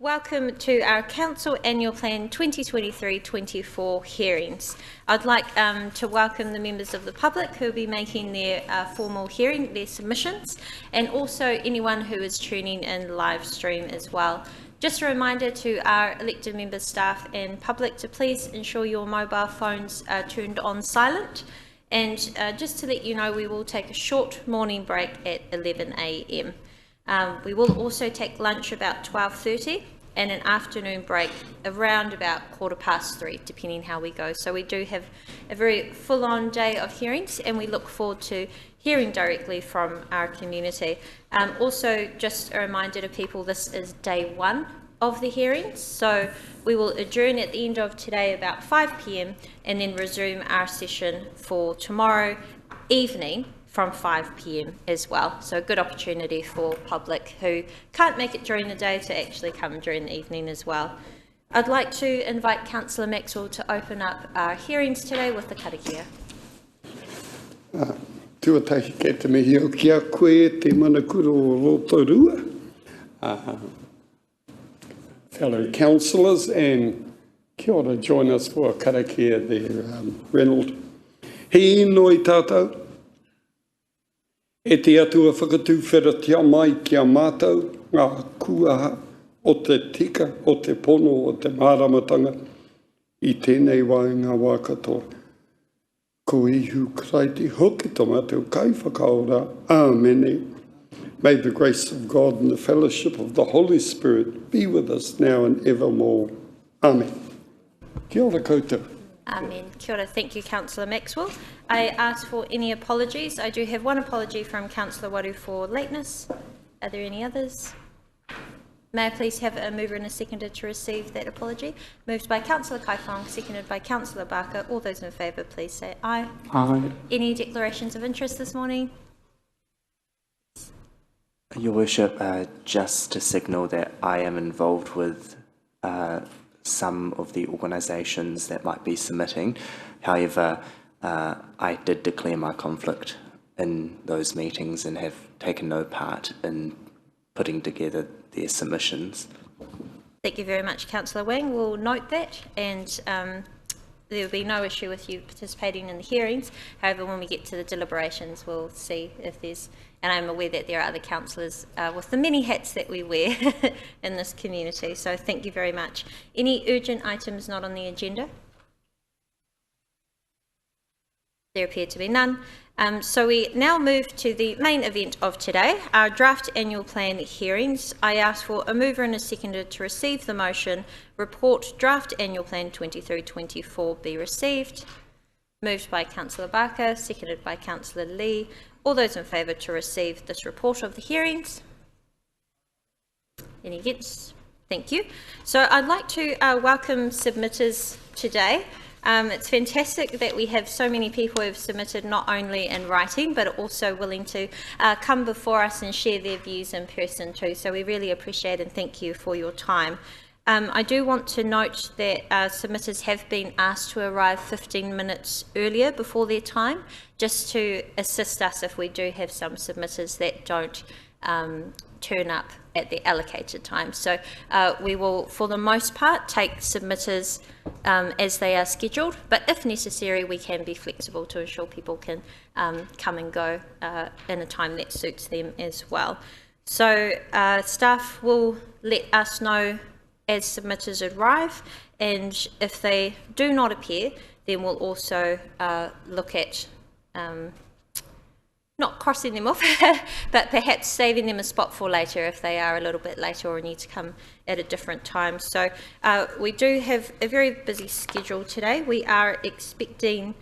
Welcome to our Council Annual Plan 2023-24 hearings. I'd like to welcome the members of the public who will be making their formal hearing, their submissions, and also anyone who is tuning in live stream as well. Just a reminder to our elected members, staff and public to please ensure your mobile phones are turned on silent. And just to let you know, we will take a short morning break at 11 a.m. We will also take lunch about 12:30 and an afternoon break around about 3:15, depending how we go. So we do have a very full-on day of hearings, and we look forward to hearing directly from our community. Also, just a reminder to people, this is day one of the hearings, so we will adjourn at the end of today about 5 p.m. and then resume our session for tomorrow evening from 5 p.m. as well. So a good opportunity for public who can't make it during the day to actually come during the evening as well. I'd like to invite Councillor Maxwell to open up our hearings today with the karakia. Tuatahi kei te mihi o kia koe te manakura o Rotorua. Fellow councillors, and kia ora, join us for a karakia there, Reynold. He noi tātou. E te atua whakatūwhera tia mai kia mātou, ngā kuaha o te tika, o te pono, o te māramatanga, i tēnei wai ngā wā katoa. Ko ihu kraiti hoki tō mātou kai whakaora. Amen. May the grace of God and the fellowship of the Holy Spirit be with us now and evermore. Amen. Kia ora koutou. Amen. Kia ora. Thank you, Councillor Maxwell. I ask for any apologies. I do have one apology from Councillor Waru for lateness. Are there any others? May I please have a mover and a seconder to receive that apology? Moved by Councillor Kaifong, seconded by Councillor Barker. All those in favour, please say aye. Aye. Any declarations of interest this morning? Your Worship, just to signal that I am involved with some of the organisations that might be submitting. However, I did declare my conflict in those meetings and have taken no part in putting together their submissions. Thank you very much, Councillor Wang. We'll note that, and there will be no issue with you participating in the hearings. However, when we get to the deliberations, we'll see if there's, and I'm aware that there are other councillors with the many hats that we wear in this community, so thank you very much. Any urgent items not on the agenda? There appear to be none. So we now move to the main event of today, our draft annual plan hearings. I ask for a mover and a seconder to receive the motion, report draft annual plan 23-24 be received. Moved by Councillor Barker, seconded by Councillor Lee. All those in favour to receive this report of the hearings? Any against? Thank you. So I'd like to welcome submitters today. It's fantastic that we have so many people who have submitted not only in writing but also willing to come before us and share their views in person too. So we really appreciate and thank you for your time. I do want to note that submitters have been asked to arrive 15 minutes earlier before their time, just to assist us if we do have some submitters that don't turn up at the allocated time. So we will, for the most part, take submitters as they are scheduled, but if necessary, we can be flexible to ensure people can come and go in a time that suits them as well. So staff will let us know as submitters arrive, and if they do not appear, then we'll also look at not crossing them off, but perhaps saving them a spot for later if they are a little bit later or need to come at a different time. So we do have a very busy schedule today. We are expecting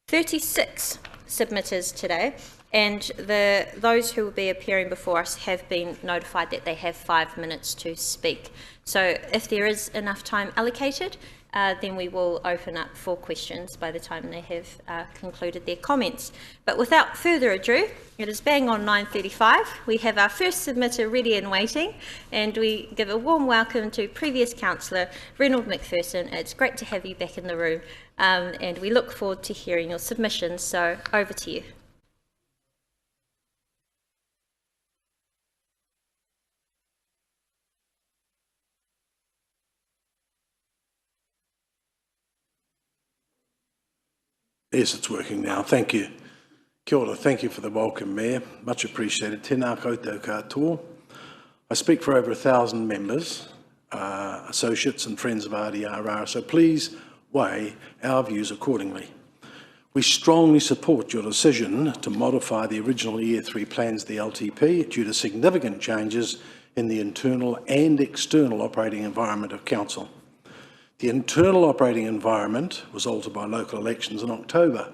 36 submitters today, and those who will be appearing before us have been notified that they have 5 minutes to speak. So if there is enough time allocated, then we will open up for questions by the time they have concluded their comments. But without further ado, it is bang on 9:35. We have our first submitter ready and waiting, and we give a warm welcome to previous councillor Reynold McPherson. It's great to have you back in the room, and we look forward to hearing your submissions. So over to you. Yes, it's working now. Thank you. Kia ora. Thank you for the welcome, Mayor. Much appreciated. Tēnā koutou katoa. I speak for over 1,000 members, associates and friends of RDRR, so please weigh our views accordingly. We strongly support your decision to modify the original Year 3 plans of the LTP due to significant changes in the internal and external operating environment of Council. The internal operating environment was altered by local elections in October.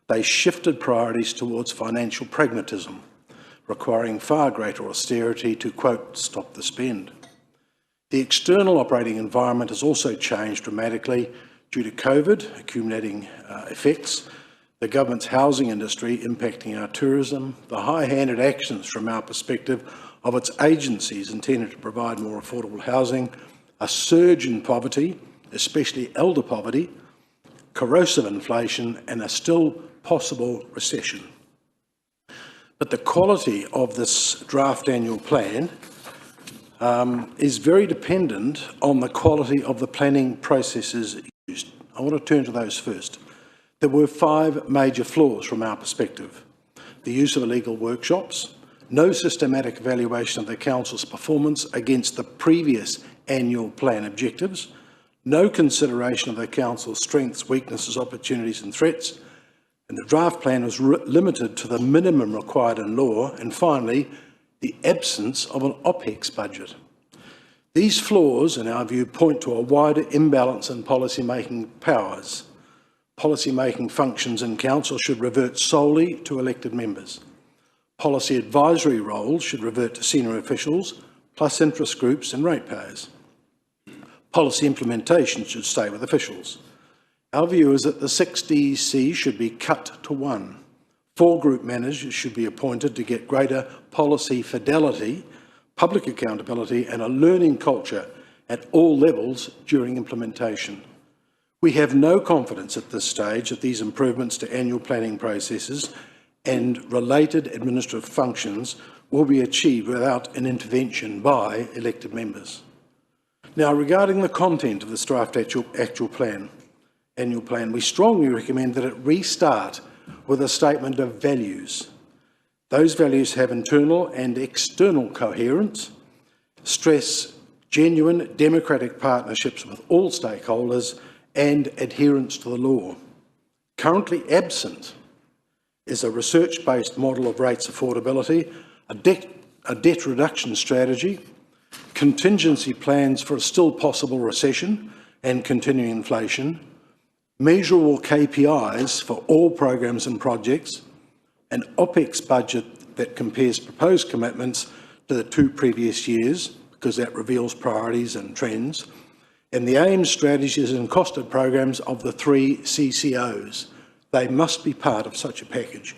They shifted priorities towards financial pragmatism, requiring far greater austerity to, quote, stop the spend. The external operating environment has also changed dramatically due to COVID accumulating effects, the government's housing industry impacting our tourism, the high-handed actions from our perspective of its agencies intended to provide more affordable housing, a surge in poverty, especially elder poverty, corrosive inflation, and a still possible recession. But the quality of this draft annual plan is very dependent on the quality of the planning processes used. I want to turn to those first. There were 5 major flaws from our perspective. The use of illegal workshops, no systematic evaluation of the Council's performance against the previous annual plan objectives, no consideration of the Council's strengths, weaknesses, opportunities and threats, and the draft plan was limited to the minimum required in law, and finally, the absence of an OPEX budget. These flaws, in our view, point to a wider imbalance in policy-making powers. Policy-making functions in Council should revert solely to elected members. Policy advisory roles should revert to senior officials, plus interest groups and ratepayers. Policy implementation should stay with officials. Our view is that the 6 DEC should be cut to 1. 4 group managers should be appointed to get greater policy fidelity, public accountability and a learning culture at all levels during implementation. We have no confidence at this stage that these improvements to annual planning processes and related administrative functions will be achieved without an intervention by elected members. Now, regarding the content of this draft annual plan, we strongly recommend that it restart with a statement of values. Those values have internal and external coherence, stress genuine democratic partnerships with all stakeholders and adherence to the law. Currently absent is a research-based model of rates affordability, a debt reduction strategy, contingency plans for a still possible recession and continuing inflation, measurable KPIs for all programs and projects, an OPEX budget that compares proposed commitments to the 2 previous years, because that reveals priorities and trends, and the aims, strategies and costed programs of the 3 CCOs. They must be part of such a package.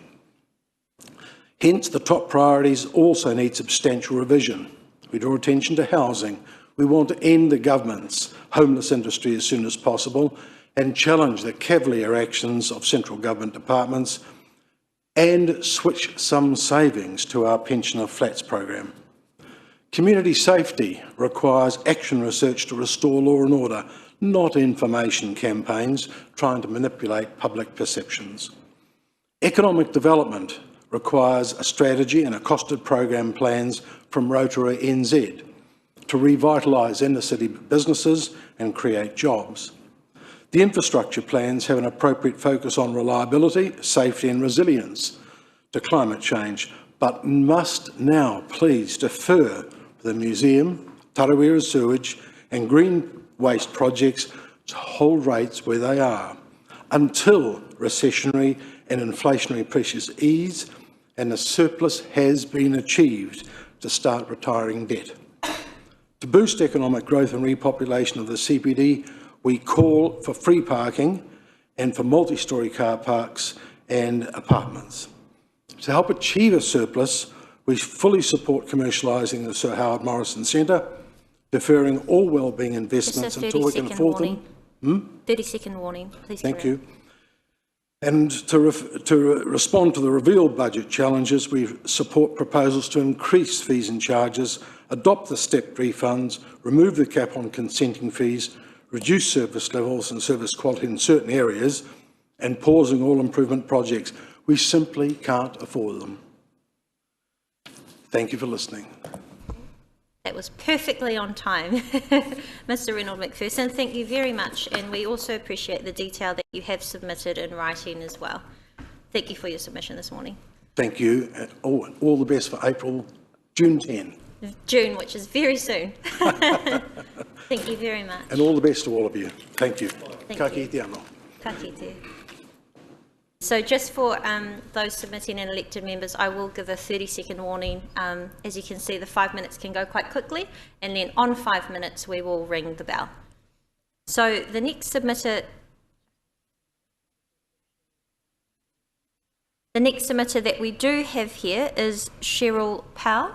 Hence, the top priorities also need substantial revision. We draw attention to housing. We want to end the government's homeless industry as soon as possible and challenge the cavalier actions of central government departments and switch some savings to our pensioner flats program. Community safety requires action research to restore law and order, not information campaigns trying to manipulate public perceptions. Economic development requires a strategy and a costed program plans from Rotorua NZ to revitalise inner-city businesses and create jobs. The infrastructure plans have an appropriate focus on reliability, safety and resilience to climate change, but must now please defer the museum, Tarawera sewage and green waste projects to hold rates where they are until recessionary and inflationary pressures ease and a surplus has been achieved to start retiring debt. To boost economic growth and repopulation of the CBD, we call for free parking and for multi-storey car parks and apartments. To help achieve a surplus, we fully support commercialising the Sir Howard Morrison Centre, deferring all wellbeing investments until we can afford them. 30-second warning, please. Thank you. And to respond to the revealed budget challenges, we support proposals to increase fees and charges, adopt the stepped refunds, remove the cap on consenting fees, reduce service levels and service quality in certain areas, and pausing all improvement projects. We simply can't afford them. Thank you for listening. That was perfectly on time. Mr. Reynold McPherson, thank you very much, and we also appreciate the detail that you have submitted in writing as well. Thank you for your submission this morning. Thank you. All the best for June 10. June, which is very soon. Thank you very much. And all the best to all of you. Thank you. Thank you. Te anō. Ka kite. So just for those submitting and elected members, I will give a 30-second warning. As you can see, the 5 minutes can go quite quickly, and then on 5 minutes we will ring the bell. So the next submitter that we do have here is Cheryl Powell.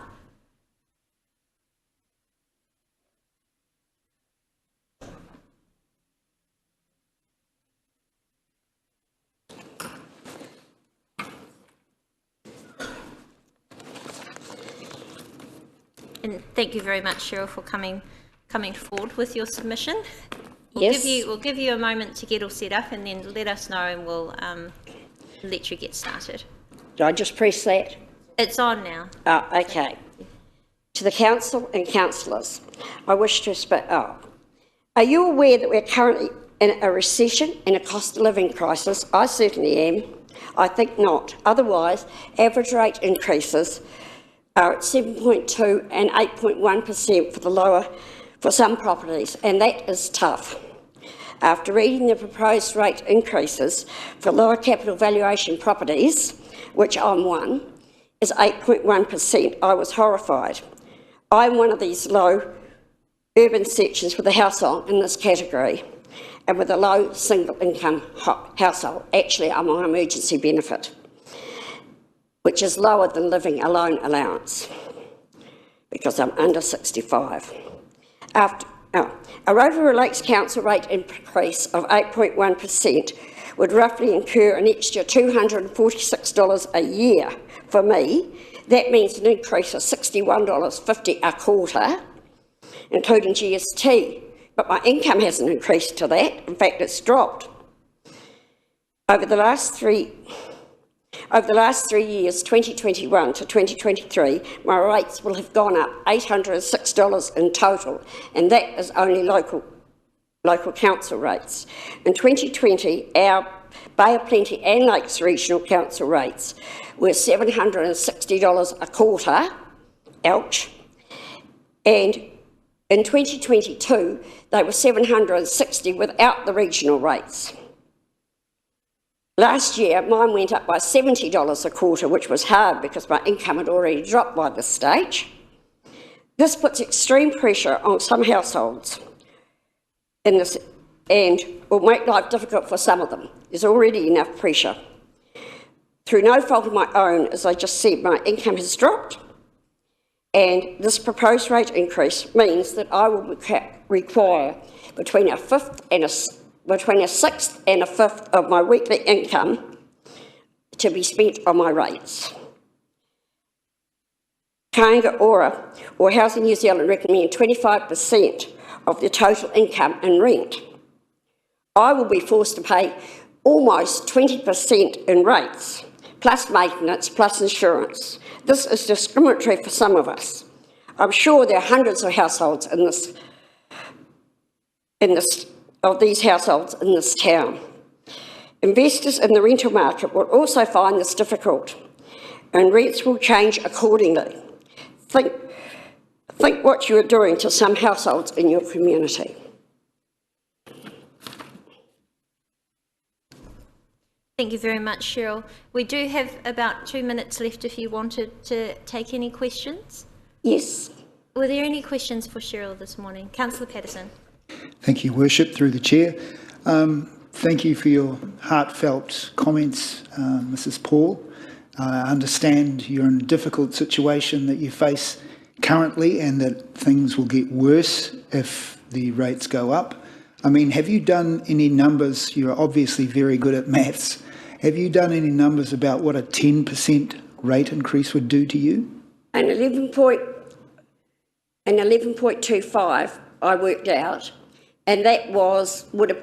And thank you very much, Cheryl, for coming forward with your submission. We'll give you a moment to get all set up, and then let us know, and we'll let you get started. Do I just press that? It's on now. Oh, okay. To the council and councillors, I wish to speak. Are you aware that we're currently in a recession and a cost of living crisis? I certainly am. I think not. Otherwise, average rate increases are at 7.2 and 8.1% for some properties, and that is tough. After reading the proposed rate increases for lower capital valuation properties, which I'm one, is 8.1%, I was horrified. I'm one of these low urban sections with a household in this category, and with a low single income household. Actually, I'm on emergency benefit, which is lower than living alone allowance, because I'm under 65. A Rotorua Lakes Council rate increase of 8.1% would roughly incur an extra $246 a year for me. That means an increase of $61.50 a quarter, including GST. But my income hasn't increased to that. In fact, it's dropped. Over the last 3 years, 2021 to 2023, my rates will have gone up $806 in total, and that is only local council rates. In 2020, our Bay of Plenty and Lakes Regional Council rates were $760 a quarter, ouch, and in 2022, they were $760 without the regional rates. Last year, mine went up by $70 a quarter, which was hard because my income had already dropped by this stage. This puts extreme pressure on some households and will make life difficult for some of them. There's already enough pressure. Through no fault of my own, as I just said, my income has dropped, and this proposed rate increase means that I will require between a sixth and a fifth of my weekly income to be spent on my rates. Kāinga Ora or Housing New Zealand recommend 25% of the total income in rent. I will be forced to pay almost 20% in rates, plus maintenance, plus insurance. This is discriminatory for some of us. I'm sure there are hundreds of households of these households in this town. Investors in the rental market will also find this difficult, and rents will change accordingly. Think what you are doing to some households in your community. Thank you very much, Cheryl. We do have about 2 minutes left if you wanted to take any questions. Yes. Were there any questions for Cheryl this morning? Councillor Patterson. Thank you, Worship, through the Chair. Thank you for your heartfelt comments, Mrs. Paul. I understand you're in a difficult situation that you face currently, and that things will get worse if the rates go up. I mean, have you done any numbers? You're obviously very good at maths. Have you done any numbers about what a 10% rate increase would do to you? An 11.25 I worked out, and that would have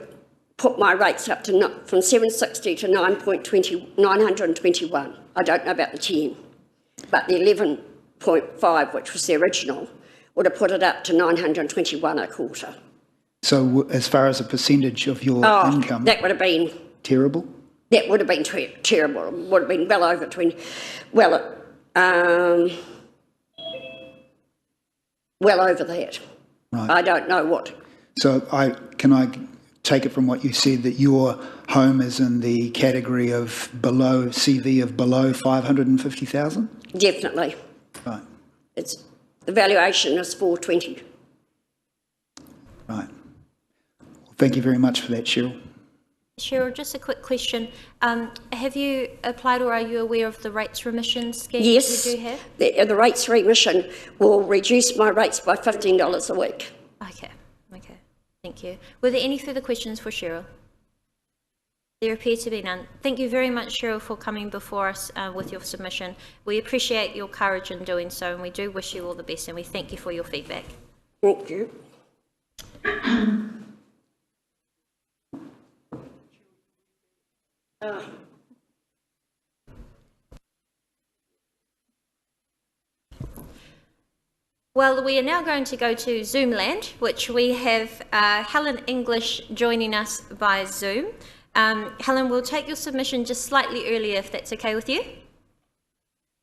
put my rates up to from 760 to 921. I don't know about the 10, but the 11.5, which was the original, would have put it up to 921 a quarter. So as far as a percentage of your income, that would have been terrible? That would have been terrible. It would have been well over 20, well over that. Right. I don't know what. So can I take it from what you said that your home is in the category of below CV of below 550,000? Definitely. Right. The valuation is 420. Right. Well, thank you very much for that, Cheryl. Cheryl, just a quick question. Have you applied or are you aware of the rates remission scheme Yes, you do have? The rates remission will reduce my rates by $15 a week. Okay, thank you. Were there any further questions for Cheryl? There appear to be none. Thank you very much, Cheryl, for coming before us with your submission. We appreciate your courage in doing so, and we do wish you all the best, and we thank you for your feedback. Thank you. Well, we are now going to go to Zoom land, which we have Helen English joining us by Zoom. Helen, we'll take your submission just slightly earlier if that's okay with you.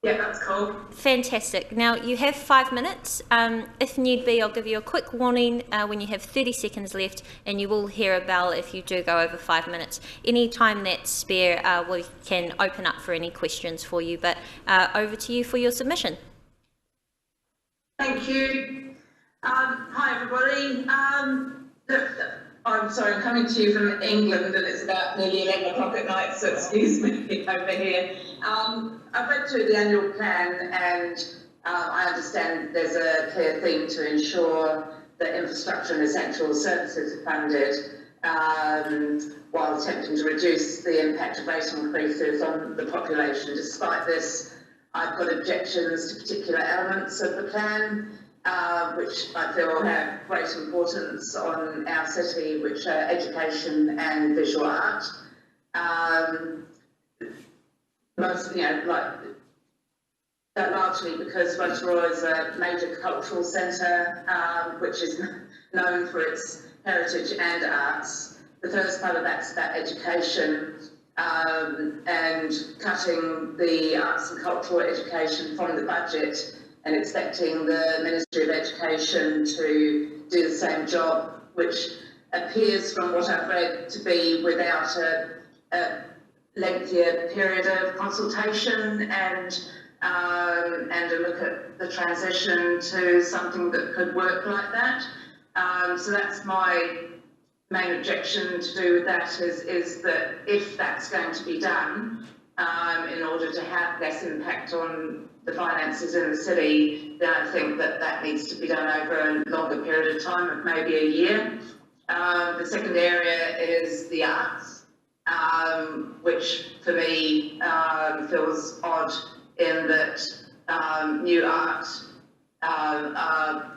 Yeah, that's cool. Fantastic. Now, you have 5 minutes. If need be, I'll give you a quick warning when you have 30 seconds left, and you will hear a bell if you do go over 5 minutes. Any time that's spare, we can open up for any questions for you, but over to you for your submission. Thank you. Hi, everybody. I'm sorry, I'm coming to you from England, and it's about nearly 11 o'clock at night, so excuse me over here. I've read through the annual plan, and I understand there's a clear theme to ensure that infrastructure and essential services are funded while attempting to reduce the impact of rate increases on the population. Despite this, I've got objections to particular elements of the plan, which I feel have great importance on our city, which are education and visual art. Largely because Rotorua is a major cultural centre, which is known for its heritage and arts. The first part of that's about education, and cutting the arts and cultural education from the budget and expecting the Ministry of Education to do the same job, which appears from what I've read to be without a lengthier period of consultation and a look at the transition to something that could work like that. So that's my main objection to do with that is that if that's going to be done in order to have less impact on the finances in the city, then I think that needs to be done over a longer period of time, of maybe a year. The second area is the arts, which for me feels odd in that new art,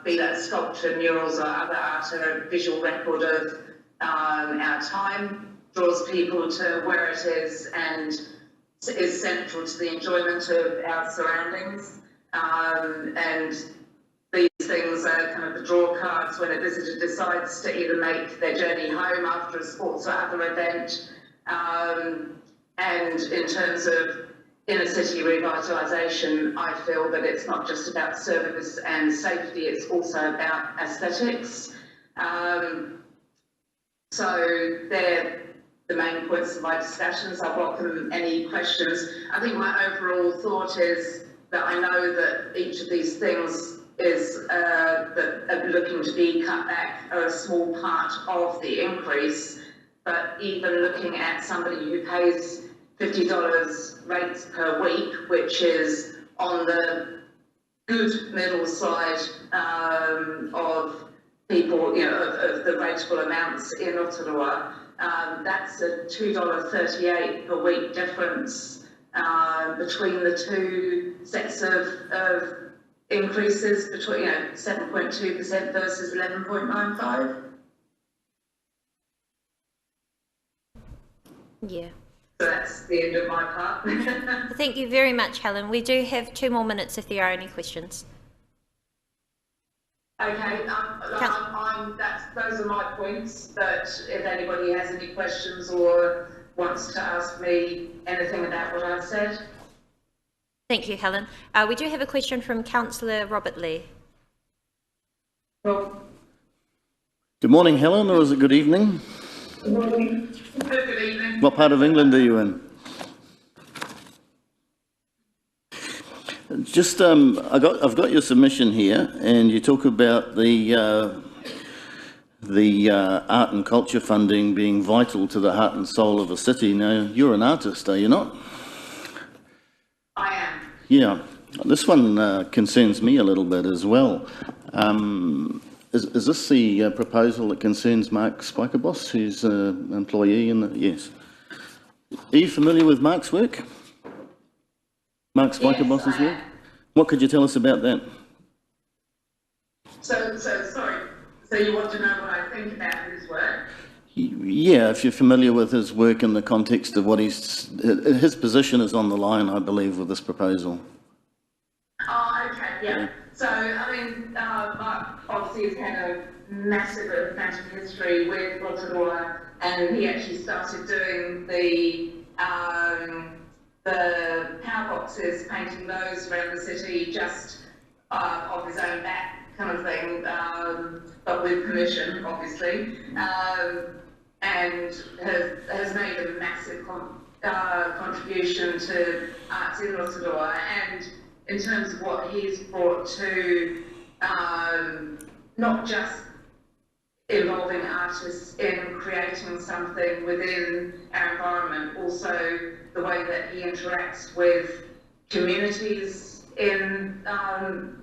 be that sculpture, murals or other art, are a visual record of our time, draws people to where it is and is central to the enjoyment of our surroundings. And these things are kind of the draw cards when a visitor decides to either make their journey home after a sports or other event. And in terms of inner city revitalisation, I feel that it's not just about service and safety, it's also about aesthetics. So they're the main points of my discussions. I welcome any questions. I think my overall thought is that I know that each of these things is that are looking to be cut back are a small part of the increase, but even looking at somebody who pays $50 rates per week, which is on the good middle side of people, of the rateable amounts in Rotorua, that's a $2.38 per week difference between the two sets of increases, between 7.2% versus 11.95%. Yeah. So that's the end of my part. Thank you very much, Helen. We do have 2 more minutes if there are any questions. Okay, those are my points, but if anybody has any questions or wants to ask me anything about what I've said. Thank you, Helen. We do have a question from Councillor Robert Lee. Well, good morning, Helen, or is it good evening? good morning. Good evening. What part of England are you in? Just, I've got your submission here, and you talk about the art and culture funding being vital to the heart and soul of a city. Now, you're an artist, are you not? I am. Yeah, this one concerns me a little bit as well. Is this the proposal that concerns Mark Spikerbos, who's an employee in the... Yes. Are you familiar with Mark's work? Mark Spikerbos's work? What could you tell us about that? So sorry. So you want to know what I think about his work? Yeah, if you're familiar with his work in the context of what his position is on the line, I believe, with this proposal. Oh, okay, yeah. So, I mean, Mark obviously has had a massive history with Rotorua, and he actually started doing the power boxes, painting those around the city just off his own back kind of thing, but with permission, obviously, and has made a massive contribution to arts in Rotorua. And in terms of what he's brought to not just involving artists in creating something within our environment, also the way that he interacts with communities in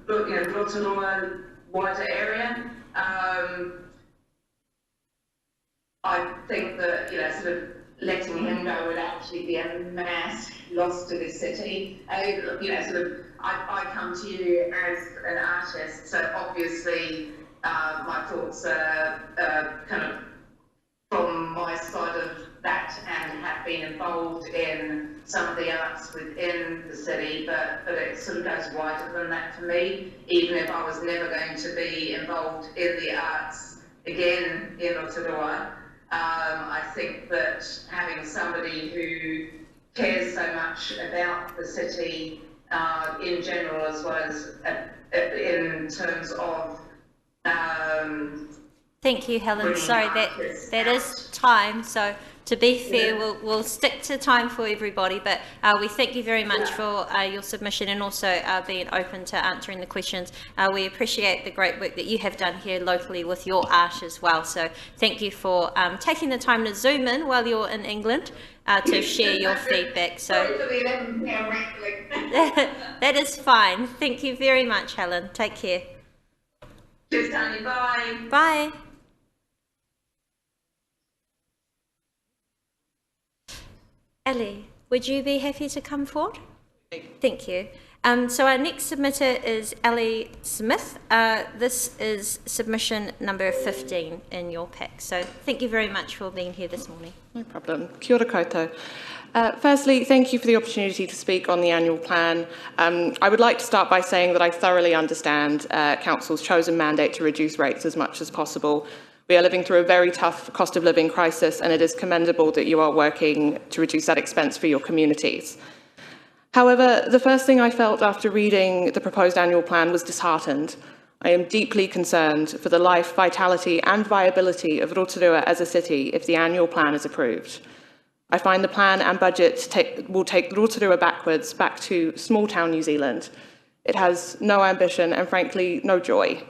Rotorua wider area. I think that sort of letting him go would actually be a mass loss to this city. I come to you as an artist, so obviously my thoughts are kind of from my side of that, and have been involved in some of the arts within the city, but it sort of goes wider than that for me. Even if I was never going to be involved in the arts again in Rotorua, I think that having somebody who cares so much about the city in general, as well as in terms of Thank you, Helen. Sorry, that is time. So to be fair, we'll stick to time for everybody, but we thank you very much for your submission, and also being open to answering the questions. We appreciate the great work that you have done here locally with your art as well. So thank you for taking the time to zoom in while you're in England to share your feedback. So that is fine. Thank you very much, Helen. Take care. Cheers, Tony. Bye. Bye. Ellie, would you be happy to come forward? Thank you. So our next submitter is Ellie Smith. This is submission number 15 in your pack. So thank you very much for being here this morning. No problem. Kia ora koutou. Firstly, thank you for the opportunity to speak on the annual plan. I would like to start by saying that I thoroughly understand Council's chosen mandate to reduce rates as much as possible. We are living through a very tough cost of living crisis, and it is commendable that you are working to reduce that expense for your communities. However, the first thing I felt after reading the proposed annual plan was disheartened. I am deeply concerned for the life, vitality and viability of Rotorua as a city if the annual plan is approved. I find the plan and budget will take Rotorua backwards, back to small town New Zealand. It has no ambition and frankly, no joy.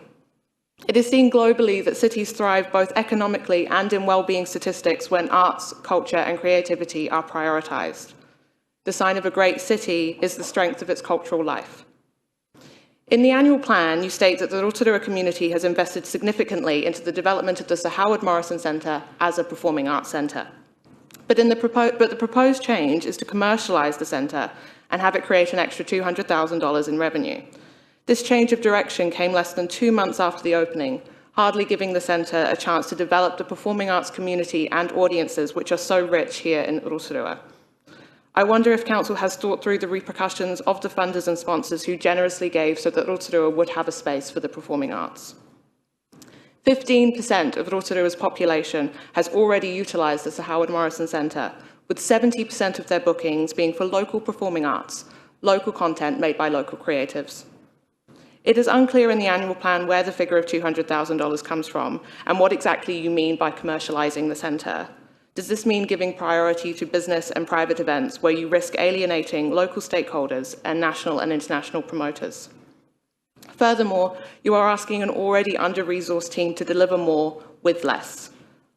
It is seen globally that cities thrive both economically and in well-being statistics when arts, culture and creativity are prioritised. The sign of a great city is the strength of its cultural life. In the annual plan, you state that the Rotorua community has invested significantly into the development of the Sir Howard Morrison Centre as a performing arts centre. But the proposed change is to commercialise the centre and have it create an extra $200,000 in revenue. This change of direction came less than 2 months after the opening, hardly giving the centre a chance to develop the performing arts community and audiences which are so rich here in Rotorua. I wonder if Council has thought through the repercussions of the funders and sponsors who generously gave so that Rotorua would have a space for the performing arts. 15% of Rotorua's population has already utilised the Sir Howard Morrison Centre, with 70% of their bookings being for local performing arts, local content made by local creatives. It is unclear in the annual plan where the figure of $200,000 comes from and what exactly you mean by commercialising the centre. Does this mean giving priority to business and private events where you risk alienating local stakeholders and national and international promoters? Furthermore, you are asking an already under-resourced team to deliver more with less.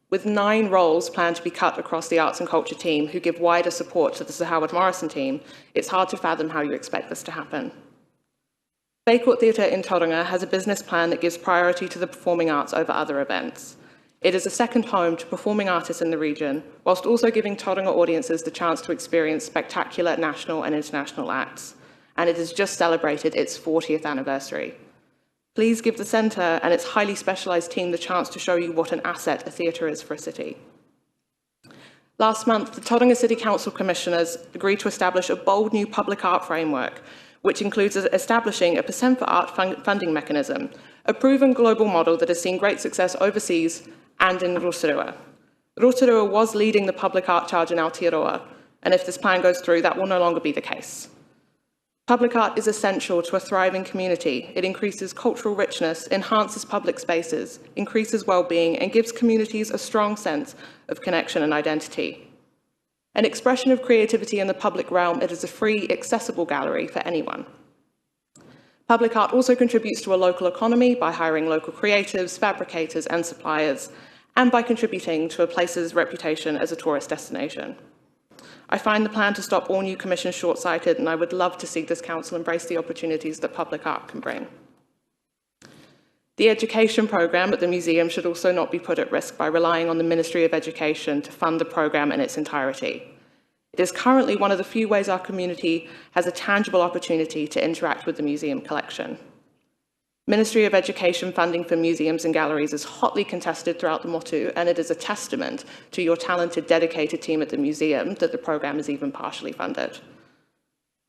With 9 roles planned to be cut across the arts and culture team who give wider support to the Sir Howard Morrison team, it's hard to fathom how you expect this to happen. Bay Court Theatre in Tauranga has a business plan that gives priority to the performing arts over other events. It is a second home to performing artists in the region, whilst also giving Tauranga audiences the chance to experience spectacular national and international acts. And it has just celebrated its 40th anniversary. Please give the centre and its highly specialised team the chance to show you what an asset a theatre is for a city. Last month, the Tauranga City Council Commissioners agreed to establish a bold new public art framework, which includes establishing a percent for art funding mechanism, a proven global model that has seen great success overseas and in Rotorua. Rotorua was leading the public art charge in Aotearoa, and if this plan goes through, that will no longer be the case. Public art is essential to a thriving community. It increases cultural richness, enhances public spaces, increases well-being, and gives communities a strong sense of connection and identity. An expression of creativity in the public realm, it is a free, accessible gallery for anyone. Public art also contributes to a local economy by hiring local creatives, fabricators, and suppliers, and by contributing to a place's reputation as a tourist destination. I find the plan to stop all new commissions short-sighted, and I would love to see this council embrace the opportunities that public art can bring. The education programme at the museum should also not be put at risk by relying on the Ministry of Education to fund the programme in its entirety. It is currently one of the few ways our community has a tangible opportunity to interact with the museum collection. Ministry of Education funding for museums and galleries is hotly contested throughout the Motu, and it is a testament to your talented, dedicated team at the museum that the programme is even partially funded.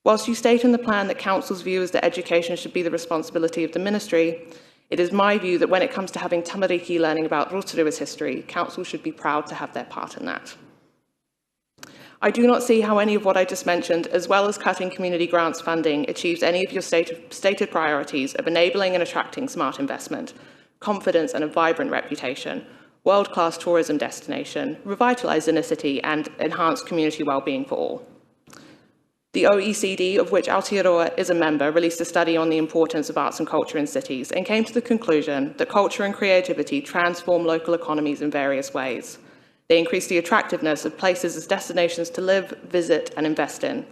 Whilst you state in the plan that Council's view is that education should be the responsibility of the Ministry, it is my view that when it comes to having tamariki learning about Rotorua's history, Council should be proud to have their part in that. I do not see how any of what I just mentioned, as well as cutting community grants funding, achieves any of your stated priorities of enabling and attracting smart investment, confidence and a vibrant reputation, world-class tourism destination, revitalise inner city and enhance community well-being for all. The OECD, of which Aotearoa is a member, released a study on the importance of arts and culture in cities and came to the conclusion that culture and creativity transform local economies in various ways. They increase the attractiveness of places as destinations to live, visit, and invest in.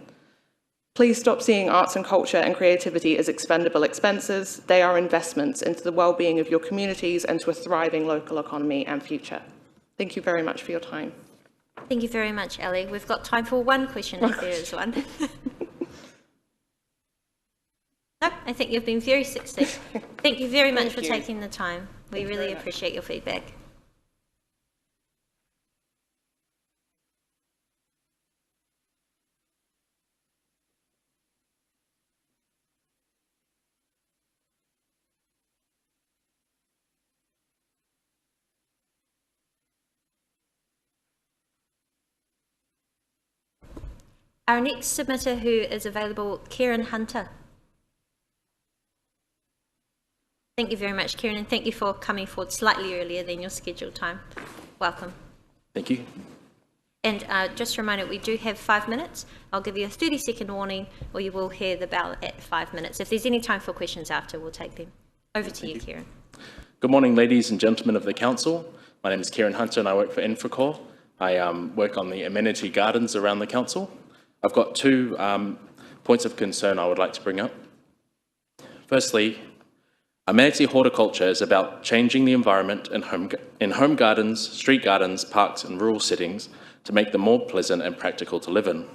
Please stop seeing arts and culture and creativity as expendable expenses. They are investments into the well-being of your communities and to a thriving local economy and future. Thank you very much for your time. Thank you very much, Ellie. We've got time for one question if there is one. No, I think you've been very succinct. Thank you very much for taking the time. We really appreciate your feedback. Our next submitter who is available, Kieran Hunter. Thank you very much, Kieran, and thank you for coming forward slightly earlier than your scheduled time. Welcome. Thank you. And just a reminder, we do have 5 minutes. I'll give you a 30-second warning, or you will hear the bell at 5 minutes. If there's any time for questions after, we'll take them. Over to you, Kieran. Good morning, ladies and gentlemen of the Council. My name is Kieran Hunter and I work for Infracore. I work on the amenity gardens around the Council. I've got 2 points of concern I would like to bring up. Firstly, amenity horticulture is about changing the environment in home gardens, street gardens, parks and rural settings to make them more pleasant and practical to live in.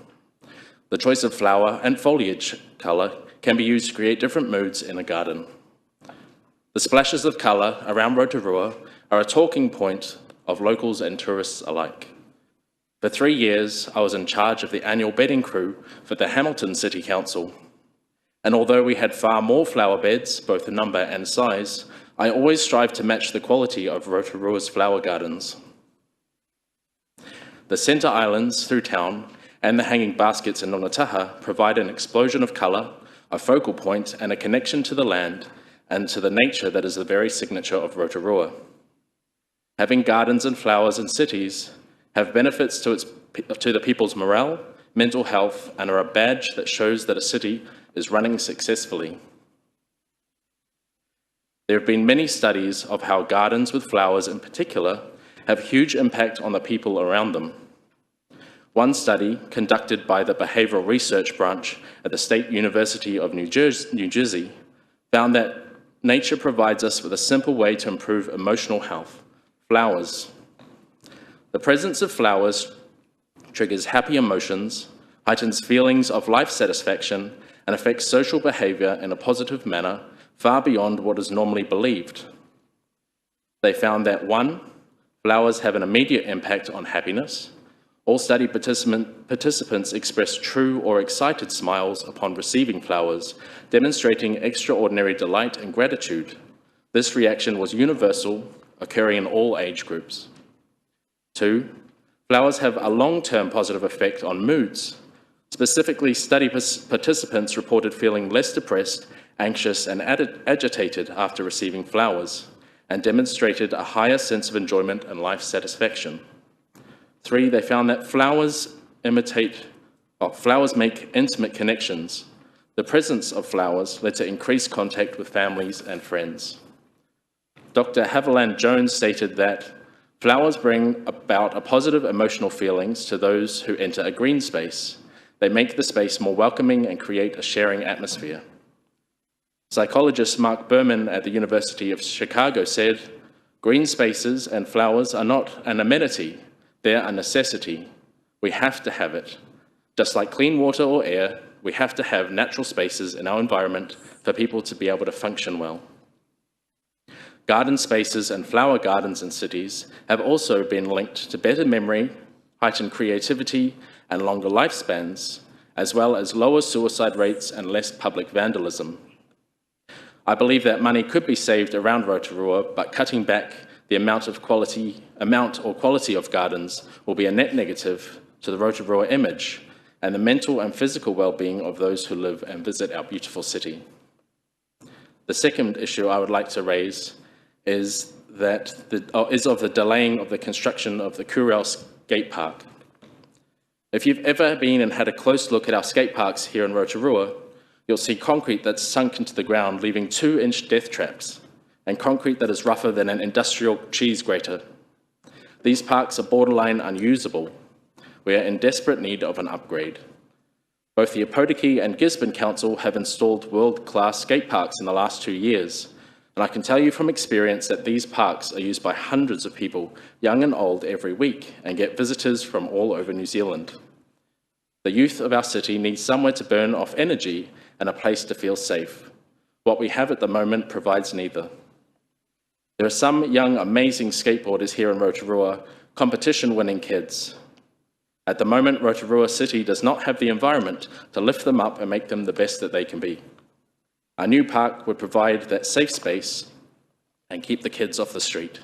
The choice of flower and foliage colour can be used to create different moods in a garden. The splashes of colour around Rotorua are a talking point of locals and tourists alike. For 3 years, I was in charge of the annual bedding crew for the Hamilton City Council. And although we had far more flower beds, both in number and size, I always strive to match the quality of Rotorua's flower gardens. The centre islands through town and the hanging baskets in Nongataha provide an explosion of colour, a focal point and a connection to the land and to the nature that is the very signature of Rotorua. Having gardens and flowers in cities have benefits to the people's morale, mental health, and are a badge that shows that a city is running successfully. There have been many studies of how gardens with flowers in particular have huge impact on the people around them. One study, conducted by the Behavioural Research Branch at the State University of New Jersey, found that nature provides us with a simple way to improve emotional health: flowers. The presence of flowers triggers happy emotions, heightens feelings of life satisfaction, and affects social behaviour in a positive manner far beyond what is normally believed. They found that 1, flowers have an immediate impact on happiness. All study participants expressed true or excited smiles upon receiving flowers, demonstrating extraordinary delight and gratitude. This reaction was universal, occurring in all age groups. 2, flowers have a long-term positive effect on moods. Specifically, study participants reported feeling less depressed, anxious, and agitated after receiving flowers, and demonstrated a higher sense of enjoyment and life satisfaction. 3, they found that flowers make intimate connections. The presence of flowers led to increased contact with families and friends. Dr. Haviland Jones stated that flowers bring about a positive emotional feelings to those who enter a green space. They make the space more welcoming and create a sharing atmosphere. Psychologist Mark Berman at the University of Chicago said, "Green spaces and flowers are not an amenity, they're a necessity. We have to have it. Just like clean water or air, we have to have natural spaces in our environment for people to be able to function well." Garden spaces and flower gardens in cities have also been linked to better memory, heightened creativity, and longer lifespans, as well as lower suicide rates and less public vandalism. I believe that money could be saved around Rotorua, but cutting back the amount or quality of gardens will be a net negative to the Rotorua image and the mental and physical well-being of those who live and visit our beautiful city. The second issue I would like to raise is of the delaying of the construction of the Kurau skate park. If you've ever been and had a close look at our skate parks here in Rotorua, you'll see concrete that's sunk into the ground, leaving 2-inch death traps, and concrete that is rougher than an industrial cheese grater. These parks are borderline unusable. We are in desperate need of an upgrade. Both the Opotiki and Gisborne Council have installed world-class skate parks in the last 2 years, and I can tell you from experience that these parks are used by hundreds of people, young and old, every week, and get visitors from all over New Zealand. The youth of our city need somewhere to burn off energy and a place to feel safe. What we have at the moment provides neither. There are some young, amazing skateboarders here in Rotorua, competition-winning kids. At the moment, Rotorua City does not have the environment to lift them up and make them the best that they can be. Our new park would provide that safe space and keep the kids off the street.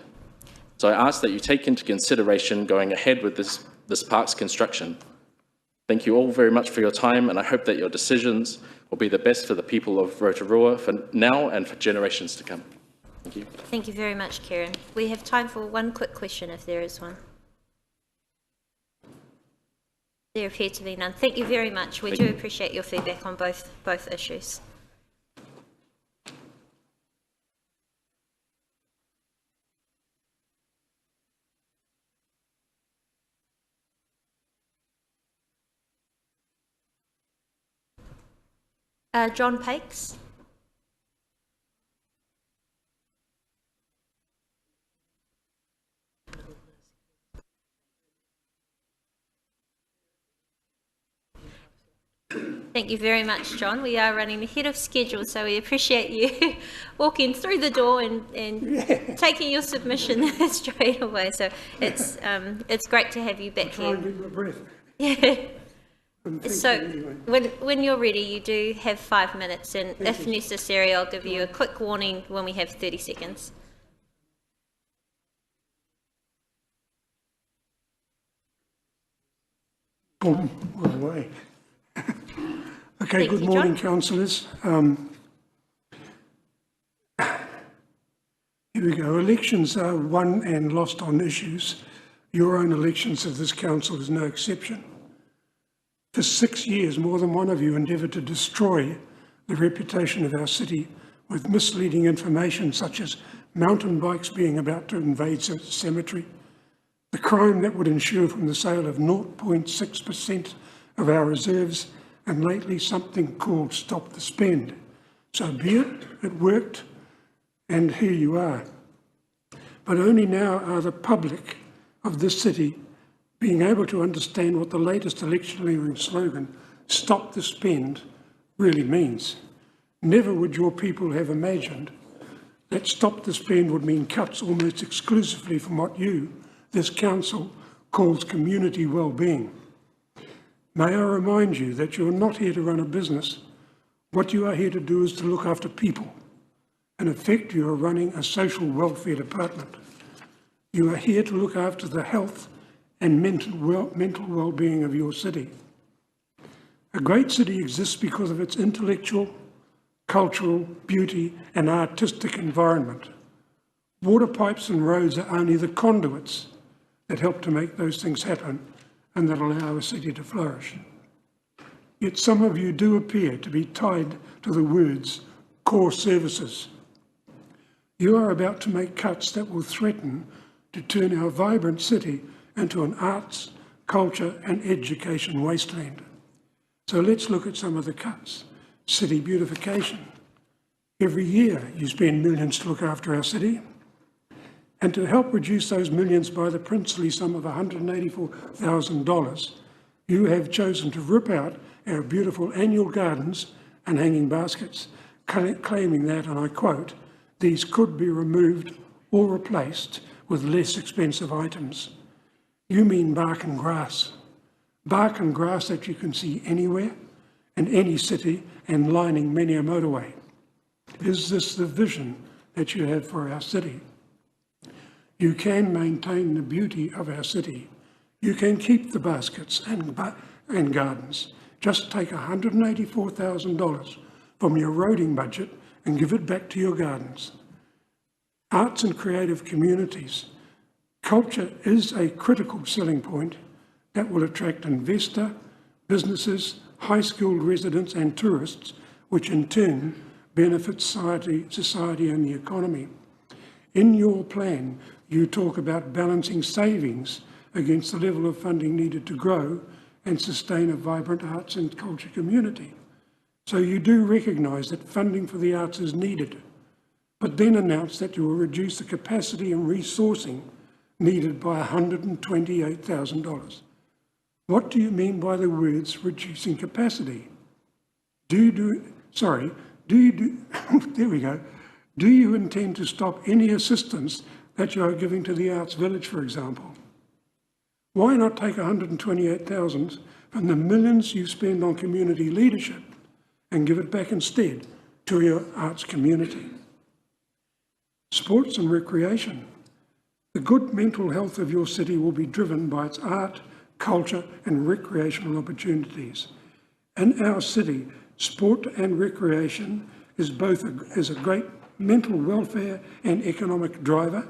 So I ask that you take into consideration going ahead with this park's construction. Thank you all very much for your time, and I hope that your decisions will be the best for the people of Rotorua for now and for generations to come. Thank you. Thank you very much, Kieran. We have time for one quick question, if there is one. There appear to be none. Thank you very much. We do appreciate your feedback on both issues. John Pakes. Thank you very much, John. We are running ahead of schedule, so we appreciate you walking through the door and taking your submission straight away. So it's great to have you back here. Try and get my breath. Yeah. So Anyway. when you're ready, you do have 5 minutes, and if necessary, I'll give you a quick warning when we have 30 seconds. Boom, all the way. Okay, Thank good you, morning, John. councillors. Here we go. Elections are won and lost on issues. Your own elections of this council is no exception. For 6 years, more than one of you endeavoured to destroy the reputation of our city with misleading information such as mountain bikes being about to invade cemetery, the crime that would ensue from the sale of 0.6% of our reserves, and lately something called Stop the Spend. So be it, it worked, and here you are. But only now are the public of this city being able to understand what the latest electioneering slogan, Stop the Spend, really means. Never would your people have imagined that Stop the Spend would mean cuts almost exclusively from what you, this council, calls community well-being. May I remind you that you're not here to run a business. What you are here to do is to look after people. In effect, you are running a social welfare department. You are here to look after the health and mental well-being of your city. A great city exists because of its intellectual, cultural, beauty and artistic environment. Water pipes and roads are only the conduits that help to make those things happen and that allow a city to flourish. Yet some of you do appear to be tied to the words core services. You are about to make cuts that will threaten to turn our vibrant city into an arts, culture and education wasteland. So let's look at some of the cuts. City beautification. Every year you spend millions to look after our city. And to help reduce those millions by the princely sum of $184,000, you have chosen to rip out our beautiful annual gardens and hanging baskets, claiming that, and I quote, these could be removed or replaced with less expensive items. You mean bark and grass. Bark and grass that you can see anywhere, in any city, and lining many a motorway. Is this the vision that you have for our city? You can maintain the beauty of our city. You can keep the baskets and gardens. Just take $184,000 from your roading budget and give it back to your gardens. Arts and creative communities. Culture is a critical selling point that will attract investor, businesses, high-skilled residents and tourists, which in turn benefits society and the economy. In your plan, you talk about balancing savings against the level of funding needed to grow and sustain a vibrant arts and culture community. So you do recognise that funding for the arts is needed, but then announce that you will reduce the capacity and resourcing needed by $128,000. What do you mean by the words reducing capacity? there we go. Do you intend to stop any assistance that you are giving to the Arts Village, for example? Why not take $128,000 from the millions you spend on community leadership and give it back instead to your arts community? Sports and recreation. The good mental health of your city will be driven by its art, culture and recreational opportunities. In our city, sport and recreation is a great mental welfare and economic driver,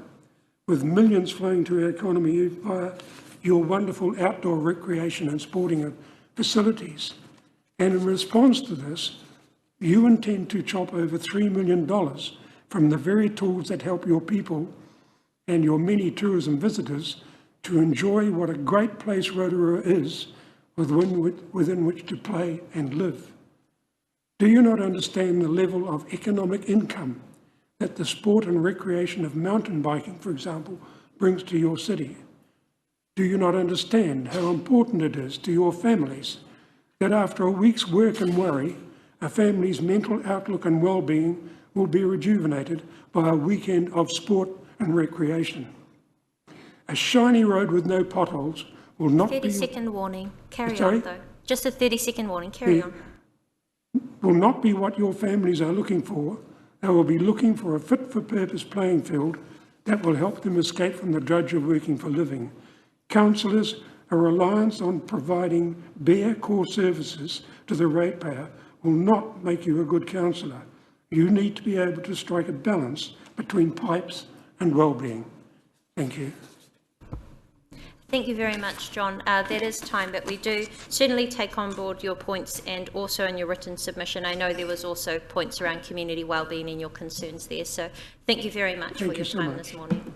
with millions flowing to our economy via your wonderful outdoor recreation and sporting facilities. And in response to this, you intend to chop over $3 million from the very tools that help your people and your many tourism visitors to enjoy what a great place Rotorua is within which to play and live. Do you not understand the level of economic income that the sport and recreation of mountain biking, for example, brings to your city? Do you not understand how important it is to your families that after a week's work and worry, a family's mental outlook and well-being will be rejuvenated by a weekend of sport and recreation. A shiny road with no potholes will not be... 30-second warning. Carry Sorry? on, though. Just a 30-second warning. Carry on. Will not be what your families are looking for. They will be looking for a fit-for-purpose playing field that will help them escape from the drudge of working for living. Councillors, a reliance on providing bare core services to the ratepayer will not make you a good councillor. You need to be able to strike a balance between pipes and well-being. Thank you. Thank you very much, John. That is time, but we do certainly take on board your points, and also in your written submission. I know there was also points around community wellbeing and your concerns there. So thank you very much for your time this morning.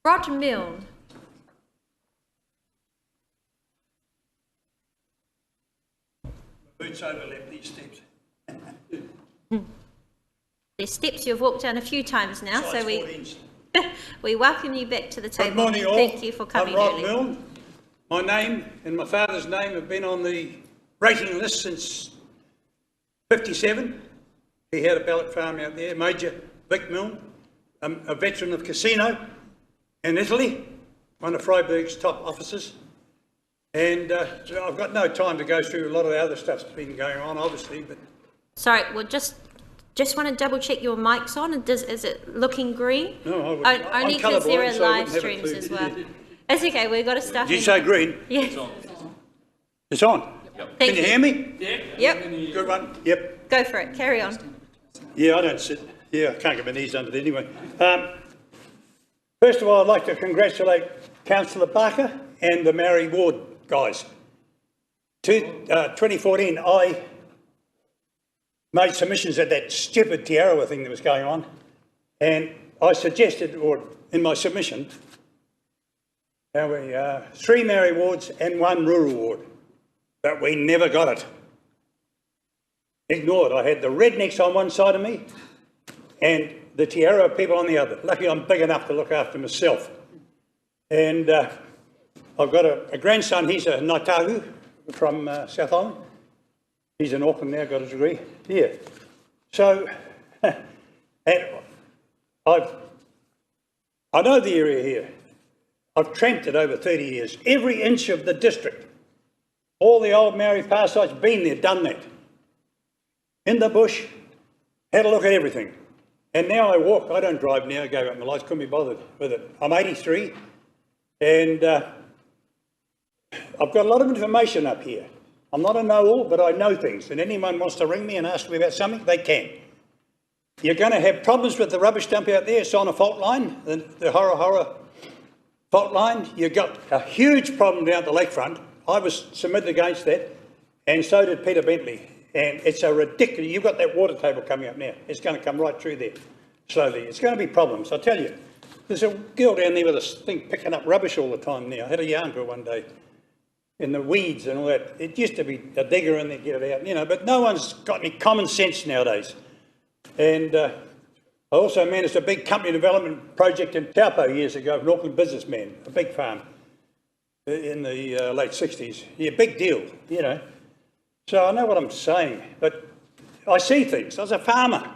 Rod Milne. Boots overlap these steps. There's steps you've walked down a few times now, so we welcome you back to the table. Good morning, all. Thank you for coming. I'm Rod early. Milne. My name and my father's name have been on the rating list since 57. He had a ballot farm out there, Major Vic Milne, a veteran of casino in Italy, one of Freiburg's top officers. And I've got no time to go through a lot of the other stuff's been going on, obviously, but... Sorry, well, just want to double check your mic's on. Is it looking green? No, only because there are live streams as well. It's okay, we've got to start. Did you say green? Yeah. It's on. Yep. Can you hear me? Yep. Good one. Yep. Go for it. Carry on. Yeah, I don't sit. Yeah, I can't get my knees under it anyway. First of all, I'd like to congratulate Councillor Barker and the Mary Ward guys. 2014, I made submissions at that stupid Te Arawa thing that was going on, and I suggested, or in my submission, 3 Mary wards and 1 rural ward, but we never got it. Ignored. I had the rednecks on one side of me and the Te Arawa people on the other. Lucky I'm big enough to look after myself. And I've got a grandson, he's a Ngaitahu from South Island. He's in Auckland now, got a degree. Yeah. So, and I know the area here. I've tramped it over 30 years. Every inch of the district. All the old Maori parasites, been there, done that. In the bush, had a look at everything. And now I walk, I don't drive now, I gave up my life, couldn't be bothered with it. I'm 83, and I've got a lot of information up here. I'm not a know-all, but I know things, and anyone wants to ring me and ask me about something, they can. You're going to have problems with the rubbish dump out there. It's on a fault line, the Hora fault line. You've got a huge problem down at the lakefront. I was submitted against that, and so did Peter Bentley. And it's a ridiculous, you've got that water table coming up now. It's going to come right through there, slowly. It's going to be problems, I tell you. There's a girl down there with this thing picking up rubbish all the time now. I had a yarn to her one day. In the weeds and all that. It used to be a digger in there, get it out, you know, but no one's got any common sense nowadays. And I also managed a big company development project in Taupo years ago, an Auckland businessman, a big farm in the late 60s. Yeah, big deal, you know. So I know what I'm saying, but I see things. I was a farmer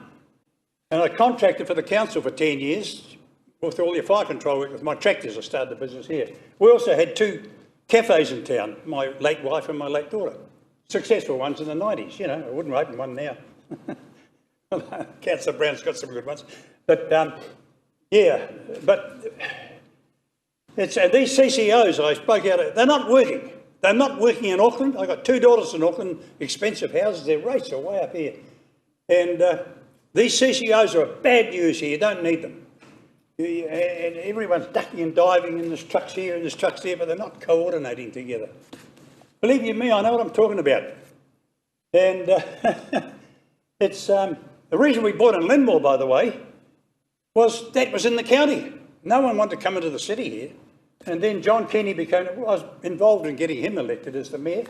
and I contracted for the council for 10 years with all your fire control work with my tractors. I started the business here. We also had 2 cafes in town, my late wife and my late daughter. Successful ones in the 90s, you know. I wouldn't open one now. Councillor Brown's got some good ones. But, yeah, but it's these CCOs I spoke out of, they're not working. They're not working in Auckland. I've got 2 daughters in Auckland, expensive houses, their rates are way up here. And these CCOs are bad news here, you don't need them. And everyone's ducking and diving in this trucks here and this trucks there, but they're not coordinating together. Believe you me, I know what I'm talking about. And it's the reason we bought in Linmore, by the way, was that was in the county. No one wanted to come into the city here. And then John Kenny I was involved in getting him elected as the mayor.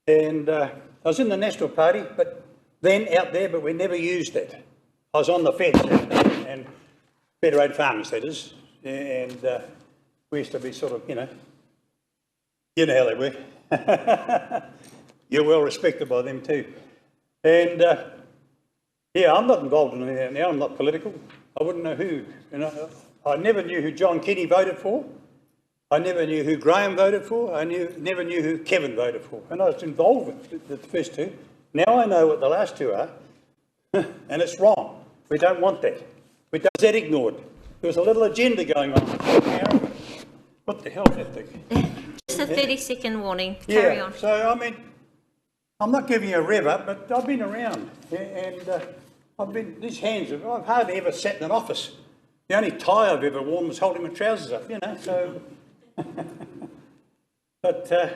And I was in the National Party, but then out there, but we never used that. I was on the fence and Federated Farmers, that is, and we used to be sort of, you know how they were. You're well respected by them too. And yeah, I'm not involved in any of that now. I'm not political. I wouldn't know who. I never knew who John Kenny voted for. I never knew who Graham voted for. I never knew who Kevin voted for. And I was involved with the first two. Now I know what the last two are, and it's wrong. We don't want that. We don't want that ignored. There was a little agenda going on. What the hell is that thing? Just a 30-second warning. Carry on. So, I mean, I'm not giving you a rev up, but I've been around, and these hands, I've hardly ever sat in an office. The only tie I've ever worn was holding my trousers up, so. But, a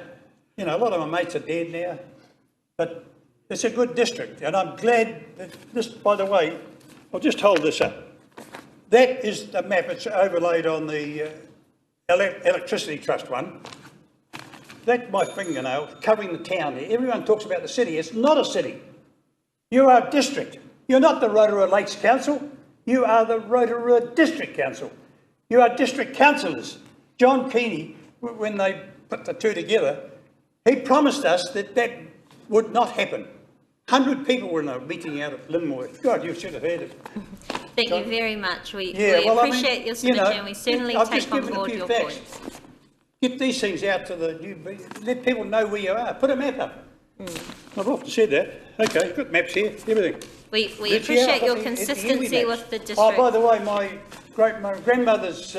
lot of my mates are dead now, but it's a good district, and I'm glad that this, by the way, I'll just hold this up. That is the map, it's overlaid on the Electricity Trust one. That's my fingernail covering the town here. Everyone talks about the city. It's not a city. You are a district. You're not the Rotorua Lakes Council. You are the Rotorua District Council. You are district councillors. John Keeney, when they put the two together, he promised us that that would not happen. 100 people were in a meeting out at Linmore. God, you should have heard it. Thank you very much. We appreciate your submission. We certainly take on board your points. Get these things out to let people know where you are. Put a map up. I've often said that. Okay, got maps here, everything. We appreciate your consistency with the district. Oh, by the way, my grandmother's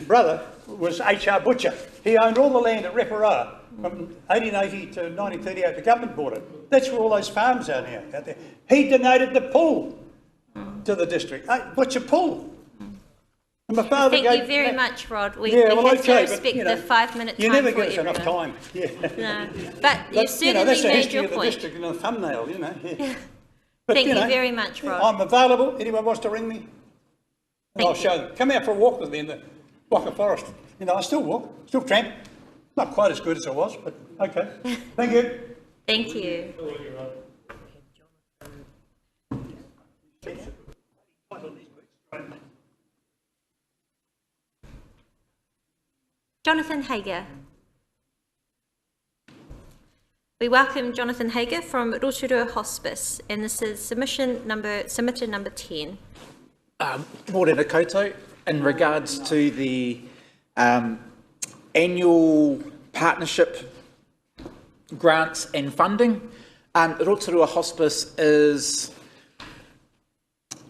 brother was H.R. Butcher. He owned all the land at Rotorua from 1880 to 1938. The government bought it. That's where all those farms are now, out there. He donated the pool to the district. Butcher Pool. And my father Thank you very much, Rod. We have to respect the 5-minute time. You never give us enough time. No, but you certainly that's the made history your of the point. district in a thumbnail, But, Thank you very much, Rod. I'm available. Anyone wants to ring me? And I'll show them. Come out for a walk with me in the Waka Forest. I still walk, still tramp. Not quite as good as I was, but okay. Thank you. Thank you. Jonathan Hager. We welcome Jonathan Hager from Rotorua Hospice, and this is submitted number 10. Morena koutou. In regards to the annual partnership grants and funding, Rotorua Hospice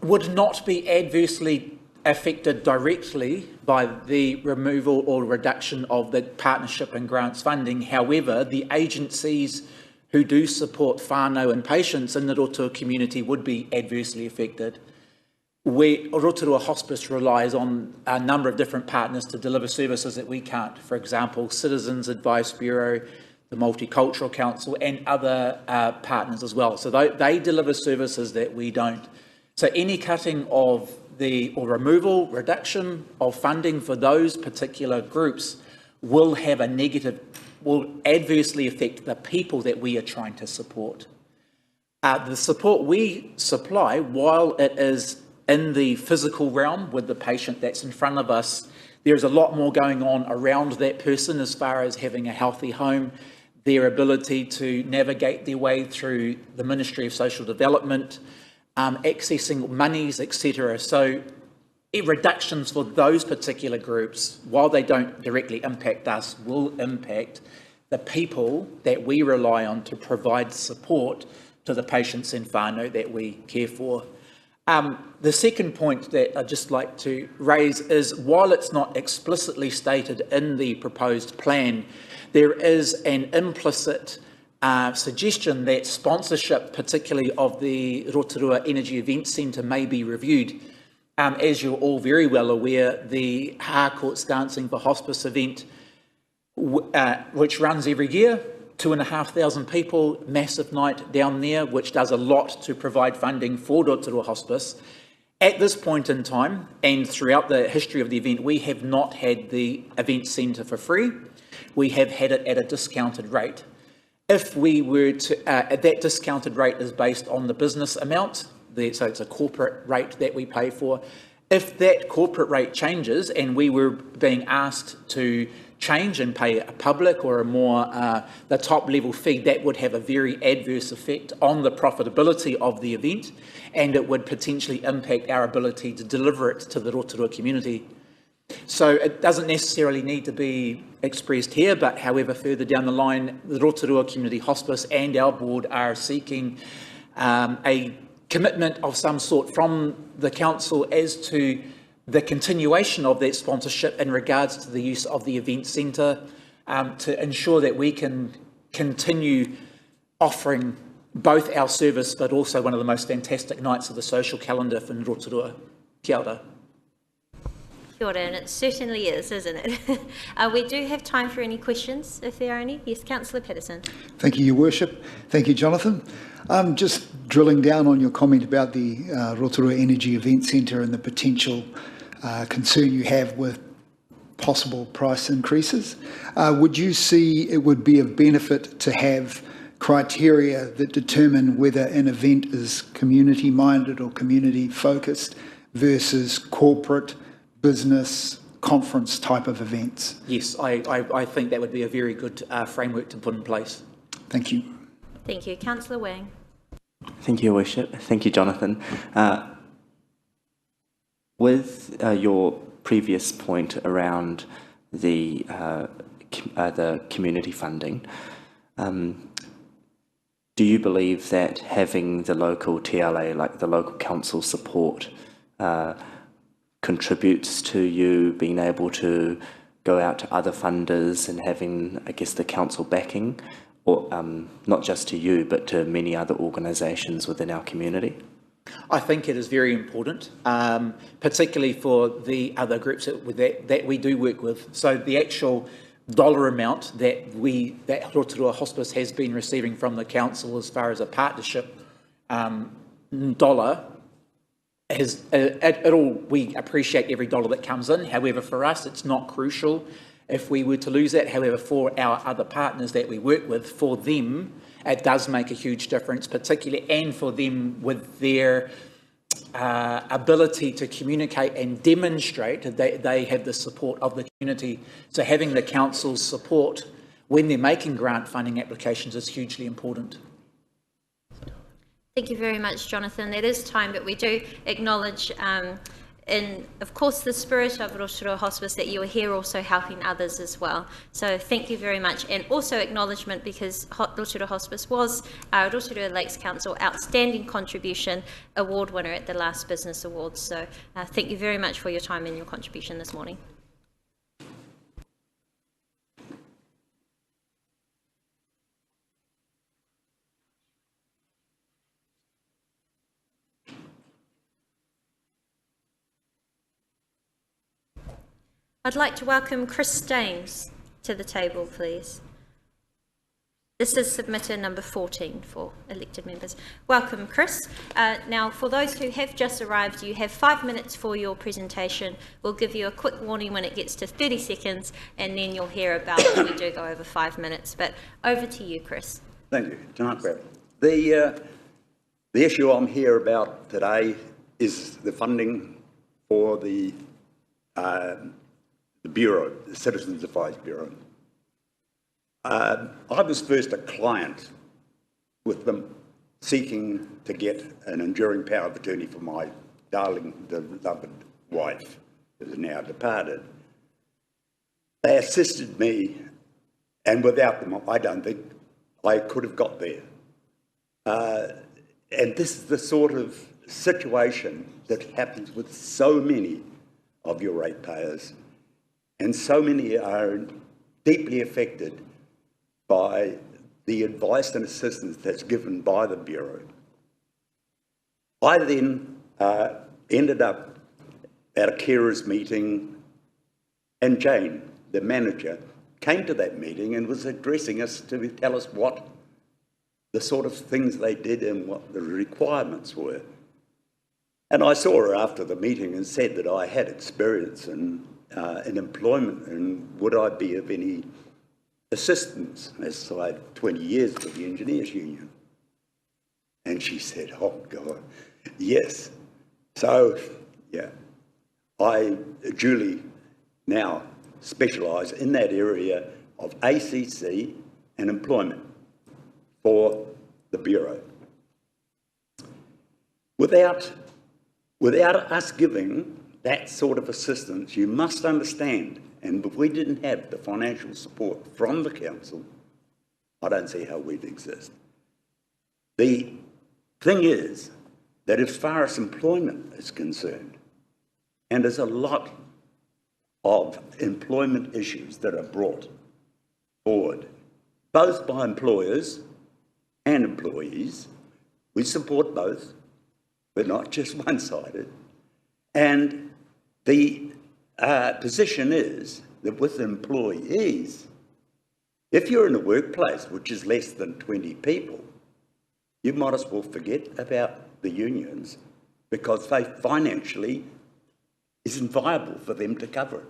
would not be adversely affected directly by the removal or reduction of the partnership and grants funding. However, the agencies who do support whānau and patients in the Rotorua community would be adversely affected. Rotorua Hospice relies on a number of different partners to deliver services that we can't. For example, Citizens Advice Bureau, the Multicultural Council, and other partners as well. So they deliver services that we don't. So any cutting of reduction of funding for those particular groups will adversely affect the people that we are trying to support. The support we supply, while it is in the physical realm with the patient that's in front of us, there's a lot more going on around that person as far as having a healthy home, their ability to navigate their way through the Ministry of Social Development, accessing monies, etc. So reductions for those particular groups, while they don't directly impact us, will impact the people that we rely on to provide support to the patients in whānau that we care for. The second point that I'd just like to raise is, while it's not explicitly stated in the proposed plan, there is an implicit suggestion that sponsorship, particularly of the Rotorua Energy Event Centre, may be reviewed. As you're all very well aware, the Harcourts Dancing for Hospice event, which runs every year, 2,500 people, massive night down there, which does a lot to provide funding for Rotorua Hospice. At this point in time, and throughout the history of the event, we have not had the event centre for free. We have had it at a discounted rate. If we were to, that discounted rate is based on the business amount, so it's a corporate rate that we pay for. if that corporate rate changes and we were being asked to change and pay a public or a more the top level fee, that would have a very adverse effect on the profitability of the event, and it would potentially impact our ability to deliver it to the Rotorua community. So it doesn't necessarily need to be expressed here, but however, further down the line, the Rotorua Community Hospice and our board are seeking a commitment of some sort from the council as to the continuation of that sponsorship in regards to the use of the event centre, to ensure that we can continue offering both our service but also one of the most fantastic nights of the social calendar for Rotorua. Kia ora. Kia ora, and it certainly is, isn't it? We do have time for any questions, if there are any. Yes, Councillor Patterson. Thank you, Your Worship. Thank you, Jonathan. Just drilling down on your comment about the Rotorua Energy Event Centre and the potential concern you have with possible price increases. Would you see it would be of benefit to have criteria that determine whether an event is community-minded or community-focused versus corporate, business, conference type of events? Yes, I think that would be a very good framework to put in place. Thank you. Thank you. Councillor Wang. Thank you, Your Worship. Thank you, Jonathan. With your previous point around the community funding, do you believe that having the local TLA, like the local council support, contributes to you being able to go out to other funders and having, I guess, the council backing, or not just to you, but to many other organisations within our community? I think it is very important, particularly for the other groups that we do work with. So the actual dollar amount that Rotorua Hospice has been receiving from the council as far as a partnership dollar, we appreciate every dollar that comes in. However, for us, it's not crucial if we were to lose that. However, for our other partners that we work with, for them, it does make a huge difference, particularly, and for them with their ability to communicate and demonstrate that they have the support of the community. So having the council's support when they're making grant funding applications is hugely important. Thank you very much, Jonathan. It is time, but we do acknowledge in, of course, the spirit of Rotorua Hospice that you are here also helping others as well. So thank you very much. And also acknowledgement because Rotorua Hospice was our Rotorua Lakes Council Outstanding Contribution Award winner at the last Business Awards. So thank you very much for your time and your contribution this morning. I'd like to welcome Chris Staines to the table, please. This is submitter number 14 for elected members. Welcome, Chris. Now, for those who have just arrived, you have 5 minutes for your presentation. We'll give you a quick warning when it gets to 30 seconds, and then you'll hear about when we do go over 5 minutes. But over to you, Chris. Thank you. The issue I'm here about today is the funding for the Bureau, the Citizens Advice Bureau. I was first a client with them, seeking to get an enduring power of attorney for my darling, beloved wife, who is now departed. They assisted me, and without them, I don't think I could have got there. And this is the sort of situation that happens with so many of your ratepayers. And so many are deeply affected by the advice and assistance that's given by the Bureau. I then ended up at a carers meeting, and Jane, the manager, came to that meeting and was addressing us to tell us what the sort of things they did and what the requirements were. And I saw her after the meeting and said that I had experience in employment, and would I be of any assistance, as I had 20 years with the Engineers Union. And she said, oh God, yes. So, yeah, I duly now specialise in that area of ACC and employment for the Bureau. Without us giving that sort of assistance, you must understand, and if we didn't have the financial support from the Council, I don't see how we'd exist. The thing is that as far as employment is concerned, and there's a lot of employment issues that are brought forward, both by employers and employees. We support both. We're not just one-sided. And the position is that with employees, if you're in a workplace which is less than 20 people, you might as well forget about the unions because they financially isn't viable for them to cover it.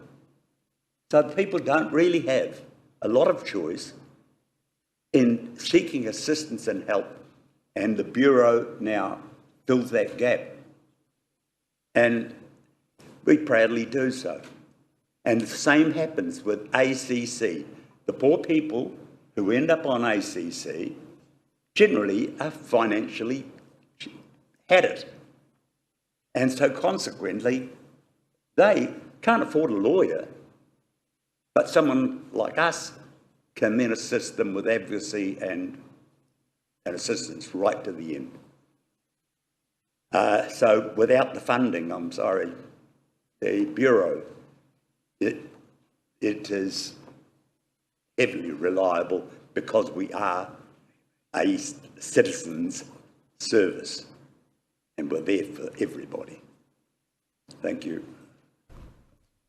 So people don't really have a lot of choice in seeking assistance and help, and the Bureau now fills that gap. And we proudly do so. And the same happens with ACC. The poor people who end up on ACC generally are financially had it. And so consequently, they can't afford a lawyer, but someone like us can then assist them with advocacy and assistance right to the end. So without the funding, I'm sorry, the Bureau, it is heavily reliable because we are a citizen's service and we're there for everybody. Thank you.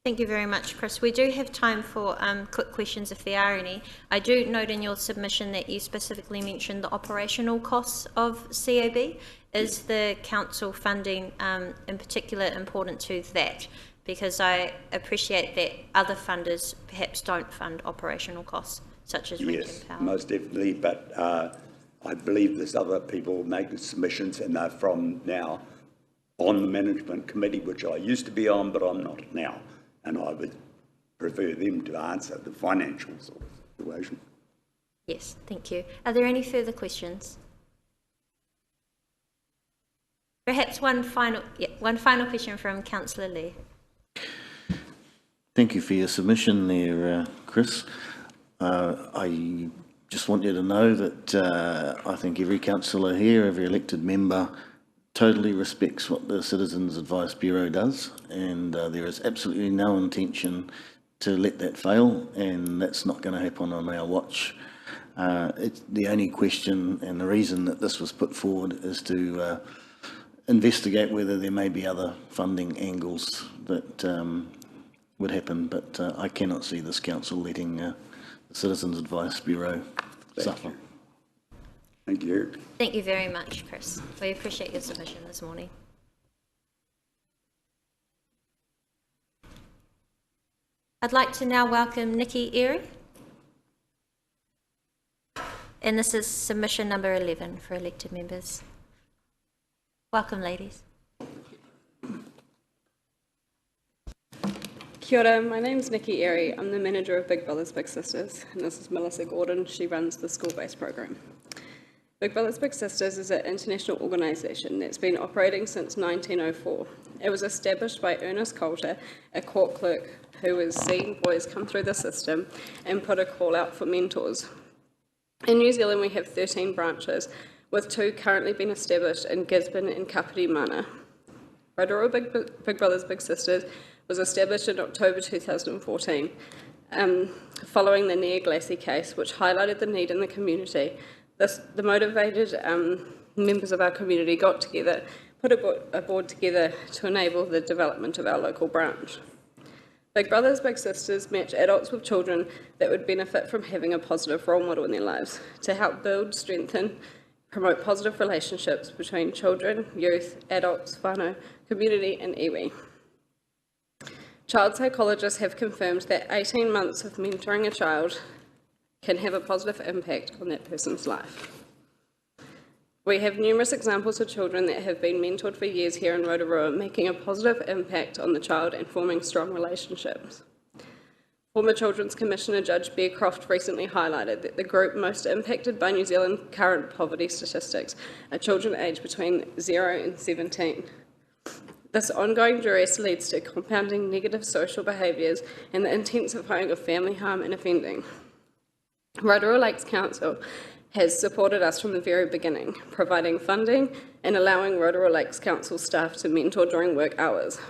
Thank you very much, Chris. We do have time for quick questions if there are any. I do note in your submission that you specifically mentioned the operational costs of COB. Is the council funding in particular important to that? Because I appreciate that other funders perhaps don't fund operational costs, such as rent and power. Yes, most definitely, but I believe there's other people making submissions and they're from now on the management committee, which I used to be on, but I'm not now. And I would prefer them to answer the financial sort of situation. Yes, thank you. Are there any further questions? Perhaps one final question from Councillor Lee. Thank you for your submission there, Chris. I just want you to know that I think every councillor here, every elected member, totally respects what the Citizens Advice Bureau does, and there is absolutely no intention to let that fail, and that's not going to happen on our watch. It's the only question, and the reason that this was put forward is to investigate whether there may be other funding angles that would happen, but I cannot see this council letting the Citizens Advice Bureau suffer. Thank you. Thank you very much, Chris. We appreciate your submission this morning. I'd like to now welcome Nikki Erie. And this is submission number 11 for elected members. Welcome, ladies. Kia ora, my name's Nikki Erie. I'm the manager of Big Brothers Big Sisters, and this is Melissa Gordon. She runs the school-based program. Big Brothers Big Sisters is an international organisation that's been operating since 1904. It was established by Ernest Coulter, a court clerk who was seeing boys come through the system and put a call out for mentors. In New Zealand, we have 13 branches, with 2 currently being established in Gisborne and Kapiti Mana. Rotorua Big Brothers Big Sisters was established in October 2014, following the Nia Glassy case, which highlighted the need in the community. The motivated members of our community got together, put a board together to enable the development of our local branch. Big Brothers Big Sisters match adults with children that would benefit from having a positive role model in their lives to help build, strengthen, promote positive relationships between children, youth, adults, whānau, community and iwi. Child psychologists have confirmed that 18 months of mentoring a child can have a positive impact on that person's life. We have numerous examples of children that have been mentored for years here in Rotorua, making a positive impact on the child and forming strong relationships. Former Children's Commissioner Judge Bearcroft recently highlighted that the group most impacted by New Zealand current poverty statistics are children aged between 0 and 17. This ongoing duress leads to compounding negative social behaviours and the intensifying of family harm and offending. Rotorua Lakes Council has supported us from the very beginning, providing funding and allowing Rotorua Lakes Council staff to mentor during work hours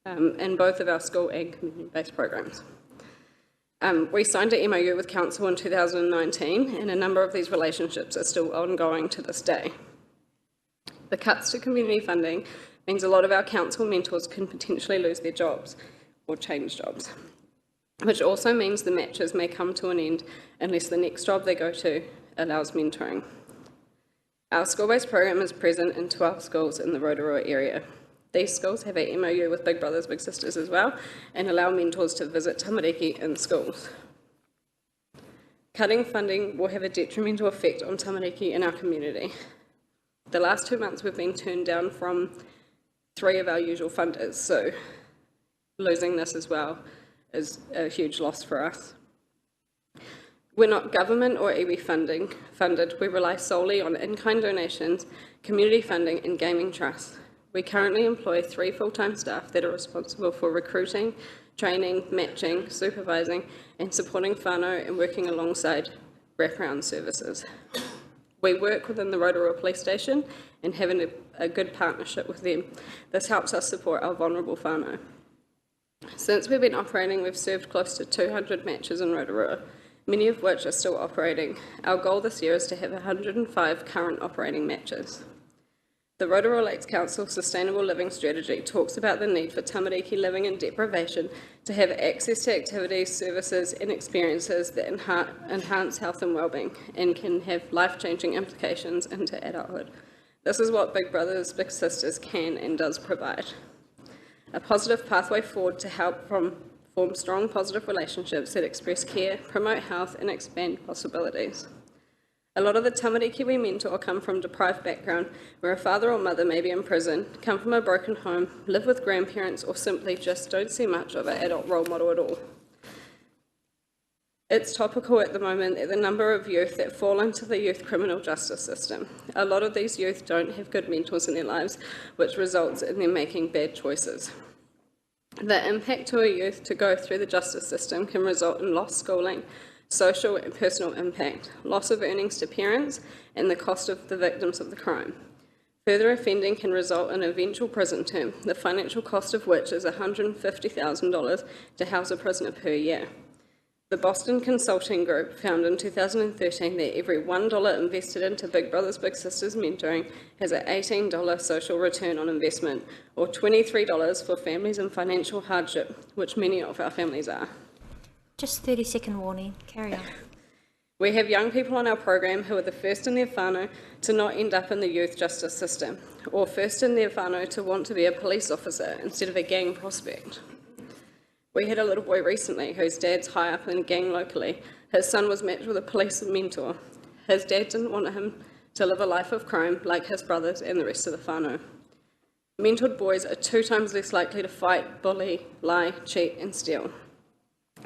in both of our school and community-based programs. We signed an MOU with Council in 2019, and a number of these relationships are still ongoing to this day. The cuts to community funding means a lot of our council mentors can potentially lose their jobs or change jobs, which also means the matches may come to an end unless the next job they go to allows mentoring. Our school-based program is present in 12 schools in the Rotorua area. These schools have a MOU with Big Brothers Big Sisters as well and allow mentors to visit tamariki in schools. Cutting funding will have a detrimental effect on tamariki in our community. The last 2 months we've been turned down from 3 of our usual funders, so losing this as well is a huge loss for us. We're not government or iwi funded. We rely solely on in-kind donations, community funding and gaming trusts. We currently employ 3 full-time staff that are responsible for recruiting, training, matching, supervising and supporting whānau and working alongside wraparound services. We work within the Rotorua Police Station and have a good partnership with them. This helps us support our vulnerable whānau. Since we've been operating, we've served close to 200 matches in Rotorua, many of which are still operating. Our goal this year is to have 105 current operating matches. The Rotorua Lakes Council Sustainable Living Strategy talks about the need for tamariki living in deprivation to have access to activities, services and experiences that enhance health and wellbeing and can have life-changing implications into adulthood. This is what Big Brothers Big Sisters can and does provide. A positive pathway forward to help form strong positive relationships that express care, promote health and expand possibilities. A lot of the tamariki we mentor come from deprived background where a father or mother may be in prison, come from a broken home, live with grandparents or simply just don't see much of an adult role model at all. It's topical at the moment that the number of youth that fall into the youth criminal justice system. A lot of these youth don't have good mentors in their lives, which results in them making bad choices. The impact to a youth to go through the justice system can result in lost schooling, social and personal impact, loss of earnings to parents, and the cost of the victims of the crime. Further offending can result in an eventual prison term, the financial cost of which is $150,000 to house a prisoner per year. The Boston Consulting Group found in 2013 that every $1 invested into Big Brothers Big Sisters mentoring has an $18 social return on investment, or $23 for families in financial hardship, which many of our families are. Just 30-second warning, carry on. We have young people on our program who are the first in their whānau to not end up in the youth justice system, or first in their whānau to want to be a police officer instead of a gang prospect. We had a little boy recently whose dad's high up in a gang locally. His son was matched with a police mentor. His dad didn't want him to live a life of crime like his brothers and the rest of the whānau. Mentored boys are 2 times less likely to fight, bully, lie, cheat and steal.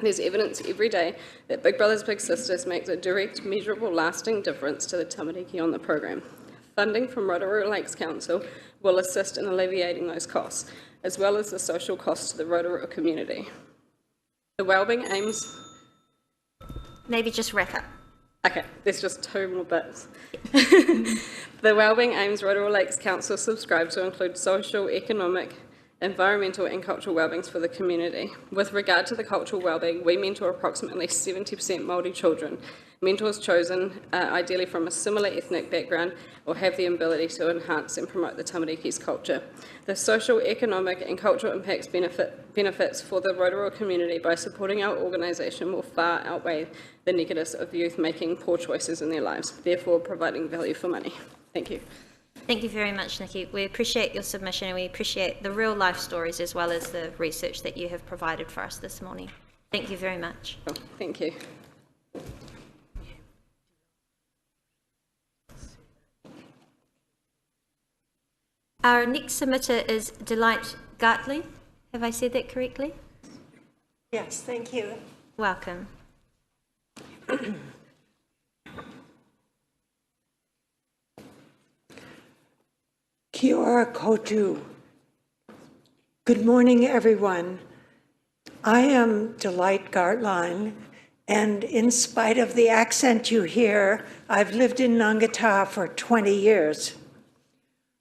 There's evidence every day that Big Brothers Big Sisters makes a direct, measurable, lasting difference to the tamariki on the program. Funding from Rotorua Lakes Council will assist in alleviating those costs, as well as the social costs to the Rotorua community. The wellbeing aims... Maybe just wrap up. Okay, there's just 2 more bits. The wellbeing aims Rotorua Lakes Council subscribe to include social, economic, environmental and cultural wellbeings for the community. With regard to the cultural wellbeing, we mentor approximately 70% Māori children. Mentors chosen ideally from a similar ethnic background or have the ability to enhance and promote the tamariki's culture. The social, economic and cultural impacts benefits for the Rotorua community by supporting our organisation will far outweigh the negatives of youth making poor choices in their lives, therefore providing value for money. Thank you. Thank you very much, Nikki. We appreciate your submission and we appreciate the real life stories as well as the research that you have provided for us this morning. Thank you very much. Oh, thank you. Our next submitter is Delight Gartley. Have I said that correctly? Yes, thank you. Welcome. Kia ora koutou. Good morning, everyone. I am Delight Gartline, and in spite of the accent you hear, I've lived in Ngātaha for 20 years.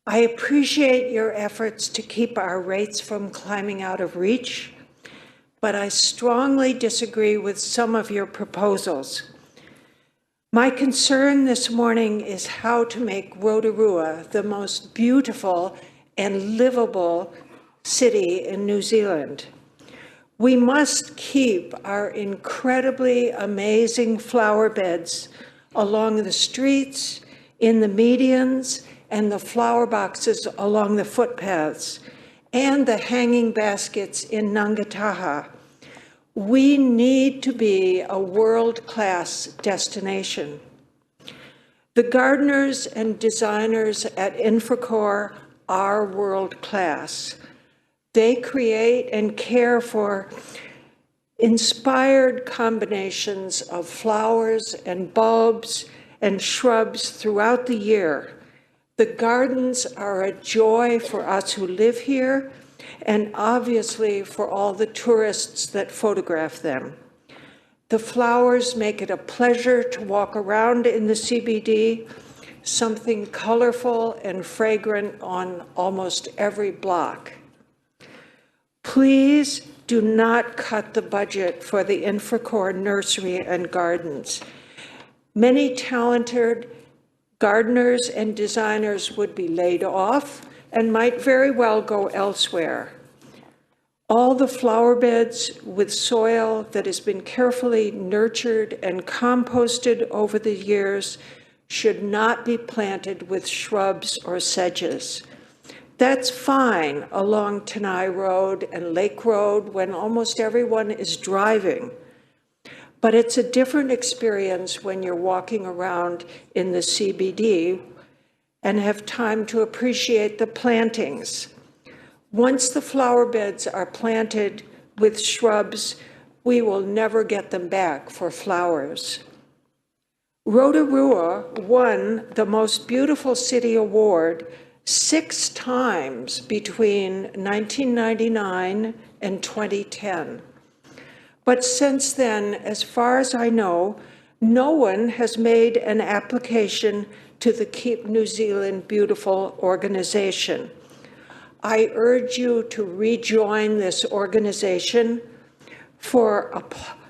I appreciate your efforts to keep our rates from climbing out of reach, but I strongly disagree with some of your proposals. My concern this morning is how to make Rotorua the most beautiful and livable city in New Zealand. We must keep our incredibly amazing flower beds along the streets, in the medians, and the flower boxes along the footpaths, and the hanging baskets in Ngātaha. We need to be a world-class destination. The gardeners and designers at Infracore are world-class. They create and care for inspired combinations of flowers and bulbs and shrubs throughout the year. The gardens are a joy for us who live here, and obviously for all the tourists that photograph them. The flowers make it a pleasure to walk around in the CBD, something colorful and fragrant on almost every block. Please do not cut the budget for the Infracore Nursery and Gardens. Many talented gardeners and designers would be laid off and might very well go elsewhere. All the flower beds with soil that has been carefully nurtured and composted over the years should not be planted with shrubs or sedges. That's fine along Tanai Road and Lake Road when almost everyone is driving. But it's a different experience when you're walking around in the CBD and have time to appreciate the plantings. Once the flower beds are planted with shrubs, we will never get them back for flowers. Rotorua won the Most Beautiful City Award 6 times between 1999 and 2010. But since then, as far as I know, no one has made an application to the Keep New Zealand Beautiful organization. I urge you to rejoin this organization for a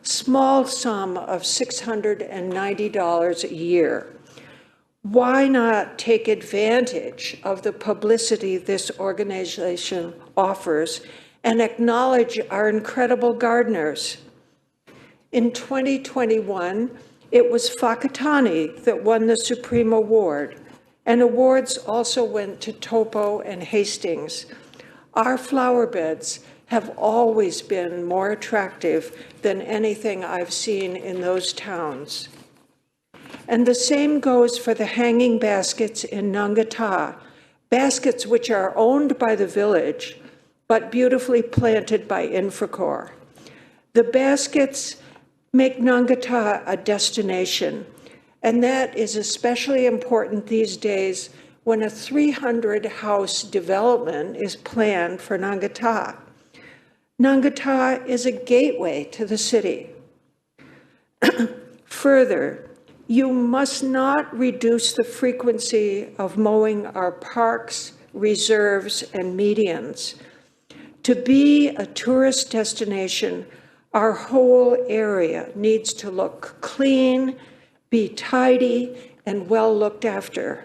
small sum of $690 a year. Why not take advantage of the publicity this organization offers and acknowledge our incredible gardeners? In 2021, it was Whakatane that won the Supreme Award, and awards also went to Taupo and Hastings. Our flower beds have always been more attractive than anything I've seen in those towns. And the same goes for the hanging baskets in Ngātaha, baskets which are owned by the village, but beautifully planted by Infracore. The baskets make Ngātaha a destination, and that is especially important these days when a 300-house development is planned for Ngātaha. Ngātaha is a gateway to the city. Further, you must not reduce the frequency of mowing our parks, reserves, and medians. To be a tourist destination, our whole area needs to look clean, be tidy, and well looked after.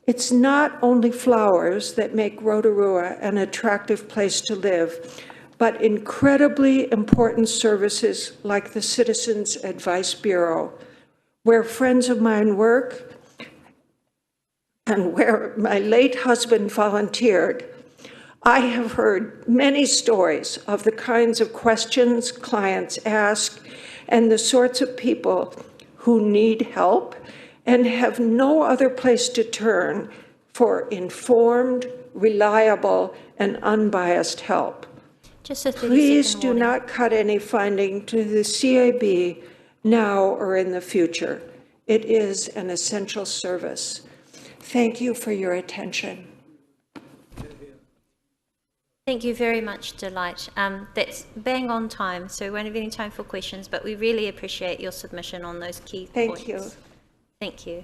It's not only flowers that make Rotorua an attractive place to live, but incredibly important services like the Citizens Advice Bureau, where friends of mine work and where my late husband volunteered. I have heard many stories of the kinds of questions clients ask and the sorts of people who need help and have no other place to turn for informed, reliable, and unbiased help. Just a 30-second Please do warning. not cut any funding to the CAB now or in the future. It is an essential service. Thank you for your attention. Thank you very much, Delight. That's bang on time, so we won't have any time for questions, but we really appreciate your submission on those key points. Thank you. Thank you.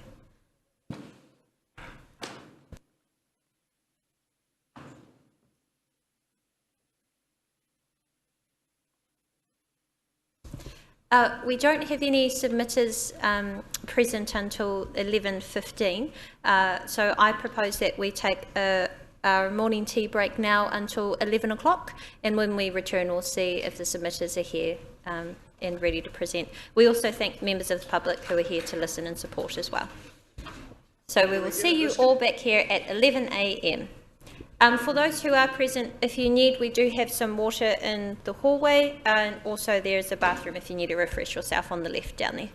We don't have any submitters present until 11:15, so I propose that we take our morning tea break now until 11 o'clock, and when we return we'll see if the submitters are here and ready to present. We also thank members of the public who are here to listen and support as well. So we will see you all back here at 11 a.m. For those who are present, if you need, we do have some water in the hallway, and also there's a bathroom if you need to refresh yourself on the left down there.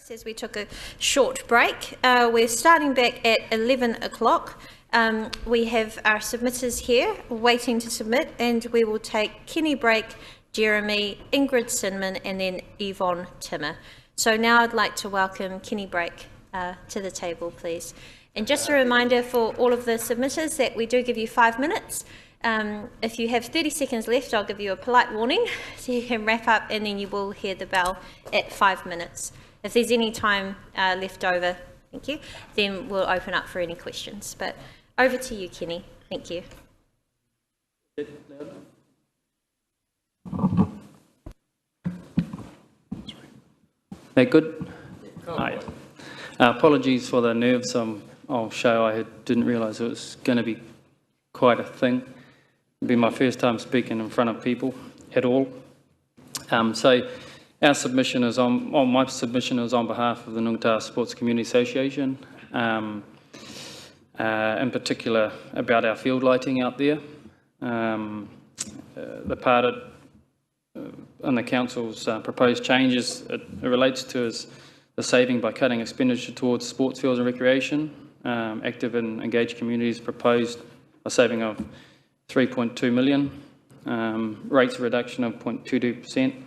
As we took a short break, we're starting back at 11 o'clock. We have our submitters here waiting to submit, and we will take Kenny Brake, Jeremy, Ingrid Sinman, and then Yvonne Timmer. So now I'd like to welcome Kenny Brake to the table, please. And just a reminder for all of the submitters that we do give you 5 minutes. If you have 30 seconds left, I'll give you a polite warning so you can wrap up, and then you will hear the bell at 5 minutes. If there's any time left over, thank you, then we'll open up for any questions. But over to you, Kenny. Thank you. That good? Hi. Apologies for the nerves I'll show. I didn't realise it was going to be quite a thing. It'll be my first time speaking in front of people at all. So our submission is my submission is on behalf of the Ngungta Sports Community Association, in particular about our field lighting out there. The part in the council's proposed changes it relates to is the saving by cutting expenditure towards sports fields and recreation. Active and engaged communities proposed a saving of 3.2 million, rates reduction of 0.22%,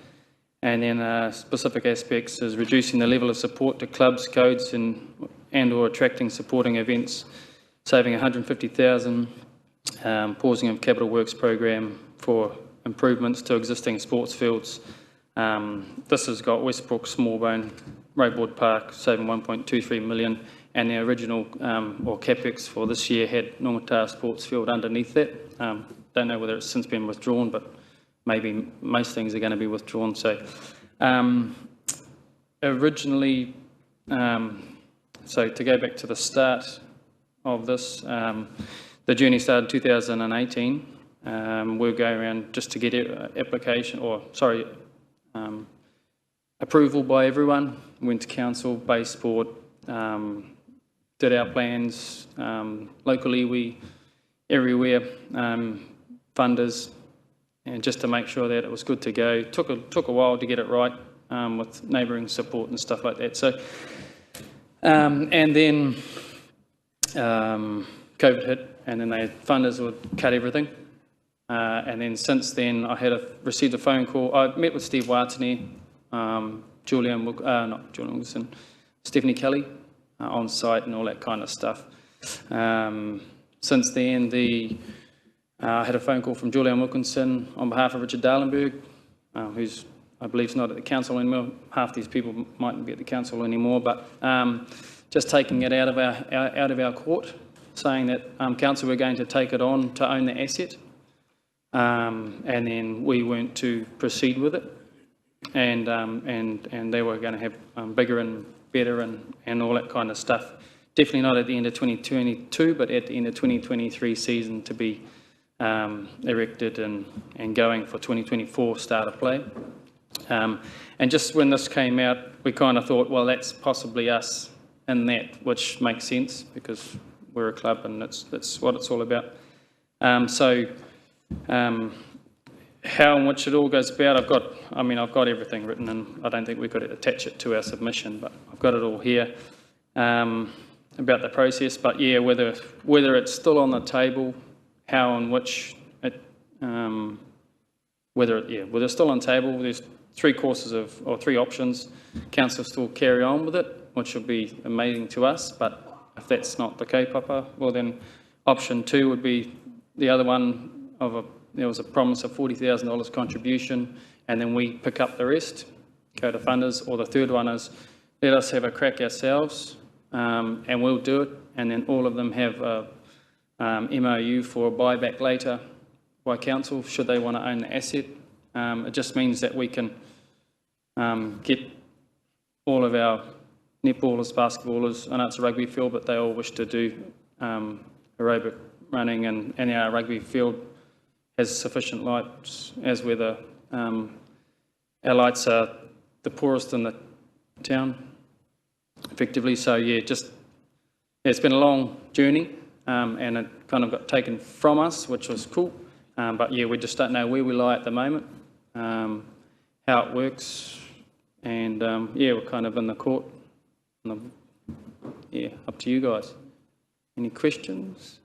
and then specific aspects is reducing the level of support to clubs, codes, and or attracting supporting events, saving 150,000, pausing of capital works program for improvements to existing sports fields. This has got Westbrook, Smallbone, Roadboard Park saving 1.23 million, and the original or capex for this year had Ngungta Sports Field underneath that. Don't know whether it's since been withdrawn, but maybe most things are going to be withdrawn. So originally, so to go back to the start of this, the journey started in 2018. We're going around just to get application, or sorry, approval by everyone. Went to council, base board, did our plans locally, everywhere, funders, and just to make sure that it was good to go. Took a while to get it right with neighbouring support and stuff like that. So, and then COVID hit, and then funders would cut everything. And then since then, I received a phone call. I met with Steve Watney, Wilson, Stephanie Kelly on site and all that kind of stuff. Since then, I had a phone call from Julian Wilkinson on behalf of Richard Darlenberg, who's, I believe, not at the council anymore. Half these people mightn't be at the council anymore, but just taking it out of our court, saying that council were going to take it on to own the asset. And then we weren't to proceed with it, and they were going to have bigger and better and all that kind of stuff. Definitely not at the end of 2022, but at the end of 2023 season to be erected and going for 2024 start of play. And just when this came out, we kind of thought, well, that's possibly us in that, which makes sense because we're a club and that's what it's all about. How and which it all goes about, I've got everything written, and I don't think we could attach it to our submission, but I've got it all here about the process. But yeah, whether it's still on the table, how and which it, whether it's still on the table, there's three options. Council still carry on with it, which would be amazing to us, but if that's not the kaupapa, well then option 2 would be the other one there was a promise of $40,000 contribution, and then we pick up the rest, go to funders. Or the third one is let us have a crack ourselves, and we'll do it, and then all of them have a MOU for a buyback later by council should they want to own the asset. It just means that we can get all of our netballers, basketballers, I know it's a rugby field, but they all wish to do aerobic running, and our rugby field has sufficient lights, as where our lights are the poorest in the town, effectively. So yeah, it's been a long journey, and it kind of got taken from us, which was cool. But yeah, we just don't know where we lie at the moment, how it works, and yeah, we're kind of in the court Yeah, up to you guys. Any questions?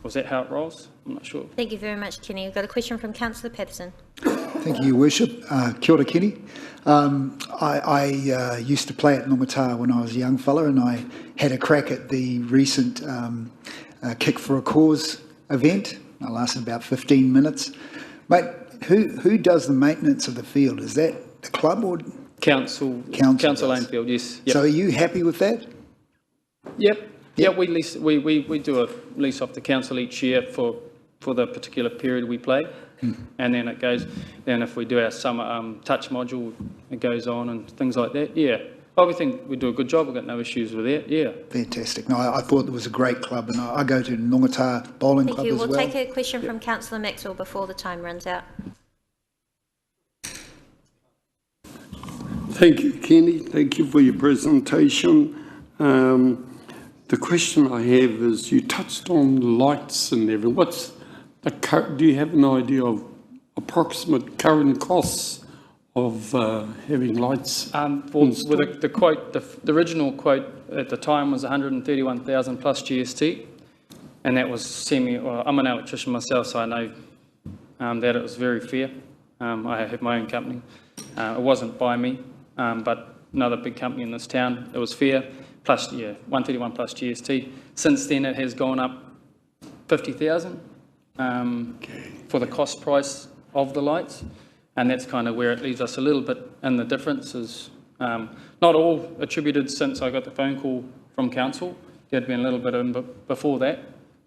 Was that how it rolls? I'm not sure. Thank you very much, Kenny. We've got a question from Councillor Patterson. Thank you, Your Worship. Kia ora, Kenny. I used to play at Nongataha when I was a young fella, and I had a crack at the recent Kick for a Cause event. I lasted about 15 minutes. Mate, who does the maintenance of the field? Is that the club or Council Lanefield? Yes. Yep. So are you happy with that? Yep. Yeah, we do a lease off the council each year for the particular period we play, and then it goes. Then if we do our summer touch module, it goes on and things like that. Yeah, I think we do a good job. We've got no issues with that. Yeah. Fantastic. No, I thought it was a great club, and I go to Nongataha Bowling Club as well. We'll take a question from Councillor Maxwell before the time runs out. Thank you, Kenny. Thank you for your presentation. The question I have is, you touched on lights and everything. Do you have an idea of approximate current costs of having lights? With the quote, the original quote at the time was 131,000 plus GST, and that was well, I'm an electrician myself, so I know that it was very fair. I have my own company. It wasn't by me, but another big company in this town. It was fair. Plus, 131 plus GST. Since then, it has gone up 50,000 for the cost price of the lights, and that's kind of where it leaves us a little bit. And the difference is not all attributed since I got the phone call from council. There had been a little bit before that, a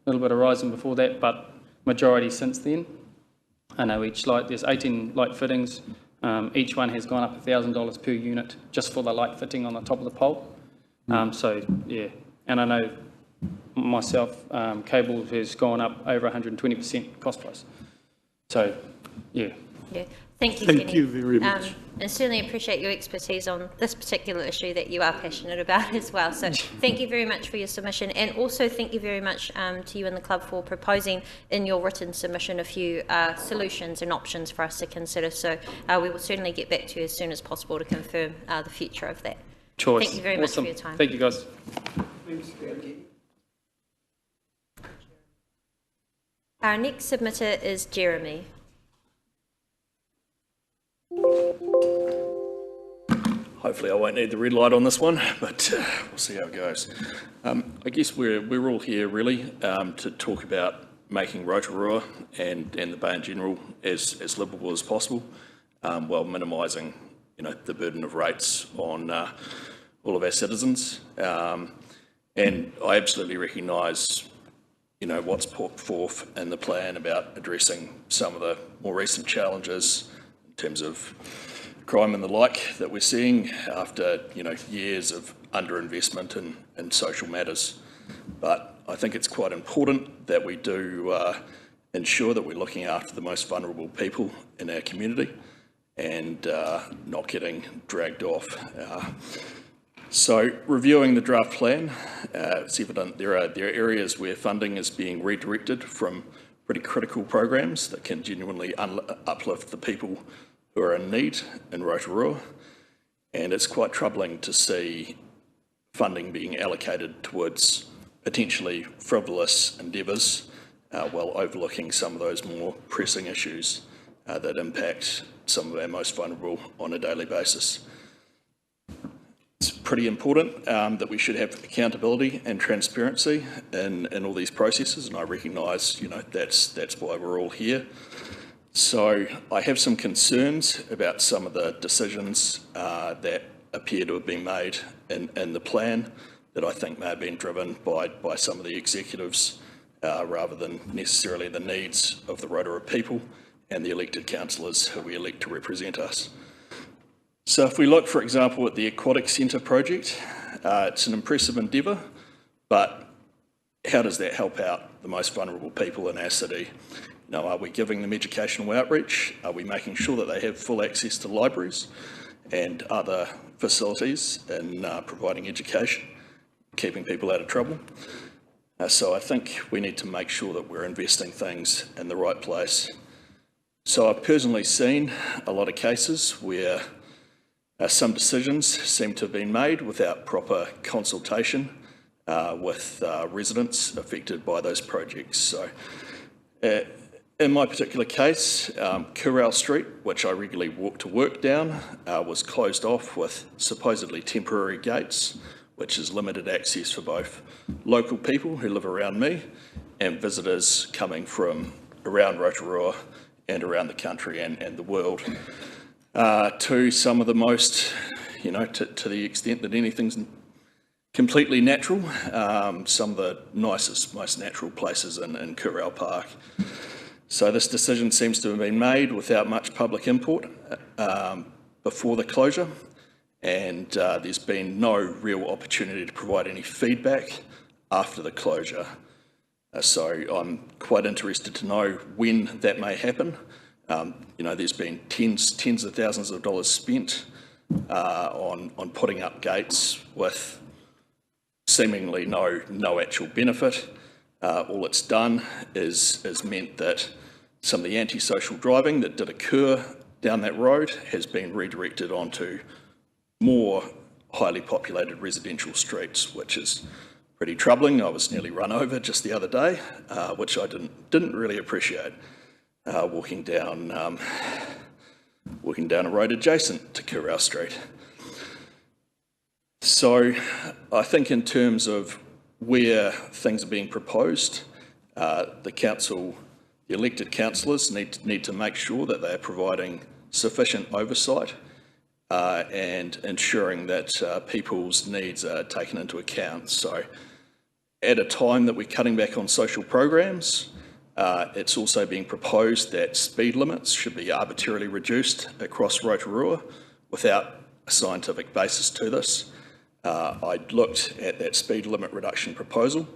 little bit of rising before that, but majority since then. I know each light, there's 18 light fittings. Each one has gone up $1,000 per unit just for the light fitting on the top of the pole. So, yeah, and I know myself, cable has gone up over 120% cost price. So, yeah. Yeah, thank you, Thank you very much. And certainly appreciate your expertise on this particular issue that you are passionate about as well. So thank you very much for your submission, and also thank you very much to you and the club for proposing in your written submission a few solutions and options for us to consider. So we will certainly get back to you as soon as possible to confirm the future of that. Choice. Thank you very much for your time. Thank you, guys. Our next submitter is Jeremy. Hopefully I won't need the red light on this one, but we'll see how it goes. I guess we're all here really to talk about making Rotorua and the Bay in general as livable as possible, while minimising the burden of rates on all of our citizens. And I absolutely recognise what's put forth in the plan about addressing some of the more recent challenges in terms of crime and the like that we're seeing after years of underinvestment in social matters. But I think it's quite important that we do ensure that we're looking after the most vulnerable people in our community and not getting dragged off. So reviewing the draft plan, it's evident there are areas where funding is being redirected from pretty critical programs that can genuinely uplift the people who are in need in Rotorua, and it's quite troubling to see funding being allocated towards potentially frivolous endeavours while overlooking some of those more pressing issues that impact some of our most vulnerable on a daily basis. It's pretty important that we should have accountability and transparency in all these processes, and I recognise that's why we're all here. So I have some concerns about some of the decisions that appear to have been made in the plan that I think may have been driven by some of the executives rather than necessarily the needs of the Rotorua people and the elected councillors who we elect to represent us. So if we look, for example, at the Aquatic Centre project, it's an impressive endeavour, but how does that help out the most vulnerable people in our city? Are we giving them educational outreach? Are we making sure that they have full access to libraries and other facilities in providing education, keeping people out of trouble? So I think we need to make sure that we're investing things in the right place. So I've personally seen a lot of cases where Some decisions seem to have been made without proper consultation with residents affected by those projects. So in my particular case, Corral Street, which I regularly walk to work down, was closed off with supposedly temporary gates, which is limited access for both local people who live around me and visitors coming from around Rotorua and around the country and the world, to some of the most, to the extent that anything's completely natural, some of the nicest, most natural places in Corral Park. So this decision seems to have been made without much public input before the closure, and there's been no real opportunity to provide any feedback after the closure. So I'm quite interested to know when that may happen. There's been tens of thousands of dollars spent on putting up gates with seemingly no actual benefit. All it's done is meant that some of the antisocial driving that did occur down that road has been redirected onto more highly populated residential streets, which is pretty troubling. I was nearly run over just the other day, which I didn't really appreciate, walking down a road adjacent to Corral Street. So I think in terms of where things are being proposed, the elected councillors need to make sure that they're providing sufficient oversight and ensuring that people's needs are taken into account. So at a time that we're cutting back on social programs, it's also being proposed that speed limits should be arbitrarily reduced across Rotorua without a scientific basis to this. I looked at that speed limit reduction proposal.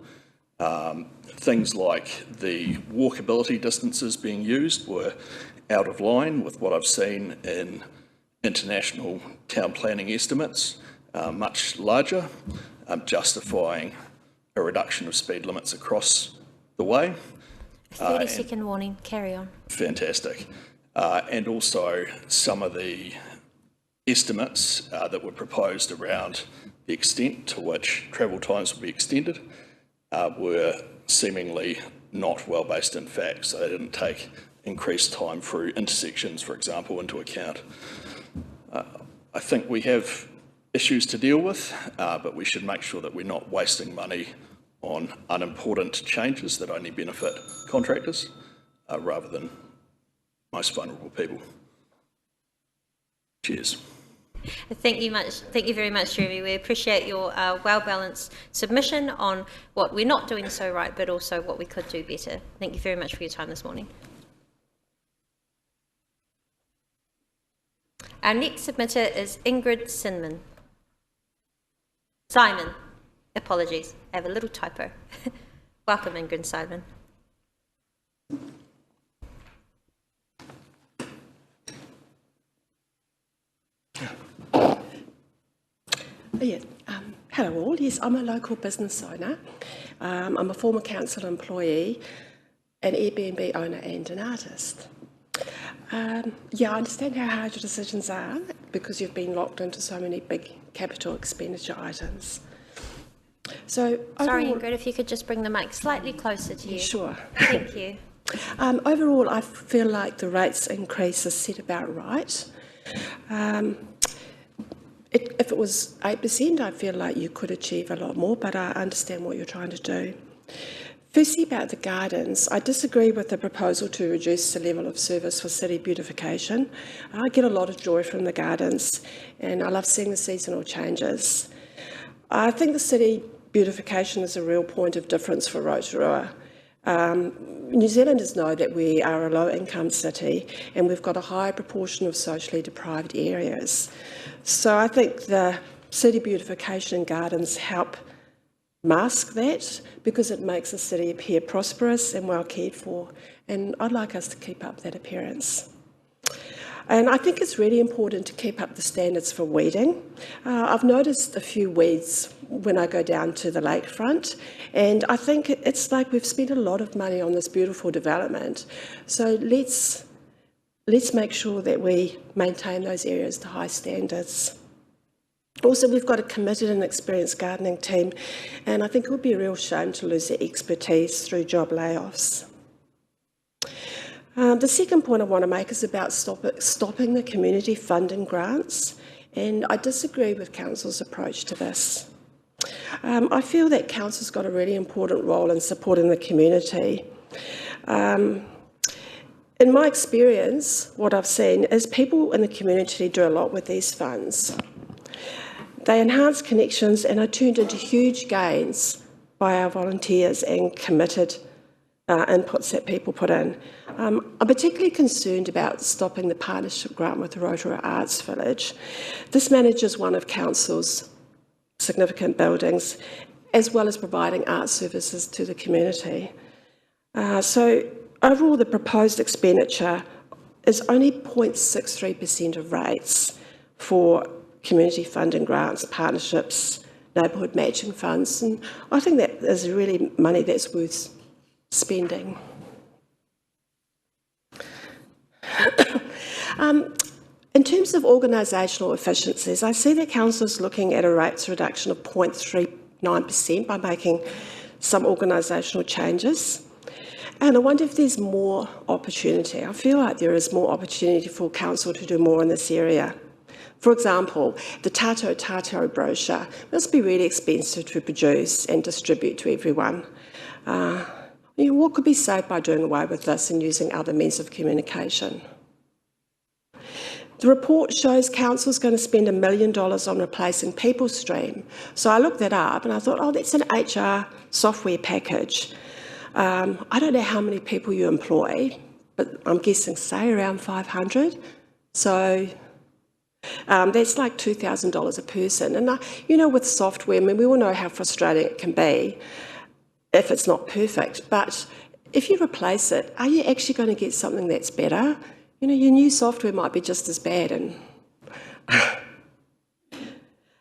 Things like the walkability distances being used were out of line with what I've seen in international town planning estimates, much larger, justifying a reduction of speed limits across the way. 30-second warning, carry on. Fantastic. And also some of the estimates that were proposed around the extent to which travel times would be extended were seemingly not well based in fact, so they didn't take increased time through intersections, for example, into account. I think we have issues to deal with, but we should make sure that we're not wasting money on unimportant changes that only benefit contractors rather than most vulnerable people. Cheers. Thank you very much, Jeremy. We appreciate your well-balanced submission on what we're not doing so right, but also what we could do better. Thank you very much for your time this morning. Our next submitter is Ingrid Simon. Apologies, I have a little typo. Welcome, Ingrid Simon. Yeah. Hello all. Yes, I'm a local business owner. I'm a former council employee, an Airbnb owner and an artist. Yeah, I understand how hard your decisions are because you've been locked into so many big capital expenditure items. So, sorry, overall, Ingrid, if you could just bring the mic slightly closer to you. Sure. Thank you. Overall, I feel like the rates increase is set about right. If it was 8%, I feel like you could achieve a lot more, but I understand what you're trying to do. Firstly, about the gardens, I disagree with the proposal to reduce the level of service for city beautification. I get a lot of joy from the gardens, and I love seeing the seasonal changes. I think the city beautification is a real point of difference for Rotorua. New Zealanders know that we are a low-income city and we've got a high proportion of socially deprived areas. So I think the city beautification and gardens help mask that because it makes the city appear prosperous and well cared for, and I'd like us to keep up that appearance. And I think it's really important to keep up the standards for weeding. I've noticed a few weeds when I go down to the lakefront, and I think it's like we've spent a lot of money on this beautiful development. So let's let's make sure that we maintain those areas to high standards. Also, we've got a committed and experienced gardening team, and I think it would be a real shame to lose their expertise through job layoffs. The second point I want to make is about stopping the community funding grants, and I disagree with Council's approach to this. I feel that Council's got a really important role in supporting the community. In my experience, what I've seen is people in the community do a lot with these funds. They enhance connections and are turned into huge gains by our volunteers and committed inputs that people put in. I'm particularly concerned about stopping the partnership grant with the Rotorua Arts Village. This manages one of Council's significant buildings, as well as providing art services to the community. So overall, the proposed expenditure is only 0.63% of rates for community funding grants, partnerships, neighbourhood matching funds, and I think that is really money that's worth spending. In terms of organisational efficiencies, I see that Council is looking at a rates reduction of 0.39% by making some organisational changes. And I wonder if there's more opportunity. I feel like there is more opportunity for Council to do more in this area. For example, the Tato Tato brochure must be really expensive to produce and distribute to everyone. What could be saved by doing away with this and using other means of communication? The report shows Council's going to spend $1 million on replacing PeopleStream. So I looked that up and I thought, oh, that's an HR software package. I don't know how many people you employ, but I'm guessing, say, around 500. So that's like $2,000 a person. And, with software, I mean, we all know how frustrating it can be if it's not perfect. But if you replace it, are you actually going to get something that's better? Your new software might be just as bad.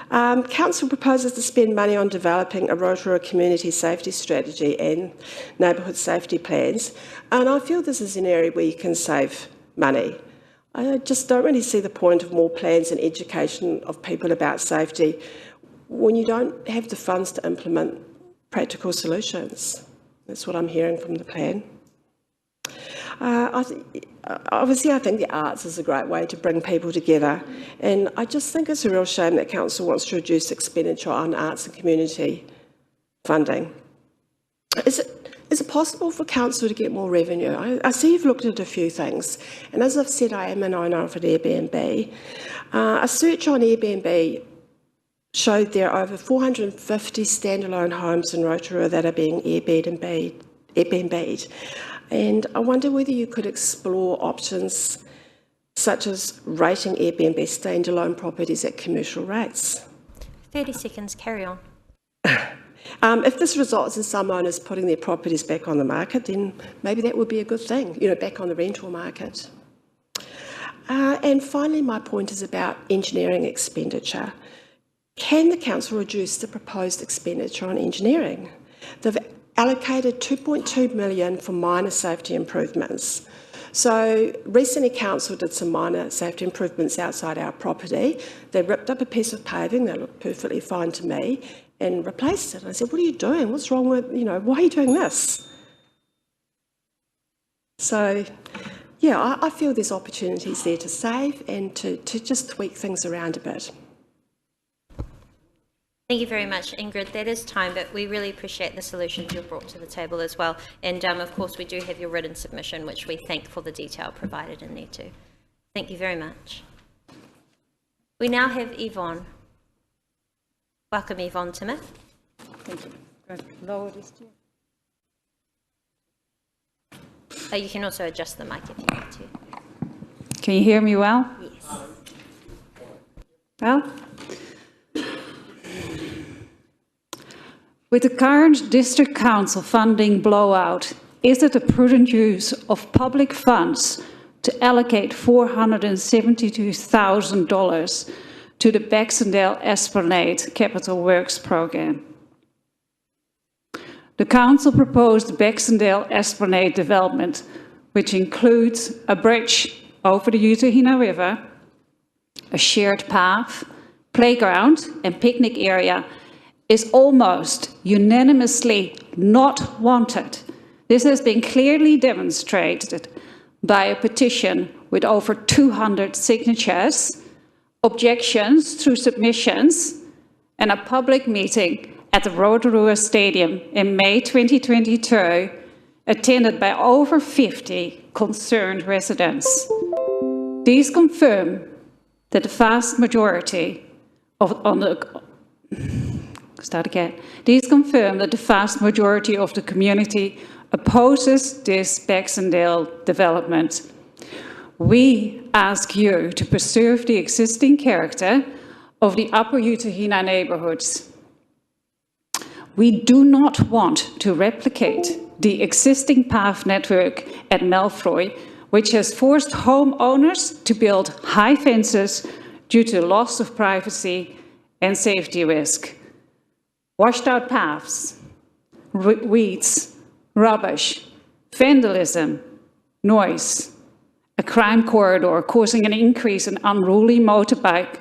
And Council proposes to spend money on developing a Rotorua community safety strategy and neighbourhood safety plans. And I feel this is an area where you can save money. I just don't really see the point of more plans and education of people about safety when you don't have the funds to implement practical solutions. That's what I'm hearing from the plan. Obviously, I think the arts is a great way to bring people together, and I just think it's a real shame that Council wants to reduce expenditure on arts and community funding. Is it possible for Council to get more revenue? I see you've looked at a few things, and as I've said, I am an owner of an Airbnb. A search on Airbnb showed there are over 450 standalone homes in Rotorua that are being Airbnb'd. And I wonder whether you could explore options such as rating Airbnb standalone properties at commercial rates. 30 seconds, carry on. If this results in some owners putting their properties back on the market, then maybe that would be a good thing, back on the rental market. And finally, my point is about engineering expenditure. Can the Council reduce the proposed expenditure on engineering? They've allocated $2.2 million for minor safety improvements. So recently Council did some minor safety improvements outside our property. They ripped up a piece of paving that looked perfectly fine to me and replaced it. And I said, what are you doing? What's wrong with, why are you doing this? So, yeah, I feel there's opportunities there to save and to just tweak things around a bit. Thank you very much, Ingrid. That is time, but we really appreciate the solutions you've brought to the table as well. And of course, we do have your written submission, which we thank for the detail provided in there too. Thank you very much. We now have Yvonne. Welcome, Yvonne Timmer. Thank you. Lower this too. You can also adjust the mic if you want to. Can you hear me well? Yes. Well, with the current District Council funding blowout, is it a prudent use of public funds to allocate $472,000 to the Baxendale Esplanade Capital Works Programme? The Council proposed Baxendale Esplanade development, which includes a bridge over the Utahina River, a shared path, playground and picnic area is almost unanimously not wanted. This has been clearly demonstrated by a petition with over 200 signatures, objections through submissions, and a public meeting at the Rotorua Stadium in May 2022, attended by over 50 concerned residents. These confirm that the vast majority of the community opposes this Baxendale development. We ask you to preserve the existing character of the Upper Utahina neighborhoods. We do not want to replicate the existing path network at Melfroy, which has forced homeowners to build high fences due to loss of privacy and safety risk. Washed out paths, weeds, rubbish, vandalism, noise, a crime corridor causing an increase in unruly motocross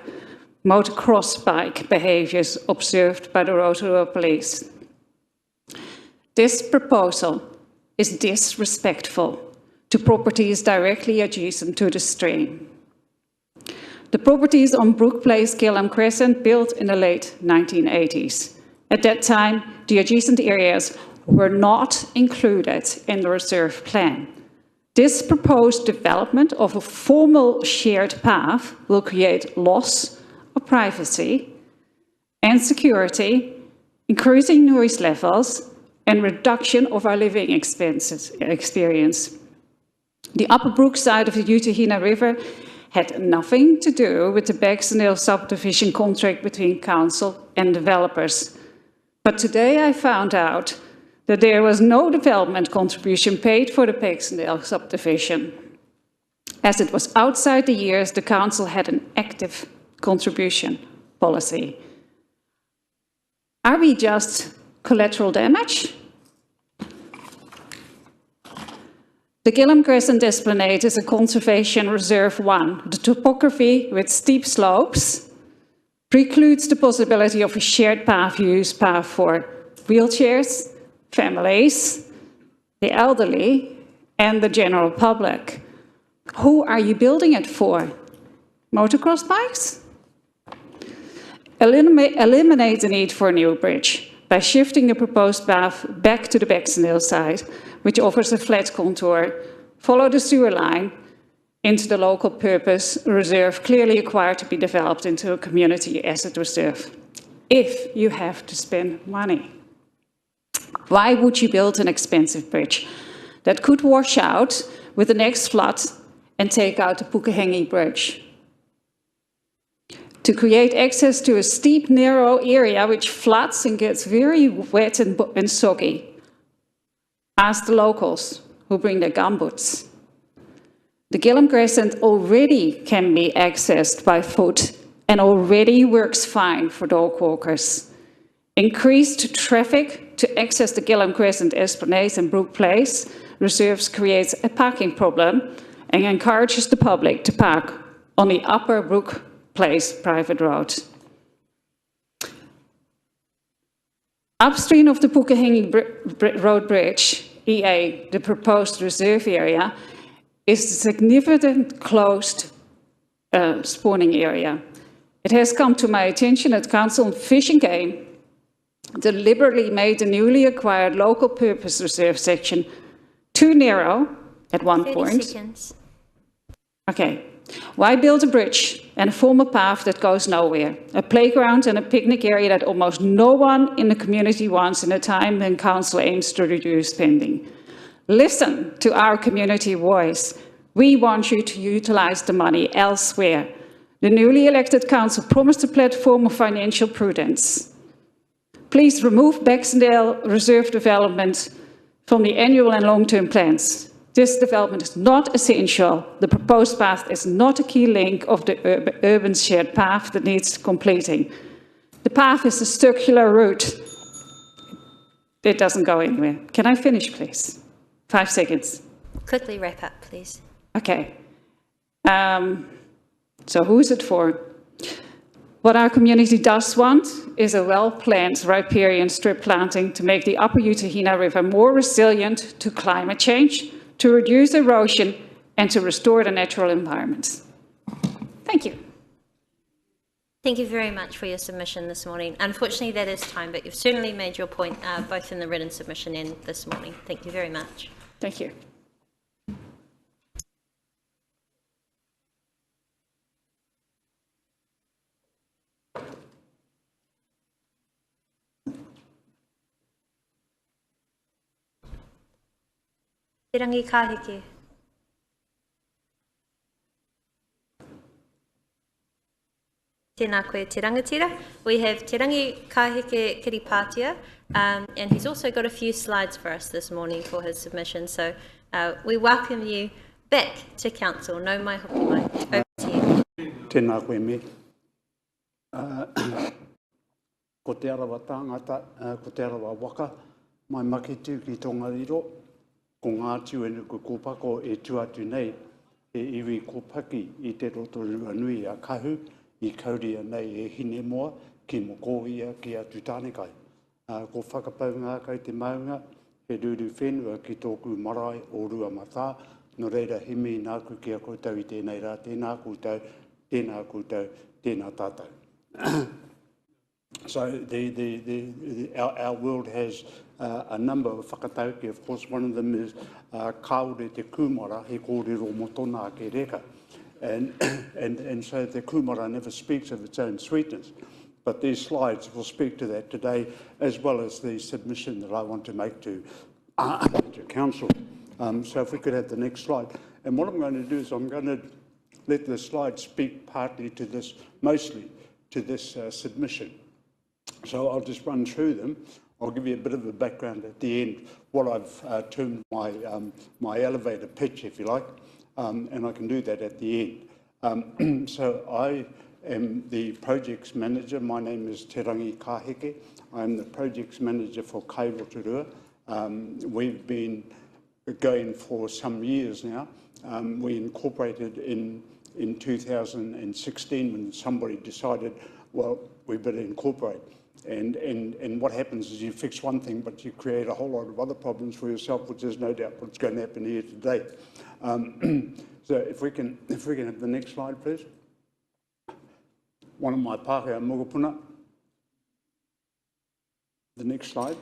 bike behaviours observed by the Rotorua Police. This proposal is disrespectful to properties directly adjacent to the stream. The properties on Brook Place, Gillam Crescent, built in the late 1980s. At that time, the adjacent areas were not included in the reserve plan. This proposed development of a formal shared path will create loss of privacy and security, increasing noise levels, and reduction of our living experience. The Upper Brook side of the Utahina River had nothing to do with the Baxendale subdivision contract between council and developers. But today I found out that there was no development contribution paid for the Baxendale subdivision. As it was outside the years, the council had an active contribution policy. Are we just collateral damage? The Gillam Crescent Esplanade is a Conservation Reserve 1. The topography with steep slopes precludes the possibility of a shared path for wheelchairs, families, the elderly, and the general public. Who are you building it for? Motocross bikes? Eliminate the need for a new bridge by shifting the proposed path back to the Baxendale side, which offers a flat contour. Follow the sewer line into the local purpose reserve, clearly required to be developed into a community asset reserve. If you have to spend money. Why would you build an expensive bridge that could wash out with the next flood and take out the Pukehengi Bridge? To create access to a steep, narrow area which floods and gets very wet and soggy. Ask the locals who bring their gumboots. The Gillam Crescent already can be accessed by foot and already works fine for dog walkers. Increased traffic to access the Gillam Crescent Esplanade and Brook Place reserves creates a parking problem and encourages the public to park on the Upper Brook Place private road. Upstream of the Pukehengi Road Bridge, EA, the proposed reserve area, is a significant closed spawning area. It has come to my attention that Council on Fish and Game deliberately made the newly acquired local purpose reserve section too narrow at one 30 point. seconds. Okay. Why build a bridge and form a path that goes nowhere? A playground and a picnic area that almost no one in the community wants in a time when council aims to reduce spending. Listen to our community voice. We want you to utilize the money elsewhere. The newly elected council promised a platform of financial prudence. Please remove Baxendale Reserve development from the annual and long-term plans. This development is not essential. The proposed path is not a key link of the urban shared path that needs completing. The path is a circular route. It doesn't go anywhere. Can I finish, please? 5 seconds. Quickly wrap up, please. Okay. So who's it for? What our community does want is a well-planned riparian strip planting to make the Upper Utahina River more resilient to climate change, to reduce erosion, and to restore the natural environment. Thank you. Thank you very much for your submission this morning. Unfortunately, that is time, but you've certainly made your point both in the written submission and this morning. Thank you very much. Thank you. Te rangi kaheke. Tēnā koe te rangatira. We have Te Rangi Kaheke Kiripātia, and he's also got a few slides for us this morning for his submission. So we welcome you back to Council. No mai hoki mai. Over to you. Tēnā koe me. Ko te arawa tāngata, ko te arawa waka, mai maketu ki tonga riro, ko ngā tuenu ko kōpako e tuatu nei, e iwi kōpaki I te Rotorua nui a kahu, I kauria nei e hine moa, ki mokoia ki atu tānekai. Ko whakapau ngā kau te maunga, he ruru whenua ki tōku marae o rua matā, no reira he mi nāku ki a koutou I tēnei rā, tēnā koutou, tēnā tātou. So our world has a number of whakatauki. Of course, one of them is kaore te kumara, he kōrero motona ke reka. And so the kumara never speaks of its own sweetness. But these slides will speak to that today, as well as the submission that I want to make to Council. So if we could have the next slide. And what I'm going to do is I'm going to let the slide speak partly to this, mostly to this submission. So I'll just run through them. I'll give you a bit of a background at the end, what I've termed my elevator pitch, if you like, and I can do that at the end. So I am the projects manager. My name is Te Rangi Kaheke. I'm the projects manager for Kai Rotorua. We've been going for some years now. We incorporated in 2016 when somebody decided, well, we better incorporate. And what happens is you fix one thing, but you create a whole lot of other problems for yourself, which is no doubt what's going to happen here today. So if we can have the next slide, please. One of my Pākehā Mokopuna. The next slide.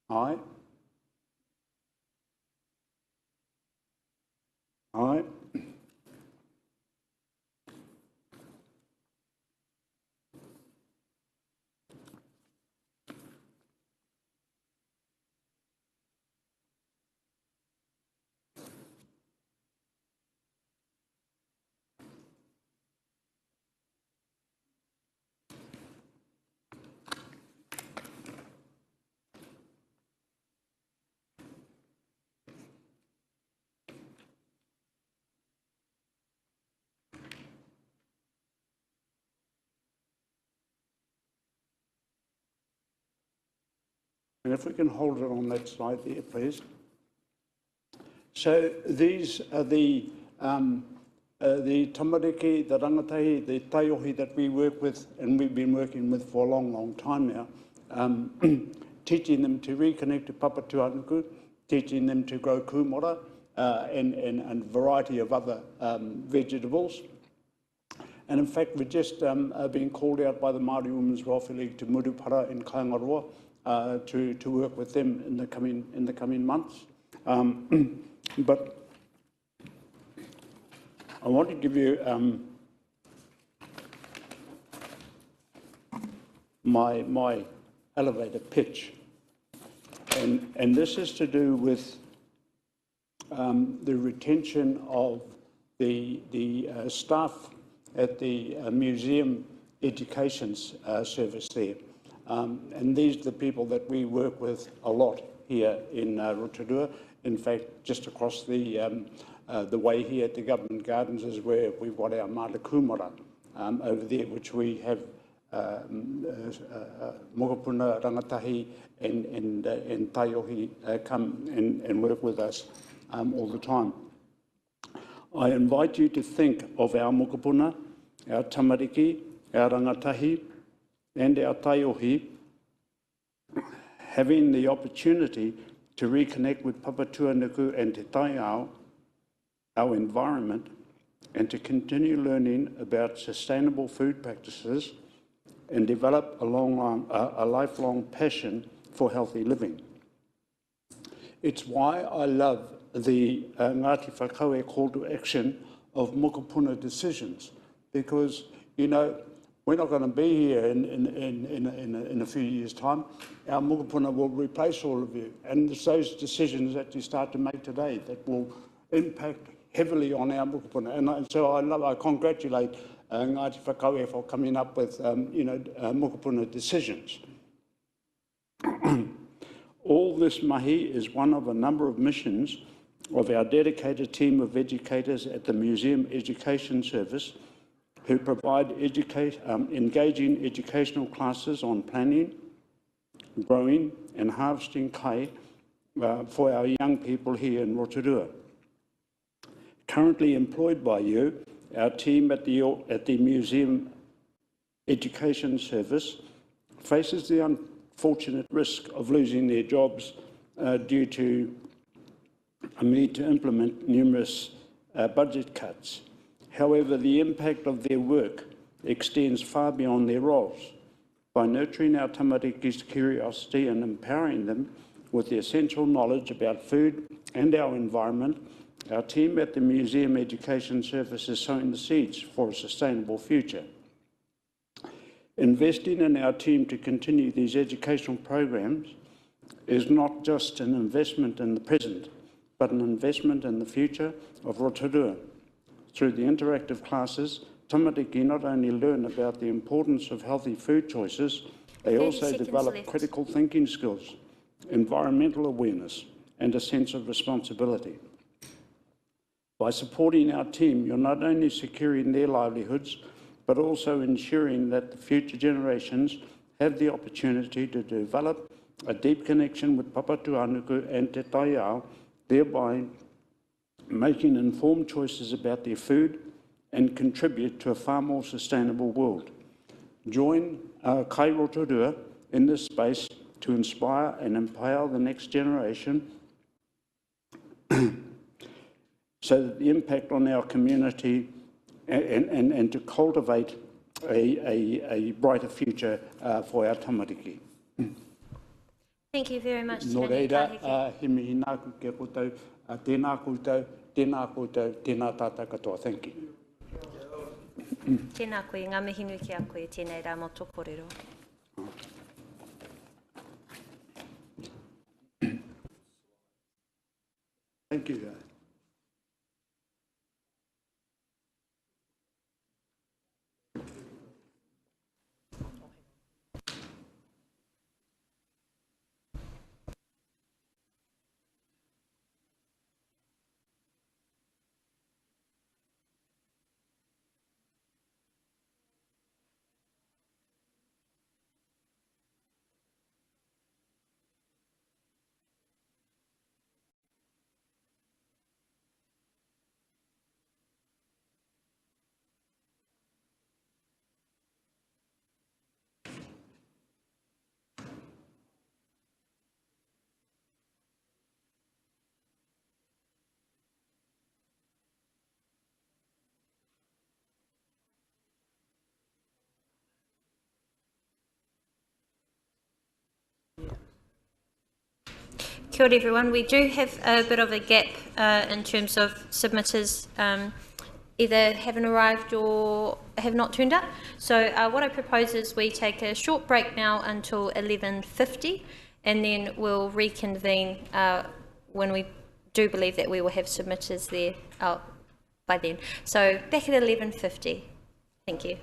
Aye. Aye. And if we can hold it on that slide there, please. So these are the tamariki, the rangatahi, the taiohi that we work with, and we've been working with for a long, long time now, teaching them to reconnect to papatuanuku, teaching them to grow kumara and a variety of other vegetables. And in fact, we're just being called out by the Māori Women's Welfare League to Murupara in Kaingaroa to work with them in the coming months. But I want to give you my elevator pitch, and this is to do with the retention of the staff at the museum education service there. And these are the people that we work with a lot here in Rotorua. In fact, just across the way here at the Government Gardens is where we've got our Mata Kumara over there, which we have Mokopuna, Rangatahi and Taiohi come and work with us. all the time. I invite you to think of our mokopuna, our tamariki, our rangatahi, and our taiohi, having the opportunity to reconnect with Papatuanuku and Te Taiao, our environment, and to continue learning about sustainable food practices and develop a lifelong passion for healthy living. It's why I love the Ngāti Whakaue call to action of mokopuna decisions, because, you know, we're not going to be here in a few years' time. Our mokopuna will replace all of you. And it's those decisions that you start to make today that will impact heavily on our mokopuna. And so I congratulate Ngāti Whakaue for coming up with, mokopuna decisions. All this mahi is one of a number of missions of our dedicated team of educators at the Museum Education Service, who provide engaging educational classes on planning, growing and harvesting kai for our young people here in Rotorua. Currently employed by you, our team at the Museum Education Service faces the unfortunate risk of losing their jobs due to a need to implement numerous budget cuts. However, the impact of their work extends far beyond their roles. By nurturing our tamariki's curiosity and empowering them with the essential knowledge about food and our environment, our team at the Museum Education Service is sowing the seeds for a sustainable future. Investing in our team to continue these educational programs is not just an investment in the present, but an investment in the future of Rotorua. Through the interactive classes, tamariki not only learn about the importance of healthy food choices, they also develop critical thinking skills, environmental awareness, and a sense of responsibility. By supporting our team, you're not only securing their livelihoods, but also ensuring that the future generations have the opportunity to develop a deep connection with Papatuanuku and Te Taiao, thereby making informed choices about their food and contribute to a far more sustainable world. Join Kai Rotorua in this space to inspire and empower the next generation so that the impact on our community and to cultivate a brighter future for our tamariki. Thank you very much. Nō reira, he mihi nāku kia koutou, tēnā koutou, tēnā koutou, tēnā tātou katoa. Thank you. Tēnā koe, ngā mihi nui ki a koe, tēnei rā moto kōrero. Thank you. Kia ora everyone. We do have a bit of a gap in terms of submitters either haven't arrived or have not turned up. So what I propose is we take a short break now until 11:50 and then we'll reconvene when we do believe that we will have submitters there by then. So back at 11:50. Thank you.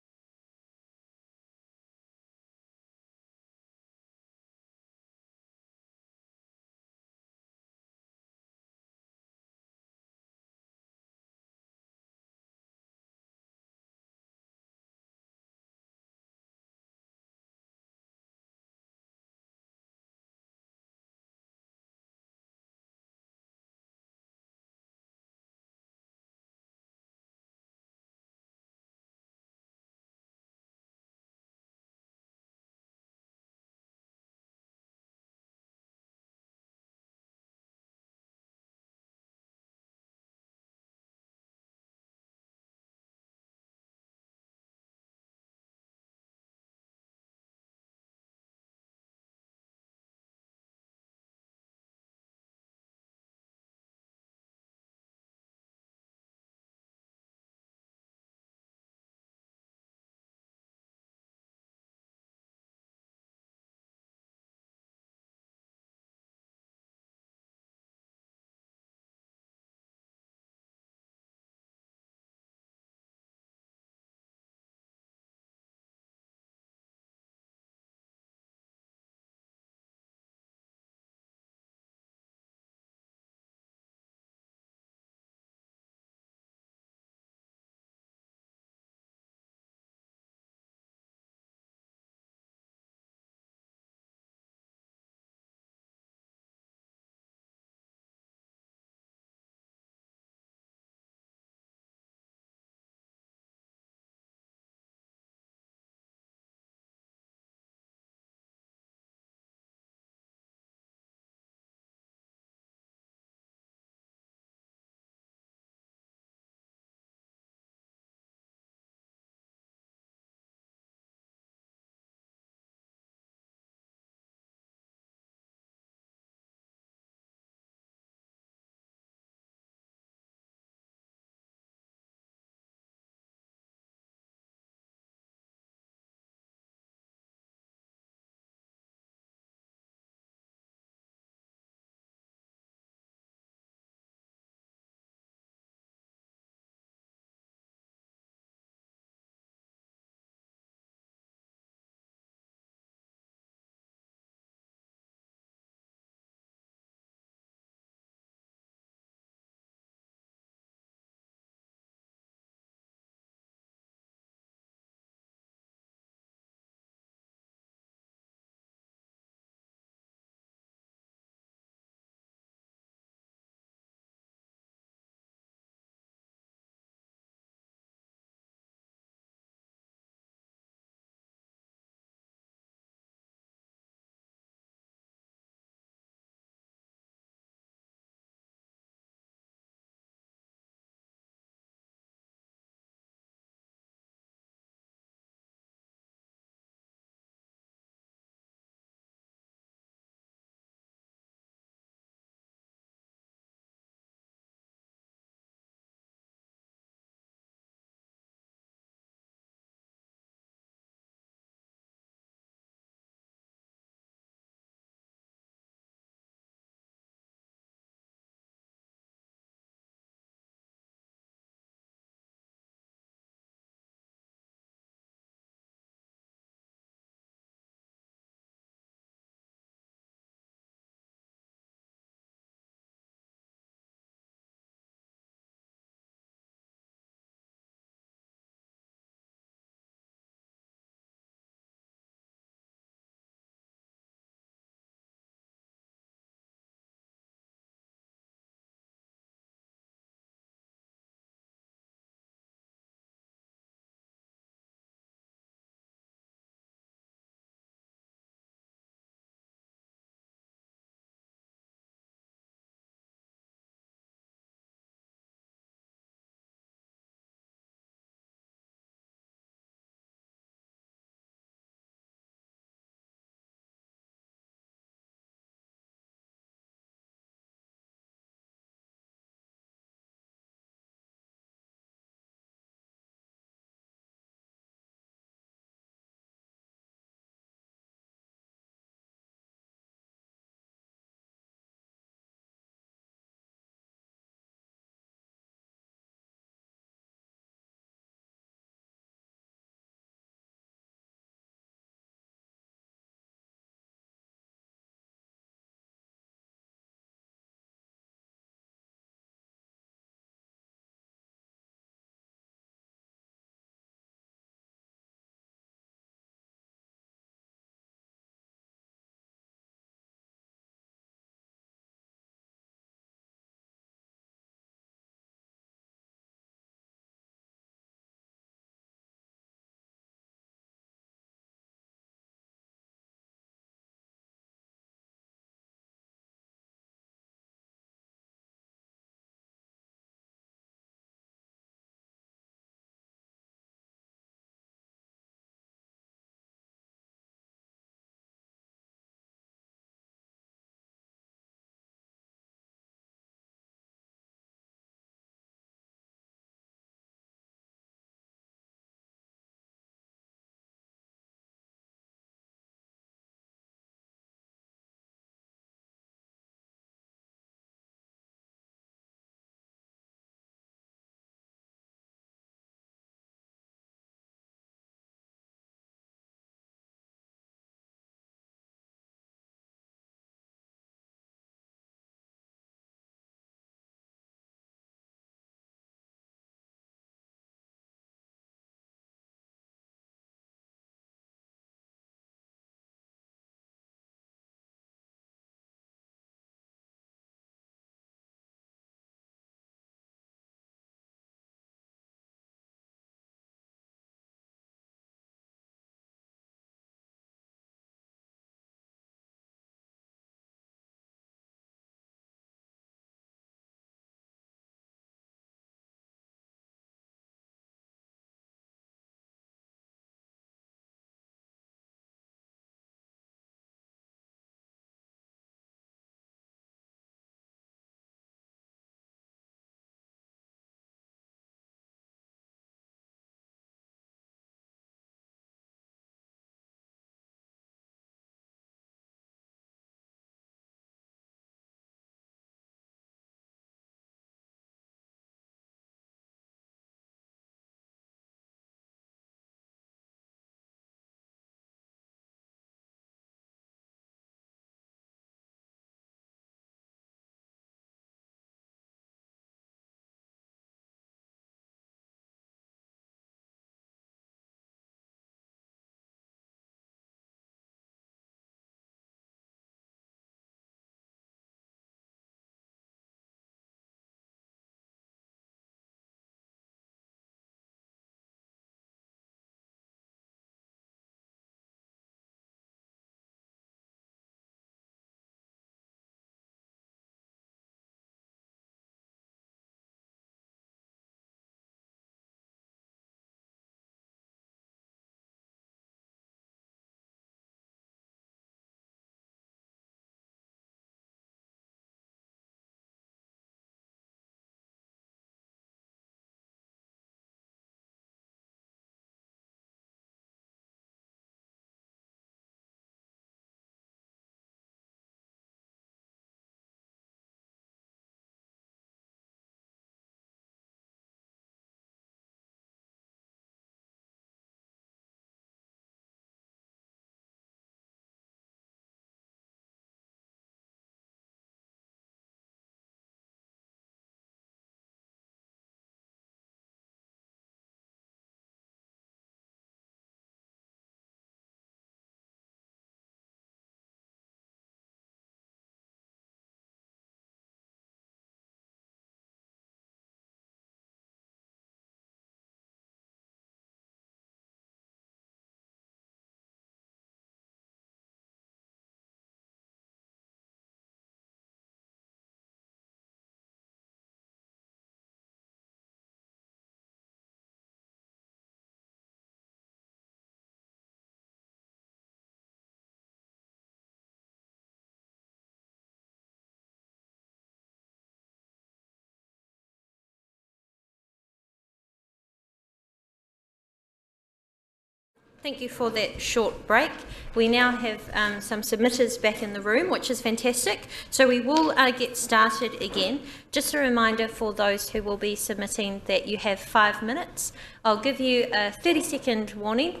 Thank you for that short break. We now have some submitters back in the room, which is fantastic. So we will get started again. Just a reminder for those who will be submitting that you have 5 minutes. I'll give you a 30-second warning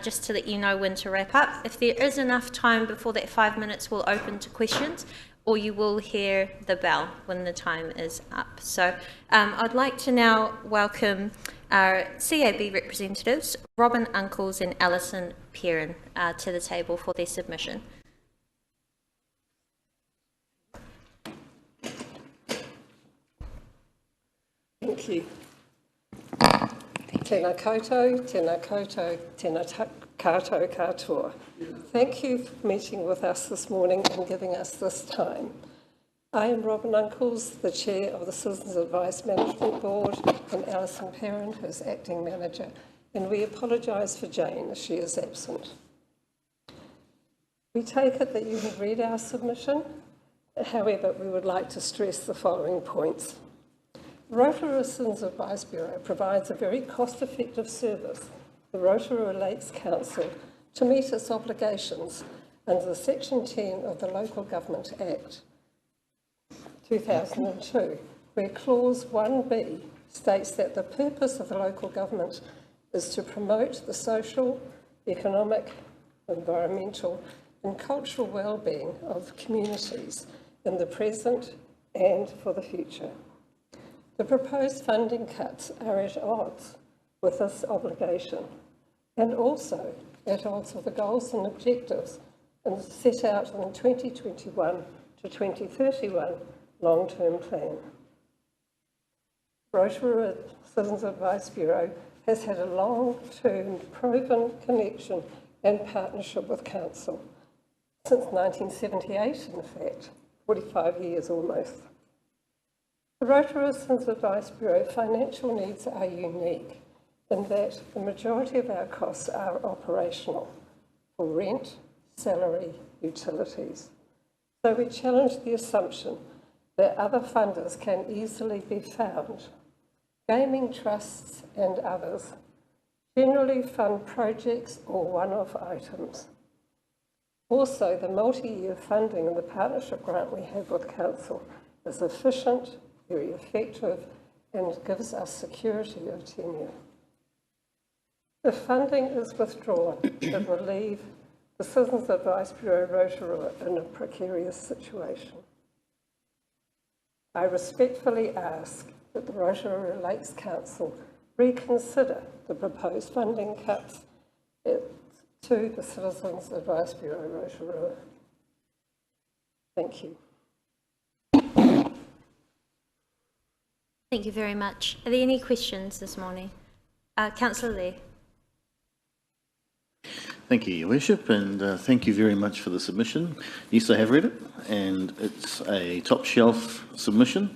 just to let you know when to wrap up. If there is enough time before that 5 minutes, we'll open to questions, or you will hear the bell when the time is up. So I'd like to now welcome our CAB representatives, Robin Uncles and Alison Perrin, to the table for their submission. Thank you. Tēnā koutou, tēnā koutou, tēnā koutou katoa. Thank you for meeting with us this morning and giving us this time. I am Robin Uncles, the Chair of the Citizens Advice Management Board, and Alison Perrin, who's Acting Manager, and we apologise for Jane as she is absent. We take it that you have read our submission. However, we would like to stress the following points. Rotorua Citizens Advice Bureau provides a very cost-effective service, the Rotorua Lakes Council, to meet its obligations under Section 10 of the Local Government Act 2002, where Clause 1B states that the purpose of the local government is to promote the social, economic, environmental and cultural well-being of communities in the present and for the future. The proposed funding cuts are at odds with this obligation and also at odds with the goals and objectives and set out in the 2021 to 2031 long-term plan. Rotorua Citizens Advice Bureau has had a long-term proven connection and partnership with Council since 1978, in fact, 45 years almost. The Rotorua Citizens Advice Bureau financial needs are unique in that the majority of our costs are operational for rent, salary, utilities. So we challenge the assumption that other funders can easily be found. Gaming trusts and others generally fund projects or one-off items. Also, the multi-year funding and the partnership grant we have with Council is efficient, very effective, and gives us security of tenure. If funding is withdrawn, it will leave the Citizens Advice Bureau Rotorua in a precarious situation. I respectfully ask that the Rotorua Lakes Council reconsider the proposed funding cuts to the Citizens Advice Bureau Rotorua. Thank you. Thank you very much. Are there any questions this morning? Councillor Lee. Thank you, Your Worship, and thank you very much for the submission. Yes, I have read it, and it's a top-shelf submission,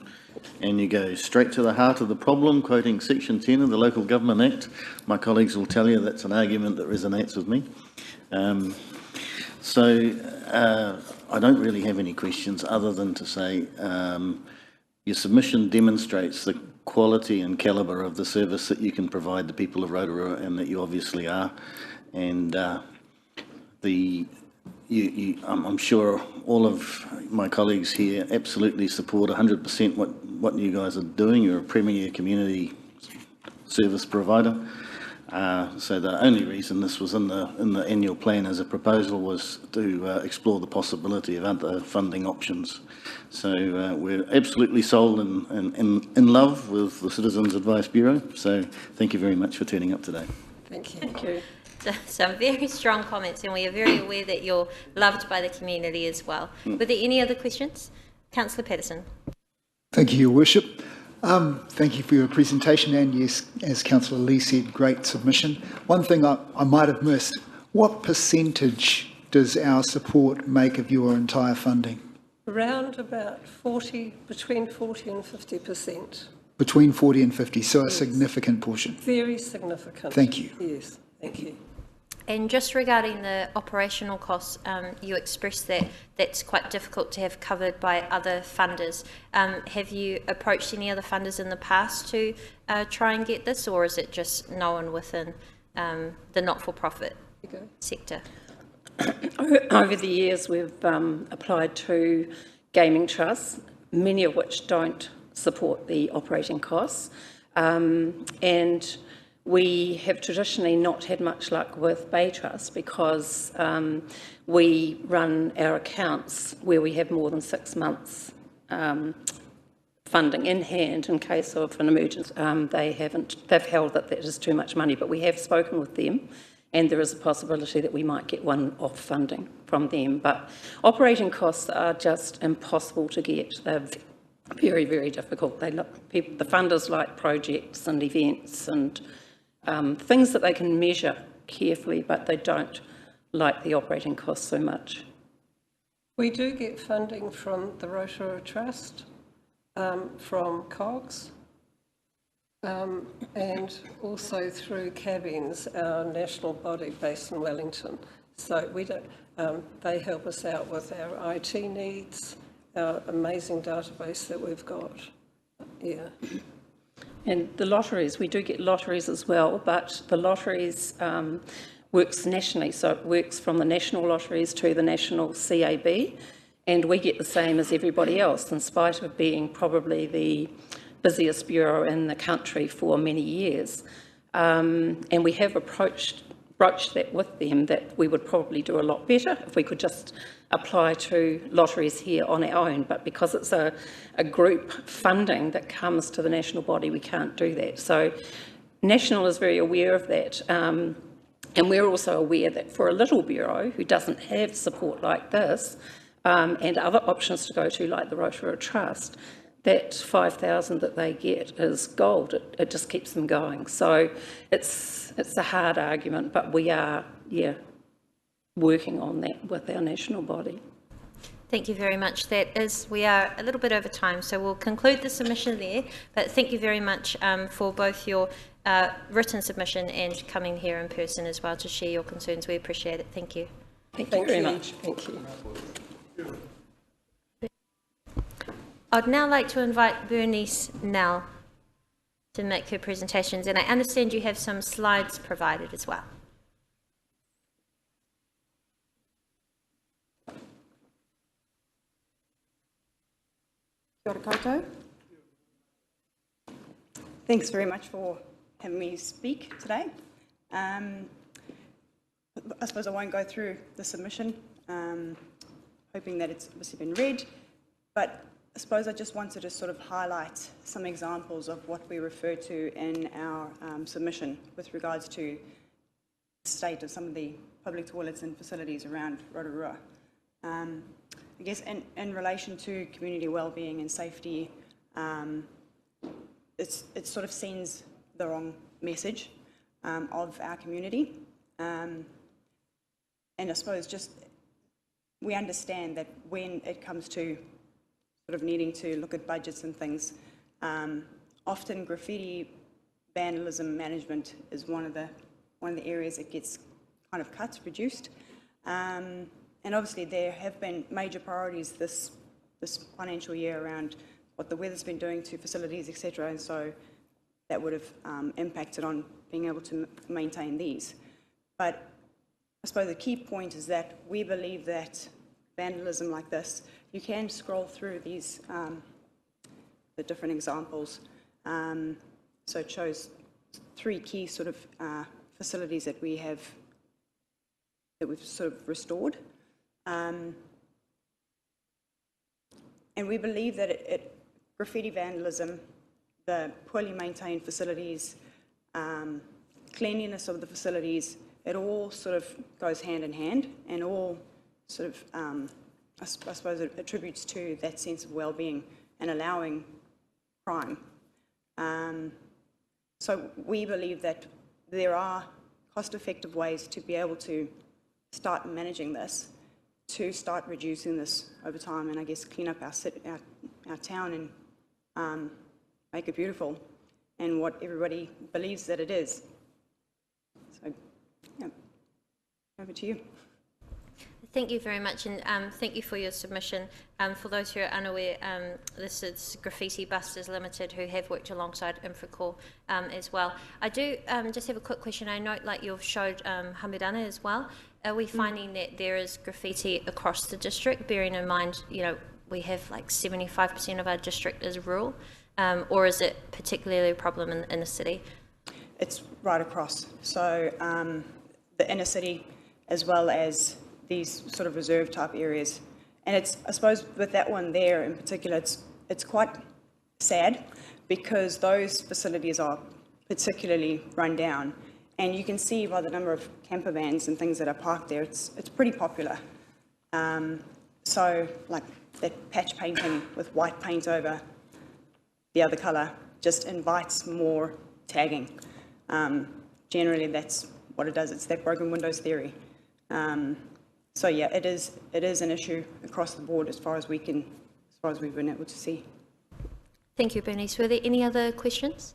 and you go straight to the heart of the problem, quoting Section 10 of the Local Government Act. My colleagues will tell you that's an argument that resonates with me. I don't really have any questions other than to say your submission demonstrates the quality and calibre of the service that you can provide the people of Rotorua, and that you obviously are. And I'm sure all of my colleagues here absolutely support 100% what you guys are doing. You're a premier community service provider. So the only reason this was in the annual plan as a proposal was to explore the possibility of other funding options. So we're absolutely sold and in love with the Citizens Advice Bureau. So thank you very much for turning up today. Thank you. Thank you. Some very strong comments, and we are very aware that you're loved by the community as well. Were there any other questions? Councillor Patterson. Thank you, Your Worship. Thank you for your presentation, and yes, as Councillor Lee said, great submission. One thing I might have missed, what percentage does our support make of your entire funding? Around about between 40 and 50%. Between 40 and 50, so a significant portion. Very significant. Thank you. Yes, thank you. And just regarding the operational costs, you expressed that that's quite difficult to have covered by other funders. Have you approached any other funders in the past to try and get this, or is it just no one within the not-for-profit sector. Over the years, we've applied to gaming trusts, many of which don't support the operating costs. And we have traditionally not had much luck with Bay Trust because we run our accounts where we have more than 6 months funding in hand in case of an emergency. They've held that is too much money, but we have spoken with them and there is a possibility that we might get one-off funding from them. But operating costs are just impossible to get. They're very, very difficult. The funders like projects and events and things that they can measure carefully, but they don't like the operating costs so much. We do get funding from the Rotorua Trust, from COGS, and also through Cabins, our national body based in Wellington. So we don't, they help us out with our IT needs, our amazing database that we've got. Yeah. And the lotteries, we do get lotteries as well, but the lotteries works nationally, so it works from the national lotteries to the national CAB, and we get the same as everybody else, in spite of being probably the busiest bureau in the country for many years. And we have broached that with them, that we would probably do a lot better if we could just apply to lotteries here on our own, but because it's a group funding that comes to the national body, we can't do that. So National is very aware of that, and we're also aware that for a little bureau who doesn't have support like this, and other options to go to like the Rotorua Trust, that 5,000 that they get is gold. It just keeps them going. So it's a hard argument, but we are, working on that with our national body. Thank you very much. We are a little bit over time, so we'll conclude the submission there. But thank you very much for both your written submission and coming here in person as well to share your concerns. We appreciate it. Thank you. Thank you very much. Thank you. I'd now like to invite Bernice Nell to make her presentations, and I understand you have some slides provided as well. Kia ora koutou. Thanks very much for having me speak today. I suppose I won't go through the submission, hoping that it's obviously been read, but I suppose I just wanted to sort of highlight some examples of what we refer to in our submission with regards to the state of some of the public toilets and facilities around Rotorua. I guess in relation to community wellbeing and safety, it sort of sends the wrong message of our community. And I suppose just we understand that when it comes to sort of needing to look at budgets and things, often graffiti vandalism management is one of the areas that gets kind of cut, reduced. And obviously there have been major priorities this financial year around what the weather's been doing to facilities, etc. And so that would have impacted on being able to maintain these. But I suppose the key point is that we believe that vandalism like this, you can scroll through these, the different examples. So it shows 3 key sort of facilities that we've sort of restored. And we believe that graffiti vandalism, the poorly maintained facilities, cleanliness of the facilities, it all sort of goes hand in hand and all sort of, I suppose it attributes to that sense of well-being and allowing crime. So we believe that there are cost-effective ways to be able to start managing this, to start reducing this over time, and I guess clean up our town and make it beautiful and what everybody believes that it is. So, yeah, over to you. Thank you very much, and thank you for your submission. For those who are unaware, this is Graffiti Busters Limited, who have worked alongside Infracore as well. I do just have a quick question. I note, like you've showed Hamidana as well. Are we finding that there is graffiti across the district, bearing in mind, you know, we have like 75% of our district is rural, or is it particularly a problem in the city? It's right across. So the inner city, as well as these sort of reserve type areas. And it's, I suppose with that one there in particular, it's quite sad because those facilities are particularly run down. And you can see by the number of camper vans and things that are parked there, it's pretty popular. So like that patch painting with white paint over the other colour just invites more tagging. Generally that's what it does, it's that broken windows theory. So yeah, it is an issue across the board as far as we've been able to see. Thank you, Bernice. Were there any other questions?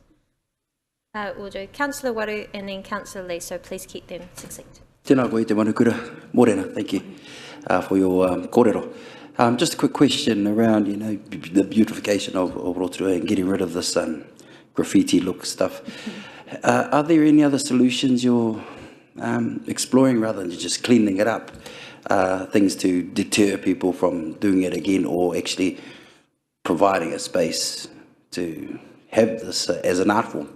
We'll do Councillor Waru and then Councillor Lee, so please keep them succinct. Tēnā koe te manukura, Morena, thank you for your kōrero. Just a quick question around, you know, the beautification of Rotorua and getting rid of this graffiti look stuff. Are there any other solutions you're exploring rather than just cleaning it up? Things to deter people from doing it again, or actually providing a space to have this as an art form?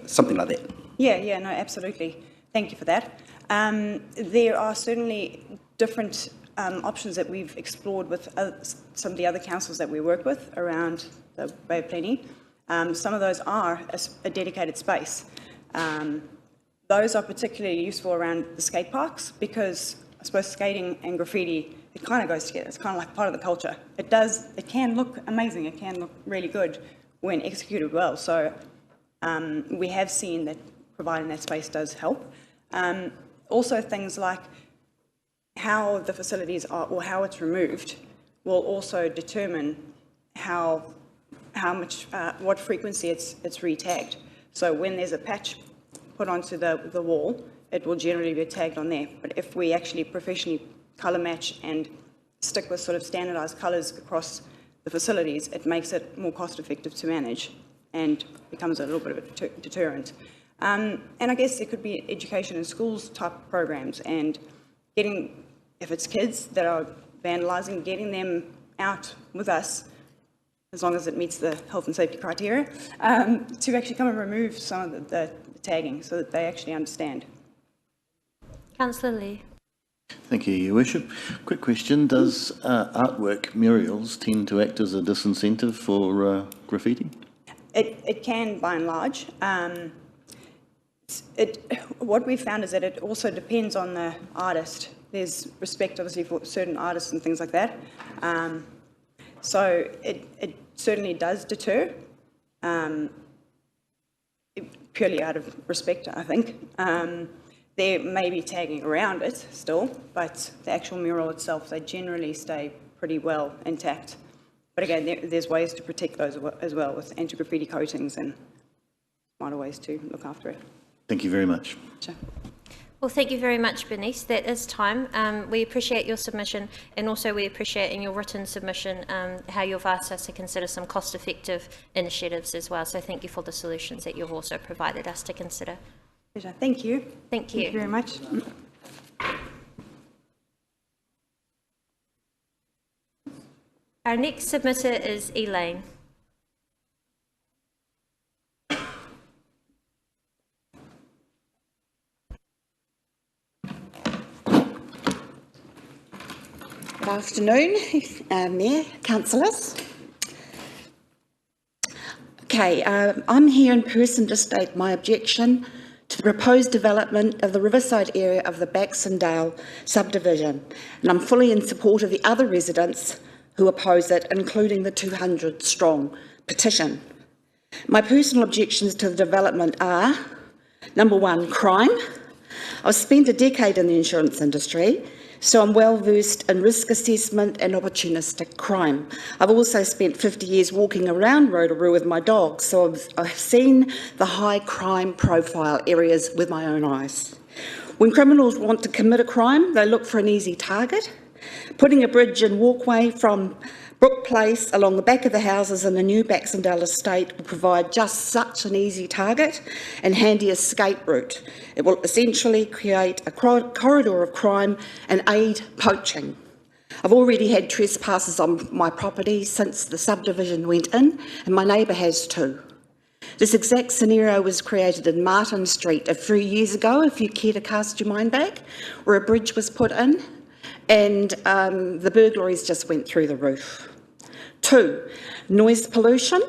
Something like that. Yeah, no, absolutely. Thank you for that. There are certainly different options that we've explored with some of the other councils that we work with around the Bay of Plenty. Some of those are a dedicated space. Those are particularly useful around the skate parks because I suppose skating and graffiti, it kind of goes together. It's kind of like part of the culture. It can look amazing. It can look really good when executed well. So we have seen that providing that space does help. Also things like how the facilities are or how it's removed will also determine how much, what frequency it's re-tagged. So when there's a patch put onto the wall, it will generally be tagged on there. But if we actually professionally colour match and stick with sort of standardised colours across the facilities, it makes it more cost effective to manage and becomes a little bit of a deterrent. And I guess there could be education in schools type programs and getting, if it's kids that are vandalising, getting them out with us, as long as it meets the health and safety criteria, to actually come and remove some of the tagging so that they actually understand. Councillor Lee. Thank you, Your Worship. Quick question, does artwork murals tend to act as a disincentive for graffiti? It can, by and large. What we've found is that it also depends on the artist. There's respect, obviously, for certain artists and things like that. So it certainly does deter, purely out of respect, I think. There may be tagging around it still, but the actual mural itself, they generally stay pretty well intact. But again, there's ways to protect those as well with anti-graffiti coatings and smarter ways to look after it. Thank you very much. Sure. Well, thank you very much, Bernice. That is time. We appreciate your submission, and also we appreciate in your written submission how you've asked us to consider some cost-effective initiatives as well. So thank you for the solutions that you've also provided us to consider. Pleasure. Thank you. Thank you. Thank you very much. Our next submitter is Elaine. Good afternoon, Mayor, councillors. Okay, I'm here in person to state my objection to the proposed development of the riverside area of the Baxendale subdivision, and I'm fully in support of the other residents who oppose it, including the 200-strong petition. My personal objections to the development are, number one, crime. I've spent a decade in the insurance industry. so I'm well versed in risk assessment and opportunistic crime. I've also spent 50 years walking around Rotorua with my dog, so I've seen the high crime profile areas with my own eyes. When criminals want to commit a crime, they look for an easy target. Putting a bridge and walkway from Brook Place along the back of the houses in the new Baxendale estate will provide just such an easy target and handy escape route. It will essentially create a corridor of crime and aid poaching. I've already had trespassers on my property since the subdivision went in, and my neighbour has too. This exact scenario was created in Martin Street a few years ago, if you care to cast your mind back, where a bridge was put in and the burglaries just went through the roof. 2, noise pollution.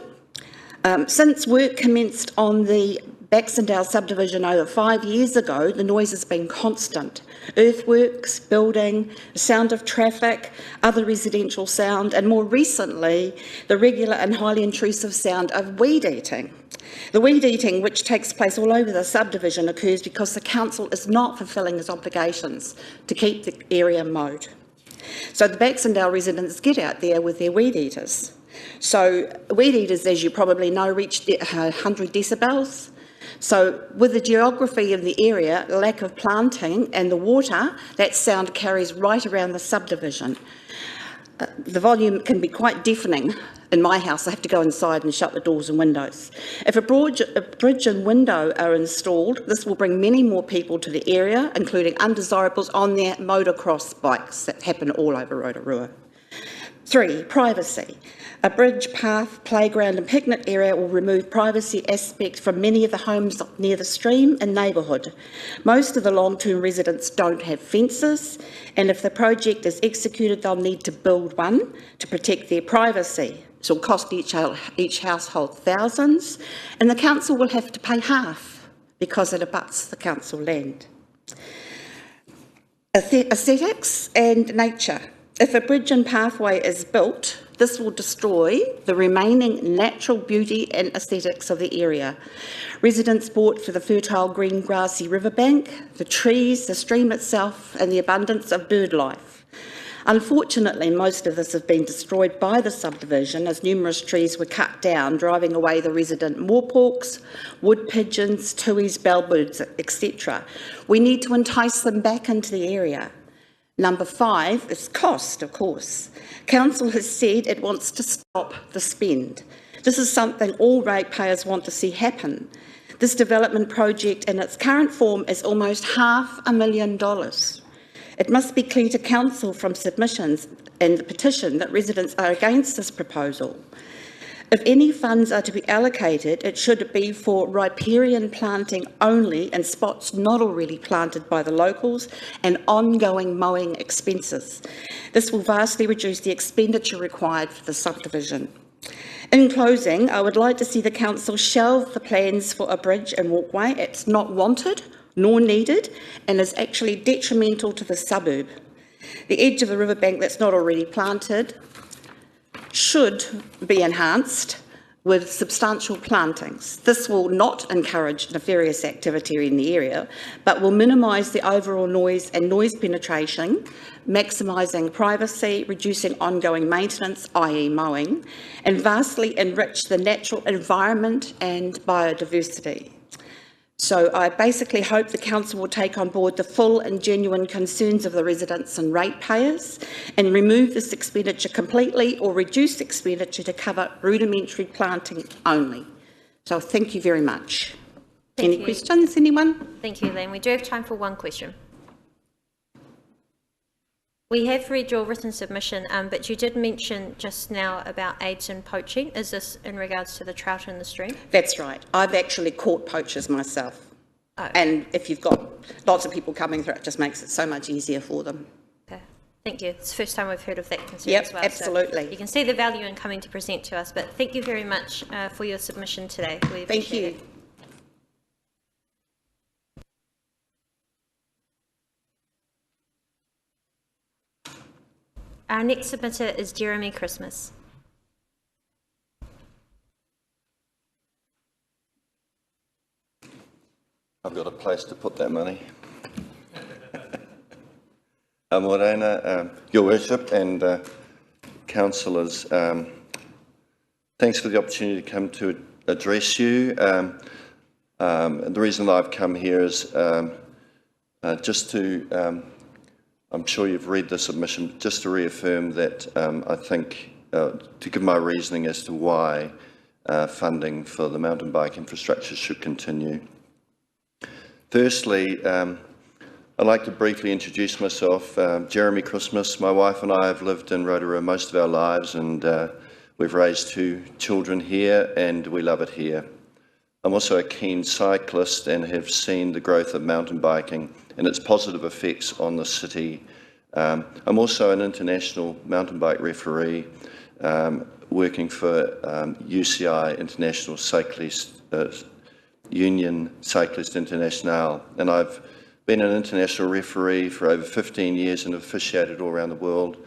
Since work commenced on the Baxendale subdivision over 5 years ago, the noise has been constant. Earthworks, building, the sound of traffic, other residential sound, and more recently, the regular and highly intrusive sound of weed eating. The weed eating, which takes place all over the subdivision, occurs because the council is not fulfilling its obligations to keep the area mowed. So the Baxendale residents get out there with their weed eaters. So weed eaters, as you probably know, reach 100 decibels. So with the geography of the area, lack of planting and the water, that sound carries right around the subdivision. The volume can be quite deafening. In my house, I have to go inside and shut the doors and windows. If a bridge and window are installed, this will bring many more people to the area, including undesirables on their motocross bikes that happen all over Rotorua. 3, privacy. A bridge, path, playground and picnic area will remove privacy aspect from many of the homes near the stream and neighbourhood. Most of the long-term residents don't have fences, and if the project is executed, they'll need to build one to protect their privacy. This will cost each household thousands, and the council will have to pay half because it abuts the council land. Aesthetics and nature. If a bridge and pathway is built, this will destroy the remaining natural beauty and aesthetics of the area. Residents bought for the fertile green grassy riverbank, the trees, the stream itself, and the abundance of bird life. Unfortunately, most of this has been destroyed by the subdivision as numerous trees were cut down, driving away the resident moorporks, wood pigeons, tuis, bellbirds, etc. We need to entice them back into the area. Number 5 is cost, of course. Council has said it wants to stop the spend. This is something all ratepayers want to see happen. This development project in its current form is almost $500,000. It must be clear to Council from submissions and the petition that residents are against this proposal. If any funds are to be allocated, it should be for riparian planting only in spots not already planted by the locals and ongoing mowing expenses. This will vastly reduce the expenditure required for the subdivision. In closing, I would like to see the council shelve the plans for a bridge and walkway. It's not wanted nor needed and is actually detrimental to the suburb. The edge of the riverbank that's not already planted should be enhanced with substantial plantings. This will not encourage nefarious activity in the area, but will minimise the overall noise and noise penetration, maximising privacy, reducing ongoing maintenance, i.e. mowing, and vastly enrich the natural environment and biodiversity. So I basically hope the council will take on board the full and genuine concerns of the residents and ratepayers and remove this expenditure completely or reduce expenditure to cover rudimentary planting only. So thank you very much. Any questions, anyone? Thank you, Elaine. We do have time for one question. We have read your written submission, but you did mention just now about aids in poaching. Is this in regards to the trout in the stream? That's right. I've actually caught poachers myself. Oh. And if you've got lots of people coming through, it just makes it so much easier for them. Okay, thank you. It's the first time we've heard of that concern Yep, as well. absolutely. So you can see the value in coming to present to us, but thank you very much for your submission today. We appreciate it. Our next submitter is Jeremy Christmas. I've got a place to put that money. Morena, Your Worship and councillors, thanks for the opportunity to come to address you. The reason I've come here is just to, I'm sure you've read the submission, just to reaffirm that I think, to give my reasoning as to why funding for the mountain bike infrastructure should continue. Firstly, I'd like to briefly introduce myself. Jeremy Christmas, my wife and I have lived in Rotorua most of our lives, and we've raised 2 children here and we love it here. I'm also a keen cyclist and have seen the growth of mountain biking and its positive effects on the city. I'm also an international mountain bike referee, working for UCI, International Cyclist Union Cyclist International, and I've been an international referee for over 15 years and officiated all around the world.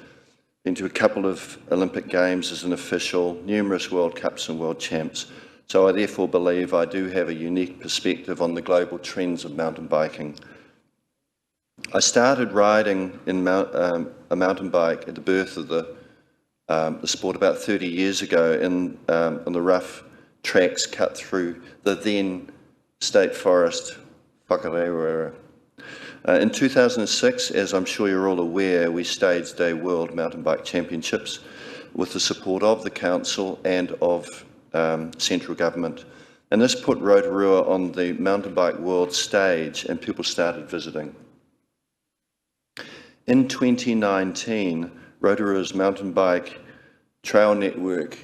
Been to a couple of Olympic Games as an official, numerous World Cups and World Champs. So I therefore believe I do have a unique perspective on the global trends of mountain biking. I started riding in a mountain bike at the birth of the sport about 30 years ago on the rough tracks cut through the then state forest, Whakareroa. In 2006, as I'm sure you're all aware, we staged a World Mountain Bike Championships with the support of the Council and of central government. And this put Rotorua on the mountain bike world stage and people started visiting. In 2019, Rotorua's mountain bike trail network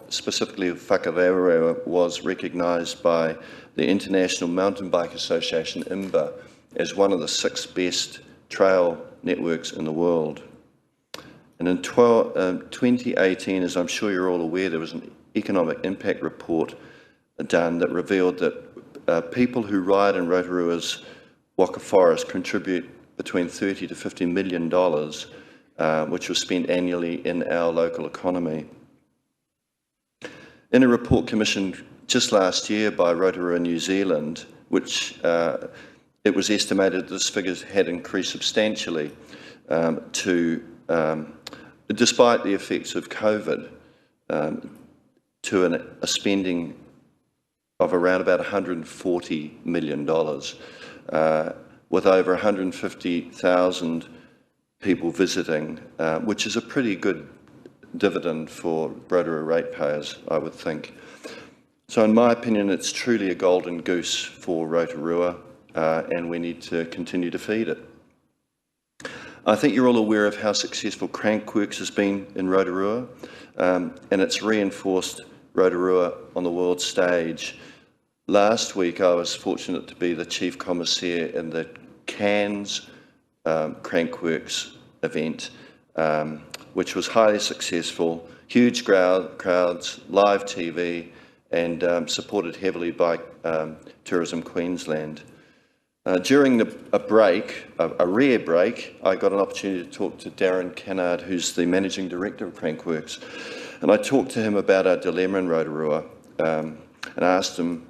specifically of Whakareroa was recognised by the International Mountain Bike Association, IMBA, as one of the 6 best trail networks in the world. And in 2018, as I'm sure you're all aware, there was an economic impact report done that revealed that people who ride in Rotorua's Waka Forest contribute between $30 to $50 million, which was spent annually in our local economy. In a report commissioned just last year by Rotorua New Zealand, which it was estimated this figure had increased substantially despite the effects of COVID, to a spending of around about $140 million, with over 150,000 people visiting, which is a pretty good dividend for Rotorua ratepayers, I would think. So in my opinion, it's truly a golden goose for Rotorua, and we need to continue to feed it. I think you're all aware of how successful Crankworks has been in Rotorua, and it's reinforced Rotorua on the world stage. Last week, I was fortunate to be the Chief Commissaire in the Cairns Crankworks event, which was highly successful, huge crowds, live TV, and supported heavily by Tourism Queensland. During a rare break, I got an opportunity to talk to Darren Kennard, who's the Managing Director of Crankworks, and I talked to him about our dilemma in Rotorua and asked him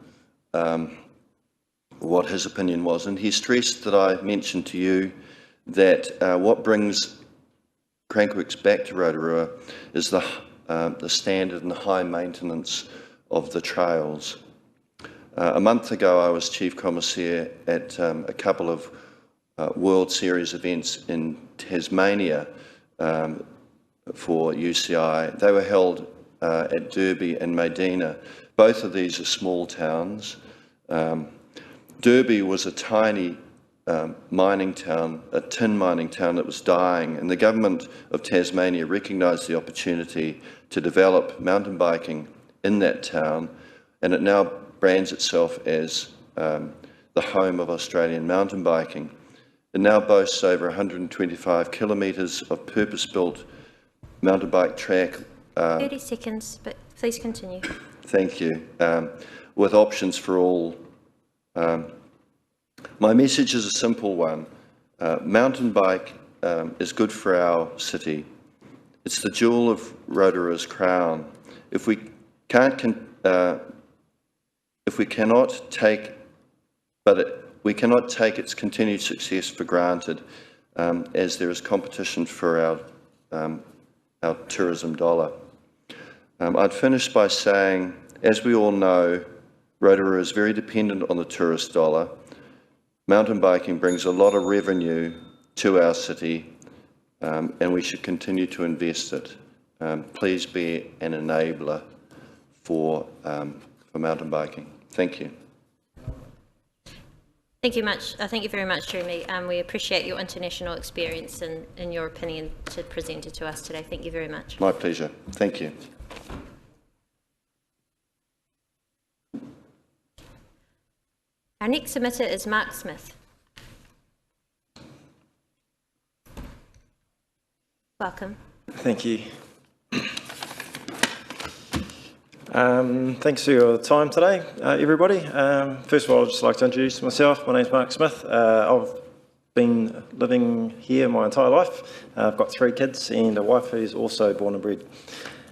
what his opinion was, and he stressed that I mentioned to you that what brings Crankworks back to Rotorua is the standard and the high maintenance of the trails. A month ago, I was Chief Commissaire at a couple of World Series events in Tasmania for UCI. They were held at Derby and Medina. Both of these are small towns. Derby was a tiny mining town, a tin mining town that was dying, and the government of Tasmania recognised the opportunity to develop mountain biking in that town, and it now brands itself as the home of Australian mountain biking. It now boasts over 125 kilometres of purpose-built mountain bike track. 30 seconds, but please continue. Thank you. With options for all. My message is a simple one. Mountain bike is good for our city. It's the jewel of Rotorua's crown. We cannot take its continued success for granted. as there is competition for our tourism dollar. I'd finish by saying, as we all know, Rotorua is very dependent on the tourist dollar. Mountain biking brings a lot of revenue to our city, and we should continue to invest it. Please be an enabler for mountain biking. Thank you. Thank you much. Thank you very much, Jeremy. We appreciate your international experience and your opinion to present it to us today. Thank you very much. My pleasure. Thank you. Our next submitter is Mark Smith. Welcome. Thank you. Thanks for your time today, everybody. First of all, I'd just like to introduce myself. My name's Mark Smith. I've been living here my entire life. I've got 3 kids and a wife who's also born and bred.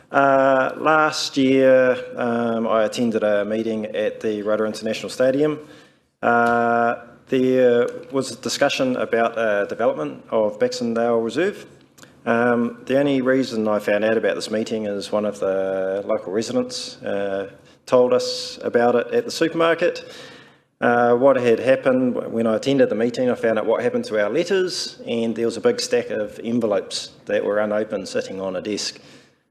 Last year, I attended a meeting at the Rotorua International Stadium. There was a discussion about development of Baxendale Reserve. The only reason I found out about this meeting is one of the local residents told us about it at the supermarket. What had happened when I attended the meeting, I found out what happened to our letters, and there was a big stack of envelopes that were unopened sitting on a desk.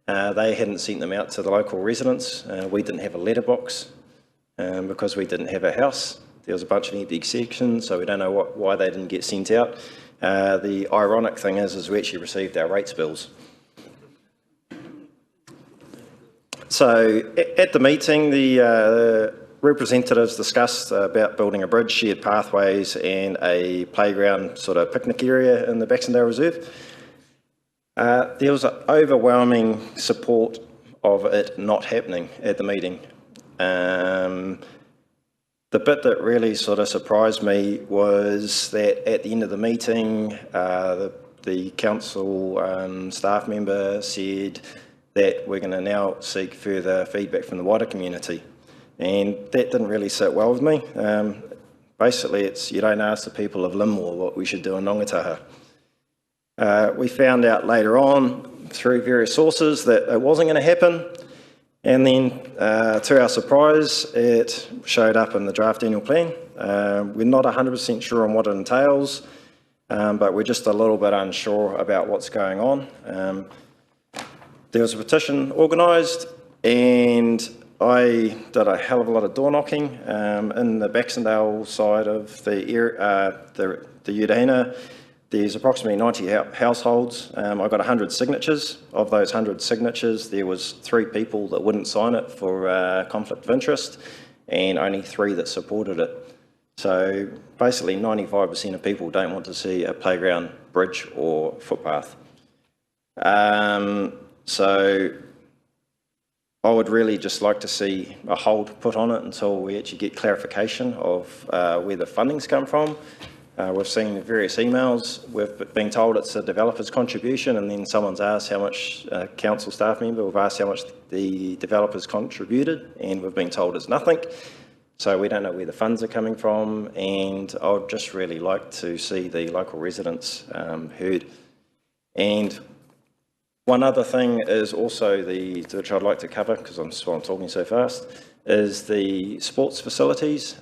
They hadn't sent them out to the local residents. We didn't have a letterbox because we didn't have a house. There was a bunch of empty sections, so we don't know why they didn't get sent out. The ironic thing is we actually received our rates bills. So at the meeting, the representatives discussed about building a bridge, shared pathways and a playground sort of picnic area in the Baxendale Reserve. There was an overwhelming support of it not happening at the meeting. The bit that really sort of surprised me was that at the end of the meeting, the council staff member said that we're going to now seek further feedback from the wider community. And that didn't really sit well with me. Basically, it's you don't ask the people of Limor what we should do in Rangataha. We found out later on through various sources that it wasn't going to happen. And then, to our surprise, it showed up in the draft annual plan. We're not 100% sure on what it entails, but we're just a little bit unsure about what's going on. There was a petition organised, and I did a hell of a lot of door knocking in the Baxendale side of the area, the Udana. There's approximately 90 households. I got 100 signatures. Of those 100 signatures, there was 3 people that wouldn't sign it for conflict of interest, and only 3 that supported it. So basically 95% of people don't want to see a playground, bridge or footpath. So I would really just like to see a hold put on it until we actually get clarification of where the funding's come from. We've seen various emails. We've been told it's a developer's contribution, and then someone's asked how much, council staff member, we've asked how much the developers contributed, and we've been told it's nothing. So we don't know where the funds are coming from, and I'd just really like to see the local residents heard. And one other thing is also which I'd like to cover, because I'm talking so fast, is the sports facilities.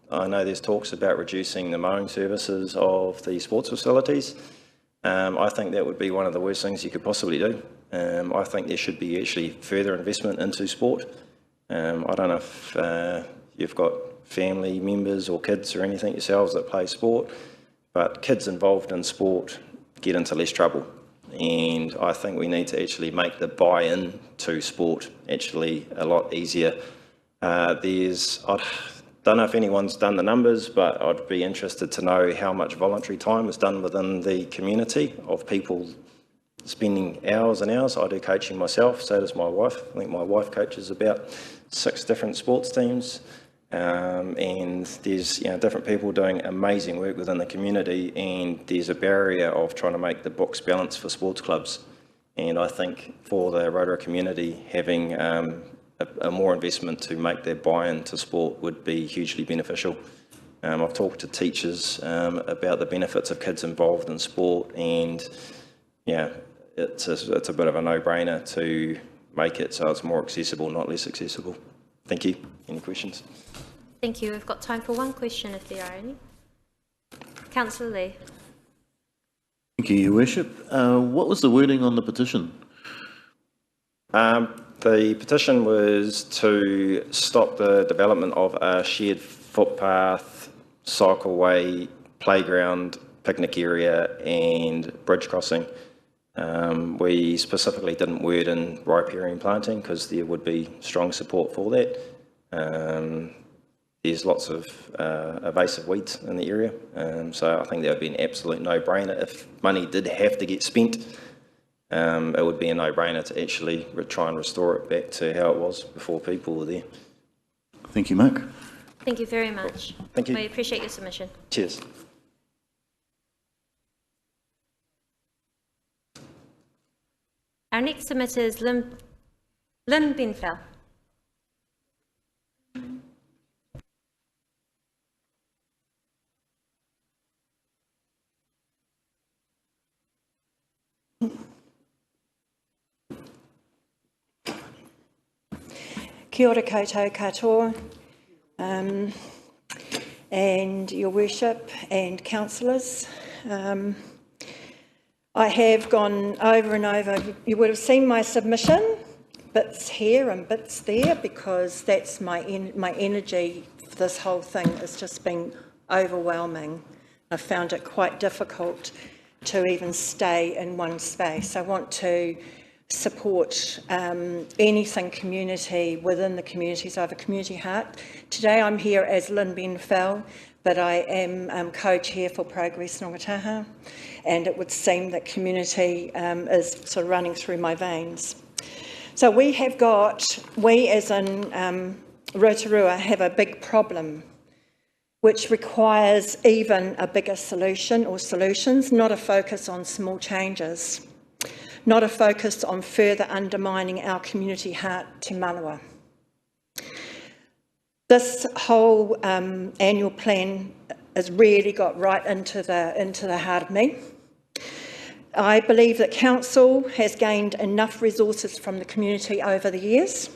I know there's talks about reducing the mowing services of the sports facilities. I think that would be one of the worst things you could possibly do. I think there should be actually further investment into sport. I don't know if you've got family members or kids or anything yourselves that play sport, but kids involved in sport get into less trouble. And I think we need to actually make the buy-in to sport actually a lot easier. I don't know if anyone's done the numbers, but I'd be interested to know how much voluntary time is done within the community of people spending hours and hours. I do coaching myself, so does my wife. I think my wife coaches about 6 different sports teams. And there's different people doing amazing work within the community, and there's a barrier of trying to make the books balance for sports clubs. And I think for the Rotorua community, having a more investment to make their buy-in to sport would be hugely beneficial. I've talked to teachers about the benefits of kids involved in sport, and yeah, it's a bit of a no-brainer to make it so it's more accessible, not less accessible. Thank you. Any questions? Thank you. We've got time for one question if there are any. Councillor Lee. Thank you, Your Worship. What was the wording on the petition? The petition was to stop the development of a shared footpath, cycleway, playground, picnic area and bridge crossing. We specifically didn't word in riparian planting because there would be strong support for that. There's lots of invasive weeds in the area, so I think that would be an absolute no-brainer. If money did have to get spent, it would be a no-brainer to actually try and restore it back to how it was before people were there. Thank you, Mark. Thank you very much. Thank you. We appreciate your submission. Cheers. Our next submitter is Lynn Benfell. Kia ora koutou katoa, and Your Worship and councillors. I have gone over and over. You would have seen my submission, bits here and bits there, because that's my energy for this whole thing has just been overwhelming. I found it quite difficult to even stay in one space. I want to support anything community within the community, so I have a community heart. Today I'm here as Lynn Benfell, but I am co-chair for Progress Ngātaha, and it would seem that community is sort of running through my veins. So we as in Rotorua have a big problem which requires even a bigger solution or solutions, not a focus on small changes, not a focus on further undermining our community heart te manawa. This whole annual plan has really got right into the heart of me. I believe that Council has gained enough resources from the community over the years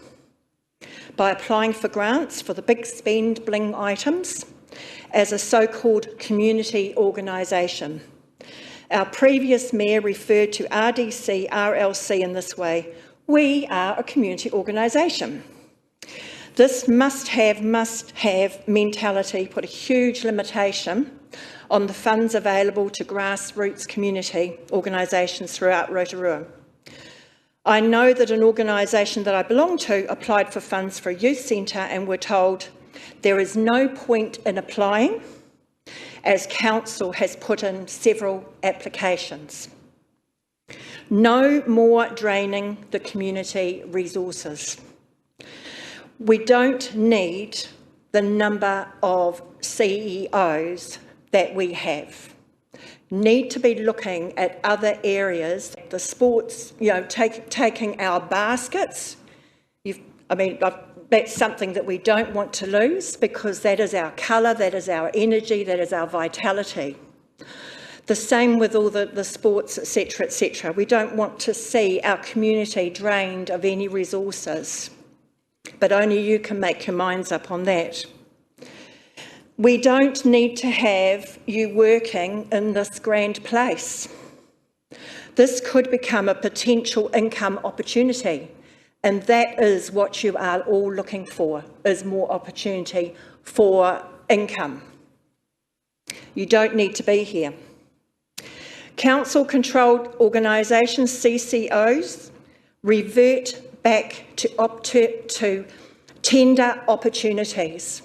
by applying for grants for the big spend bling items as a so-called community organisation. Our previous mayor referred to RDC, RLC in this way: we are a community organisation. This must-have mentality put a huge limitation on the funds available to grassroots community organisations throughout Rotorua. I know that an organisation that I belong to applied for funds for a youth centre and were told there is no point in applying, as Council has put in several applications. No more draining the community resources. We don't need the number of CEOs that we have. Need to be looking at other areas, the sports, taking our baskets. That's something that we don't want to lose, because that is our colour, that is our energy, that is our vitality. The same with all the sports, etc., etc. We don't want to see our community drained of any resources, but only you can make your minds up on that. We don't need to have you working in this grand place. This could become a potential income opportunity. And that is what you are all looking for, is more opportunity for income. You don't need to be here. Council-controlled organisations, CCOs, revert back to tender opportunities.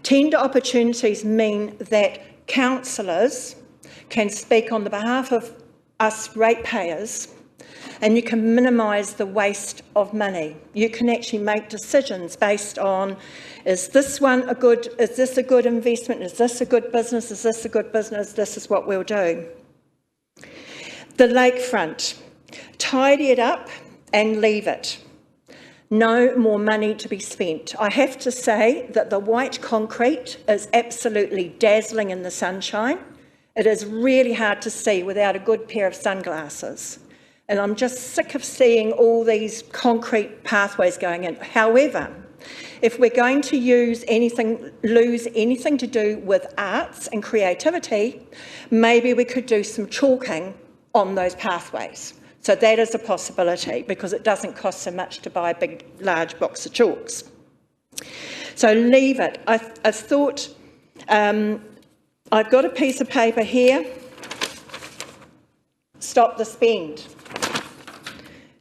Tender opportunities mean that councillors can speak on the behalf of us ratepayers, and you can minimise the waste of money. You can actually make decisions based on, is this a good investment? Is this a good business? Is this a good business? This is what we'll do. The lakefront, tidy it up and leave it. No more money to be spent. I have to say that the white concrete is absolutely dazzling in the sunshine. It is really hard to see without a good pair of sunglasses. And I'm just sick of seeing all these concrete pathways going in. However, if we're going to lose anything to do with arts and creativity, maybe we could do some chalking on those pathways. So that is a possibility because it doesn't cost so much to buy a big, large box of chalks. So leave it. I thought, I've got a piece of paper here. Stop the spend.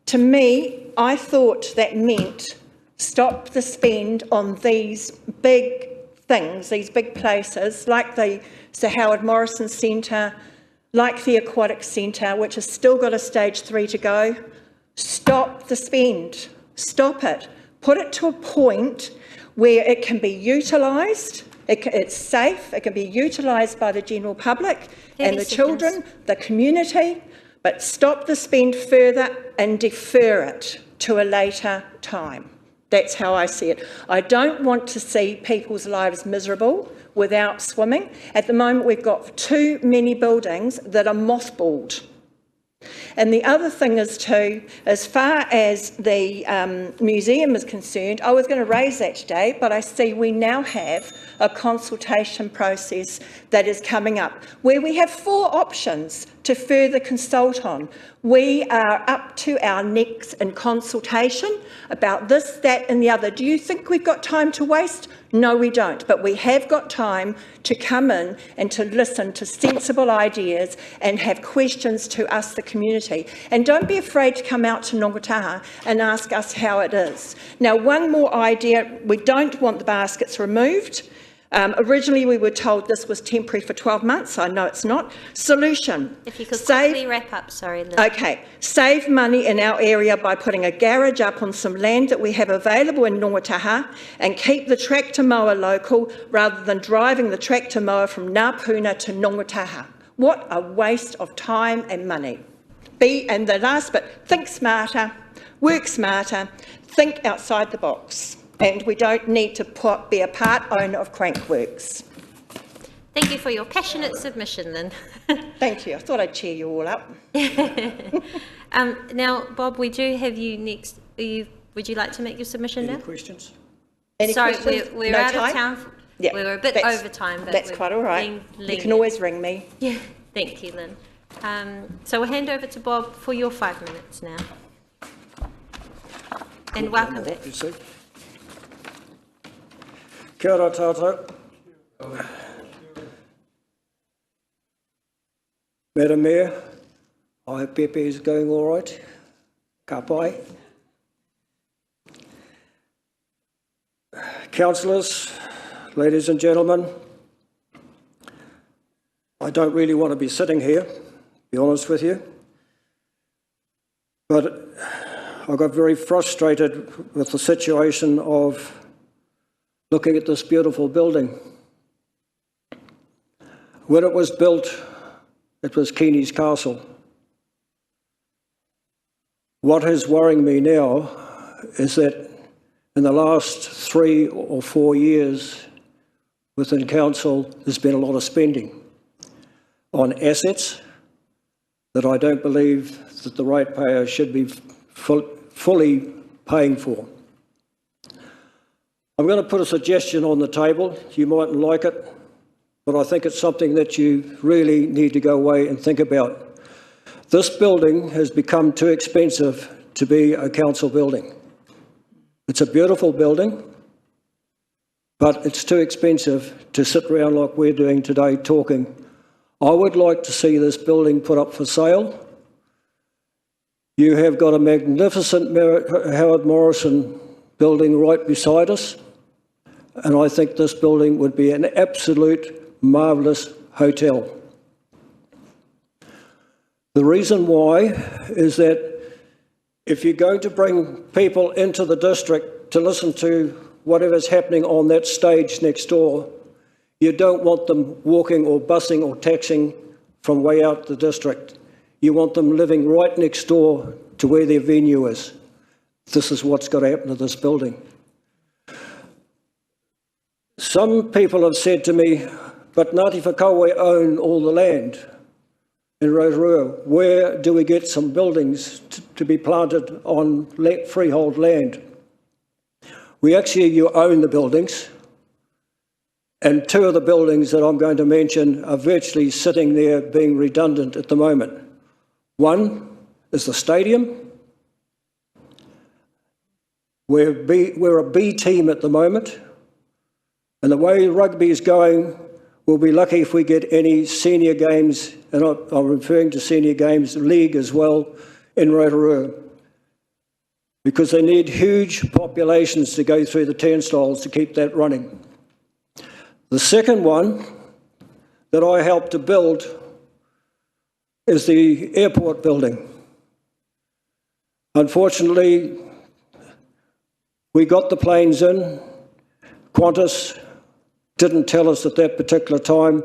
To me, I thought that meant stop the spend on these big things, these big places, like the Sir Howard Morrison Centre, like the Aquatic Centre, which has still got a stage 3 to go. Stop the spend. Stop it. Put it to a point where it can be utilised, it's safe, it can be utilised by the general public and the children, the community, but stop the spend further and defer it to a later time. That's how I see it. I don't want to see people's lives miserable without swimming. At the moment, we've got too many buildings that are mothballed. And the other thing is too, as far as the museum is concerned, I was going to raise that today, but I see we now have a consultation process that is coming up where we have 4 options to further consult on. We are up to our necks in consultation about this, that and the other. Do you think we've got time to waste? No, we don't, but we have got time to come in and to listen to sensible ideas and have questions to us, the community. And don't be afraid to come out to Nongataha and ask us how it is. Now, one more idea, we don't want the baskets removed. Originally, we were told this was temporary for 12 months. I know it's not. Solution. If you could quickly wrap up, sorry, Liz. Okay. Save money in our area by putting a garage up on some land that we have available in Nongataha and keep the tractor mower local rather than driving the tractor mower from Ngāpuna to Nongataha. What a waste of time and money. And the last bit, think smarter, work smarter, think outside the box. And we don't need to be a part owner of Crankworks. Thank you for your passionate submission, then. Thank you. I thought I'd cheer you all up. Now, Bob, we do have you next. Would you like to make your submission now? Any questions? Sorry, questions? we're No out time? of town. Yeah, we were a bit over time, but that's quite all right. You can always ring me. Yeah, thank you, Lynn. So we'll hand over to Bob for your 5 minutes now. And welcome back. Kia ora tātou. Madam Mayor, I hope Pepe is going all right. Ka pai. Councillors, ladies and gentlemen, I don't really want to be sitting here, to be honest with you, but I got very frustrated with the situation of looking at this beautiful building. When it was built, it was Keeney's Castle. What is worrying me now is that in the last 3 or 4 years within council, there's been a lot of spending on assets that I don't believe that the ratepayer should be fully paying for. I'm going to put a suggestion on the table. You mightn't like it, but I think it's something that you really need to go away and think about. This building has become too expensive to be a council building. It's a beautiful building, but it's too expensive to sit around like we're doing today talking. I would like to see this building put up for sale. You have got a magnificent Howard Morrison building right beside us, and I think this building would be an absolute marvellous hotel. The reason why is that if you're going to bring people into the district to listen to whatever's happening on that stage next door, you don't want them walking or busing or taxiing from way out the district. You want them living right next door to where their venue is. this is what's got to happen to this building. Some people have said to me, but Ngāti Whakauē own all the land in Rotorua. Where do we get some buildings to be planted on freehold land? You own the buildings, and two of the buildings that I'm going to mention are virtually sitting there being redundant at the moment. One is the stadium. We're a B team at the moment, and the way rugby is going, we'll be lucky if we get any senior games, and I'm referring to senior games league as well, in Rotorua, because they need huge populations to go through the turnstiles to keep that running. The second one that I helped to build is the airport building. Unfortunately, we got the planes in. Qantas didn't tell us at that particular time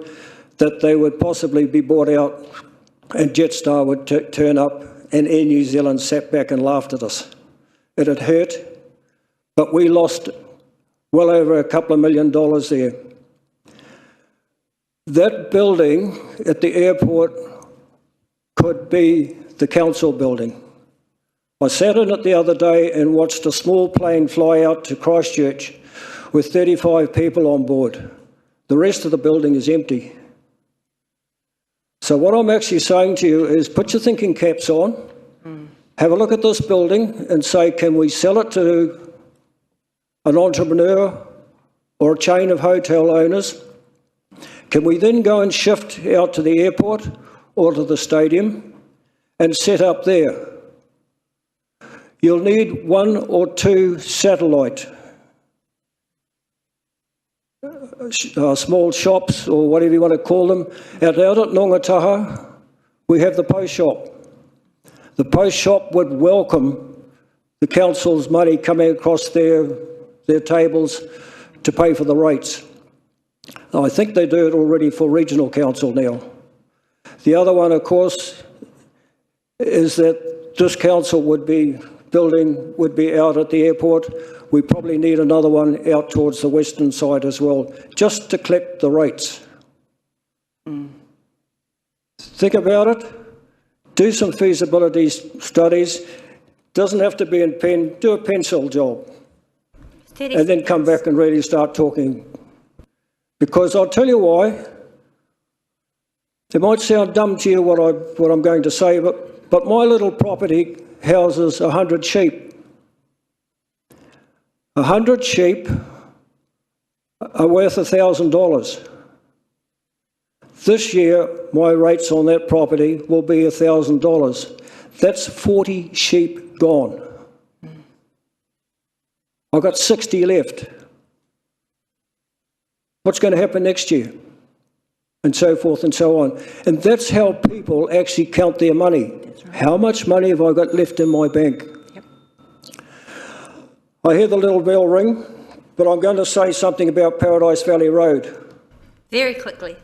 that they would possibly be bought out and Jetstar would turn up, and Air New Zealand sat back and laughed at us. It had hurt, but we lost well over $2 million there. That building at the airport could be the council building. I sat in it the other day and watched a small plane fly out to Christchurch with 35 people on board. The rest of the building is empty. So what I'm actually saying to you is put your thinking caps on, have a look at this building and say, can we sell it to an entrepreneur or a chain of hotel owners? Can we then go and shift out to the airport or to the stadium and set up there? You'll need 1 or 2 satellite small shops, or whatever you want to call them. Out at Nongataha, we have the post shop. The post shop would welcome the council's money coming across their tables to pay for the rates. I think they do it already for regional council now. The other one, of course, is that this council would be out at the airport. We probably need another one out towards the western side as well, just to collect the rates. Think about it. Do some feasibility studies. Doesn't have to be in pen. Do a pencil job. And then come back and really start talking. Because I'll tell you why. It might sound dumb to you what I'm going to say, but my little property houses 100 sheep. 100 sheep are worth $1,000. This year, my rates on that property will be $1,000. That's 40 sheep gone. I've got 60 left. What's going to happen next year? And so forth and so on. And that's how people actually count their money. Right. How much money have I got left in my bank? Yep. I hear the little bell ring, but I'm going to say something about Paradise Valley Road. Very quickly.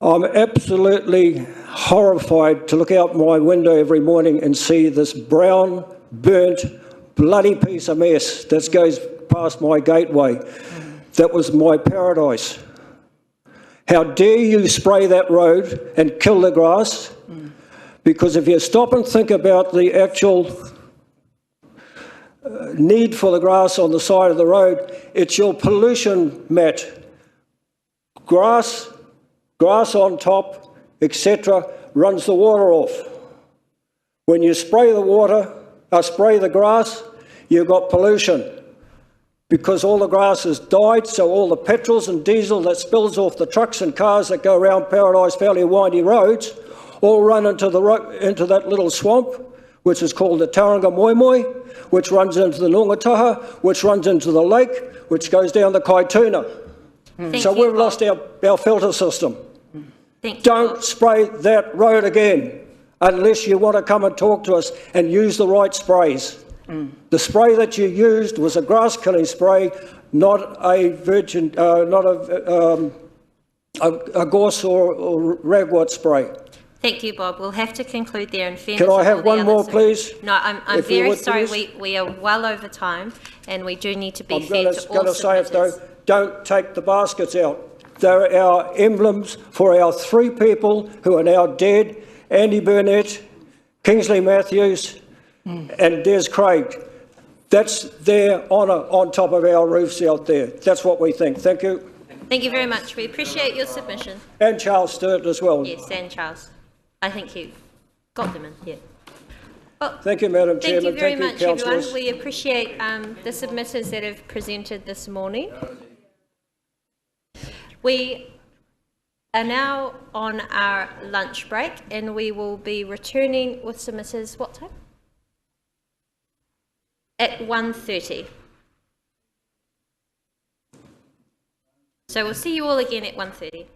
I'm absolutely horrified to look out my window every morning and see this brown, burnt, bloody piece of mess that goes past my gateway. That was my paradise. How dare you spray that road and kill the grass? Because if you stop and think about the actual need for the grass on the side of the road, it's your pollution mat. Grass on top, etc., runs the water off. When you spray the grass, you've got pollution. Because all the grass has died, so all the petrols and diesel that spills off the trucks and cars that go around Paradise Valley windy roads all run into that little swamp, which is called the Tauranga Moimoi, which runs into the Nongataha, which runs into the lake, which goes down the Kaituna. So we've lost our filter system. Don't spray that road again unless you want to come and talk to us and use the right sprays. The spray that you used was a grass-killing spray, not a virgin, not a gorse or ragwort spray. Thank you, Bob. We'll have to conclude there in fairness. Can I of all have the one more, others. please? No, I'm If you very would, sorry. please. We are well over time, and we do need to be I'm fair to all going to say it though, submitters. don't take the baskets out. They're our emblems for our 3 people who are now dead, Andy Burnett, Kingsley Matthews and Des Craig. That's their honour on top of our roofs out there. That's what we think. Thank you. Thank you very much. We appreciate your submission. And Charles Sturt as well. Yes, and Charles. I think you got them in here. Well, Thank you, Madam Chairman. thank you very much, everyone. councillors. We appreciate the submitters that have presented this morning. We are now on our lunch break, and we will be returning with submitters, what time? At 1:30. So we'll see you all again at 1:30.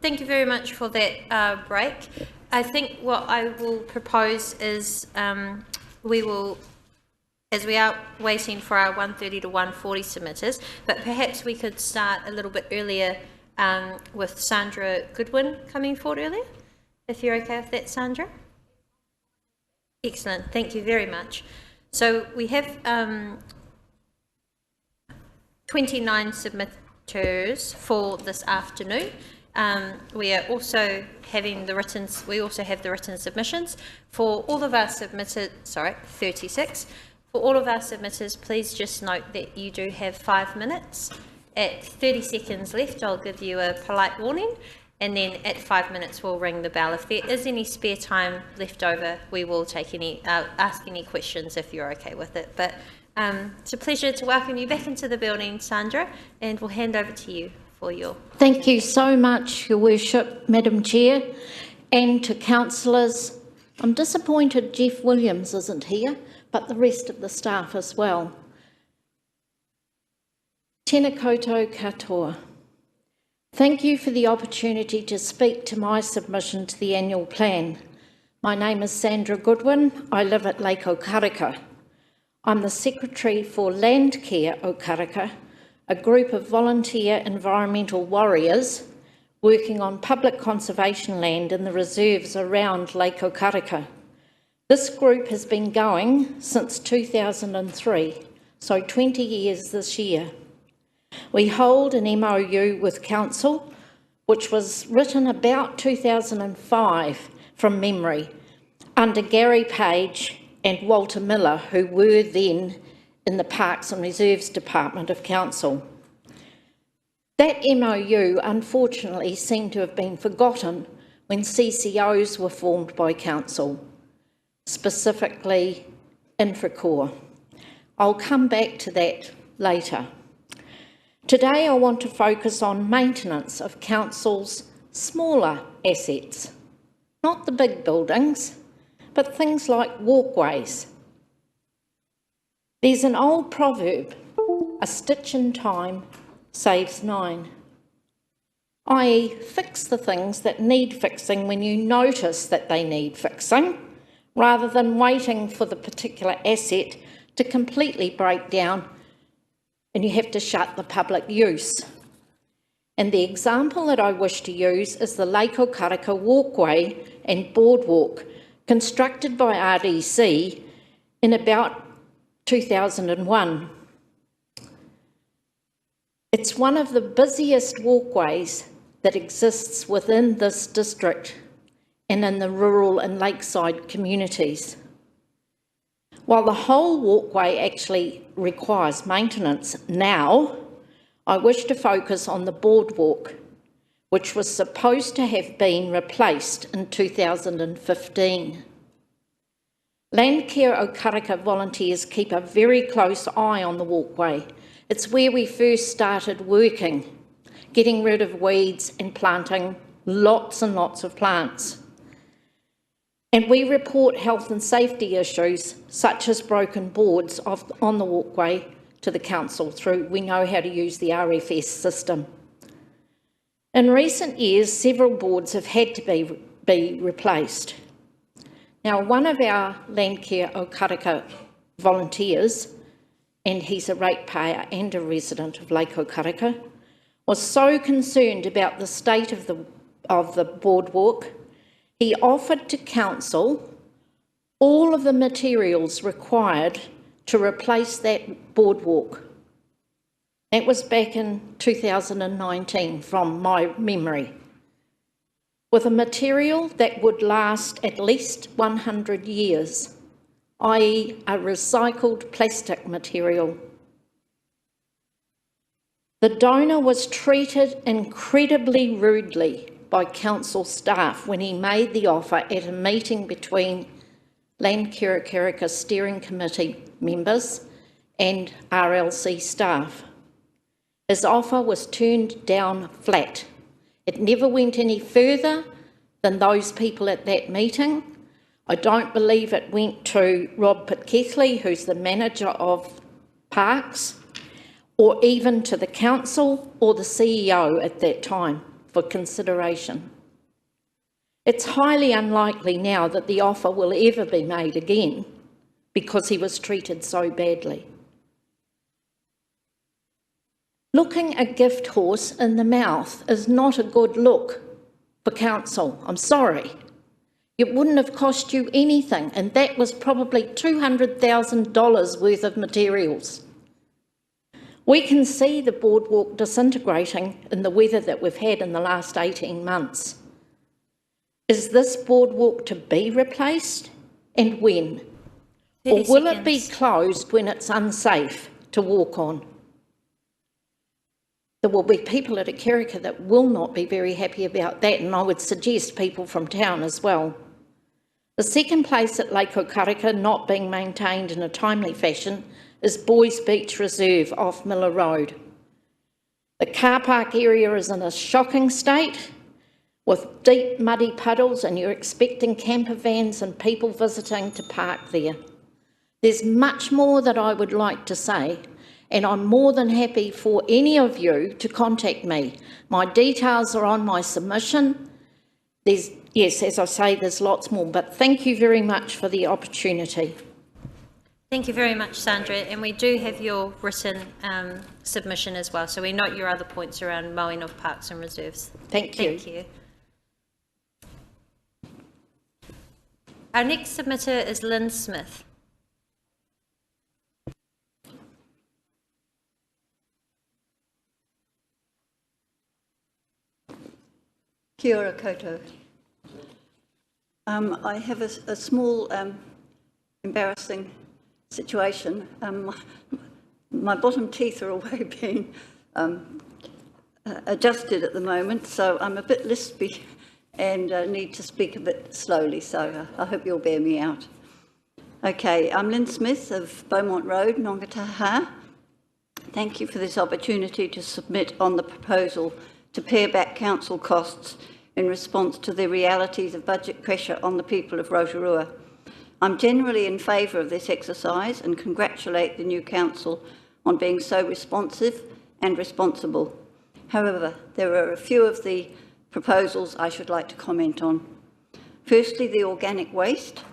Thank you very much for that break. I think what I will propose is we will, as we are waiting for our 1:30 to 1:40 submitters, but perhaps we could start a little bit earlier with Sandra Goodwin coming forward earlier, if you're okay with that, Sandra. Excellent, thank you very much. So we have 29 submitters for this afternoon. We are also having the written. We also have the written submissions for all of our submitted. 36. For all of our submitters, please just note that you do have 5 minutes. At 30 seconds left, I'll give you a polite warning, and then at 5 minutes, we'll ring the bell. If there is any spare time left over, we will take ask any questions if you're okay with it. But it's a pleasure to welcome you back into the building, Sandra, and we'll hand over to you for your... Thank you so much, Your Worship, Madam Chair, and to councillors. I'm disappointed Jeff Williams isn't here, but the rest of the staff as well. Tēnā koutou katoa. Thank you for the opportunity to speak to my submission to the annual plan. My name is Sandra Goodwin. I live at Lake Okaraka. I'm the Secretary for Landcare Okaraka, a group of volunteer environmental warriors working on public conservation land in the reserves around Lake Okaraka. This group has been going since 2003, so 20 years this year. We hold an MOU with Council, which was written about 2005 from memory, under Gary Page and Walter Miller, who were then in the Parks and Reserves Department of Council. That MOU unfortunately seemed to have been forgotten when CCOs were formed by Council, specifically Infracore. I'll come back to that later. Today I want to focus on maintenance of Council's smaller assets, not the big buildings, but things like walkways. There's an old proverb, a stitch in time saves 9, i.e. fix the things that need fixing when you notice that they need fixing, rather than waiting for the particular asset to completely break down and you have to shut the public use. And the example that I wish to use is the Lake Okaraka walkway and boardwalk, constructed by RDC in about 2001. It's one of the busiest walkways that exists within this district and in the rural and lakeside communities. While the whole walkway actually requires maintenance now, I wish to focus on the boardwalk, which was supposed to have been replaced in 2015. Landcare Okaraka volunteers keep a very close eye on the walkway. It's where we first started working, getting rid of weeds and planting lots and lots of plants. And we report health and safety issues, such as broken boards on the walkway, to the Council through, we know how to use the RFS system. In recent years, several boards have had to be replaced. Now, one of our Landcare Okaraka volunteers, and he's a ratepayer and a resident of Lake Okaraka, was so concerned about the state of the boardwalk, he offered to Council all of the materials required to replace that boardwalk. That was back in 2019 from my memory, with a material that would last at least 100 years, i.e. a recycled plastic material. The donor was treated incredibly rudely by Council staff when he made the offer at a meeting between Landcare Okaraka Steering Committee members and RLC staff. His offer was turned down flat. It never went any further than those people at that meeting. I don't believe it went to Rob Pitkethly, who's the manager of Parks, or even to the Council or the CEO at that time. for consideration. It's highly unlikely now that the offer will ever be made again because he was treated so badly. Looking a gift horse in the mouth is not a good look for council. I'm sorry. It wouldn't have cost you anything, and that was probably $200,000 worth of materials. We can see the boardwalk disintegrating in the weather that we've had in the last 18 months. Is this boardwalk to be replaced, and when? Or will it be closed when it's unsafe to walk on? There will be people at Akarika that will not be very happy about that, and I would suggest people from town as well. The second place at Lake Okarika not being maintained in a timely fashion is Boys Beach Reserve off Miller Road. The car park area is in a shocking state with deep muddy puddles, and you're expecting camper vans and people visiting to park there. There's much more that I would like to say, and I'm more than happy for any of you to contact me. My details are on my submission. Yes, as I say, there's lots more, but thank you very much for the opportunity. Thank you very much, Sandra, and we do have your written submission as well, so we note your other points around mowing of parks and reserves. Thank you. Thank you. Our next submitter is Lynn Smith. Kia ora koutou. I have a small embarrassing situation. My bottom teeth are away being adjusted at the moment, so I'm a bit lispy and need to speak a bit slowly, so I hope you'll bear me out. Okay, I'm Lynn Smith of Beaumont Road, Nongataha. Thank you for this opportunity to submit on the proposal to pare back council costs in response to the realities of budget pressure on the people of Rotorua. I'm generally in favour of this exercise and congratulate the new council on being so responsive and responsible. However, there are a few of the proposals I should like to comment on. Firstly, the organic waste.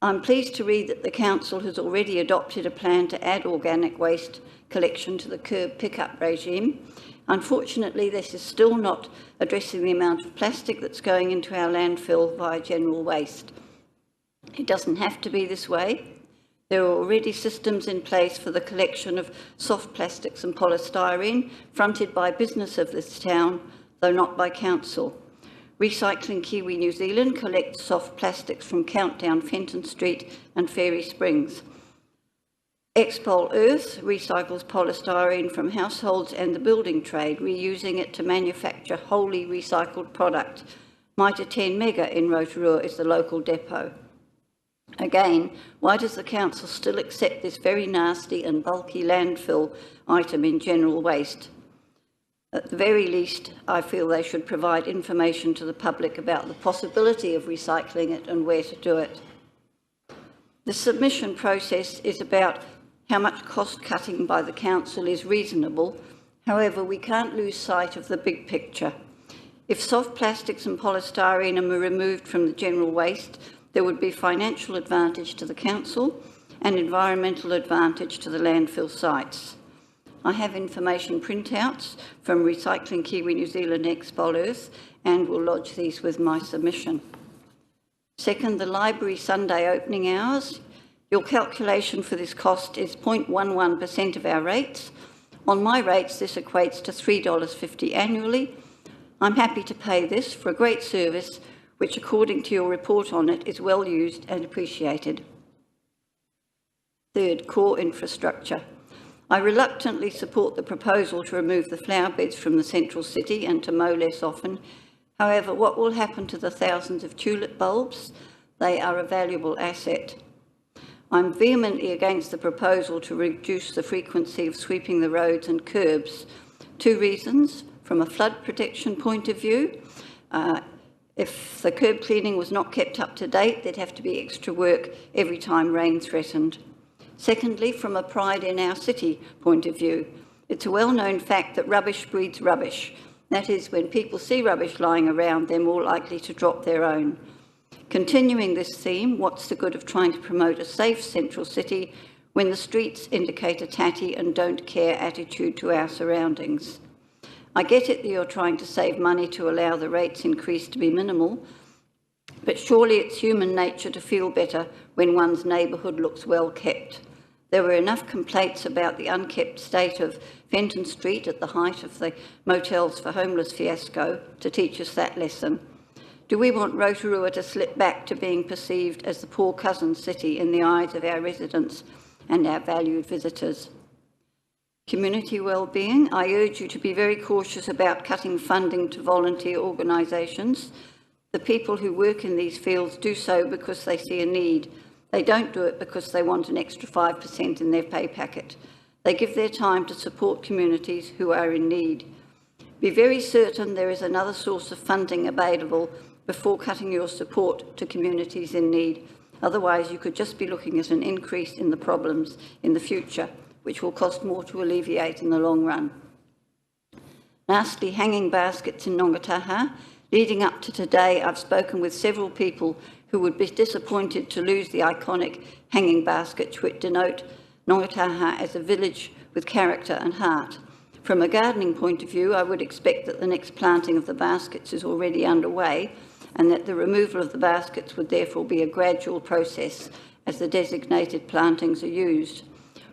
I'm pleased to read that the council has already adopted a plan to add organic waste collection to the curb pickup regime. Unfortunately, this is still not addressing the amount of plastic that's going into our landfill via general waste. It doesn't have to be this way. There are already systems in place for the collection of soft plastics and polystyrene fronted by business of this town, though not by council. Recycling Kiwi New Zealand collects soft plastics from Countdown, Fenton Street and Fairy Springs. Expol Earth recycles polystyrene from households and the building trade, reusing it to manufacture wholly recycled product. Mitre 10 Mega in Rotorua is the local depot. Again, why does the council still accept this very nasty and bulky landfill item in general waste? At the very least, I feel they should provide information to the public about the possibility of recycling it and where to do it. The submission process is about how much cost cutting by the council is reasonable. However, we can't lose sight of the big picture. If soft plastics and polystyrene are removed from the general waste, there would be financial advantage to the council and environmental advantage to the landfill sites. I have information printouts from Recycling Kiwi New Zealand Expol Earth and will lodge these with my submission. Second, the library Sunday opening hours. Your calculation for this cost is 0.11% of our rates. On my rates, this equates to $3.50 annually. I'm happy to pay this for a great service, which according to your report on it is well used and appreciated. Third, core infrastructure. I reluctantly support the proposal to remove the flower beds from the central city and to mow less often. However, what will happen to the thousands of tulip bulbs? They are a valuable asset. I'm vehemently against the proposal to reduce the frequency of sweeping the roads and curbs. Two reasons. From a flood protection point of view, if the curb cleaning was not kept up to date, there'd have to be extra work every time rain threatened. Secondly, from a pride in our city point of view, it's a well-known fact that rubbish breeds rubbish. That is, when people see rubbish lying around, they're more likely to drop their own. Continuing this theme, what's the good of trying to promote a safe central city when the streets indicate a tatty and don't care attitude to our surroundings? I get it that you're trying to save money to allow the rates increase to be minimal, but surely it's human nature to feel better when one's neighbourhood looks well kept. There were enough complaints about the unkept state of Fenton Street at the height of the Motels for Homeless fiasco to teach us that lesson. Do we want Rotorua to slip back to being perceived as the poor cousin city in the eyes of our residents and our valued visitors? Community wellbeing, I urge you to be very cautious about cutting funding to volunteer organisations. The people who work in these fields do so because they see a need. They don't do it because they want an extra 5% in their pay packet. They give their time to support communities who are in need. Be very certain there is another source of funding available before cutting your support to communities in need. Otherwise, you could just be looking at an increase in the problems in the future, which will cost more to alleviate in the long run. Lastly, hanging baskets in Nongataha. Leading up to today, I've spoken with several people who would be disappointed to lose the iconic hanging baskets which denote Nongataha as a village with character and heart. From a gardening point of view, I would expect that the next planting of the baskets is already underway and that the removal of the baskets would therefore be a gradual process as the designated plantings are used.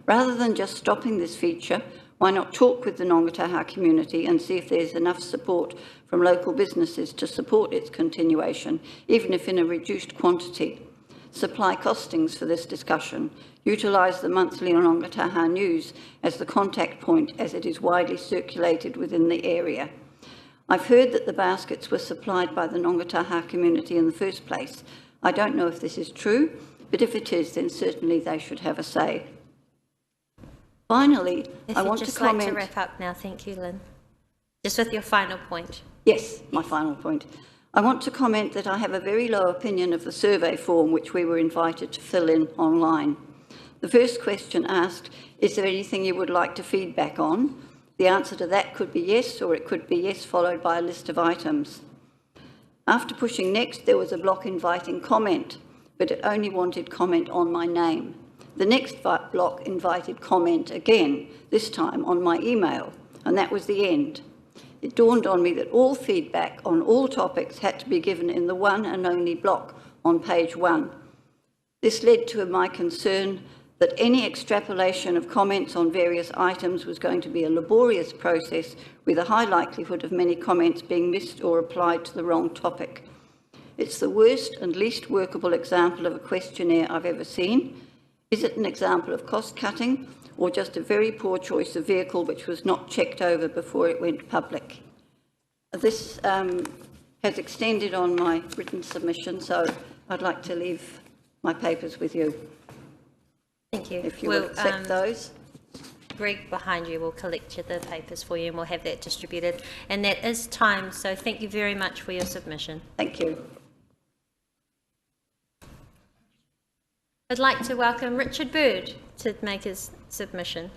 Rather than just stopping this feature, why not talk with the Nongataha community and see if there's enough support from local businesses to support its continuation, even if in a reduced quantity? Supply costings for this discussion. Utilise the monthly Nongataha news as the contact point as it is widely circulated within the area. I've heard that the baskets were supplied by the Nongataha community in the first place. I don't know if this is true, but if it is, then certainly they should have a say. Finally, I want to comment... Like to wrap up now, thank you, Lynn. Just with your final point. Yes, my final point. I want to comment that I have a very low opinion of the survey form which we were invited to fill in online. The first question asked, is there anything you would like to feedback on? The answer to that could be yes, or it could be yes followed by a list of items. After pushing next, there was a block inviting comment, but it only wanted comment on my name. The next block invited comment again, this time on my email, and that was the end. It dawned on me that all feedback on all topics had to be given in the one and only block on page 1. This led to my concern that any extrapolation of comments on various items was going to be a laborious process with a high likelihood of many comments being missed or applied to the wrong topic. It's the worst and least workable example of a questionnaire I've ever seen. Is it an example of cost-cutting or just a very poor choice of vehicle which was not checked over before it went public? This has extended on my written submission, so I'd like to leave my papers with you. Thank you. If you will accept those. Greg behind you will collect the papers for you and we'll have that distributed. And that is time, so thank you very much for your submission. Thank you. I'd like to welcome Richard Bird to make his submission.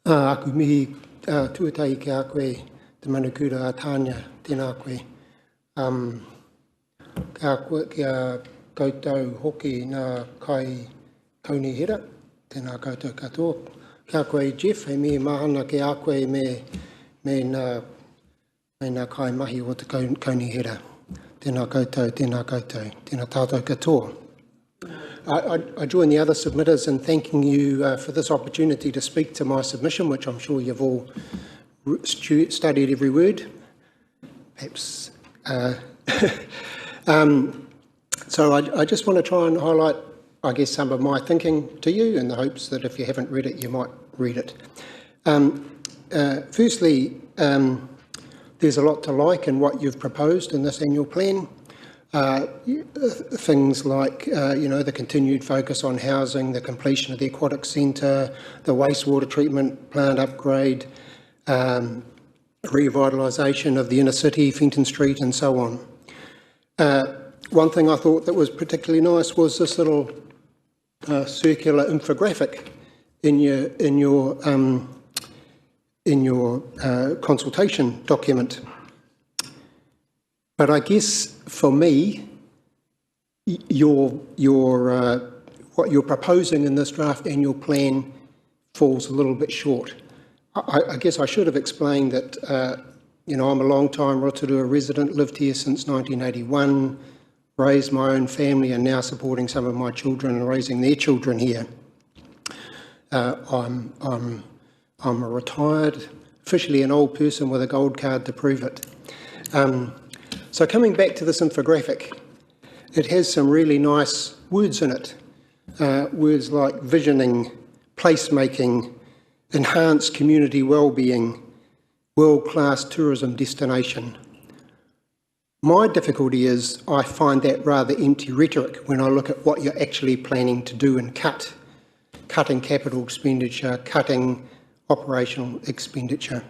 Aku mihi tuatai ki a koe te manukura a Tanya, tēnā koe. Kia koutou hoki nā kai kauni hira, tēnā koutou katoa. Kia koe Jeff, he mihi mahana ki a koe me nā kai mahi o te kauni hira. Tēnā koutou, tēnā tātou katoa. I join the other submitters in thanking you for this opportunity to speak to my submission, which I'm sure you've all studied every word. Perhaps. So I just want to try and highlight, I guess, some of my thinking to you in the hopes that if you haven't read it, you might read it. Firstly, there's a lot to like in what you've proposed in this annual plan. Things like, the continued focus on housing, the completion of the aquatic centre, the wastewater treatment plant upgrade, revitalisation of the inner city, Fenton Street and so on. one thing I thought that was particularly nice was this little circular infographic in your consultation document. But I guess for me, what you're proposing in this draft annual plan falls a little bit short. I guess I should have explained that, I'm a long-time Rotorua resident, lived here since 1981, raised my own family and now supporting some of my children and raising their children here. I'm a retired, officially an old person with a gold card to prove it. So coming back to this infographic, it has some really nice words in it. Words like visioning, placemaking, enhanced community wellbeing, world-class tourism destination. My difficulty is I find that rather empty rhetoric when I look at what you're actually planning to do and cutting capital expenditure, cutting operational expenditure.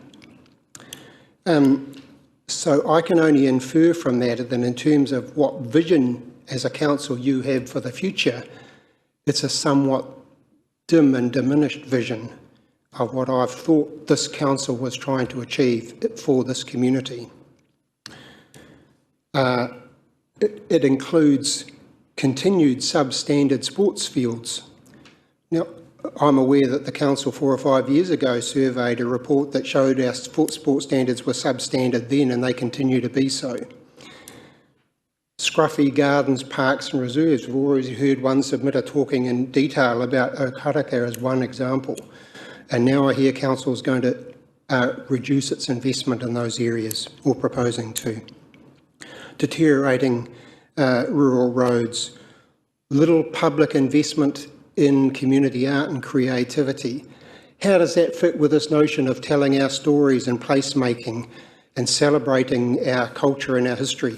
So I can only infer from that in terms of what vision as a council you have for the future, it's a somewhat dim and diminished vision of what I've thought this council was trying to achieve for this community. It includes continued substandard sports fields. Now, I'm aware that the council 4 or 5 years ago surveyed a report that showed our sports standards were substandard then and they continue to be so. Scruffy gardens, parks and reserves. We've already heard one submitter talking in detail about Okaraka as one example. And now I hear council is going to reduce its investment in those areas, or proposing to. Deteriorating rural roads, little public investment in community art and creativity. How does that fit with this notion of telling our stories and placemaking and celebrating our culture and our history?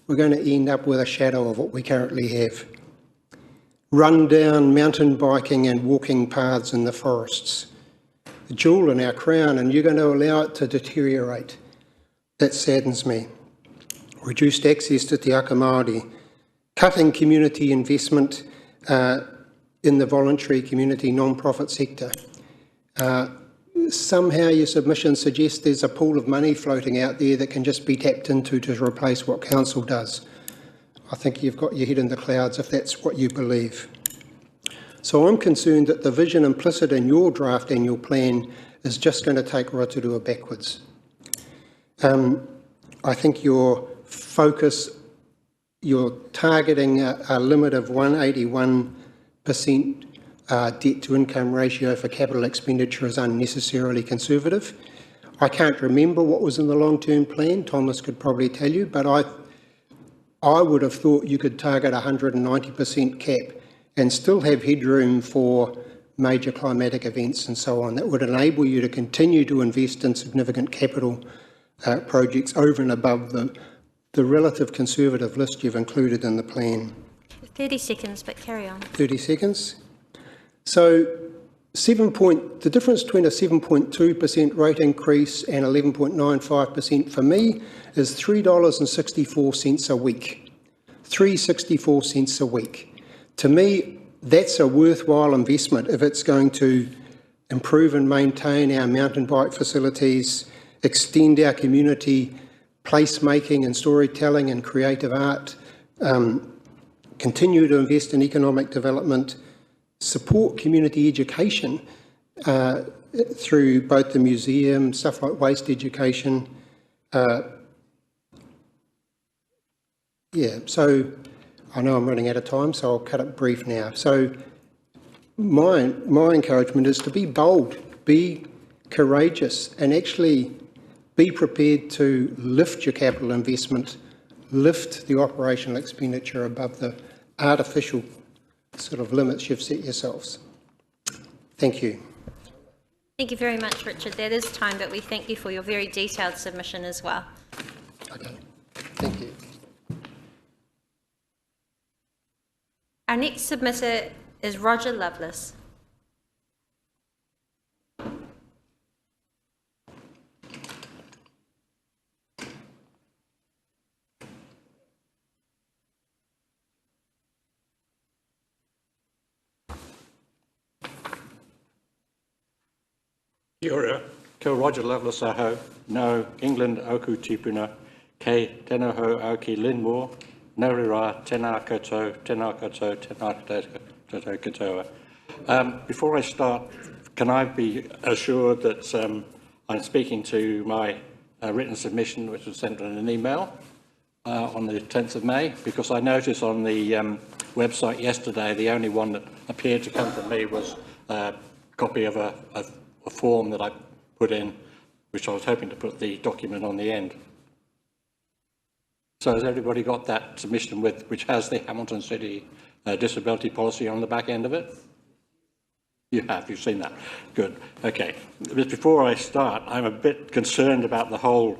We're going to end up with a shadow of what we currently have. Run-down mountain biking and walking paths in the forests. The jewel in our crown, and you're going to allow it to deteriorate. That saddens me. Reduced access to te aka Māori. Cutting community investment in the voluntary community non-profit sector. Somehow your submission suggests there's a pool of money floating out there that can just be tapped into to replace what council does. I think you've got your head in the clouds if that's what you believe. So I'm concerned that the vision implicit in your draft annual plan is just going to take Rotorua backwards. I think your focus, you're targeting a limit of 181% debt to income ratio for capital expenditure is unnecessarily conservative. I can't remember what was in the long-term plan, Thomas could probably tell you, but I would have thought you could target 190% cap and still have headroom for major climatic events and so on. That would enable you to continue to invest in significant capital projects over and above the relative conservative list you've included in the plan. 30 seconds, but carry on. 30 seconds. So the difference between a 7.2% rate increase and 11.95% for me is $3.64 a week. 3.64 cents a week. To me, that's a worthwhile investment if it's going to improve and maintain our mountain bike facilities, extend our community placemaking and storytelling and creative art, continue to invest in economic development, support community education through both the museum, stuff like waste education. So I know I'm running out of time, so I'll cut it brief now. So my encouragement is to be bold, be courageous, and actually be prepared to lift your capital investment, lift the operational expenditure above the artificial sort of limits you've set yourselves. Thank you. Thank you very much, Richard. That is time, but we thank you for your very detailed submission as well. Okay, thank you. Our next submitter is Roger Lovelace. Kia ora. Ko Roger Lovelace aho, no England oku tipuna, kei tēnā hou au ki Linmore, nō rā, tēnā koutou, tēnā koutou, tēnā koutou katoa. Before I start, can I be assured that I'm speaking to my written submission, which was sent on an email on the 10th of May, because I noticed on the website yesterday, the only one that appeared to come from me was a copy of a form that I put in, which I was hoping to put the document on the end. So has everybody got that submission with, which has the Hamilton City disability policy on the back end of it? You have, you've seen that. Good, okay. But before I start, I'm a bit concerned about the whole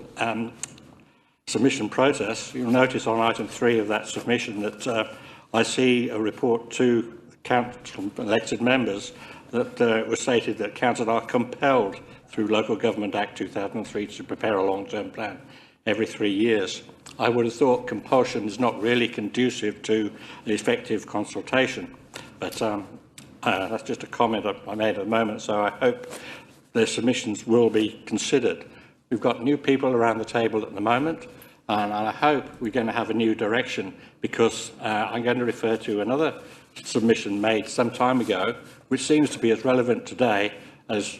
submission process. You'll notice on item 3 of that submission that I see a report to council elected members that was stated that council are compelled through Local Government Act 2003 to prepare a long-term plan every 3 years. I would have thought compulsion is not really conducive to effective consultation, but that's just a comment I made at the moment, so I hope their submissions will be considered. We've got new people around the table at the moment, and I hope we're going to have a new direction, because I'm going to refer to another submission made some time ago, which seems to be as relevant today as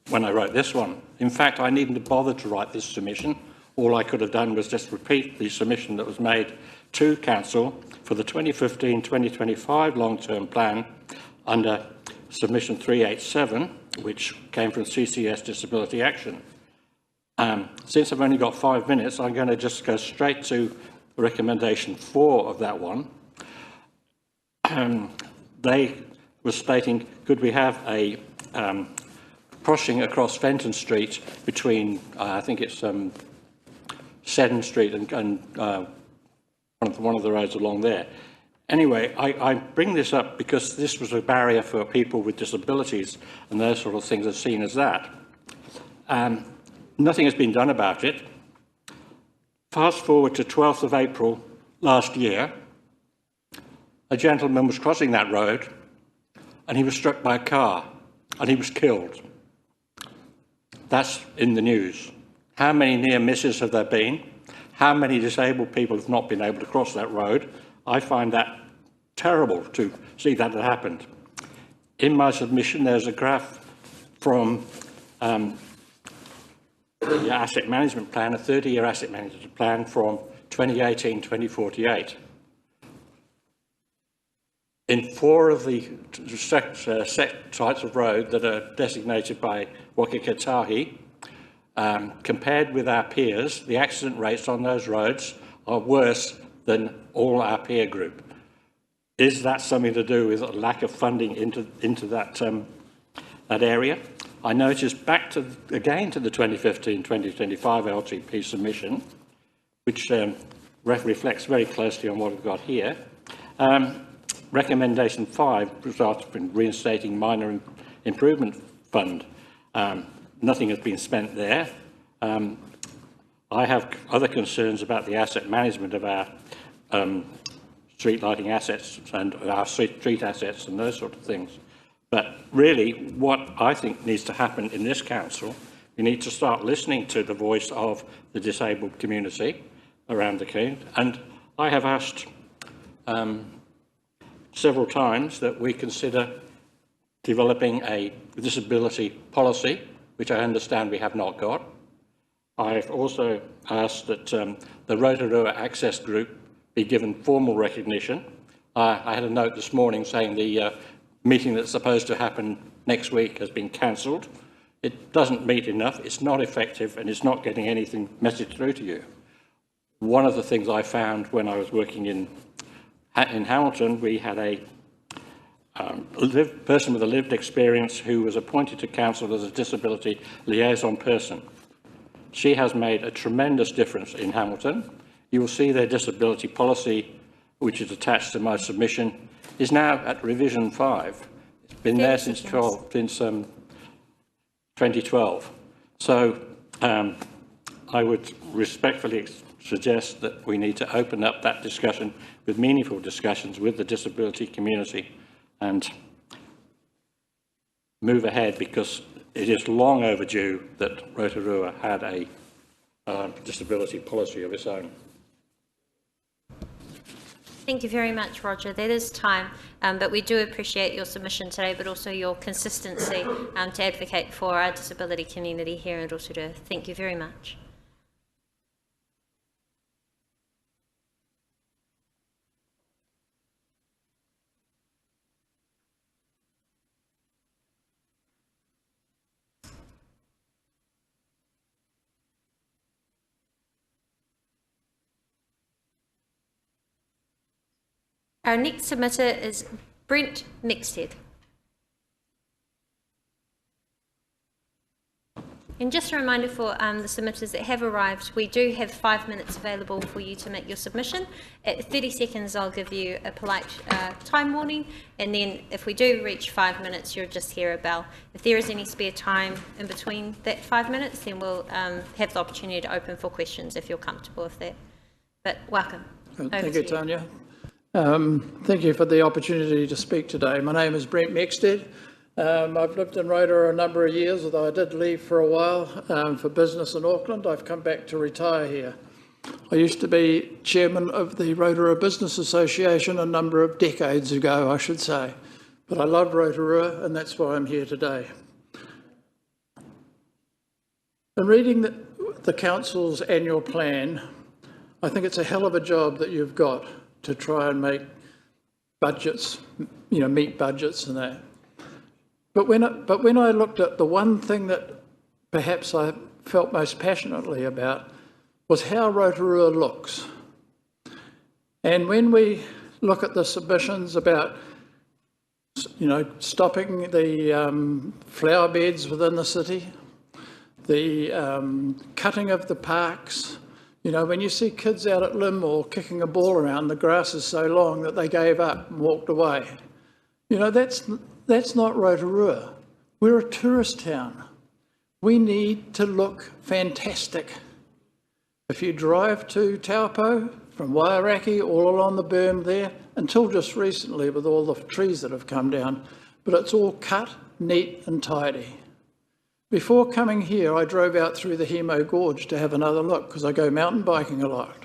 when I wrote this one. In fact, I needn't have bothered to write this submission. All I could have done was just repeat the submission that was made to Council for the 2015-2025 long-term plan under submission 387, which came from CCS Disability Action. Since I've only got 5 minutes, I'm going to just go straight to recommendation 4 of that one. They were stating, could we have a crossing across Fenton Street between, I think it's Seddon Street and one of the roads along there. Anyway, I bring this up because this was a barrier for people with disabilities, and those sort of things are seen as that. Nothing has been done about it. Fast forward to 12th of April last year, a gentleman was crossing that road and he was struck by a car and he was killed. That's in the news. How many near misses have there been? How many disabled people have not been able to cross that road? I find that terrible to see that have happened. In my submission, there's a graph from the asset management plan, a 30-year asset management plan from 2018-2048. In 4 of the set sites of road that are designated by Wakikatahi, compared with our peers, the accident rates on those roads are worse than all our peer group. Is that something to do with a lack of funding into that area? I noticed back to, again, to the 2015-2025 LTP submission, which reflects very closely on what we've got here. Recommendation 5 resulted in reinstating minor improvement fund. Nothing has been spent there. I have other concerns about the asset management of our street lighting assets and our street assets and those sort of things. But really, what I think needs to happen in this council, we need to start listening to the voice of the disabled community around the country. And I have asked several times that we consider developing a disability policy, which I understand we have not got. I've also asked that the Rotorua Access Group be given formal recognition. I had a note this morning saying the meeting that's supposed to happen next week has been cancelled. It doesn't meet enough, it's not effective, and it's not getting anything messaged through to you. One of the things I found when I was working in Hamilton, we had a person with a lived experience who was appointed to council as a disability liaison person. She has made a tremendous difference in Hamilton. You will see their disability policy, which is attached to my submission, is now at revision 5. It's been there since 2012. So I would respectfully suggest that we need to open up that discussion with meaningful discussions with the disability community and move ahead, because it is long overdue that Rotorua had a disability policy of its own. Thank you very much, Roger. That is time, but we do appreciate your submission today, but also your consistency to advocate for our disability community here in Rotorua. Thank you very much. Our next submitter is Brent Mixted. And just a reminder for the submitters that have arrived, we do have 5 minutes available for you to make your submission. At 30 seconds, I'll give you a polite time warning, and then if we do reach 5 minutes, you'll just hear a bell. If there is any spare time in between that 5 minutes, then we'll have the opportunity to open for questions if you're comfortable with that. But welcome. Thank you, Tanya. Thank you for the opportunity to speak today. My name is Brent Mexted. I've lived in Rotorua a number of years, although I did leave for a while for business in Auckland. I've come back to retire here. I used to be chairman of the Rotorua Business Association a number of decades ago, I should say. But I love Rotorua, and that's why I'm here today. In reading the Council's annual plan, I think it's a hell of a job that you've got to try and make budgets, meet budgets and that. But when I looked at the one thing that perhaps I felt most passionately about was how Rotorua looks. And when we look at the submissions about, stopping the flower beds within the city, the cutting of the parks. When you see kids out at Limmore kicking a ball around, the grass is so long that they gave up and walked away. That's not Rotorua. We're a tourist town. We need to look fantastic. If you drive to Taupo from Wairaki all along the berm there, until just recently with all the trees that have come down, but it's all cut, neat and tidy. Before coming here, I drove out through the Hemo Gorge to have another look because I go mountain biking a lot.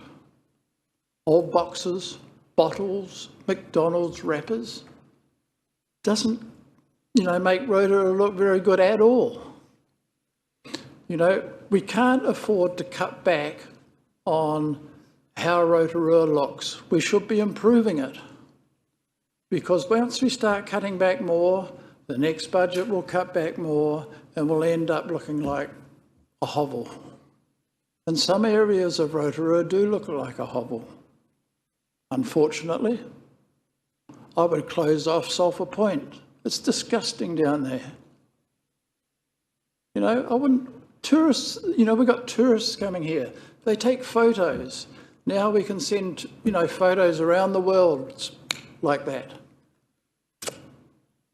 Old boxes, bottles, McDonald's wrappers. Doesn't, make Rotorua look very good at all. We can't afford to cut back on how Rotorua looks. We should be improving it. Because once we start cutting back more, the next budget will cut back more and we'll end up looking like a hovel. And some areas of Rotorua do look like a hovel. Unfortunately, I would close off Sulphur Point. It's disgusting down there. Tourists, we've got tourists coming here. They take photos. Now we can send, photos around the world like that.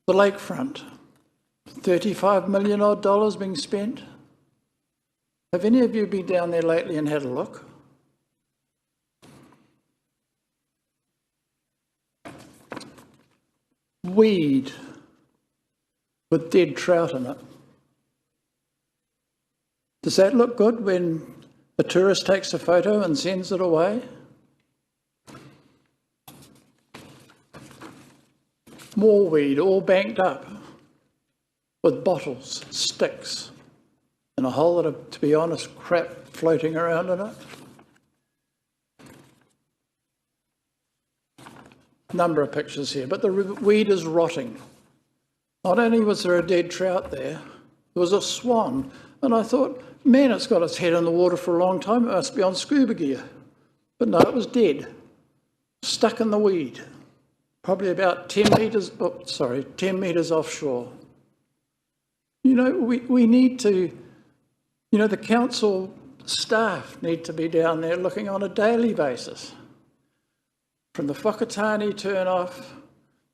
The lakefront, $35 million odd being spent. Have any of you been down there lately and had a look? Weed with dead trout in it. Does that look good when a tourist takes a photo and sends it away? More weed, all banked up with bottles, sticks, and a whole lot of, to be honest, crap floating around in it. Number of pictures here, but the weed is rotting. Not only was there a dead trout there was a swan, and I thought, man, it's got its head in the water for a long time, it must be on scuba gear. But no, it was dead, stuck in the weed, probably about 10 metres offshore. We need to, the council staff need to be down there looking on a daily basis. From the Whakatane turn-off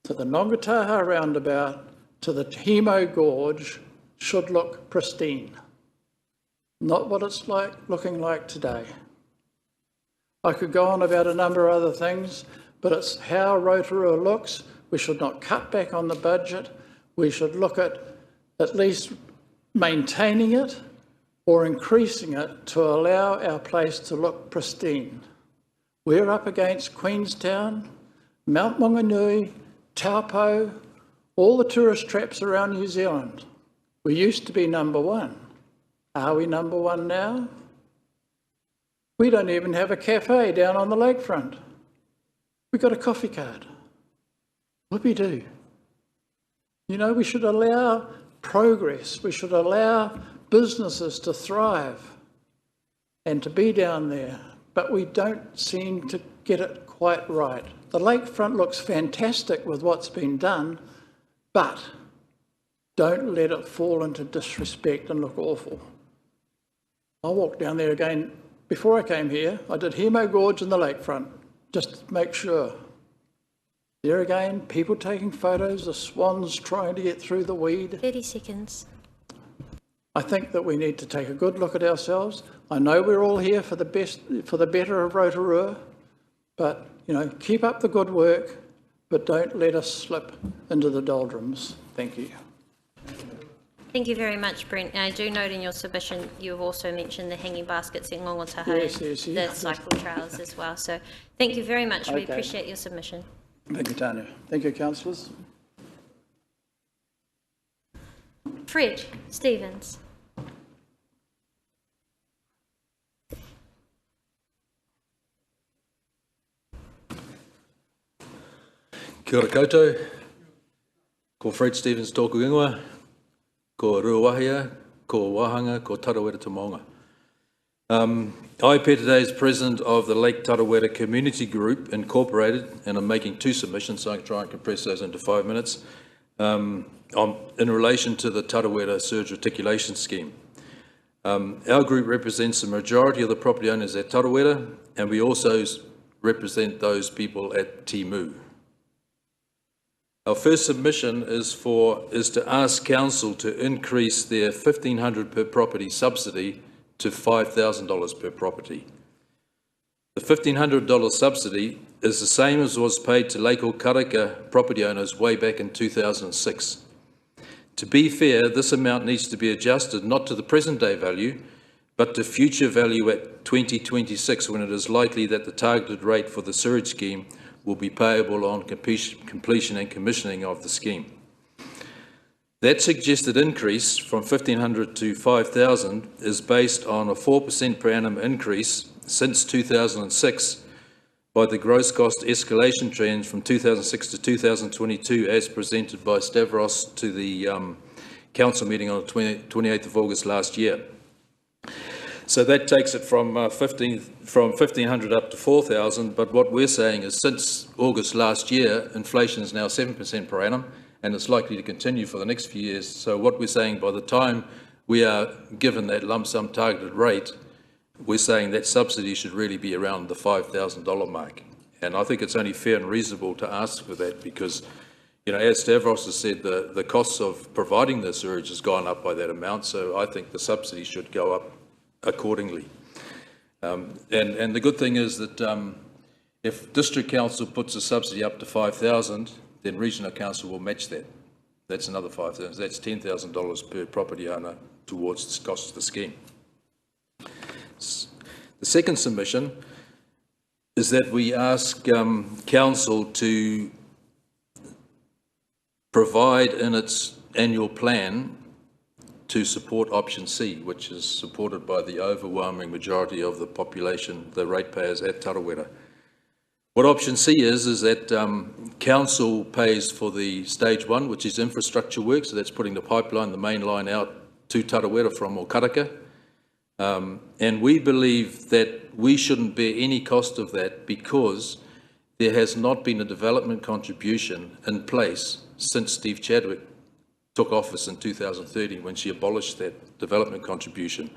to the Nongataha roundabout to the Hemo Gorge should look pristine. Not what it's looking like today. I could go on about a number of other things, but it's how Rotorua looks. We should not cut back on the budget. We should look at least maintaining it or increasing it to allow our place to look pristine. We're up against Queenstown, Mount Maunganui, Taupo, all the tourist traps around New Zealand. We used to be number one. Are we number one now? We don't even have a cafe down on the lakefront. We've got a coffee cart. Whoopie-doo. You know, we should allow progress. We should allow businesses to thrive and to be down there, but we don't seem to get it quite right. The lakefront looks fantastic with what's been done, but don't let it fall into disrespect and look awful. I walked down there again before I came here. I did Hemo Gorge and the lakefront, just to make sure. There again, people taking photos, the swans trying to get through the weed. 30 seconds. I think that we need to take a good look at ourselves. I know we're all here for the best, for the better of Rotorua, but, you know, keep up the good work, but don't let us slip into the doldrums. Thank you. Thank you very much, Brent. And I do note in your submission you have also mentioned the hanging baskets in Ngongotaha, the cycle trails as well. So thank you very much. We appreciate your submission. Thank you, Tanya. Thank you, councillors. Fred Stevens. Kia ora koutou. Ko Fred Stevens tōku ingoa. Ko Ruawahia, ko Wahanga, ko Tarawera te Maunga. I appear today as president of the Lake Tarawera Community Group Incorporated, and I'm making two submissions, so I can try and compress those into 5 minutes, in relation to the Tarawera Surge Reticulation Scheme. Our group represents the majority of the property owners at Tarawera, and we also represent those people at Timu. Our first submission is to ask council to increase their $1,500 per property subsidy to $5,000 per property. The $1,500 subsidy is the same as was paid to Lake Karaka property owners way back in 2006. To be fair, this amount needs to be adjusted not to the present day value, but to future value at 2026, when it is likely that the targeted rate for the sewage scheme will be payable on completion and commissioning of the scheme. That suggested increase from $1,500 to $5,000 is based on a 4% per annum increase since 2006 by the gross cost escalation trend from 2006 to 2022 as presented by Stavros to the council meeting on the 28th of August last year. So that takes it from 1,500 up to 4,000, but what we're saying is since August last year, inflation is now 7% per annum, and it's likely to continue for the next few years. So what we're saying, by the time we are given that lump sum targeted rate, we're saying that subsidy should really be around the $5,000 mark. And I think it's only fair and reasonable to ask for that because, you know, as Stavros has said, the costs of providing the sewage has gone up by that amount, so I think the subsidy should go up accordingly. And the good thing is that if District Council puts a subsidy up to $5,000, then Regional Council will match that. That's another $5,000. That's $10,000 per property owner towards the cost of the scheme. The second submission is that we ask Council to provide in its annual plan to support option C, which is supported by the overwhelming majority of the population, the ratepayers at Tarawera. What option C is that council pays for the stage one, which is infrastructure work, so that's putting the pipeline, the main line out to Tarawera from Okaraka. And we believe that we shouldn't bear any cost of that because there has not been a development contribution in place since Steve Chadwick took office in 2013 when she abolished that development contribution.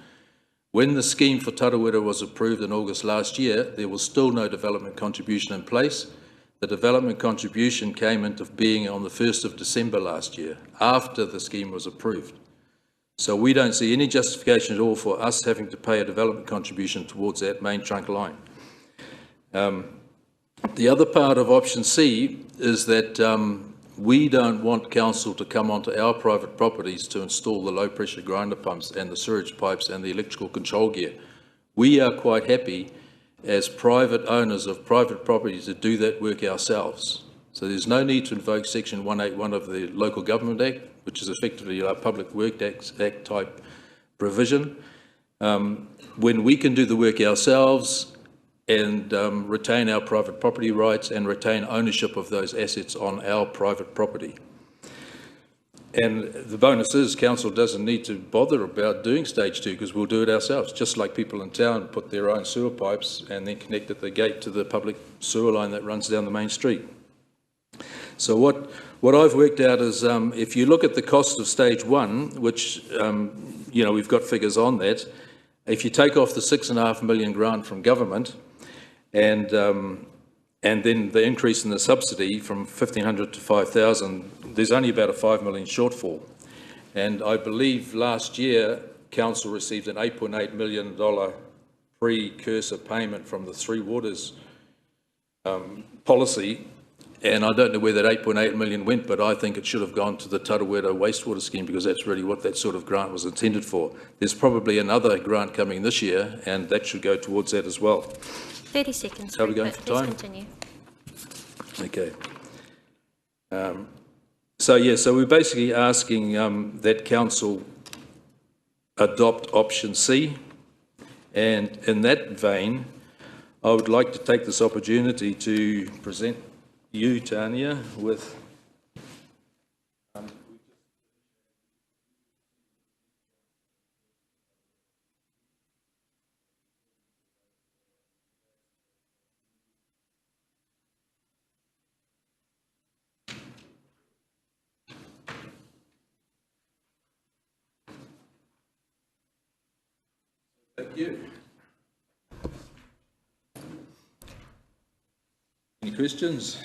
When the scheme for Tarawera was approved in August last year, there was still no development contribution in place. The development contribution came into being on the 1st of December last year, after the scheme was approved. So we don't see any justification at all for us having to pay a development contribution towards that main trunk line. The other part of option C is that we don't want council to come onto our private properties to install the low pressure grinder pumps and the sewage pipes and the electrical control gear. We are quite happy as private owners of private properties to do that work ourselves. So there's no need to invoke Section 181 of the Local Government Act, which is effectively a Public Works Act type provision. When we can do the work ourselves and retain our private property rights and retain ownership of those assets on our private property. And the bonus is council doesn't need to bother about doing stage 2 because we'll do it ourselves, just like people in town put their own sewer pipes and then connect at the gate to the public sewer line that runs down the main street. So what I've worked out is if you look at the cost of stage 1, which, you know, we've got figures on that, if you take off the $6.5 million grant from government and then the increase in the subsidy from 1,500 to 5,000, there's only about a $5 million shortfall. And I believe last year, council received an $8.8 million precursor payment from the Three Waters policy. And I don't know where that 8.8 million went, but I think it should have gone to the Tarawera wastewater scheme because that's really what that sort of grant was intended for. There's probably another grant coming this year, and that should go towards that as well. 30 seconds. How are we going for time? Continue. Okay. So we're basically asking that council adopt option C, and in that vein, I would like to take this opportunity to present you, Tanya, with thank you. Any questions?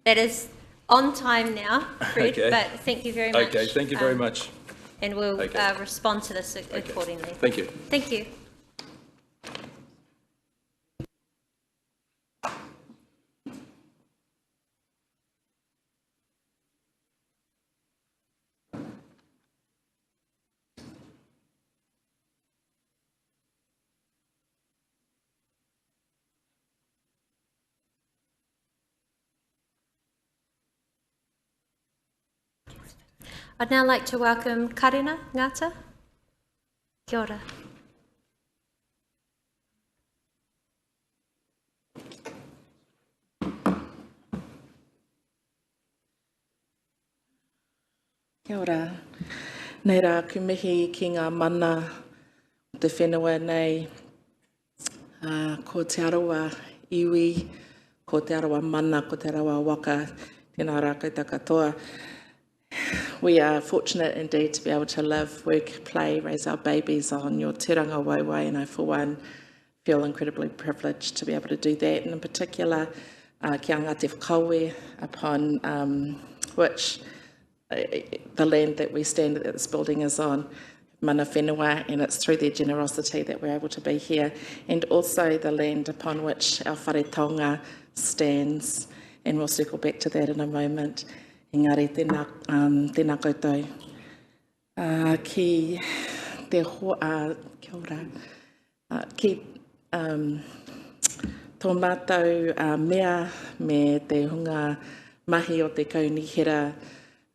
That is on time now, Fred, Okay. but thank you very much. Okay, thank you very much. And we'll respond to this accordingly. Thank you. Thank you. I'd now like to welcome Karina Ngata. Kia ora. Kia ora. Nei rā, ku mihi ki ngā mana o te whenua nei, ko te arawa iwi, ko te arawa mana, ko te arawa waka, tēnā rā koutou katoa. We are fortunate indeed to be able to live, work, play, raise our babies on your tiranga waiwai, and I for one feel incredibly privileged to be able to do that, and in particular ki a Ngāti Whakaue, upon which the land that we stand that this building is on, mana whenua, and it's through their generosity that we're able to be here, and also the land upon which our whare taonga stands, and we'll circle back to that in a moment. Engari, tēnā koutou. Ki te hoa, kia ora, ki tō mātou mea me te hunga mahi o te kaunihera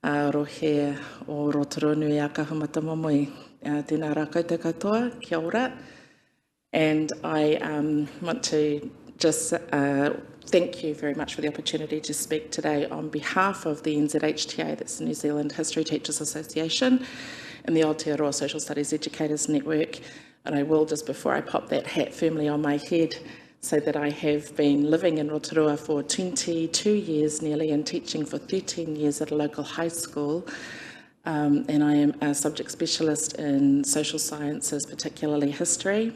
rohe o Rotorua nui a kahumata momoi. Tēnā rā koutou katoa, kia ora. And I want to just thank you very much for the opportunity to speak today on behalf of the NZHTA, that's the New Zealand History Teachers Association, and the Aotearoa Social Studies Educators Network. And I will, just before I pop that hat firmly on my head, say that I have been living in Rotorua for 22 years nearly and teaching for 13 years at a local high school. And I am a subject specialist in social sciences, particularly history,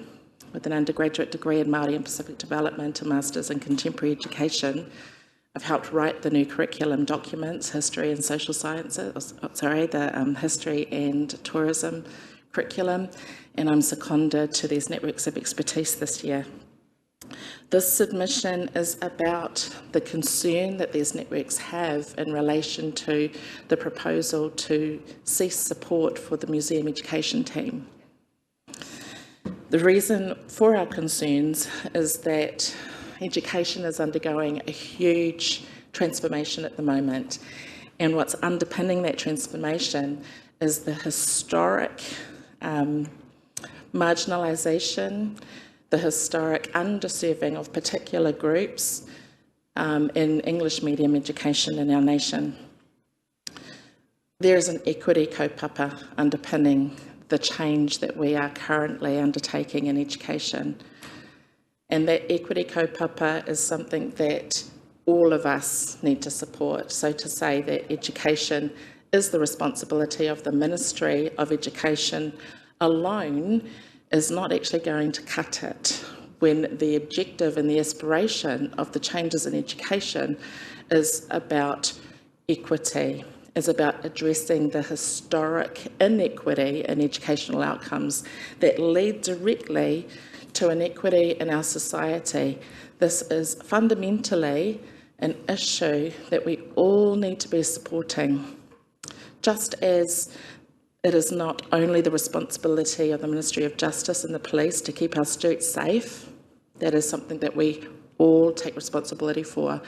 with an undergraduate degree in Māori and Pacific Development, a Masters in Contemporary Education. I've helped write the new curriculum documents, History and Social Sciences, the History and Tourism curriculum, and I'm seconded to these networks of expertise this year. This submission is about the concern that these networks have in relation to the proposal to cease support for the museum education team. The reason for our concerns is that education is undergoing a huge transformation at the moment, and what's underpinning that transformation is the historic marginalisation, the historic underserving of particular groups in English medium education in our nation. There is an equity kaupapa underpinning the change that we are currently undertaking in education. And that equity kaupapa is something that all of us need to support. So to say that education is the responsibility of the Ministry of Education alone is not actually going to cut it, when the objective and the aspiration of the changes in education is about equity, is about addressing the historic inequity in educational outcomes that lead directly to inequity in our society. This is fundamentally an issue that we all need to be supporting, just as it is not only the responsibility of the Ministry of Justice and the police to keep our streets safe. That is something that we all take responsibility for.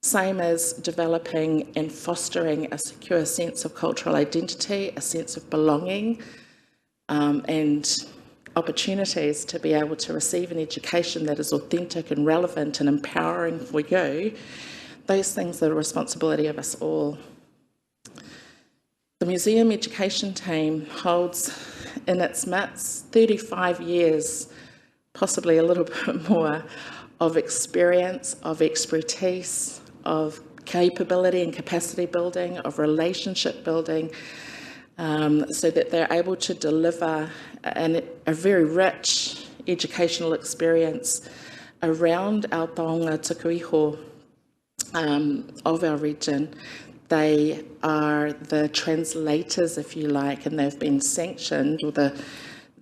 Same as developing and fostering a secure sense of cultural identity, a sense of belonging, and opportunities to be able to receive an education that is authentic and relevant and empowering for you. Those things are the responsibility of us all. The museum education team holds in its midst 35 years, possibly a little bit more, of experience, of expertise, of capability and capacity building, of relationship building, so that they're able to deliver a very rich educational experience around our taonga tuku iho of our region. They are the translators, if you like, and they've been sanctioned, or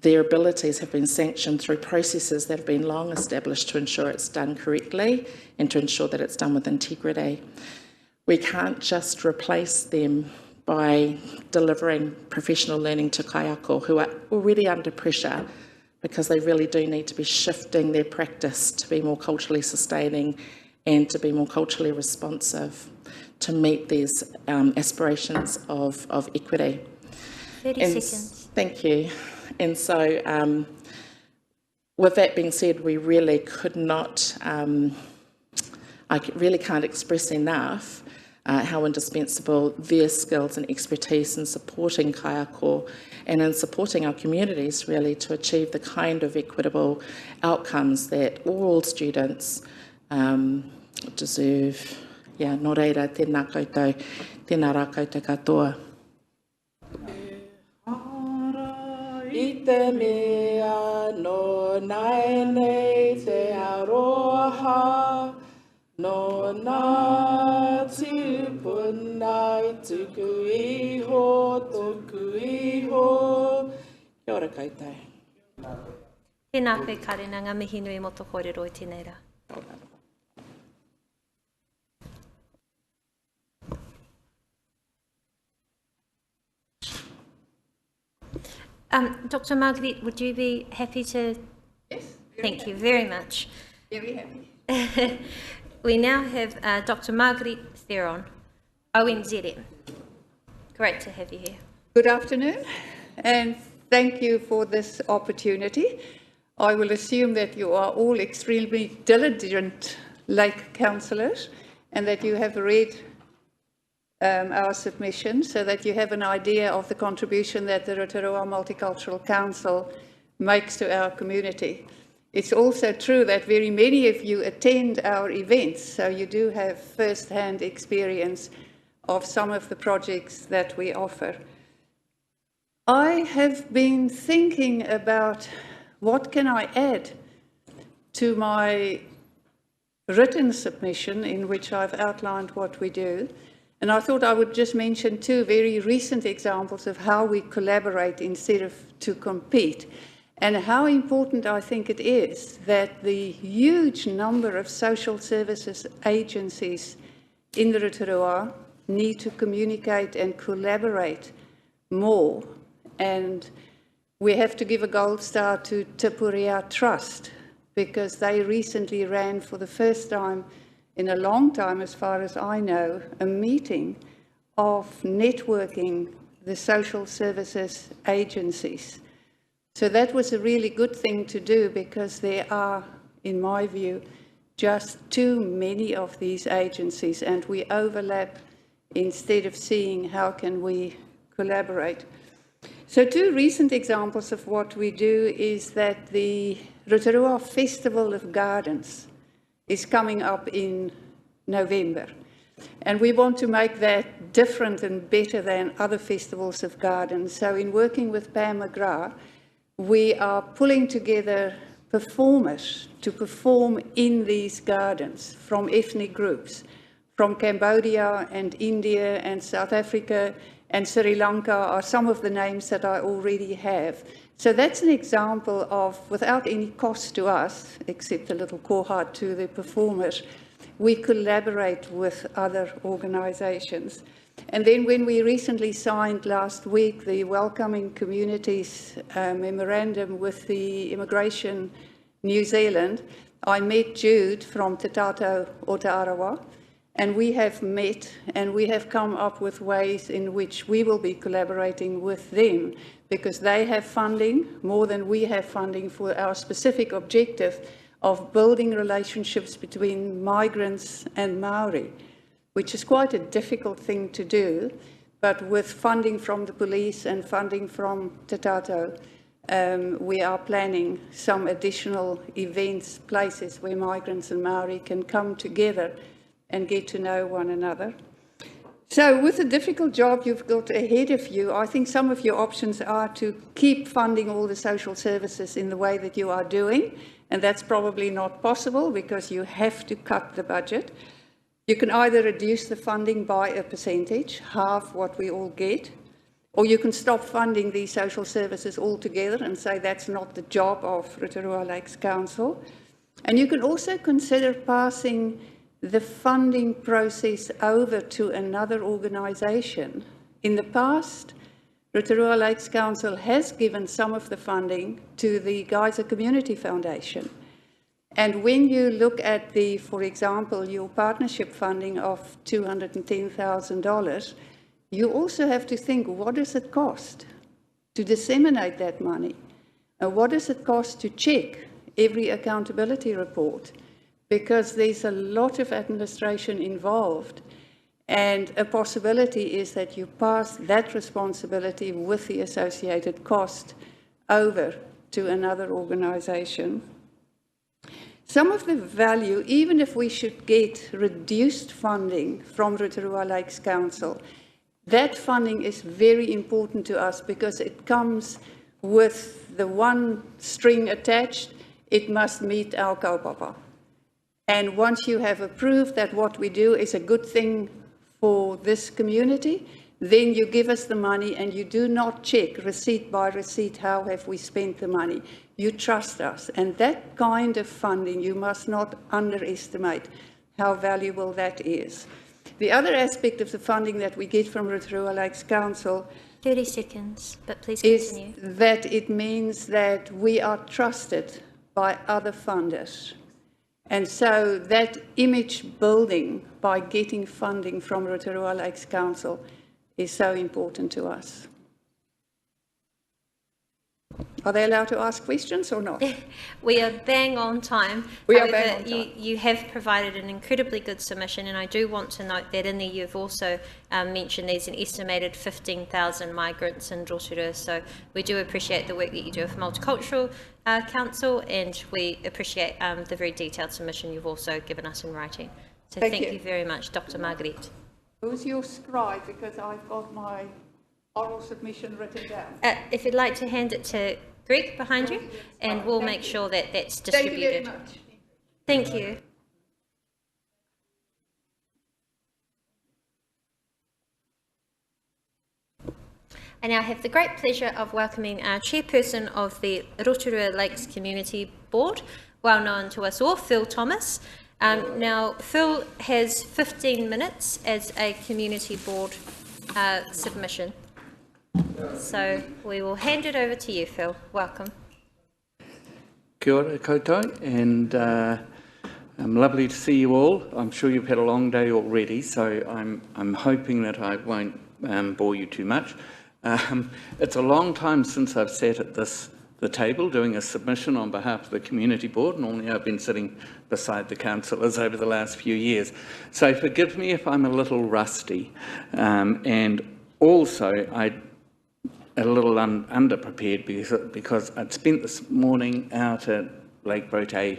their abilities have been sanctioned through processes that have been long established to ensure it's done correctly and to ensure that it's done with integrity. We can't just replace them by delivering professional learning to kaiako who are already under pressure, because they really do need to be shifting their practice to be more culturally sustaining and to be more culturally responsive to meet these aspirations of equity. 30 seconds. Thank you. And so with that being said, we really could not, I really can't express enough how indispensable their skills and expertise in supporting kaiako and in supporting our communities really to achieve the kind of equitable outcomes that all students deserve. Yeah, nō reira, tēnā koutou, tēnā rā koutou katoa. I te mea no nai nei te aroha, no nā tūpuna I tuku iho, toku iho. Kia ora koutou. Tēnā koe karena ngā mihi nui mo tō kōrero I tēnei rā. Dr. Marguerite, would you be happy to? Yes. Thank you very much. Very happy. We now have Dr. Marguerite Theron, ONZM. Great to have you here. Good afternoon, and thank you for this opportunity. I will assume that you are all extremely diligent lake councillors and that you have read our submission so that you have an idea of the contribution that the Rotorua Multicultural Council makes to our community. It's also true that very many of you attend our events, so you do have first-hand experience of some of the projects that we offer. I have been thinking about what can I add to my written submission in which I've outlined what we do. And I thought I would just mention two very recent examples of how we collaborate instead of to compete. and how important I think it is that the huge number of social services agencies in the Rotorua need to communicate and collaborate more. And we have to give a gold star to Tipuria Trust, because they recently ran for the first time in a long time, as far as I know, a meeting of networking the social services agencies. So that was a really good thing to do, because there are, in my view, just too many of these agencies, and we overlap instead of seeing how can we collaborate. So two recent examples of what we do is that the Rotorua Festival of Gardens is coming up in November. And we want to make that different and better than other festivals of gardens. So in working with Pam McGrath, we are pulling together performers to perform in these gardens from ethnic groups, from Cambodia and India and South Africa and Sri Lanka are some of the names that I already have. So that's an example of, without any cost to us, except a little koha to the performers, we collaborate with other organizations. And then when we recently signed last week the Welcoming Communities memorandum with the Immigration New Zealand, I met Jude from Te Tato o Te Arawa, and we have met and we have come up with ways in which we will be collaborating with them, because they have funding, more than we have funding, for our specific objective of building relationships between migrants and Maori, which is quite a difficult thing to do, but with funding from the police and funding from Te Tato, we are planning some additional events, places where migrants and Maori can come together and get to know one another. So with the difficult job you've got ahead of you, I think some of your options are to keep funding all the social services in the way that you are doing, and that's probably not possible because you have to cut the budget. You can either reduce the funding by a percentage, half what we all get, or you can stop funding these social services altogether and say that's not the job of Rotorua Lakes Council. And you can also consider passing the funding process over to another organisation. In the past, Rotorua Lakes Council has given some of the funding to the Geyser Community Foundation. And when you look at the, for example, your partnership funding of $210,000, you also have to think, what does it cost to disseminate that money? And what does it cost to check every accountability report? Because there's a lot of administration involved, and a possibility is that you pass that responsibility with the associated cost over to another organisation. Some of the value, even if we should get reduced funding from Rotorua Lakes Council, that funding is very important to us because it comes with the one string attached, it must meet our kaupapa. And once you have approved that what we do is a good thing for this community, then you give us the money and you do not check receipt by receipt how have we spent the money. You trust us. And that kind of funding, you must not underestimate how valuable that is. The other aspect of the funding that we get from Rotorua Lakes Council 30 seconds, but please continue. Is that it means that we are trusted by other funders. And so that image building by getting funding from Rotorua Lakes Council is so important to us. Are they allowed to ask questions or not? We are bang on time. However, you have provided an incredibly good submission, and I do want to note that in there you've also mentioned there's an estimated 15,000 migrants in Rotorua, so we do appreciate the work that you do with Multicultural Council, and we appreciate the very detailed submission you've also given us in writing. So thank you very much, Dr. Margaret. Who's your scribe? Because I've got my oral submission written down. If you'd like to hand it to Greg behind you, and we'll make sure that that's distributed. Thank you very much. Thank you. And I have the great pleasure of welcoming our chairperson of the Rotorua Lakes Community Board, well known to us all, Phil Thomas. Now, Phil has 15 minutes as a community board submission. So we will hand it over to you, Phil. Welcome. Kia ora koutou, and lovely to see you all. I'm sure you've had a long day already, so I'm hoping that I won't bore you too much. It's a long time since I've sat at the table doing a submission on behalf of the community board. Normally I've been sitting beside the councillors over the last few years. So forgive me if I'm a little rusty. And also I'm a little underprepared because I'd spent this morning out at Lake Rotorua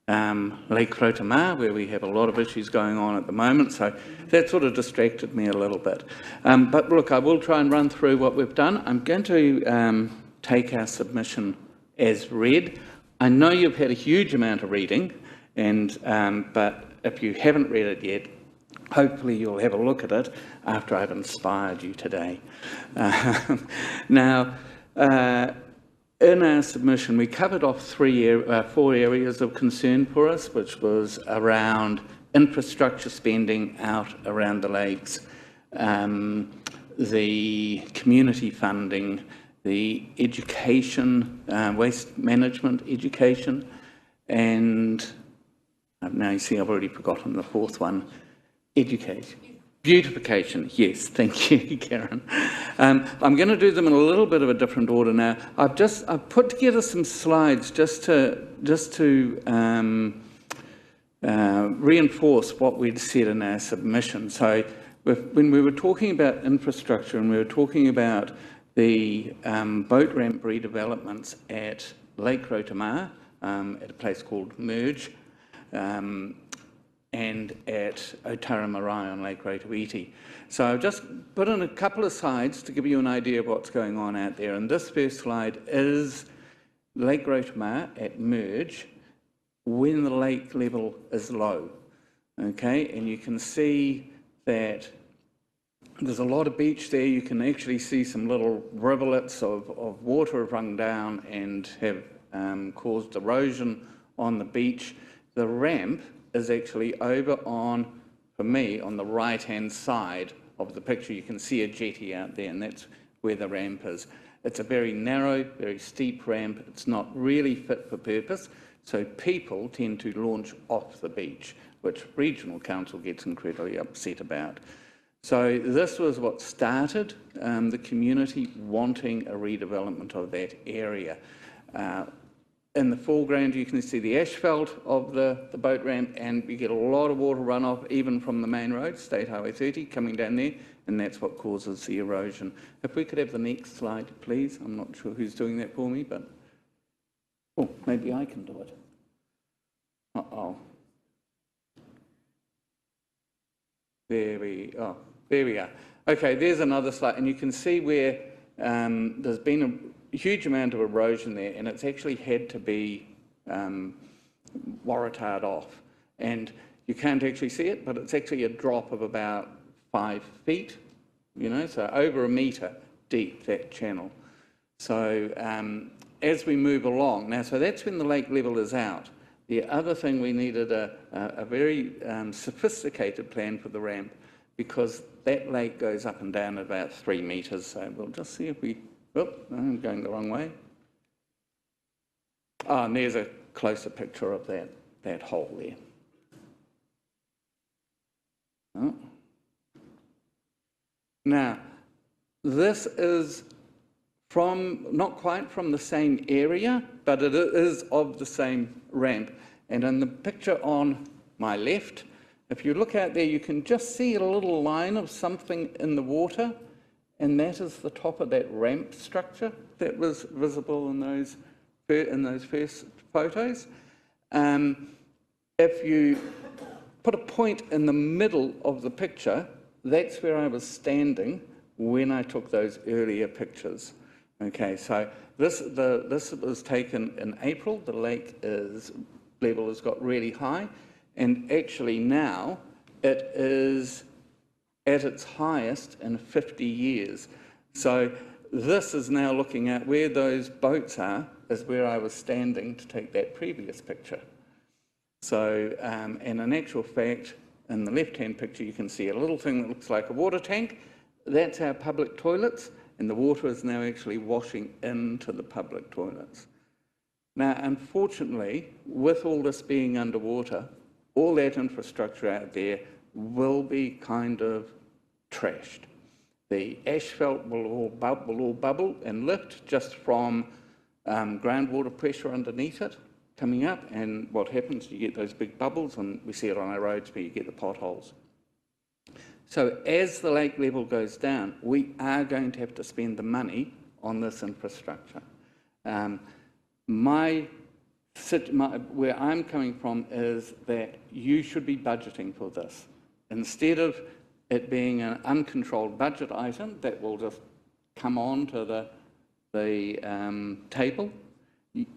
and Lake Rotorua, where we have a lot of issues going on at the moment, so that sort of distracted me a little bit. But look, I will try and run through what we've done. I'm going to take our submission as read. I know you've had a huge amount of reading, and but if you haven't read it yet, hopefully you'll have a look at it after I've inspired you today. Now, in our submission, we covered off 4 areas of concern for us, which was around infrastructure spending out around the lakes, the community funding, the education, waste management education, and now you see I've already forgotten the fourth one, education. Beautification, yes, thank you, Karen. I'm going to do them in a little bit of a different order now. I've put together some slides just to reinforce what we'd said in our submission. So when we were talking about infrastructure and we were talking about the boat ramp redevelopments at Lake Rotorua, at a place called Merge, and at Otara Marae on Lake Rotoiti. So I've just put in a couple of slides to give you an idea of what's going on out there. And this first slide is Lake Rotorua at Merge when the lake level is low. Okay, and you can see that there's a lot of beach there. You can actually see some little rivulets of water have run down and have caused erosion on the beach. The ramp is actually over on, for me, on the right-hand side of the picture. You can see a jetty out there, and that's where the ramp is. It's a very narrow, very steep ramp. It's not really fit for purpose, so people tend to launch off the beach, which Regional Council gets incredibly upset about. So this was what started the community wanting a redevelopment of that area. In the foreground, you can see the asphalt of the boat ramp, and you get a lot of water runoff even from the main road, State Highway 30, coming down there, and that's what causes the erosion. If we could have the next slide, please. I'm not sure who's doing that for me, but oh, maybe I can do it. Uh-oh. There we are. Okay, there's another slide, and you can see where there's been a huge amount of erosion there, and it's actually had to be warratarred off. And you can't actually see it, but it's actually a drop of about 5 feet, you know, so over a metre deep, that channel. So as we move along, now, so that's when the lake level is out. The other thing, we needed a very sophisticated plan for the ramp, because that lake goes up and down at about 3 metres. So we'll just see if we, oh, I'm going the wrong way. Oh, and there's a closer picture of that hole there. Oh. Now, this is from, not quite from the same area, but it is of the same ramp. And in the picture on my left, if you look out there, you can just see a little line of something in the water, and that is the top of that ramp structure that was visible in those first photos. If you put a point in the middle of the picture, that's where I was standing when I took those earlier pictures. Okay, so this was taken in April. The lake level has got really high, and actually now it is at its highest in 50 years. So this is now looking at where those boats are, is where I was standing to take that previous picture. So, and in actual fact, in the left-hand picture, you can see a little thing that looks like a water tank. That's our public toilets, and the water is now actually washing into the public toilets. Now, unfortunately, with all this being underwater, all that infrastructure out there will be kind of trashed. The asphalt will all bubble and lift just from groundwater pressure underneath it coming up, and what happens, you get those big bubbles, and we see it on our roads where you get the potholes. So as the lake level goes down, we are going to have to spend the money on this infrastructure. Where I'm coming from is that you should be budgeting for this. Instead of it being an uncontrolled budget item that will just come on to the table,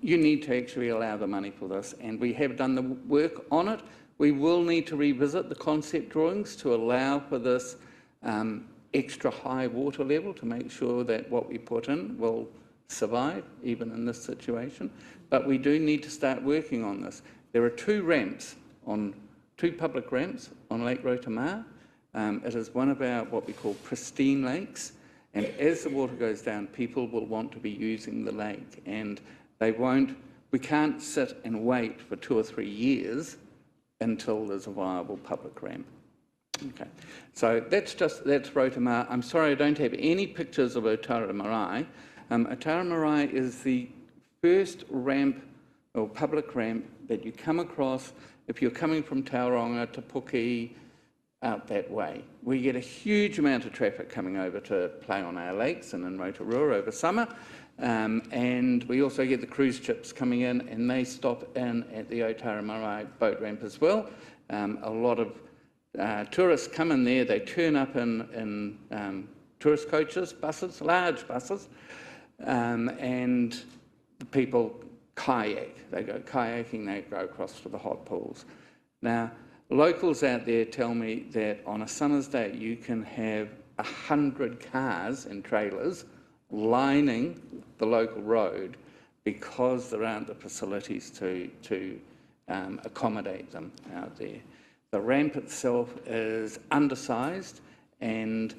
you need to actually allow the money for this, and we have done the work on it. We will need to revisit the concept drawings to allow for this extra high water level to make sure that what we put in will survive even in this situation. But we do need to start working on this. There are two public ramps on Lake Rotorua. It is one of our what we call pristine lakes, and as the water goes down, people will want to be using the lake, and we can't sit and wait for 2 or 3 years until there's a viable public ramp. Okay, so that's Rotorua. I'm sorry I don't have any pictures of Otara Marae. Otara Marae is the first ramp or public ramp that you come across if you're coming from Tauranga to Puki out that way. We get a huge amount of traffic coming over to play on our lakes and in Rotorua over summer. And we also get the cruise ships coming in, and they stop in at the Otara Marae boat ramp as well. A lot of tourists come in there, they turn up in tourist coaches, buses, large buses, and the people kayak. They go kayaking, they go across to the hot pools. Now, locals out there tell me that on a summer's day you can have 100 cars and trailers lining the local road because there aren't the facilities to accommodate them out there. The ramp itself is undersized and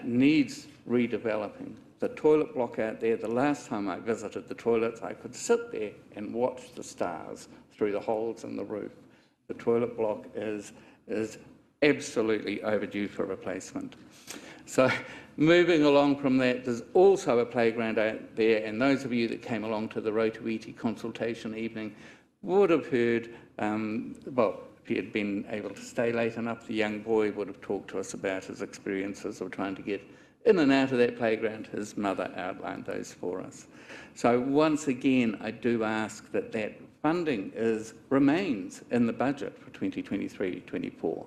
needs redeveloping. The toilet block out there, the last time I visited the toilets, I could sit there and watch the stars through the holes in the roof. The toilet block is absolutely overdue for replacement. So moving along from that, there's also a playground out there, and those of you that came along to the Rotorua consultation evening would have heard, well, if he had been able to stay late enough, the young boy would have talked to us about his experiences of trying to get in and out of that playground. His mother outlined those for us. So once again, I do ask that that funding remains in the budget for 2023-24.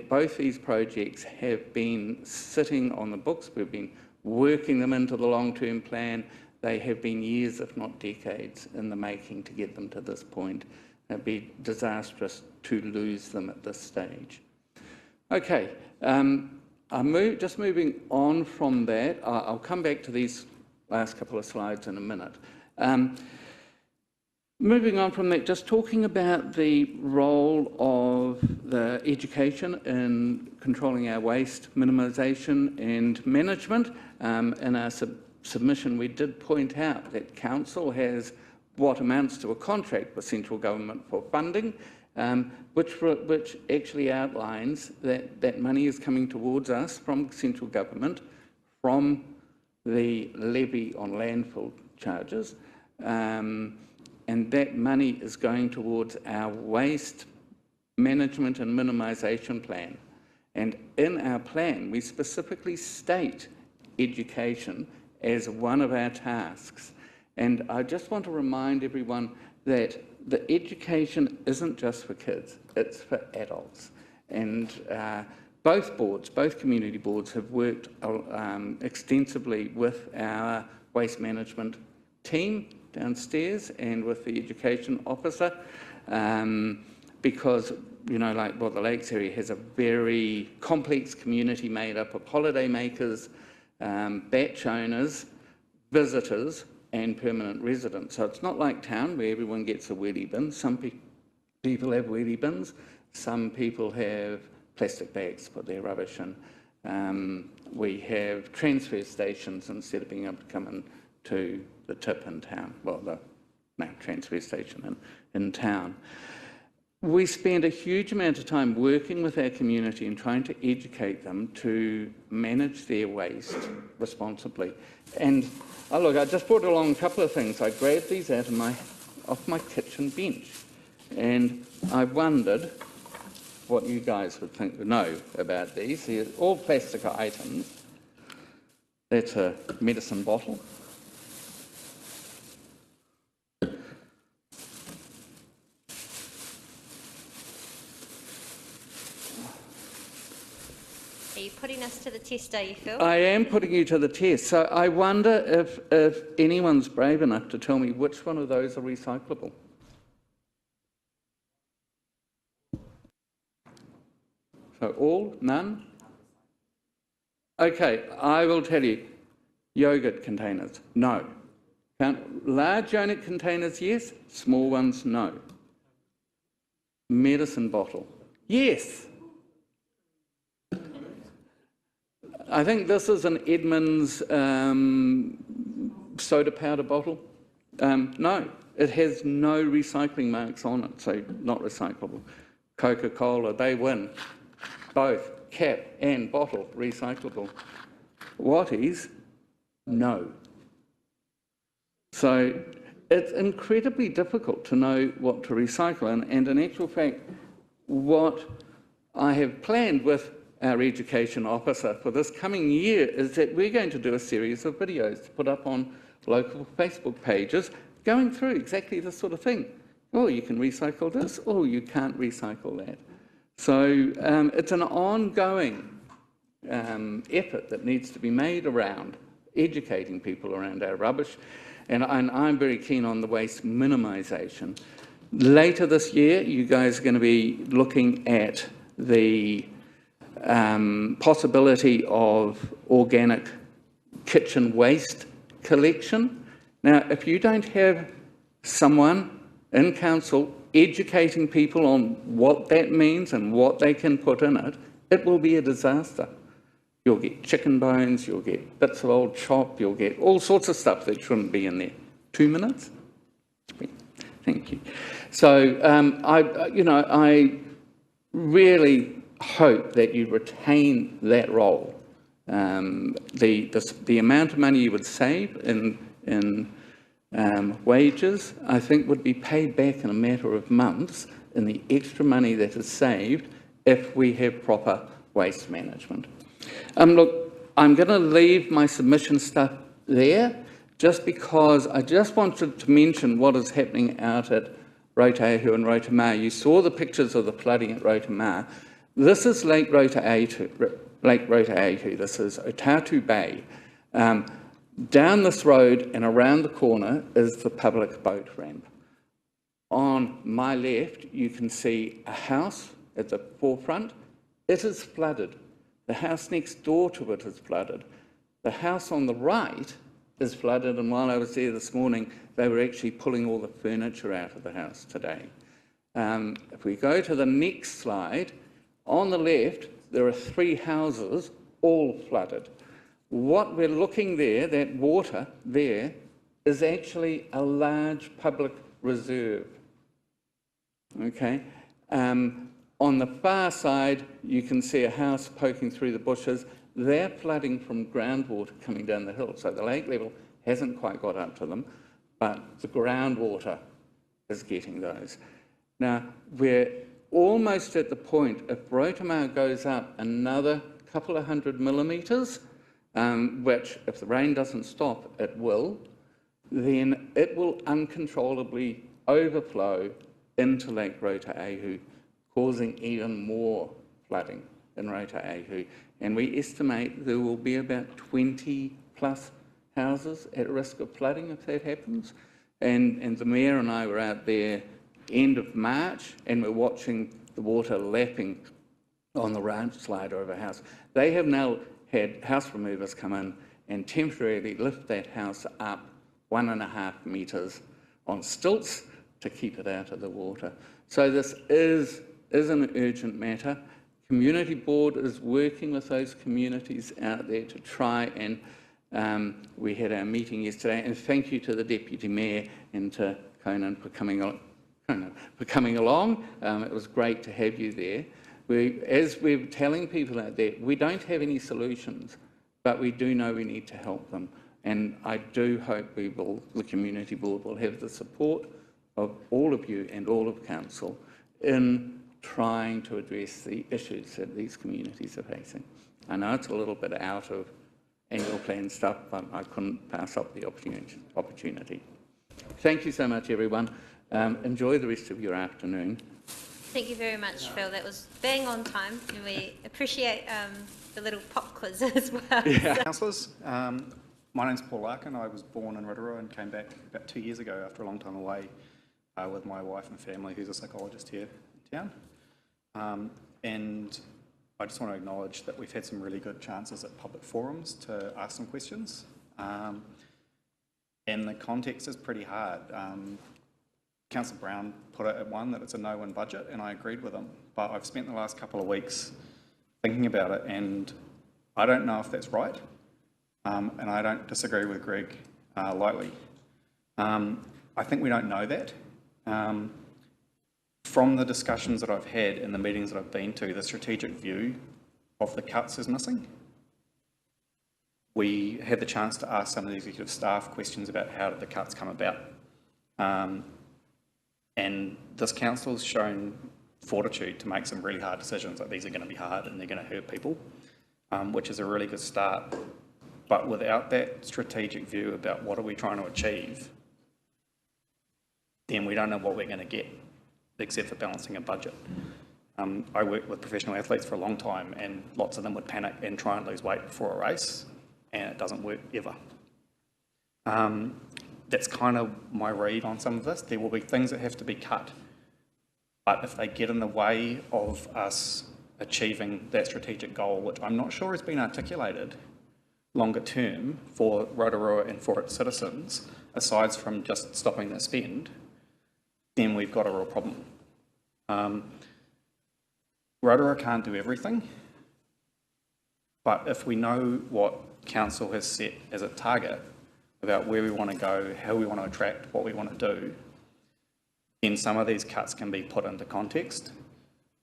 Both these projects have been sitting on the books. We've been working them into the long-term plan. They have been years, if not decades, in the making to get them to this point. It'd be disastrous to lose them at this stage. Okay, just moving on from that, I'll come back to these last couple of slides in a minute. Moving on from that, just talking about the role of the education in controlling our waste minimisation and management. In our submission, we did point out that Council has what amounts to a contract with central government for funding, which actually outlines that money is coming towards us from central government from the levy on landfill charges. And that money is going towards our waste management and minimisation plan. And in our plan, we specifically state education as one of our tasks. And I just want to remind everyone that the education isn't just for kids, it's for adults. And both community boards have worked extensively with our waste management team downstairs and with the education officer, because, you know, like, well, the Lakes area has a very complex community made up of holiday makers, batch owners, visitors and permanent residents. So it's not like town where everyone gets a wheelie bin. Some people have wheelie bins, some people have plastic bags to put their rubbish in. We have transfer stations instead of being able to come in to the tip in town, transfer station in town. We spend a huge amount of time working with our community and trying to educate them to manage their waste responsibly. And look, I just brought along a couple of things. I grabbed these off my kitchen bench, and I wondered what you guys would know about these. They're all plastic items. That's a medicine bottle. Are you putting us to the test, are you, Phil? I am putting you to the test. So I wonder if anyone's brave enough to tell me which one of those are recyclable. So all? None? Okay, I will tell you. Yogurt containers, no. Large unit containers, yes. Small ones, no. Medicine bottle, yes. I think this is an Edmonds soda powder bottle. No, it has no recycling marks on it, so not recyclable. Coca-Cola, they win. Both cap and bottle recyclable. Watties, no. So it's incredibly difficult to know what to recycle, and in actual fact, what I have planned with our education officer for this coming year is that we're going to do a series of videos to put up on local Facebook pages going through exactly this sort of thing. Oh, you can recycle this, oh, you can't recycle that. So it's an ongoing effort that needs to be made around educating people around our rubbish, and I'm very keen on the waste minimisation. Later this year, you guys are going to be looking at the possibility of organic kitchen waste collection. Now, if you don't have someone in council educating people on what that means and what they can put in it, it will be a disaster. You'll get chicken bones, you'll get bits of old chop, you'll get all sorts of stuff that shouldn't be in there. 2 minutes? Thank you. So I really hope that you retain that role. The amount of money you would save in wages, I think, would be paid back in a matter of months in the extra money that is saved if we have proper waste management. Look, I'm going to leave my submission stuff there just because I just wanted to mention what is happening out at Rotorua and Rotorua. You saw the pictures of the flooding at Rotorua. This is Lake Rotorua. This is Otatu Bay. Down this road and around the corner is the public boat ramp. On my left, you can see a house at the forefront. It is flooded. The house next door to it is flooded. The house on the right is flooded, and while I was there this morning, they were actually pulling all the furniture out of the house today. If we go to the next slide, on the left, there are 3 houses, all flooded. What we're looking there, that water there, is actually a large public reserve. Okay? On the far side, you can see a house poking through the bushes. They're flooding from groundwater coming down the hill, so the lake level hasn't quite got up to them, but the groundwater is getting those. Now, we're almost at the point, if Rotorua goes up another couple of 100 millimetres, which, if the rain doesn't stop, it will, then it will uncontrollably overflow into Lake Rotorua, causing even more flooding in Rotorua. And we estimate there will be about 20 plus houses at risk of flooding if that happens. And the Mayor and I were out there end of March, and we're watching the water lapping on the ranch slide over a house. They have now had house removers come in and temporarily lift that house up 1.5 metres on stilts to keep it out of the water. So this is an urgent matter. Community Board is working with those communities out there to try and we had our meeting yesterday, and thank you to the Deputy Mayor and to Conan for coming along. It was great to have you there. As we're telling people out there, we don't have any solutions, but we do know we need to help them. And I do hope the Community Board will have the support of all of you and all of Council in trying to address the issues that these communities are facing. I know it's a little bit out of annual plan stuff, but I couldn't pass up the opportunity. Thank you so much, everyone. Enjoy the rest of your afternoon. Thank you very much, Phil. That was bang on time, and we appreciate the little pop quiz as well. Yeah. Councillors, my name's Paul Larkin. I was born in Rotorua and came back about 2 years ago after a long time away with my wife and family, who's a psychologist here in town. And I just want to acknowledge that we've had some really good chances at public forums to ask some questions. And the context is pretty hard. Councillor Brown put it at one that it's a no-win budget, and I agreed with him. But I've spent the last couple of weeks thinking about it, and I don't know if that's right. And I don't disagree with Greg lightly. I think we don't know that. From the discussions that I've had and the meetings that I've been to, the strategic view of the cuts is missing. We had the chance to ask some of the executive staff questions about how did the cuts come about. And this council's shown fortitude to make some really hard decisions, like these are going to be hard and they're going to hurt people, which is a really good start. But without that strategic view about what are we trying to achieve, then we don't know what we're going to get, except for balancing a budget. I worked with professional athletes for a long time, and lots of them would panic and try and lose weight before a race, and it doesn't work ever. That's kind of my read on some of this. There will be things that have to be cut, but if they get in the way of us achieving that strategic goal, which I'm not sure has been articulated longer term for Rotorua and for its citizens, aside from just stopping the spend, then we've got a real problem. Rotorua can't do everything, but if we know what Council has set as a target about where we want to go, how we want to attract, what we want to do, then some of these cuts can be put into context.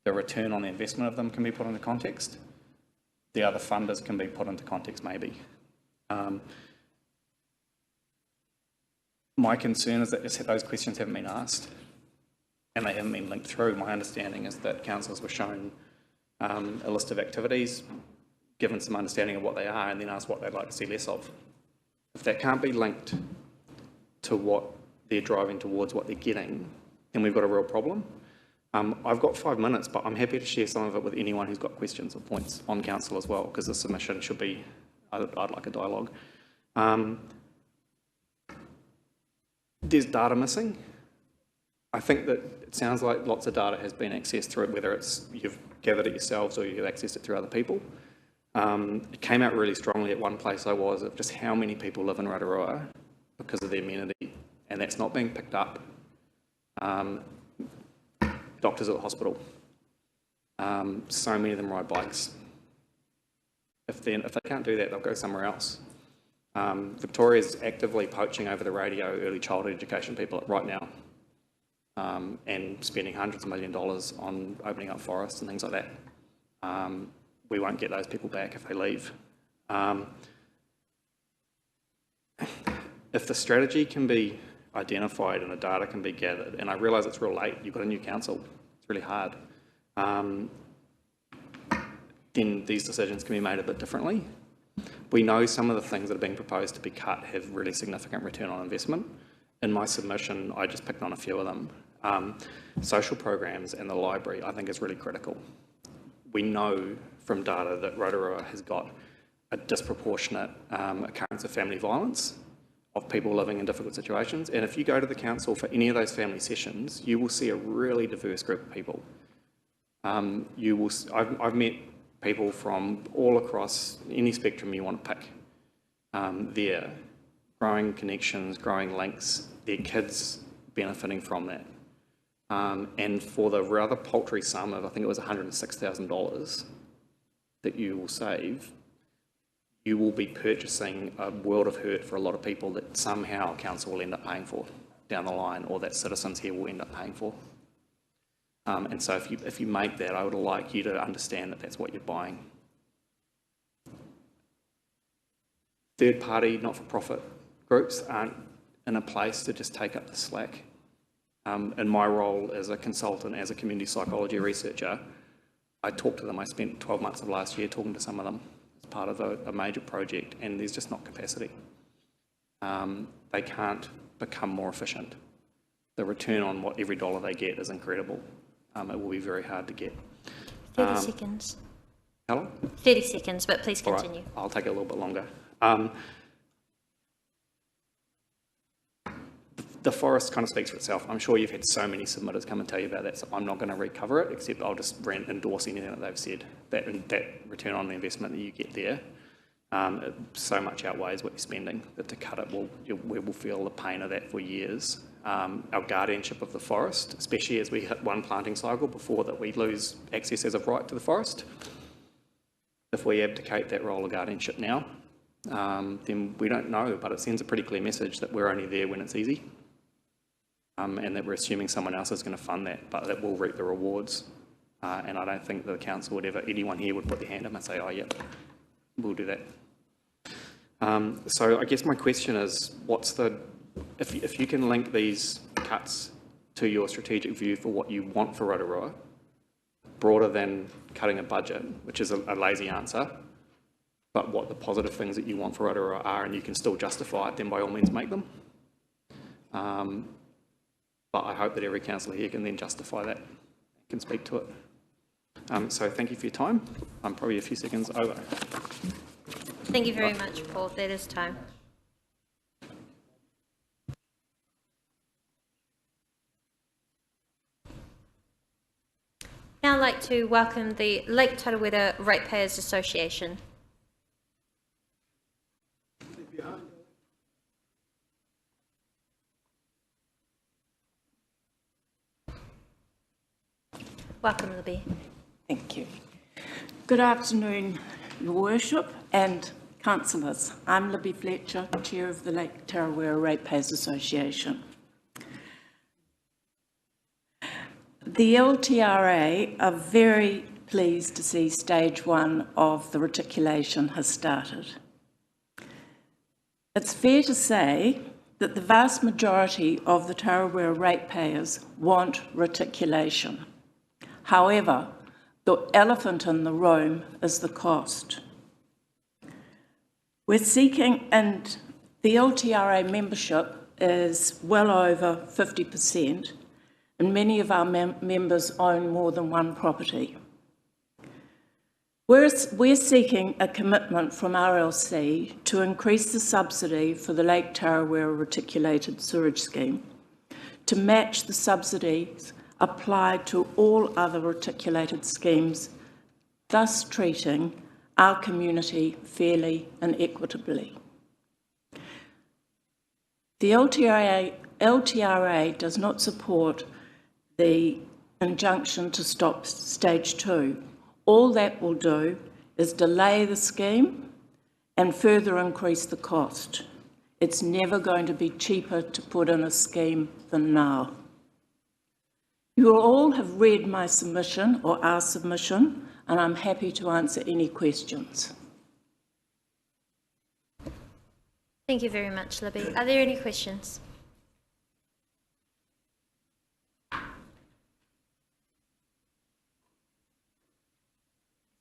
The return on the investment of them can be put into context. The other funders can be put into context maybe. My concern is that those questions haven't been asked and they haven't been linked through. My understanding is that councillors were shown a list of activities, given some understanding of what they are, and then asked what they'd like to see less of. If that can't be linked to what they're driving towards, what they're getting, then we've got a real problem. I've got 5 minutes, but I'm happy to share some of it with anyone who's got questions or points on council as well, because the submission should be, I'd like a dialogue. There's data missing. I think that it sounds like lots of data has been accessed through it, whether it's you've gathered it yourselves or you've accessed it through other people. It came out really strongly at one place I was of just how many people live in Rotorua because of the amenity, and that's not being picked up. Doctors at the hospital. So many of them ride bikes. If they can't do that, they'll go somewhere else. Victoria's actively poaching over the radio early childhood education people right now, and spending hundreds of $millions on opening up forests and things like that. We won't get those people back if they leave. If the strategy can be identified and the data can be gathered, and I realise it's real late, you've got a new council, it's really hard, then these decisions can be made a bit differently. We know some of the things that are being proposed to be cut have really significant return on investment. In my submission, I just picked on a few of them. Social programs and the library, I think, is really critical. We know from data that Rotorua has got a disproportionate occurrence of family violence, of people living in difficult situations. And if you go to the council for any of those family sessions, you will see a really diverse group of people. I've met people from all across any spectrum you want to pick. there, growing connections, growing links, their kids benefiting from that. And for the rather paltry sum of, I think it was $106,000 that you will save, you will be purchasing a world of hurt for a lot of people that somehow council will end up paying for down the line, or that citizens here will end up paying for. And so if you make that, I would like you to understand that that's what you're buying. Third-party, not-for-profit groups aren't in a place to just take up the slack. In my role as a consultant, as a community psychology researcher, I talked to them. I spent 12 months of last year talking to some of them as part of a major project, and there's just not capacity. They can't become more efficient. The return on what every dollar they get is incredible. It will be very hard to get. 30 seconds. Hello? 30 seconds, but please continue. All right, I'll take a little bit longer. The forest kind of speaks for itself. I'm sure you've had so many submitters come and tell you about that, so I'm not going to recover it, except I'll just endorse anything that they've said. That return on the investment that you get there it so much outweighs what you're spending that to cut it, we will feel the pain of that for years. Our guardianship of the forest, especially as we hit one planting cycle before that we lose access as of right to the forest. If we abdicate that role of guardianship now, then we don't know, but it sends a pretty clear message that we're only there when it's easy, and that we're assuming someone else is going to fund that, but that will reap the rewards. And I don't think the council would ever, anyone here would put their hand up and say, oh, yep, we'll do that. So I guess my question is, what's the, if you can link these cuts to your strategic view for what you want for Rotorua, broader than cutting a budget, which is a lazy answer, but what the positive things that you want for Rotorua are, and you can still justify it, then by all means make them. But I hope that every councillor here can then justify that, can speak to it. So thank you for your time. I'm probably a few seconds over. Thank you very much, Paul. That is time. Now I'd like to welcome the Lake Tarawera Ratepayers Association. Welcome, Libby. Thank you. Good afternoon, Your Worship and councillors. I'm Libby Fletcher, Chair of the Lake Tarawera Ratepayers Association. The LTRA are very pleased to see stage one of the reticulation has started. It's fair to say that the vast majority of the Tarawera ratepayers want reticulation. However, the elephant in the room is the cost. We're seeking, and the LTRA membership is well over 50%, and many of our members own more than one property. We're seeking a commitment from RLC to increase the subsidy for the Lake Tarawera reticulated sewage scheme to match the subsidies applied to all other reticulated schemes, thus treating our community fairly and equitably. The LTRA does not support the injunction to stop stage two. All that will do is delay the scheme and further increase the cost. It's never going to be cheaper to put in a scheme than now. You will all have read my submission or our submission, and I'm happy to answer any questions. Thank you very much, Libby. Are there any questions? I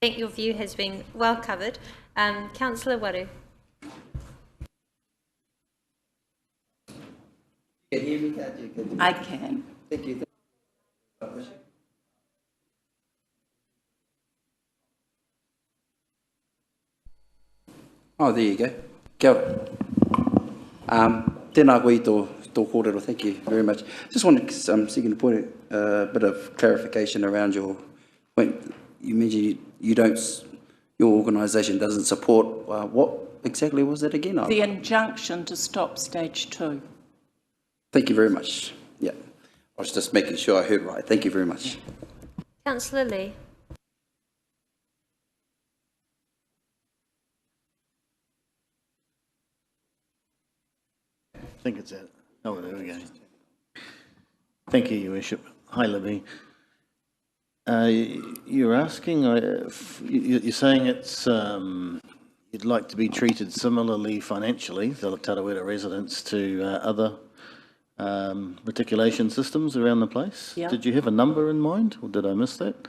think your view has been well covered. Councillor Waru. Can you hear me, can't you? I can. Thank you. Oh, there you go. Kia ora. Tēnā koe I tō kōrero, thank you very much. Just wanted to seek a bit of clarification around your point. You mentioned you don't, your organisation doesn't support what exactly was that again? The injunction to stop stage 2. Thank you very much. Yeah, I was just making sure I heard right. Thank you very much. Councillor Lee. I think it's it. Oh, there we go. Thank you, Your Worship. Hi, Libby. You're asking, you're saying it's, you'd like to be treated similarly financially, the Tarawera residents, to other reticulation systems around the place? Yeah. Did you have a number in mind, or did I miss that?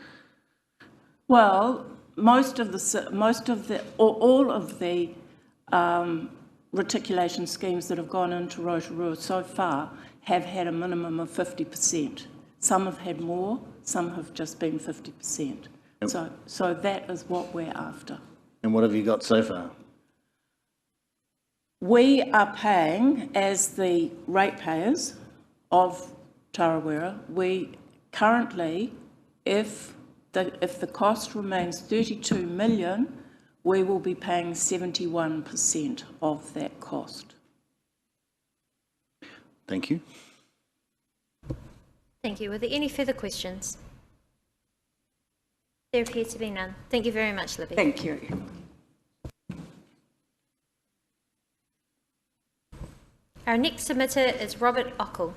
Well, all of the reticulation schemes that have gone into Rotorua so far have had a minimum of 50%. Some have had more, some have just been 50%. So that is what we're after. And what have you got so far? We are paying, as the ratepayers of Tarawera, we currently, if the cost remains 32 million, we will be paying 71% of that cost. Thank you. Thank you. Were there any further questions? There appear to be none. Thank you very much, Libby. Thank you. Our next submitter is Robert Ockel.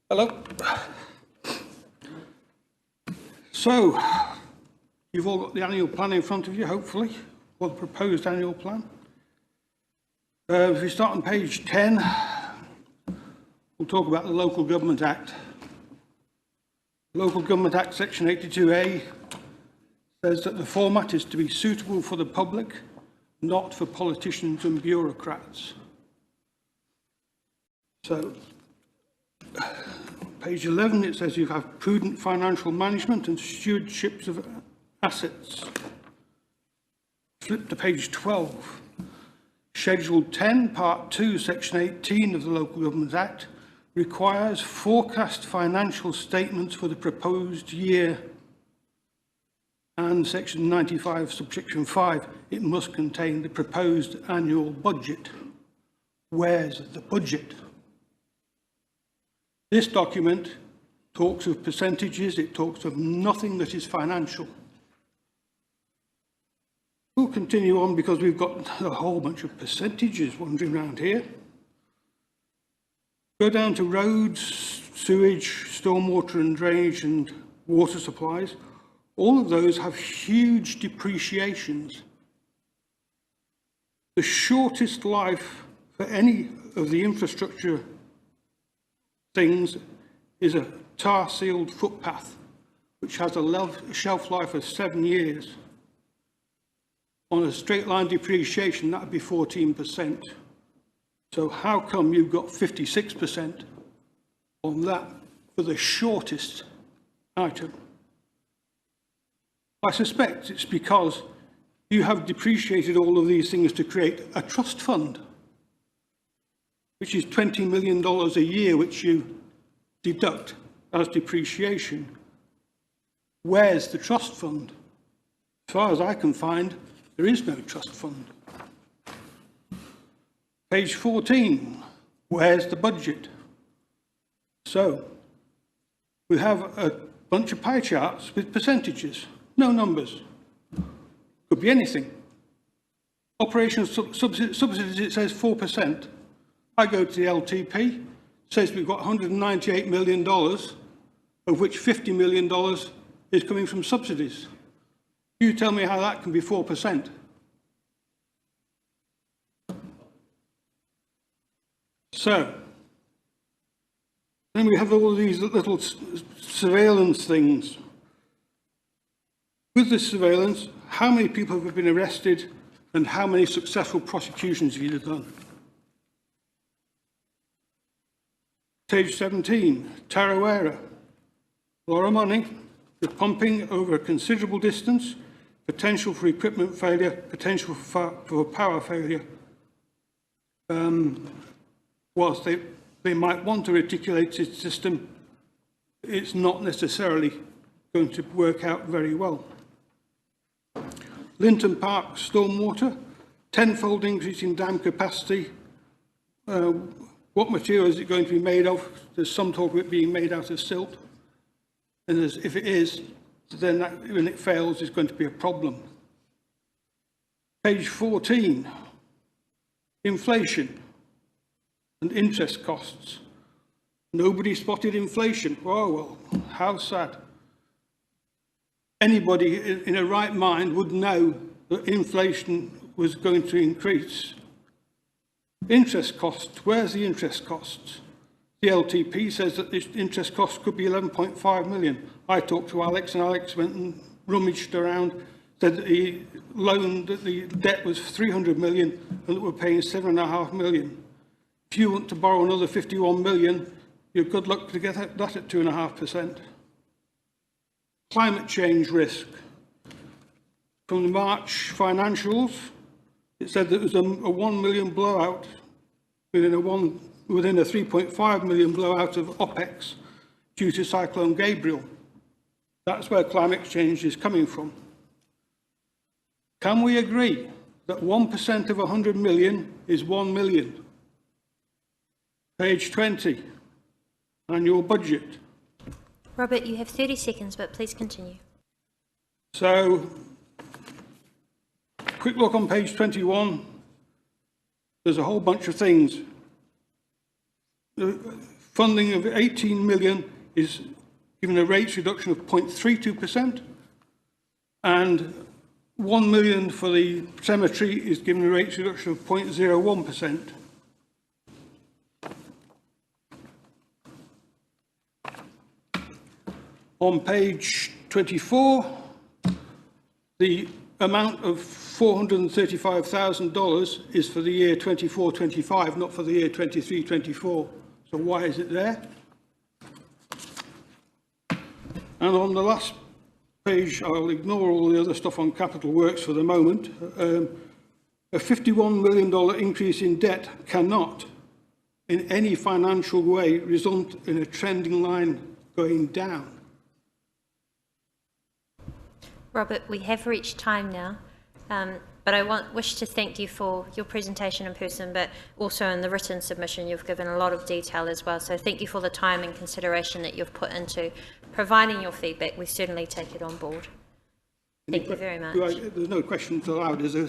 Hello. So, you've all got the annual plan in front of you, hopefully, or the proposed annual plan. If we start on page 10, we'll talk about the Local Government Act. Local Government Act section 82A says that the format is to be suitable for the public, not for politicians and bureaucrats. So, page 11, it says you have prudent financial management and stewardships of assets. Flip to page 12. Schedule 10, Part 2, Section 18 of the Local Government Act requires forecast financial statements for the proposed year. And Section 95, Subsection 5, it must contain the proposed annual budget. Where's the budget? This document talks of percentages, it talks of nothing that is financial. We'll continue on because we've got a whole bunch of percentages wandering around here. Go down to roads, sewage, stormwater and drainage and water supplies. All of those have huge depreciations. The shortest life for any of the infrastructure things is a tar-sealed footpath, which has a shelf life of 7 years. On a straight line depreciation, that would be 14%. So how come you've got 56% on that for the shortest item? I suspect it's because you have depreciated all of these things to create a trust fund, which is $20 million a year, which you deduct as depreciation. Where's the trust fund? As far as I can find, there is no trust fund. Page 14, where's the budget? So, we have a bunch of pie charts with percentages, no numbers. Could be anything. Operational subsidies, it says 4%. I go to the LTP, it says we've got $198 million, of which $50 million is coming from subsidies. You tell me how that can be 4%. So, then we have all of these little surveillance things. With this surveillance, how many people have been arrested and how many successful prosecutions have you done? Page 17, Tarawera. A lot of money, the pumping over a considerable distance, potential for equipment failure, potential for power failure. Whilst they might want a reticulated system, it's not necessarily going to work out very well. Linton Park stormwater, tenfold increase in dam capacity. What material is it going to be made of? There's some talk of it being made out of silt. And if it is, then that, when it fails, is going to be a problem. Page 14, inflation and interest costs. Nobody spotted inflation. Oh, well, how sad. Anybody in a right mind would know that inflation was going to increase. Interest costs, where's the interest costs? The LTP says that this interest cost could be 11.5 million. I talked to Alex, and Alex went and rummaged around, said that the loan, that the debt was 300 million and that we're paying 7.5 million. If you want to borrow another 51 million, you're good luck to get that at 2.5%. Climate change risk. From the March financials, it said that there was a 1 million blowout within a 3.5 million blowout of OPEX due to Cyclone Gabriel. That's where climate change is coming from. Can we agree that 1% of 100 million is 1 million? Page 20, annual budget. Robert, you have 30 seconds, but please continue. So, quick look on page 21. There's a whole bunch of things. The funding of 18 million is given a rates reduction of 0.32%, and 1 million for the cemetery is given a rates reduction of 0.01%. On page 24, the amount of $435,000 is for the year 24-25, not for the year 23-24. So why is it there? And on the last page, I'll ignore all the other stuff on capital works for the moment. A $51 million increase in debt cannot, in any financial way, result in a trending line going down. Robert, we have reached time now, but I wish to thank you for your presentation in person, but also in the written submission. You've given a lot of detail as well, so thank you for the time and consideration that you've put into providing your feedback. We certainly take it on board. Thank you very much. There's no questions allowed, is there?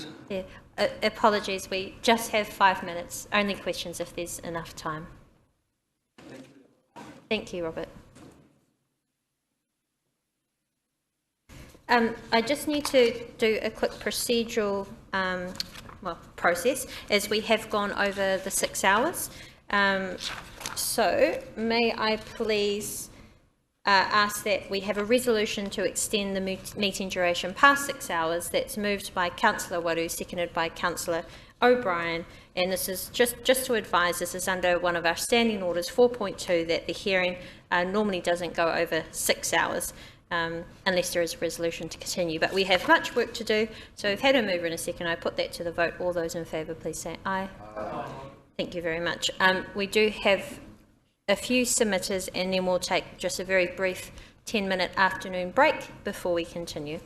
Yeah. Apologies, we just have 5 minutes. Only questions if there's enough time. Thank you, Robert. I just need to do a quick procedural process, as we have gone over the 6 hours. So may I please ask that we have a resolution to extend the meeting duration past 6 hours. That's moved by Councillor Waru, seconded by Councillor O'Brien. And this is just to advise, this is under one of our standing orders 4.2, that the hearing normally doesn't go over 6 hours. Unless there is a resolution to continue. But we have much work to do, so we've had a mover and a second. I put that to the vote. All those in favour, please say aye. Aye. Thank you very much. We do have a few submitters, and then we'll take just a very brief 10-minute afternoon break before we continue.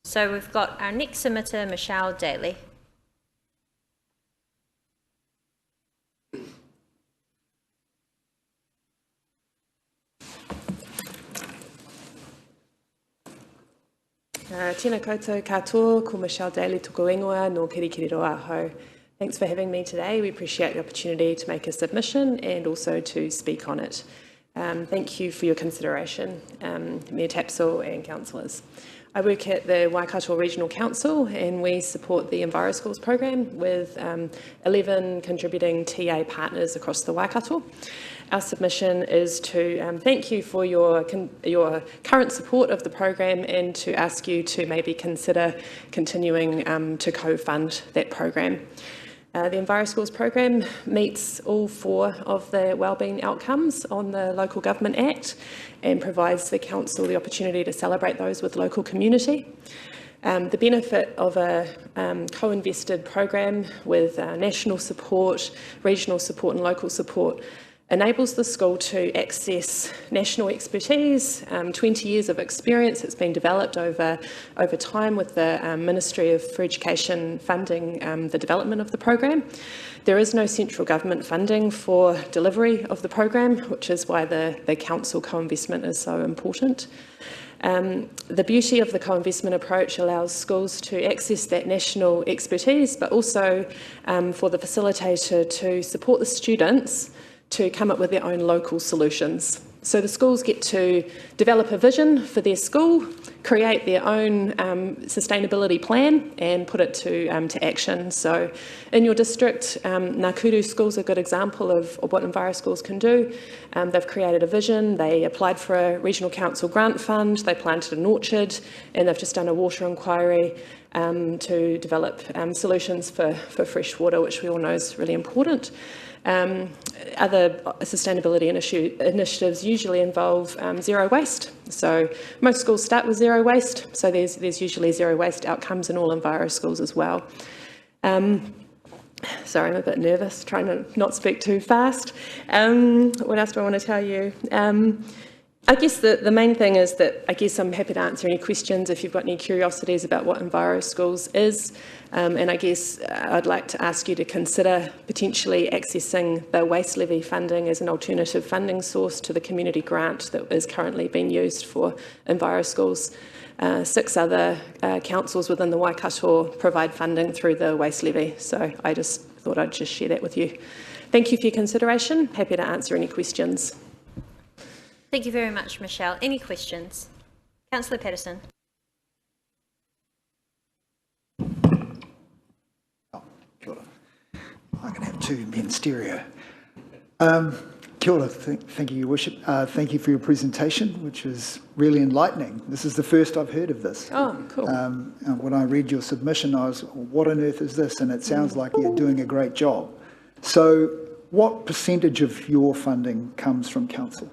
So we've got our next submitter, Michelle Daly. Tēnā koutou katoa, ko Michelle Daly tuku ingoa no Kirikiriroa Aho. Thanks for having me today. We appreciate the opportunity to make a submission and also to speak on it. Thank you for your consideration, Mayor Tapsell and councillors. I work at the Waikato Regional Council, and we support the EnviroSchools program with 11 contributing TA partners across the Waikato. Our submission is to thank you for your current support of the program, and to ask you to maybe consider continuing to co-fund that program. The EnviroSchools program meets all 4 of the wellbeing outcomes on the Local Government Act, and provides the council the opportunity to celebrate those with local community. The benefit of a co-invested program with national support, regional support and local support enables the school to access national expertise, 20 years of experience that's been developed over time with the Ministry for Education funding the development of the program. There is no central government funding for delivery of the program, which is why the council co-investment is so important. The beauty of the co-investment approach allows schools to access that national expertise, but also for the facilitator to support the students to come up with their own local solutions. So the schools get to develop a vision for their school, create their own sustainability plan and put it to action. So in your district, Nakuru schools are a good example of what Enviro schools can do. They've created a vision, they applied for a regional council grant fund, they planted an orchard, and they've just done a water inquiry to develop solutions for fresh water, which we all know is really important. Other sustainability initiatives usually involve zero waste. So most schools start with zero waste, so there's usually zero waste outcomes in all Enviro schools as well. Sorry, I'm a bit nervous, trying to not speak too fast. What else do I want to tell you? I guess the main thing is that I guess I'm happy to answer any questions if you've got any curiosities about what Enviro Schools is. And I guess I'd like to ask you to consider potentially accessing the waste levy funding as an alternative funding source to the community grant that is currently being used for Enviro Schools. 6 other councils within the Waikato provide funding through the waste levy. So I just thought I'd just share that with you. Thank you for your consideration. Happy to answer any questions. Thank you very much, Michelle. Any questions? Councillor Patterson. Kia ora. I'm going to have 2 men stereo. Kia ora, thank you, Your Worship. Thank you for your presentation, which was really enlightening. This is the first I've heard of this. Oh, cool. When I read your submission, I was, what on earth is this? And it sounds like you're doing a great job. So what percentage of your funding comes from council?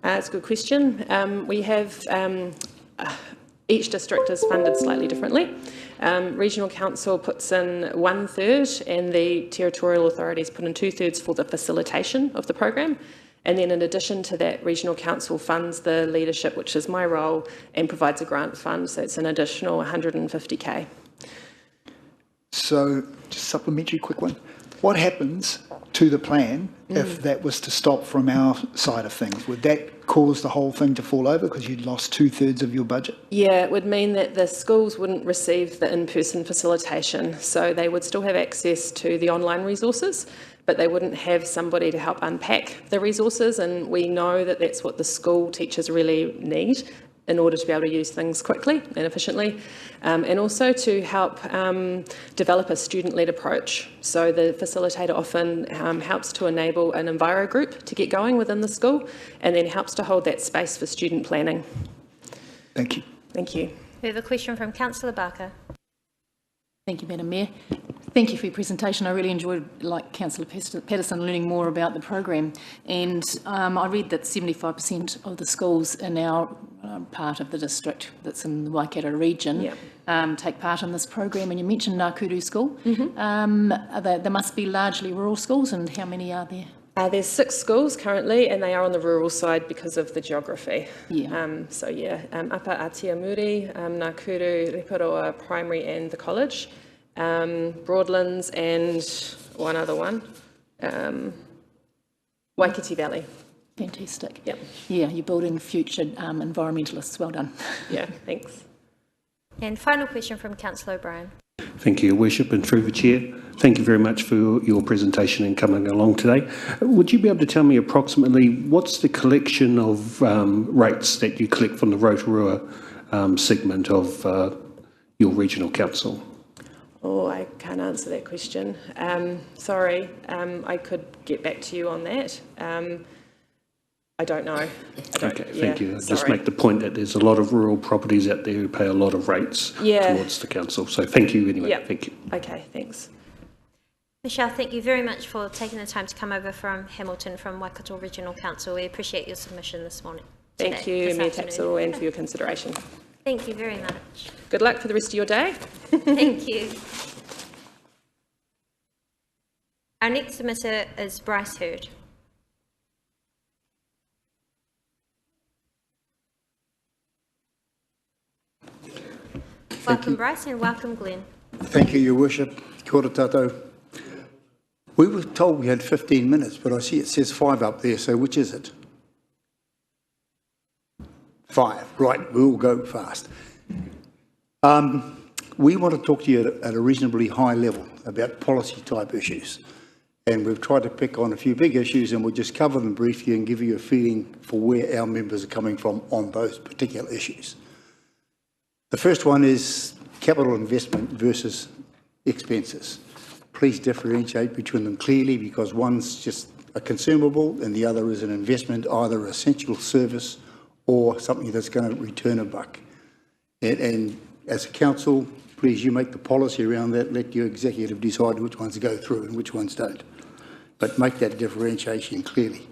That's a good question. We have, each district is funded slightly differently. Regional Council puts in 1/3 and the territorial authorities put in 2/3 for the facilitation of the program. And then in addition to that, Regional Council funds the leadership, which is my role, and provides a grant fund. So it's an additional 150K. So just supplementary quick one. What happens to the plan if that was to stop from our side of things? Would that cause the whole thing to fall over because you'd lost 2/3 of your budget? Yeah, it would mean that the schools wouldn't receive the in-person facilitation. So they would still have access to the online resources, but they wouldn't have somebody to help unpack the resources. And we know that that's what the school teachers really need in order to be able to use things quickly and efficiently, and also to help develop a student-led approach. So the facilitator often helps to enable an Enviro group to get going within the school, and then helps to hold that space for student planning. Thank you. Thank you. We have a question from Councillor Barker. Thank you, Madam Mayor. Thank you for your presentation. I really enjoyed, like Councillor Patterson, learning more about the program. And I read that 75% of the schools in our part of the district that's in the Waikato region take part in this program. And you mentioned Nakuru School. There must be largely rural schools, and how many are there? There's 6 schools currently, and they are on the rural side because of the geography. So Upper Atiamuri, Nakuru, Rotorua Primary and the college, Broadlands and one other one, Waikiki Valley. Fantastic. Yep. Yeah, you're building future environmentalists. Well done. Yeah, thanks. And final question from Councillor O'Brien. Thank you, Your Worship, and through the Chair, thank you very much for your presentation and coming along today. Would you be able to tell me approximately what's the collection of rates that you collect from the Rotorua segment of your regional council? Oh, I can't answer that question. Sorry, I could get back to you on that. I don't know. Okay, thank you. Just make the point that there's a lot of rural properties out there who pay a lot of rates towards the council. So thank you anyway. Thank you. Okay, thanks. Michelle, thank you very much for taking the time to come over from Hamilton, from Waikato Regional Council. We appreciate your submission this morning. Thank you, Mayor Tapsell, and for your consideration. Thank you very much. Good luck for the rest of your day. Thank you. Our next submitter is Bryce Hurd. Welcome, Bryce, and welcome, Glenn. Thank you, Your Worship. Kia ora tātou. We were told we had 15 minutes, but I see it says 5 up there, so which is it? 5, right, we'll go fast. We want to talk to you at a reasonably high level about policy type issues. And we've tried to pick on a few big issues, and we'll just cover them briefly and give you a feeling for where our members are coming from on those particular issues. The first one is capital investment versus expenses. Please differentiate between them clearly, because one's just a consumable and the other is an investment, either essential service or something that's going to return a buck. And as a council, please, you make the policy around that. Let your executive decide which ones go through and which ones don't. But make that differentiation clearly.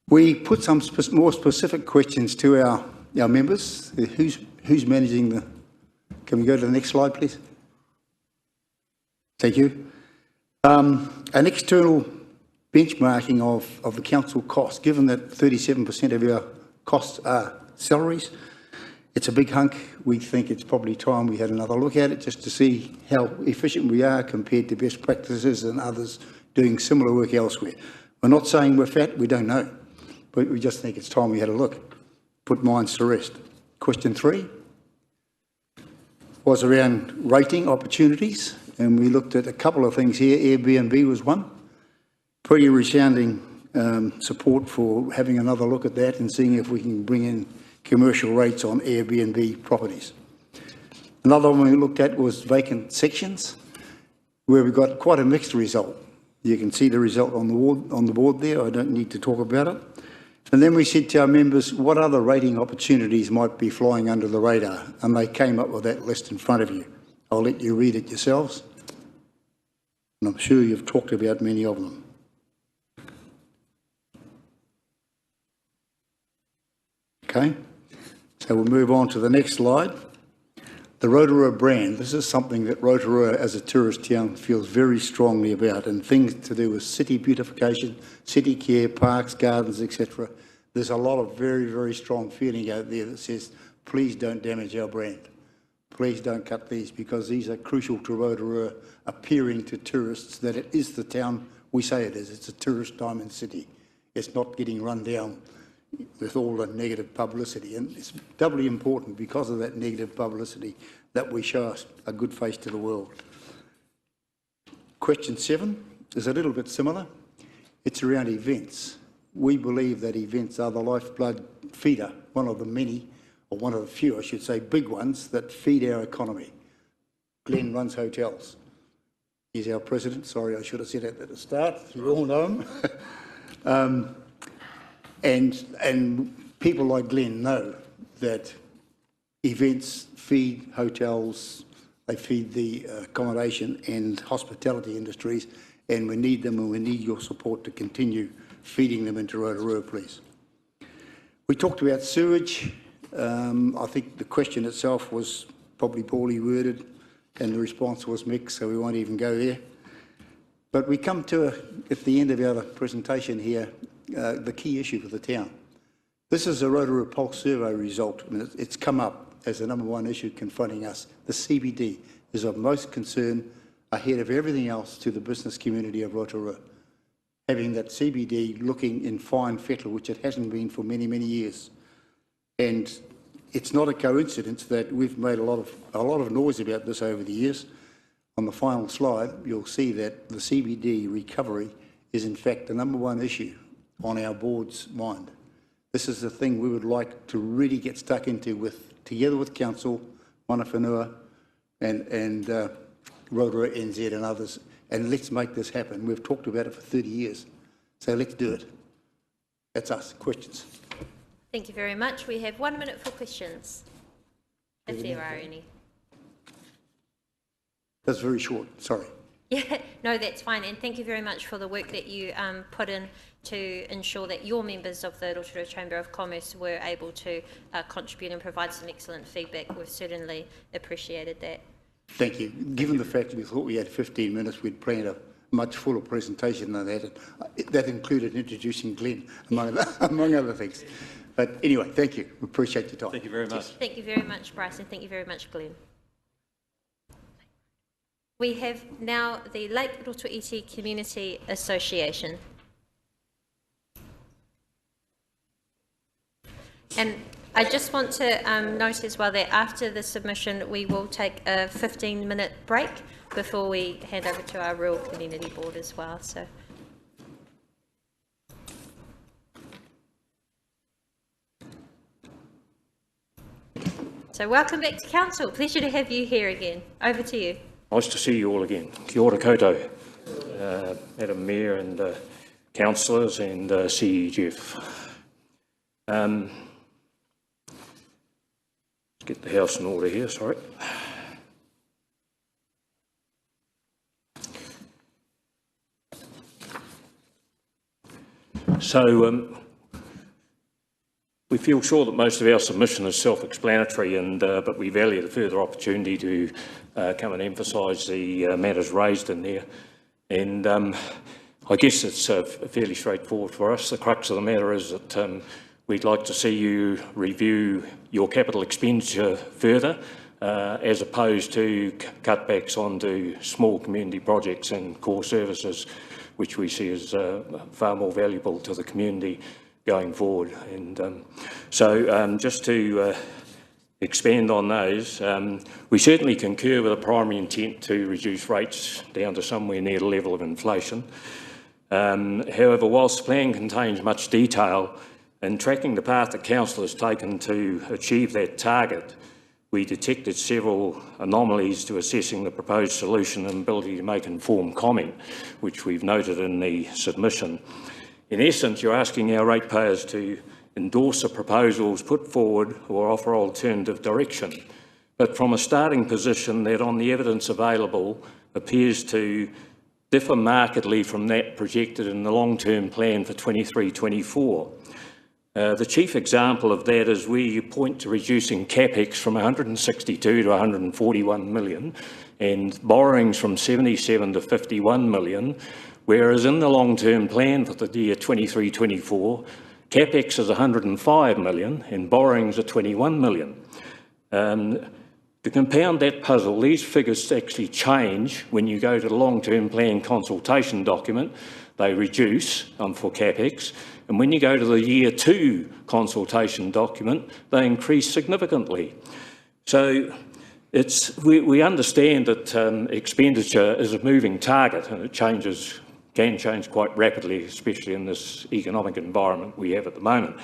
We put some more specific questions to our members. Who's managing the... Can we go to the next slide, please? Thank you. An external benchmarking of the council costs, given that 37% of our costs are salaries. It's a big hunk. We think it's probably time we had another look at it just to see how efficient we are compared to best practices and others doing similar work elsewhere. We're not saying we're fat, we don't know, but we just think it's time we had a look. Put minds to rest. Question 3 was around rating opportunities, and we looked at a couple of things here. Airbnb was one. Pretty resounding support for having another look at that and seeing if we can bring in commercial rates on Airbnb properties. Another one we looked at was vacant sections, where we got quite a mixed result. You can see the result on the board there. I don't need to talk about it. And then we said to our members, what other rating opportunities might be flying under the radar? And they came up with that list in front of you. I'll let you read it yourselves. And I'm sure you've talked about many of them. Okay, so we'll move on to the next slide. The Rotorua brand. This is something that Rotorua as a tourist town feels very strongly about, and things to do with city beautification, city care, parks, gardens, etc. There's a lot of very, very strong feeling out there that says, please don't damage our brand. Please don't cut these, because these are crucial to Rotorua appearing to tourists that it is the town we say it is. It's a tourist diamond city. It's not getting run down with all the negative publicity, and it's doubly important because of that negative publicity that we show us a good face to the world. Question 7 is a little bit similar. It's around events. We believe that events are the lifeblood feeder, one of the many, or one of the few, I should say, big ones that feed our economy. Glenn runs hotels. He's our president. Sorry, I should have said that at the start. You all know him. And people like Glenn know that events feed hotels, they feed the accommodation and hospitality industries, and we need them, and we need your support to continue feeding them into Rotorua, please. We talked about sewage. I think the question itself was probably poorly worded, and the response was mixed, so we won't even go there. But we come to, at the end of our presentation here, the key issue for the town. This is a Rotorua Pulse survey result. I mean, it's come up as the #1 issue confronting us. The CBD is of most concern ahead of everything else to the business community of Rotorua. Having that CBD looking in fine fettle, which it hasn't been for many, many years. And it's not a coincidence that we've made a lot of noise about this over the years. On the final slide, you'll see that the CBD recovery is in fact the #1 issue on our board's mind. This is the thing we would like to really get stuck into together with Council, Mana Whenua, and Rotorua NZ and others, and let's make this happen. We've talked about it for 30 years, so let's do it. That's us. Questions? Thank you very much. We have 1 minute for questions, if there are any. That's very short, sorry. Yeah, no, that's fine, and thank you very much for the work that you put in to ensure that your members of the Rotorua Chamber of Commerce were able to contribute and provide some excellent feedback. We've certainly appreciated that. Thank you. Given the fact we thought we had 15 minutes, we'd planned a much fuller presentation than that. That included introducing Glenn, among other things. But anyway, thank you. We appreciate your time. Thank you very much. Thank you very much, Bryce, and thank you very much, Glenn. We have now the Lake Rotorua Community Association. And I just want to note as well that after the submission, we will take a 15-minute break before we hand over to our Rural Community Board as well. So welcome back to Council. Pleasure to have you here again. Over to you. Nice to see you all again. Kia ora koutou, Madam Mayor and councillors and CE Jeff. Let's get the house in order here, sorry. So we feel sure that most of our submission is self-explanatory, but we value the further opportunity to come and emphasise the matters raised in there. And I guess it's fairly straightforward for us. The crux of the matter is that we'd like to see you review your capital expenditure further, as opposed to cutbacks onto small community projects and core services, which we see as far more valuable to the community going forward. And so just to expand on those, we certainly concur with the primary intent to reduce rates down to somewhere near the level of inflation. However, whilst the plan contains much detail, in tracking the path that Council has taken to achieve that target, we detected several anomalies to assessing the proposed solution and ability to make informed comment, which we've noted in the submission. In essence, you're asking our ratepayers to endorse the proposals put forward or offer alternative direction, but from a starting position that, on the evidence available, appears to differ markedly from that projected in the long-term plan for 23-24. The chief example of that is where you point to reducing CapEx from 162 to 141 million and borrowings from 77 to 51 million, whereas in the long-term plan for the year 23-24, CapEx is 105 million and borrowings are 21 million. To compound that puzzle, these figures actually change when you go to the long-term plan consultation document. They reduce for CapEx, and when you go to the year 2 consultation document, they increase significantly. So we understand that expenditure is a moving target, and it can change quite rapidly, especially in this economic environment we have at the moment.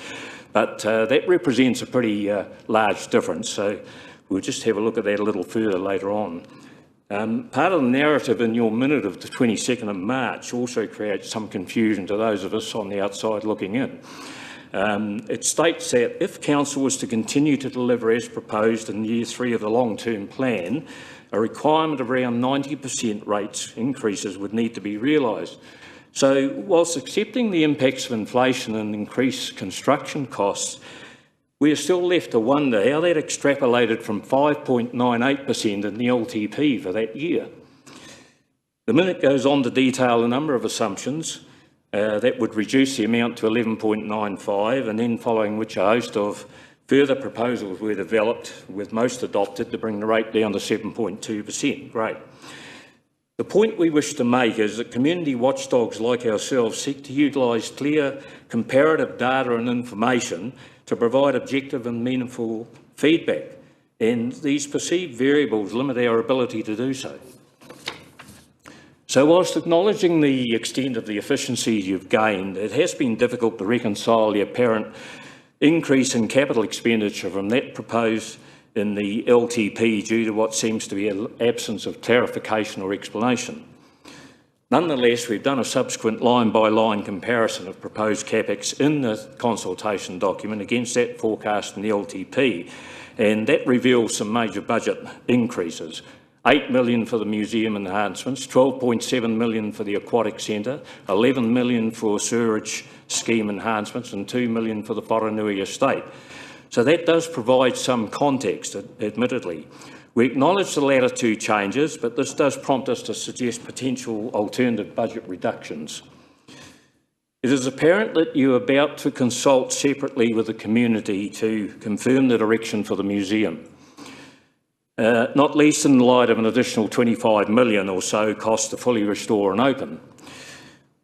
But that represents a pretty large difference, so we'll just have a look at that a little further later on. Part of the narrative in your minute of the 22nd of March also creates some confusion to those of us on the outside looking in. It states that if Council was to continue to deliver as proposed in year 3 of the long-term plan, a requirement of around 90% rates increases would need to be realised. So, whilst accepting the impacts of inflation and increased construction costs, we are still left to wonder how that extrapolated from 5.98% in the LTP for that year. The minute goes on to detail a number of assumptions that would reduce the amount to 11.95, and then following which a host of further proposals were developed, with most adopted, to bring the rate down to 7.2%. Great. The point we wish to make is that community watchdogs like ourselves seek to utilise clear comparative data and information to provide objective and meaningful feedback, and these perceived variables limit our ability to do so. So whilst acknowledging the extent of the efficiencies you've gained, it has been difficult to reconcile the apparent increase in capital expenditure from that proposed in the LTP due to what seems to be an absence of clarification or explanation. Nonetheless, we've done a subsequent line-by-line comparison of proposed CapEx in the consultation document against that forecast in the LTP, and that reveals some major budget increases. 8 million for the museum enhancements, 12.7 million for the aquatic centre, 11 million for sewerage scheme enhancements, and 2 million for the Wharanui estate. So that does provide some context, admittedly. We acknowledge the latter two changes, but this does prompt us to suggest potential alternative budget reductions. It is apparent that you are about to consult separately with the community to confirm the direction for the museum. not least in the light of an additional 25 million or so cost to fully restore and open.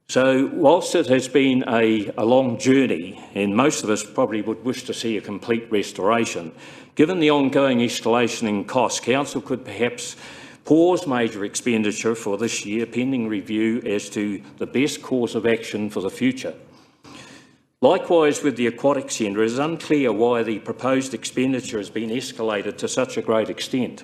So whilst it has been a long journey, and most of us probably would wish to see a complete restoration, given the ongoing escalation in costs, Council could perhaps pause major expenditure for this year pending review as to the best course of action for the future. Likewise, with the Aquatic Centre, it is unclear why the proposed expenditure has been escalated to such a great extent.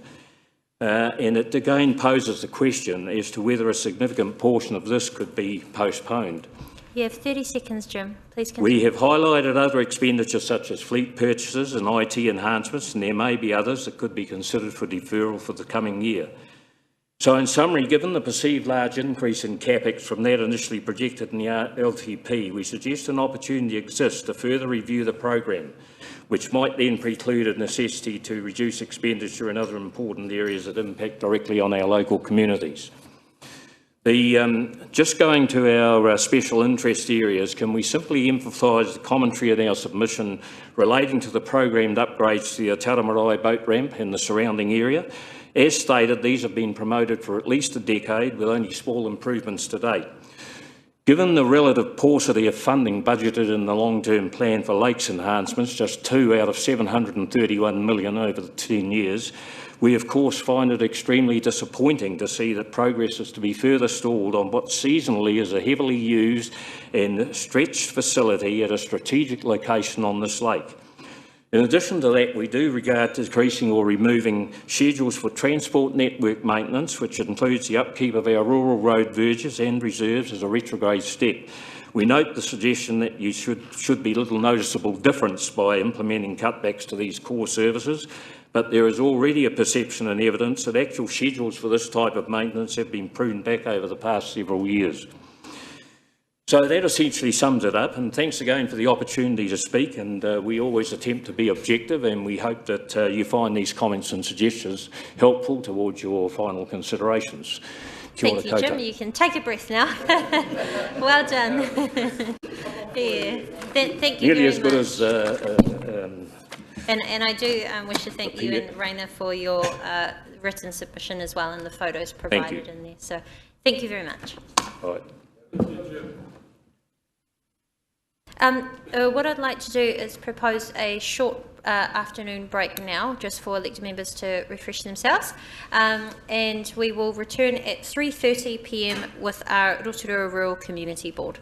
And it again poses the question as to whether a significant portion of this could be postponed. You have 30 seconds, Jim. Please continue. We have highlighted other expenditures such as fleet purchases and IT enhancements, and there may be others that could be considered for deferral for the coming year. So in summary, given the perceived large increase in CapEx from that initially projected in the LTP, we suggest an opportunity exists to further review the program, which might then preclude a necessity to reduce expenditure in other important areas that impact directly on our local communities. Just going to our special interest areas, can we simply emphasise the commentary in our submission relating to the programmed upgrades to the Taramarae boat ramp and the surrounding area? As stated, these have been promoted for at least a decade with only small improvements to date. Given the relative paucity of funding budgeted in the long-term plan for lakes enhancements, just 2 out of 731 million over the 10 years, we of course find it extremely disappointing to see that progress is to be further stalled on what seasonally is a heavily used and stretched facility at a strategic location on this lake. In addition to that, we do regard decreasing or removing schedules for transport network maintenance, which includes the upkeep of our rural road verges and reserves as a retrograde step. We note the suggestion that you should be little noticeable difference by implementing cutbacks to these core services, but there is already a perception and evidence that actual schedules for this type of maintenance have been pruned back over the past several years. So that essentially sums it up, and thanks again for the opportunity to speak, and we always attempt to be objective, and we hope that you find these comments and suggestions helpful towards your final considerations. Thank you, Jim. You can take a breath now. Well done. Yeah. Thank you Nearly very as good much. as... And I do wish to thank you and Raina for your written submission as well and the photos provided in there. So thank you very much. All right. What I'd like to do is propose a short afternoon break now, just for elected members to refresh themselves, and we will return at 3:30 p.m. with our Rotorua Rural Community Board.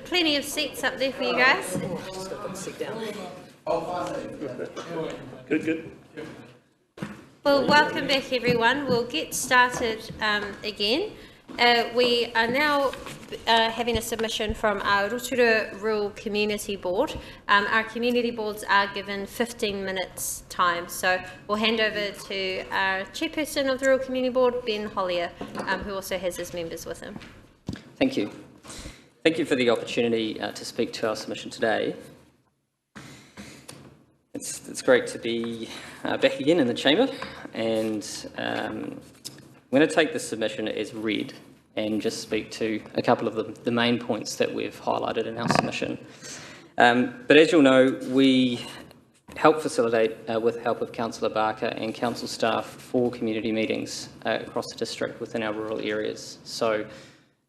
Plenty of seats up there for you guys. Good. Well, welcome back everyone. We'll get started again. We are now having a submission from our Rotorua Rural Community Board. Our community boards are given 15 minutes time, so we'll hand over to our chairperson of the Rural Community Board, Ben Hollier, who also has his members with him. Thank you. Thank you for the opportunity to speak to our submission today. It's great to be back again in the chamber, and I'm going to take this submission as read and just speak to a couple of the main points that we've highlighted in our submission. But as you'll know, we help facilitate, with help of Councillor Barker and council staff, 4 community meetings across the district within our rural areas. So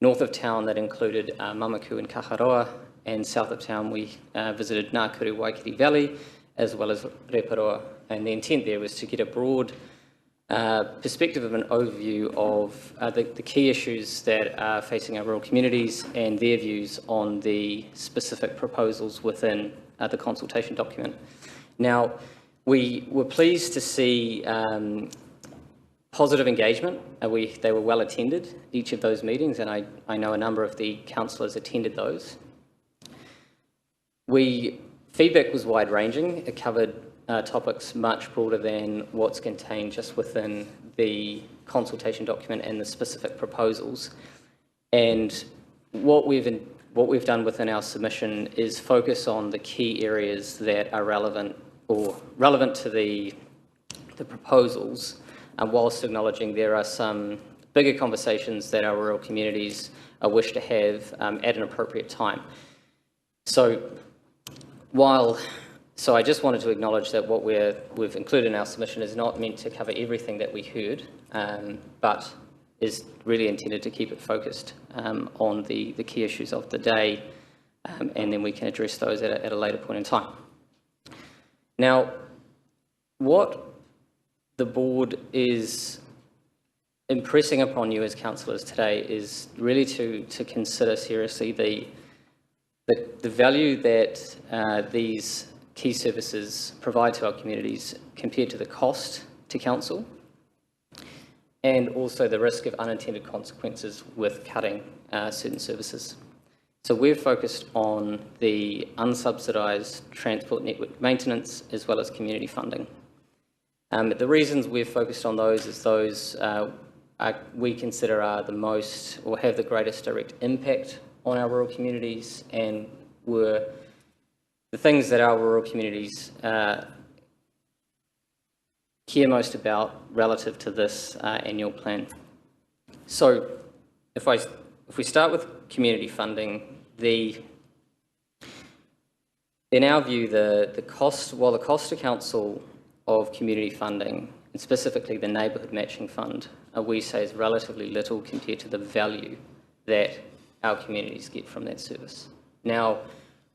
north of town that included Mamaku and Kaharoa, and south of town we visited Ngākuru Waikiri Valley as well as Rotorua, and the intent there was to get a broad perspective of an overview of the key issues that are facing our rural communities and their views on the specific proposals within the consultation document. Now, we were pleased to see positive engagement. They were well attended, each of those meetings, and I know a number of the councillors attended those. Feedback was wide-ranging. It covered topics much broader than what's contained just within the consultation document and the specific proposals. And what we've done within our submission is focus on the key areas that are relevant to the proposals, whilst acknowledging there are some bigger conversations that our rural communities wish to have at an appropriate time. So I just wanted to acknowledge that what we've included in our submission is not meant to cover everything that we heard, but is really intended to keep it focused on the key issues of the day, and then we can address those at a later point in time. Now, what the board is impressing upon you as councillors today is really to consider seriously the value that these key services provide to our communities compared to the cost to council, and also the risk of unintended consequences with cutting certain services. So we're focused on the unsubsidised transport network maintenance as well as community funding. The reasons we've focused on those is those we consider are the most, or have the greatest direct impact on our rural communities, and were the things that our rural communities care most about relative to this annual plan. So if we start with community funding, in our view, the cost to council of community funding, and specifically the neighbourhood matching fund, we say is relatively little compared to the value that our communities get from that service. Now,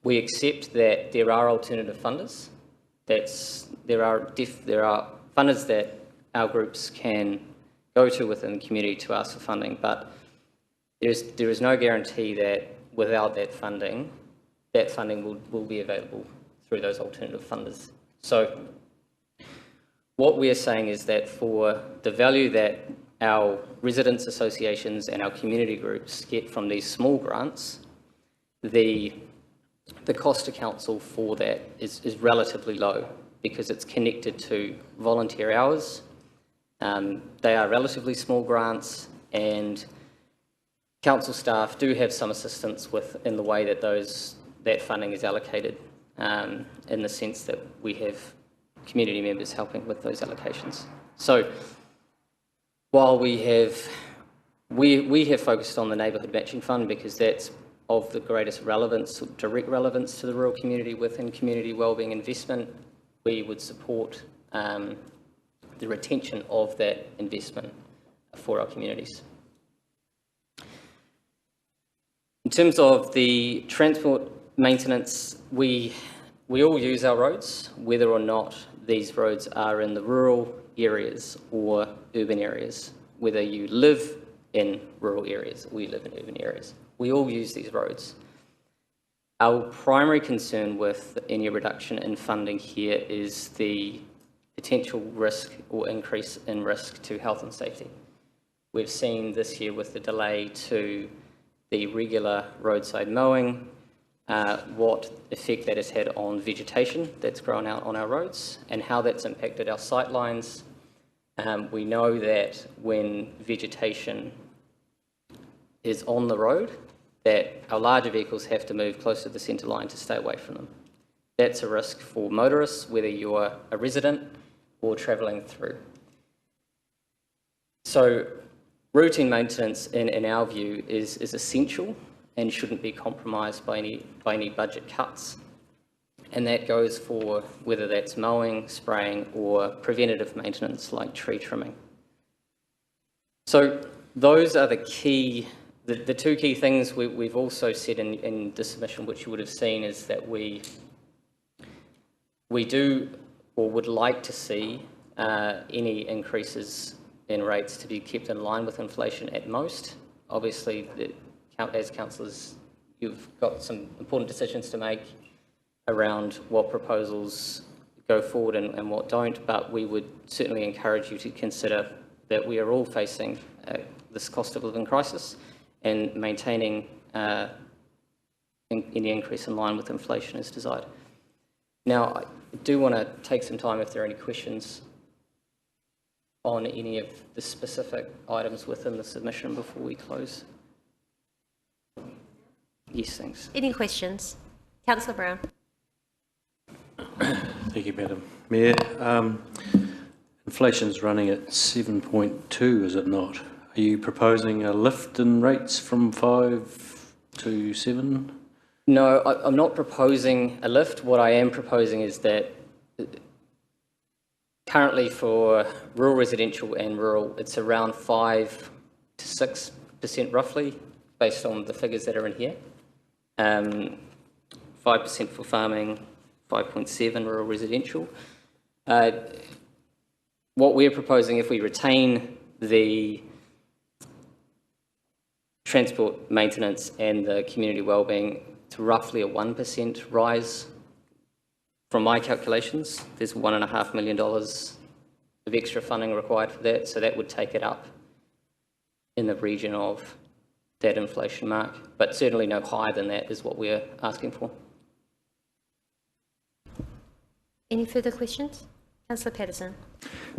we accept that there are alternative funders. There are funders that our groups can go to within the community to ask for funding, but there is no guarantee that without that funding will be available through those alternative funders. So what we're saying is that for the value that our residents associations and our community groups get from these small grants, the cost to council for that is relatively low because it's connected to volunteer hours. They are relatively small grants, and council staff do have some assistance in the way that that funding is allocated, in the sense that we have community members helping with those allocations. So while we have focused on the neighbourhood matching fund because that's of the greatest relevance, direct relevance to the rural community within community wellbeing investment, we would support the retention of that investment for our communities. In terms of the transport maintenance, we all use our roads, whether or not these roads are in the rural areas or urban areas. Whether you live in rural areas. We live in urban areas. We all use these roads. Our primary concern with any reduction in funding here is the potential risk or increase in risk to health and safety. We've seen this year with the delay to the regular roadside mowing, what effect that has had on vegetation that's grown out on our roads and how that's impacted our sight lines. We know that when vegetation is on the road, that our larger vehicles have to move close to the centre line to stay away from them. That's a risk for motorists, whether you're a resident or travelling through. So routine maintenance, in our view, is essential and shouldn't be compromised by any budget cuts. And that goes for whether that's mowing, spraying, or preventative maintenance like tree trimming. So those are the two key things we've also said in the submission, which you would have seen, is that we do or would like to see any increases in rates to be kept in line with inflation at most. Obviously, as councillors, you've got some important decisions to make around what proposals go forward and what don't, but we would certainly encourage you to consider that we are all facing this cost of living crisis, and maintaining any increase in line with inflation is desired. Now, I do want to take some time if there are any questions on any of the specific items within the submission before we close. Yes, thanks. Any questions? Councillor Brown. Thank you, Madam Mayor. Inflation's running at 7.2, is it not? Are you proposing a lift in rates from 5 to 7? No, I'm not proposing a lift. What I am proposing is that currently for rural residential and rural, it's around 5 to 6% roughly, based on the figures that are in here. 5% for farming, 5.7 rural residential. What we're proposing, if we retain the transport maintenance and the community wellbeing, to roughly a 1% rise. From my calculations, there's $1.5 million of extra funding required for that, so that would take it up in the region of that inflation mark, but certainly no higher than that is what we're asking for. Any further questions? Councillor Patterson.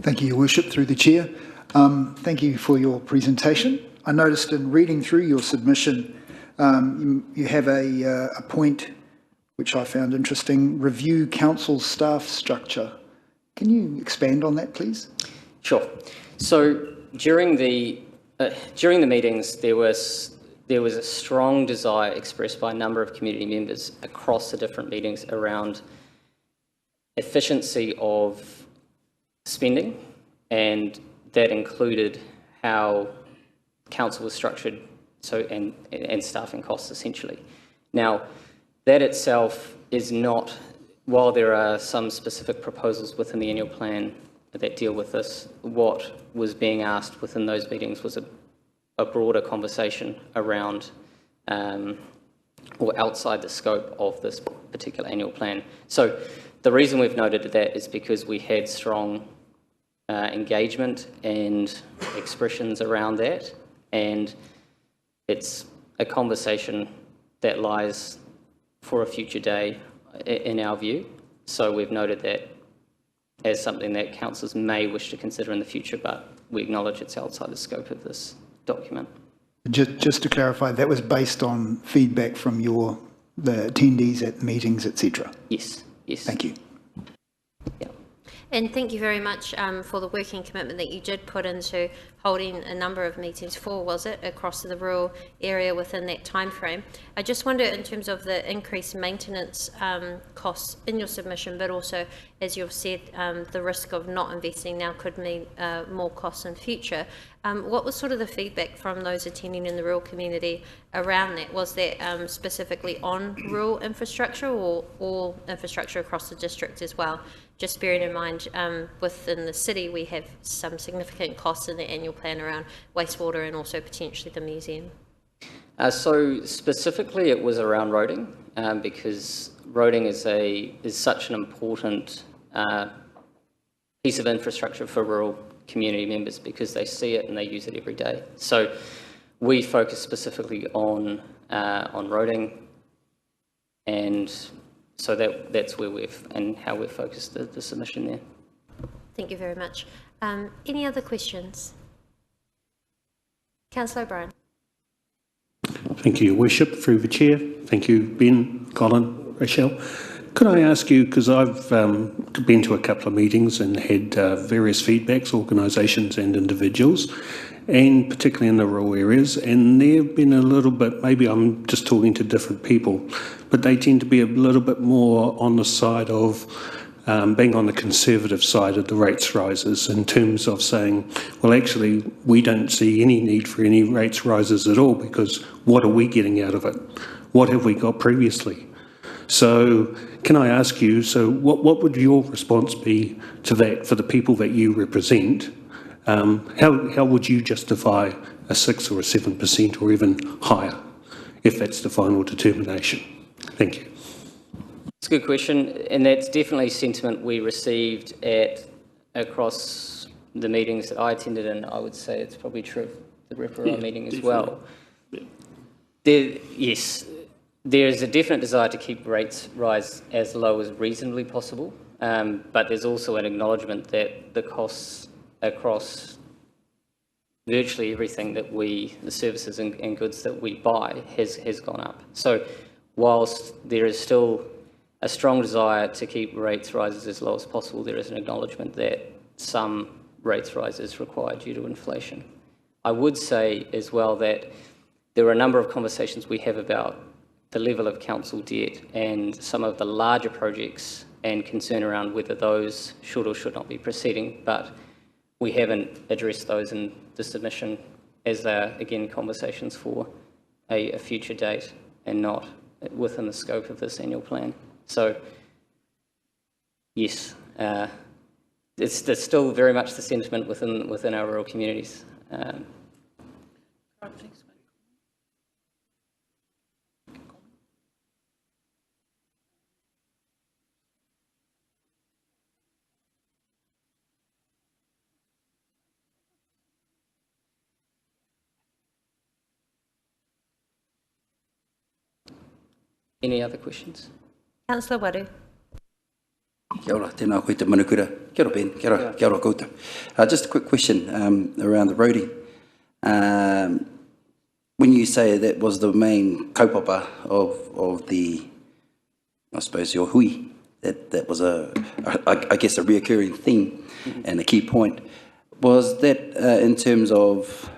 Thank you, Your Worship, through the Chair. Thank you for your presentation. I noticed in reading through your submission, you have a point which I found interesting: review council staff structure. Can you expand on that, please? Sure. So during the meetings, there was a strong desire expressed by a number of community members across the different meetings around efficiency of spending, and that included how council was structured, and staffing costs essentially. Now, that itself is not, while there are some specific proposals within the annual plan that deal with this, what was being asked within those meetings was a broader conversation around or outside the scope of this particular annual plan. So the reason we've noted that is because we had strong engagement and expressions around that, and it's a conversation that lies for a future day in our view. So we've noted that as something that councillors may wish to consider in the future, but we acknowledge it's outside the scope of this document. Just to clarify, that was based on feedback from the attendees at meetings, etc. Yes, yes. Thank you. Yeah. And thank you very much for the working commitment that you did put into holding a number of meetings across the rural area within that time frame. I just wonder, in terms of the increased maintenance costs in your submission, but also, as you've said, the risk of not investing now could mean more costs in future. What was sort of the feedback from those attending in the rural community around that? Was that specifically on rural infrastructure, or all infrastructure across the district as well? just bearing in mind within the city we have some significant costs in the annual plan around wastewater and also potentially the museum. So specifically it was around roading, because roading is such an important piece of infrastructure for rural community members because they see it and they use it every day. So we focus specifically on roading, and so that's where how we've focused the submission there. Thank you very much. Any other questions? Councillor O'Brien. Thank you, Your Worship, through the Chair. Thank you, Ben, Colin, Rochelle. Could I ask you, because I've been to a couple of meetings and had various feedbacks, organisations and individuals, and particularly in the rural areas, and they've been a little bit, maybe I'm just talking to different people, but they tend to be a little bit more on the side of being on the conservative side of the rates rises in terms of saying, well, actually, we don't see any need for any rates rises at all because what are we getting out of it? What have we got previously? So can I ask you, so what would your response be to that for the people that you represent? How would you justify a 6 or a 7% or even higher if that's the final determination? Thank you. It's a good question, and that's definitely sentiment we received across the meetings that I attended, and I would say it's probably true of the Rotorua meeting as well. Yes, there is a definite desire to keep rates rise as low as reasonably possible, but there's also an acknowledgement that the costs across virtually everything that the services and goods that we buy has gone up. So whilst there is still a strong desire to keep rates rises as low as possible, there is an acknowledgement that some rates rise is required due to inflation. I would say as well that there are a number of conversations we have about the level of council debt and some of the larger projects and concern around whether those should or should not be proceeding, but we haven't addressed those in the submission as they are, again, conversations for a future date and not within the scope of this annual plan. So, yes, there's still very much the sentiment within our rural communities. Any other questions? Councillor Waru. Kia ora, tēnā koe te manukura. Kia ora, Ben. Kia ora koutou. Just a quick question around the roading. When you say that was the main kaupapa of the, I suppose, your hui, that was I guess a reoccurring theme and a key point, was that in terms of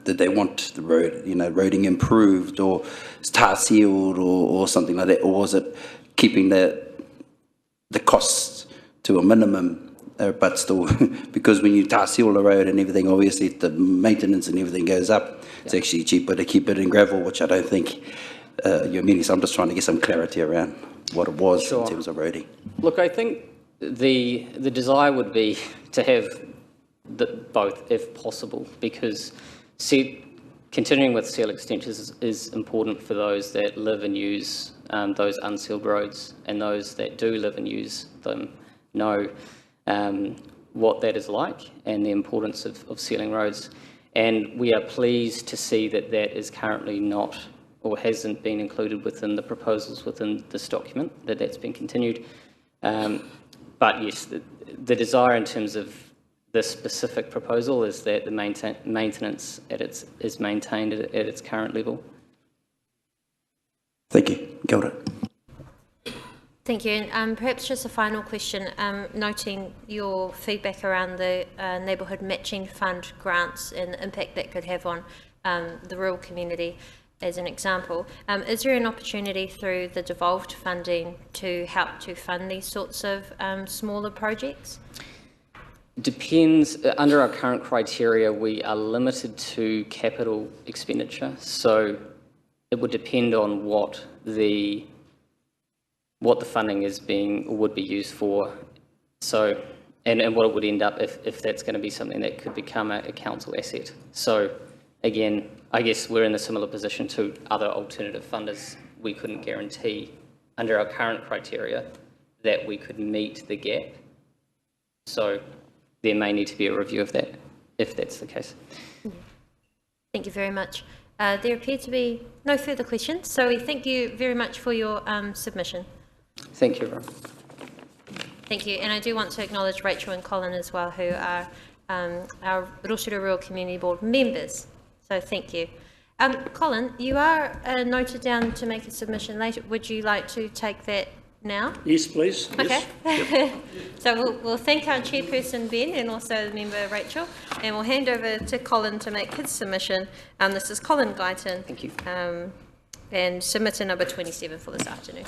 did they want the road, roading improved or tar sealed or something like that, or was it keeping the costs to a minimum, but still, because when you tar seal the road and everything, obviously the maintenance and everything goes up. Yeah. It's actually cheaper to keep it in gravel, which I don't think you're meaning. So I'm just trying to get some clarity around what it was. Sure. In terms of roading. Look, I think the desire would be to have both, if possible, because continuing with seal extensions is important for those that live and use those unsealed roads, and those that do live and use them know what that is like and the importance of sealing roads. And we are pleased to see that that is currently not or hasn't been included within the proposals within this document, that's been continued. But yes, the desire in terms of this specific proposal is that the maintenance is maintained at its current level. Thank you. Kia ora. Thank you. And perhaps just a final question, noting your feedback around the Neighbourhood Matching Fund grants and the impact that could have on the rural community as an example. Is there an opportunity through the devolved funding to help to fund these sorts of smaller projects? Depends. Under our current criteria, we are limited to capital expenditure, so it would depend on what the funding is being or would be used for So, and what it would end up if that's going to be something that could become a council asset. So, again, I guess we're in a similar position to other alternative funders. We couldn't guarantee under our current criteria that we could meet the gap. So there may need to be a review of that if that's the case. Thank you very much. There appear to be no further questions, so we thank you very much for your submission. Thank you, Ron. Thank you, and I do want to acknowledge Rachel and Colin as well, who are our Rotorua Rural Community Board members, so thank you. Colin, you are noted down to make a submission later. Would you like to take that now? Yes, please. Okay. Yes. So we'll thank our chairperson, Ben, and also the member, Rachel, and we'll hand over to Colin to make his submission. This is Colin Guyton. Thank you. And submitter number 27 for this afternoon.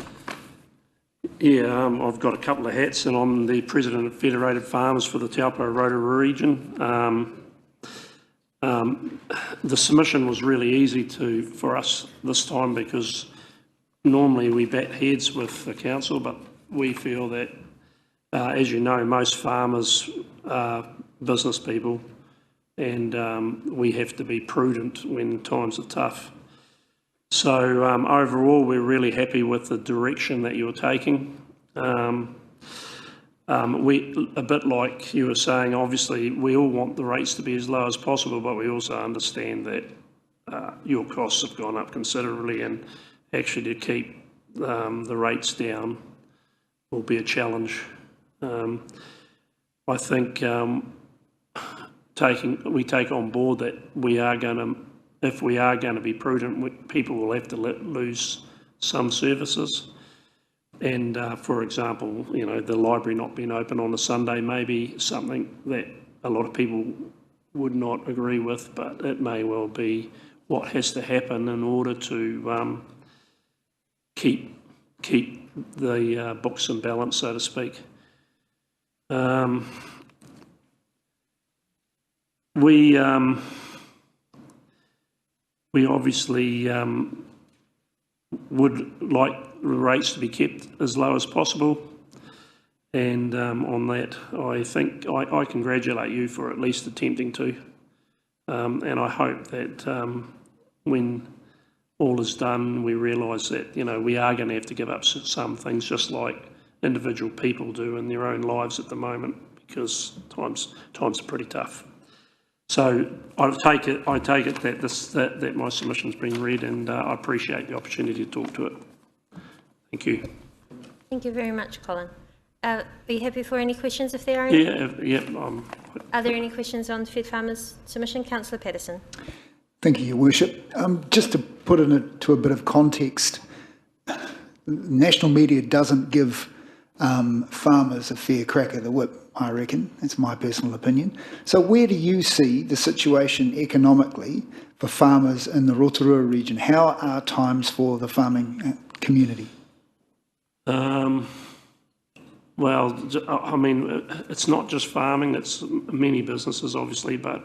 Yeah, I've got a couple of hats, and I'm the president of Federated Farmers for the Taupo Rotorua region. The submission was really easy for us this time because normally we bat heads with the council, but we feel that, as you know, most farmers are business people, and we have to be prudent when times are tough. So overall, we're really happy with the direction that you're taking. A bit like you were saying, obviously we all want the rates to be as low as possible, but we also understand that your costs have gone up considerably, and actually to keep the rates down will be a challenge. I think we take on board that if we are going to be prudent, people will have to lose some services. And for example, you know, the library not being open on a Sunday may be something that a lot of people would not agree with, but it may well be what has to happen in order to keep the books in balance, so to speak. We obviously would like the rates to be kept as low as possible, and on that I think I congratulate you for at least attempting to, and I hope that when all is done we realise that, you know, we are going to have to give up some things, just like individual people do in their own lives at the moment, because times are pretty tough. So I take it that my submission's been read, and I appreciate the opportunity to talk to it. Thank you. Thank you very much, Colin. Are you happy for any questions, if there are any? Yeah. Are there any questions on the Fed Farmers submission? Councillor Patterson. Thank you, Your Worship. Just to put it into a bit of context, national media doesn't give farmers a fair crack at the whip, I reckon. That's my personal opinion. So where do you see the situation economically for farmers in the Rotorua region? How are times for the farming community? Well, I mean, it's not just farming, it's many businesses obviously, but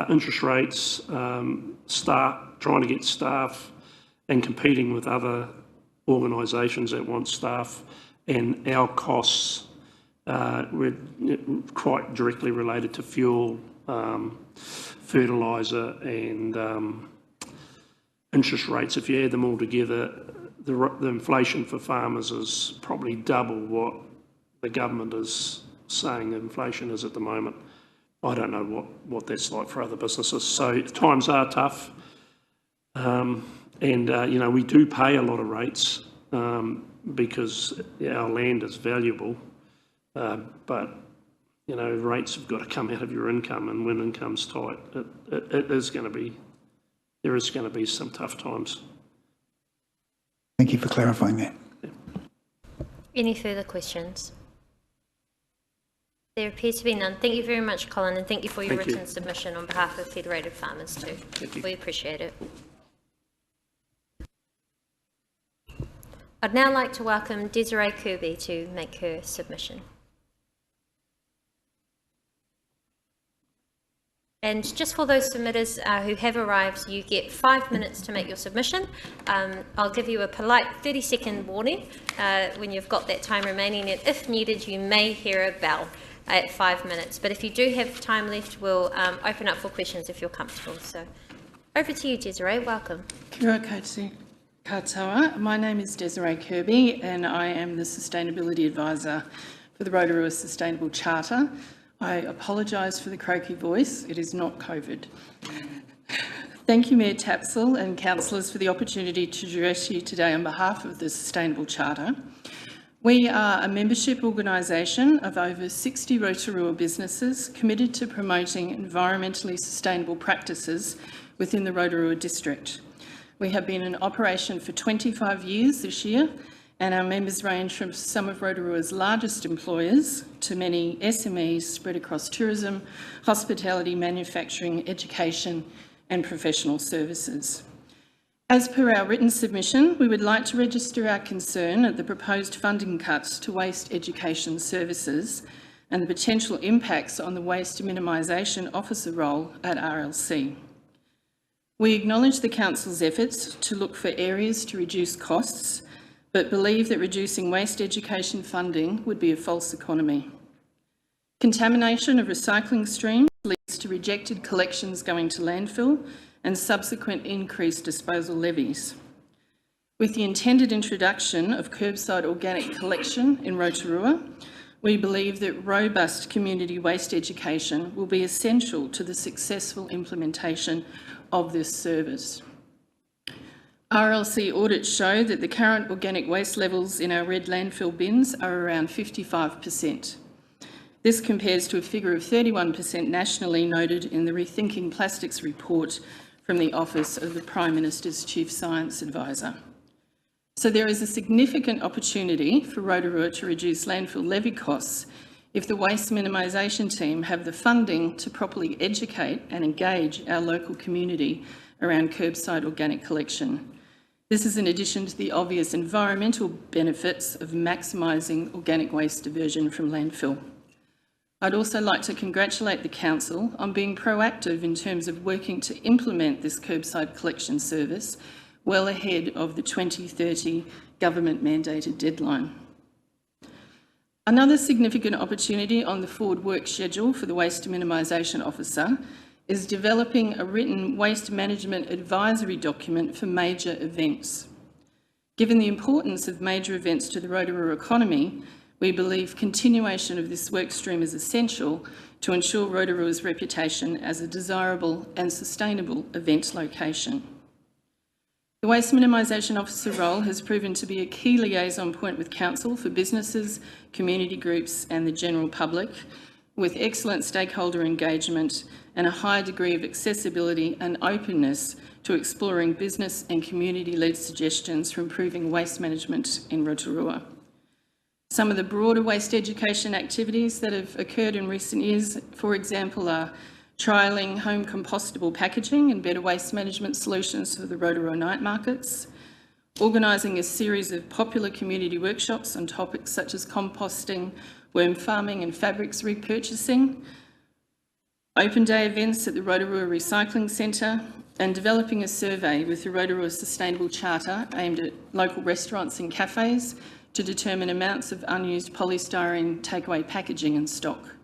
interest rates, trying to get staff and competing with other organisations that want staff, and our costs were quite directly related to fuel, fertiliser and interest rates. If you add them all together, the inflation for farmers is probably double what the government is saying inflation is at the moment. I don't know what that's like for other businesses. So times are tough, and you know, we do pay a lot of rates because our land is valuable, but you know, rates have got to come out of your income, and when income's tight, there is going to be some tough times. Thank you for clarifying that. Any further questions? There appears to be none. Thank you very much, Colin, and thank you for your written submission on behalf of Federated Farmers too. We appreciate it. I'd now like to welcome Desiree Kirby to make her submission. And just for those submitters who have arrived, you get 5 minutes to make your submission. I'll give you a polite 30-second warning when you've got that time remaining, and if needed, you may hear a bell at 5 minutes. But if you do have time left, we'll open up for questions if you're comfortable. So over to you, Desiree. Welcome. Kia ora katoa. My name is Desiree Kirby, and I am the Sustainability Advisor for the Rotorua Sustainable Charter. I apologise for the croaky voice. It is not COVID. Thank you, Mayor Tapsell and councillors, for the opportunity to address you today on behalf of the Sustainable Charter. We are a membership organisation of over 60 Rotorua businesses committed to promoting environmentally sustainable practices within the Rotorua district. We have been in operation for 25 years this year, and our members range from some of Rotorua's largest employers to many SMEs spread across tourism, hospitality, manufacturing, education and professional services. As per our written submission, we would like to register our concern at the proposed funding cuts to waste education services and the potential impacts on the waste minimisation officer role at RLC. We acknowledge the Council's efforts to look for areas to reduce costs, but believe that reducing waste education funding would be a false economy. Contamination of recycling streams leads to rejected collections going to landfill and subsequent increased disposal levies. With the intended introduction of curbside organic collection in Rotorua, we believe that robust community waste education will be essential to the successful implementation of this service. RLC audits show that the current organic waste levels in our red landfill bins are around 55%. This compares to a figure of 31% nationally noted in the Rethinking Plastics report from the Office of the Prime Minister's Chief Science Advisor. So there is a significant opportunity for Rotorua to reduce landfill levy costs if the waste minimisation team have the funding to properly educate and engage our local community around curbside organic collection. This is in addition to the obvious environmental benefits of maximising organic waste diversion from landfill. I'd also like to congratulate the Council on being proactive in terms of working to implement this curbside collection service well ahead of the 2030 government-mandated deadline. Another significant opportunity on the forward work schedule for the Waste Minimisation Officer is developing a written waste management advisory document for major events. Given the importance of major events to the Rotorua economy, we believe continuation of this work stream is essential to ensure Rotorua's reputation as a desirable and sustainable event location. The Waste Minimisation Officer role has proven to be a key liaison point with Council for businesses, community groups and the general public, with excellent stakeholder engagement and a high degree of accessibility and openness to exploring business and community-led suggestions for improving waste management in Rotorua. Some of the broader waste education activities that have occurred in recent years, for example, are trialling home compostable packaging and better waste management solutions for the Rotorua night markets, organising a series of popular community workshops on topics such as composting, worm farming and fabrics repurchasing, open day events at the Rotorua Recycling Centre, and developing a survey with the Rotorua Sustainable Charter aimed at local restaurants and cafes to determine amounts of unused polystyrene takeaway packaging in stock.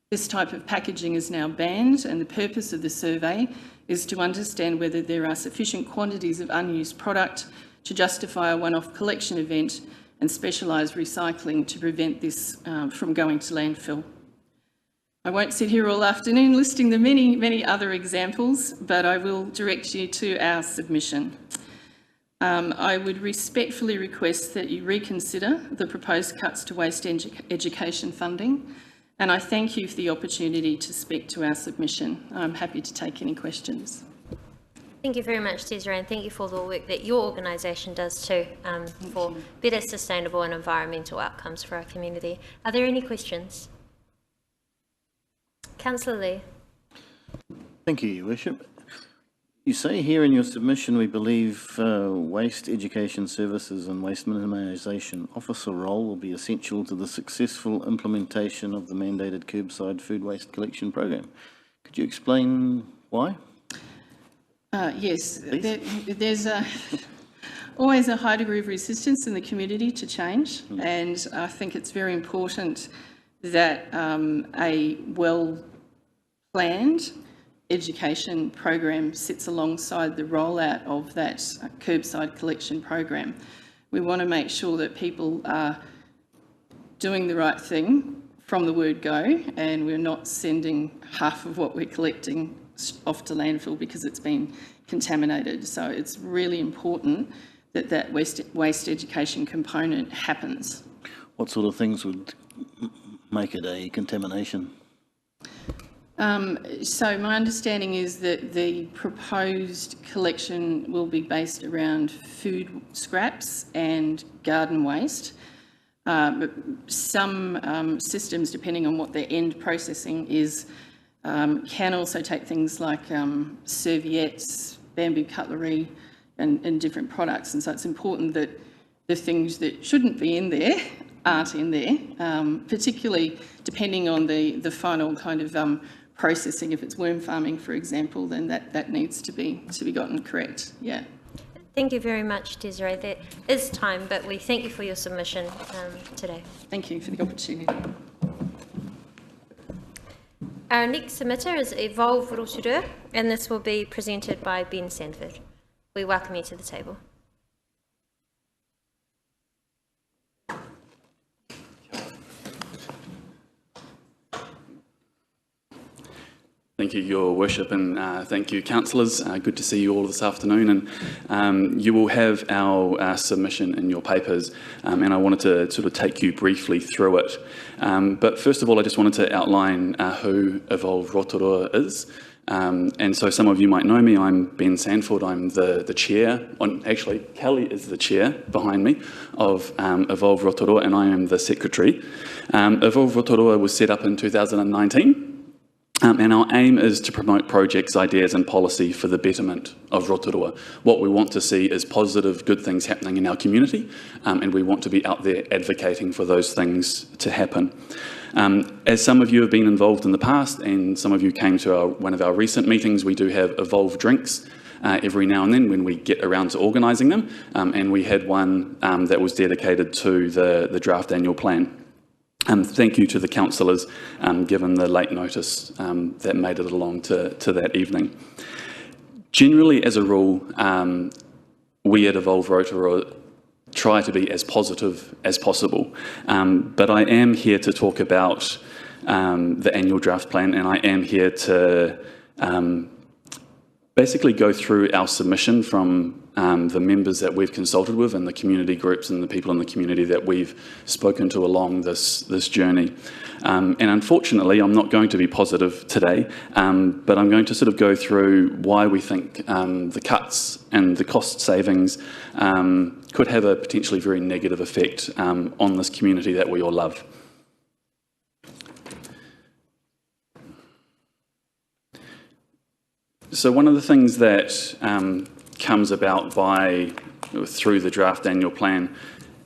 This type of packaging is now banned, and the purpose of the survey is to understand whether there are sufficient quantities of unused product to justify a one-off collection event and specialised recycling to prevent this from going to landfill. I won't sit here all afternoon listing the many, many other examples, but I will direct you to our submission. I would respectfully request that you reconsider the proposed cuts to waste education funding, and I thank you for the opportunity to speak to our submission. I'm happy to take any questions. Thank you very much, Desiree, and thank you for the work that your organisation does too for better sustainable and environmental outcomes for our community. Are there any questions? Councillor Lee. Thank you, Your Worship. You say here in your submission, we believe waste education services and waste minimisation officer role will be essential to the successful implementation of the mandated curbside food waste collection program. Could Could you explain why? Yes, there's always a high degree of resistance in the community to change, and I think it's very important that a well-planned education program sits alongside the rollout of that curbside collection program. We want to make sure that people are doing the right thing from the word go, and we're not sending half of what we're collecting off to landfill because it's been contaminated. So it's really important that that waste education component happens. What sort of things would make it a contamination? So my understanding is that the proposed collection will be based around food scraps and garden waste. But some systems, depending on what their end processing is, can also take things like serviettes, bamboo cutlery, and different products. And so it's important that the things that shouldn't be in there aren't in there, particularly depending on the final kind of processing. If it's worm farming, for example, then that needs to be gotten correct. Yeah. Thank you very much, Desiree. That is time, but we thank you for your submission today. Thank you for the opportunity. Our next submitter is Evolve Rotorua, and this will be presented by Ben Sanford. We welcome you to the table. Thank you, Your Worship, and thank you, councillors. Good to see you all this afternoon. And you will have our submission in your papers, and I wanted to sort of take you briefly through it. But first of all, I just wanted to outline who Evolve Rotorua is. And so some of you might know me. I'm Ben Sanford. I'm the chair. Actually, Kelly is the chair behind me of Evolve Rotorua, and I am the secretary. Evolve Rotorua was set up in 2019. And our aim is to promote projects, ideas and policy for the betterment of Rotorua. What we want to see is positive, good things happening in our community, and we want to be out there advocating for those things to happen. As some of you have been involved in the past, and some of you came to one of our recent meetings, we do have Evolve drinks every now and then when we get around to organising them, and we had one that was dedicated to the draft annual plan. Thank you to the councillors, given the late notice that made it along to that evening. Generally, as a rule, we at Evolve Rotorua try to be as positive as possible, but I am here to talk about the annual draft plan, and I am here to basically go through our submission from the members that we've consulted with and the community groups and the people in the community that we've spoken to along this journey. And unfortunately, I'm not going to be positive today, but I'm going to sort of go through why we think the cuts and the cost savings could have a potentially very negative effect on this community that we all love. So one of the things that comes about through the draft annual plan,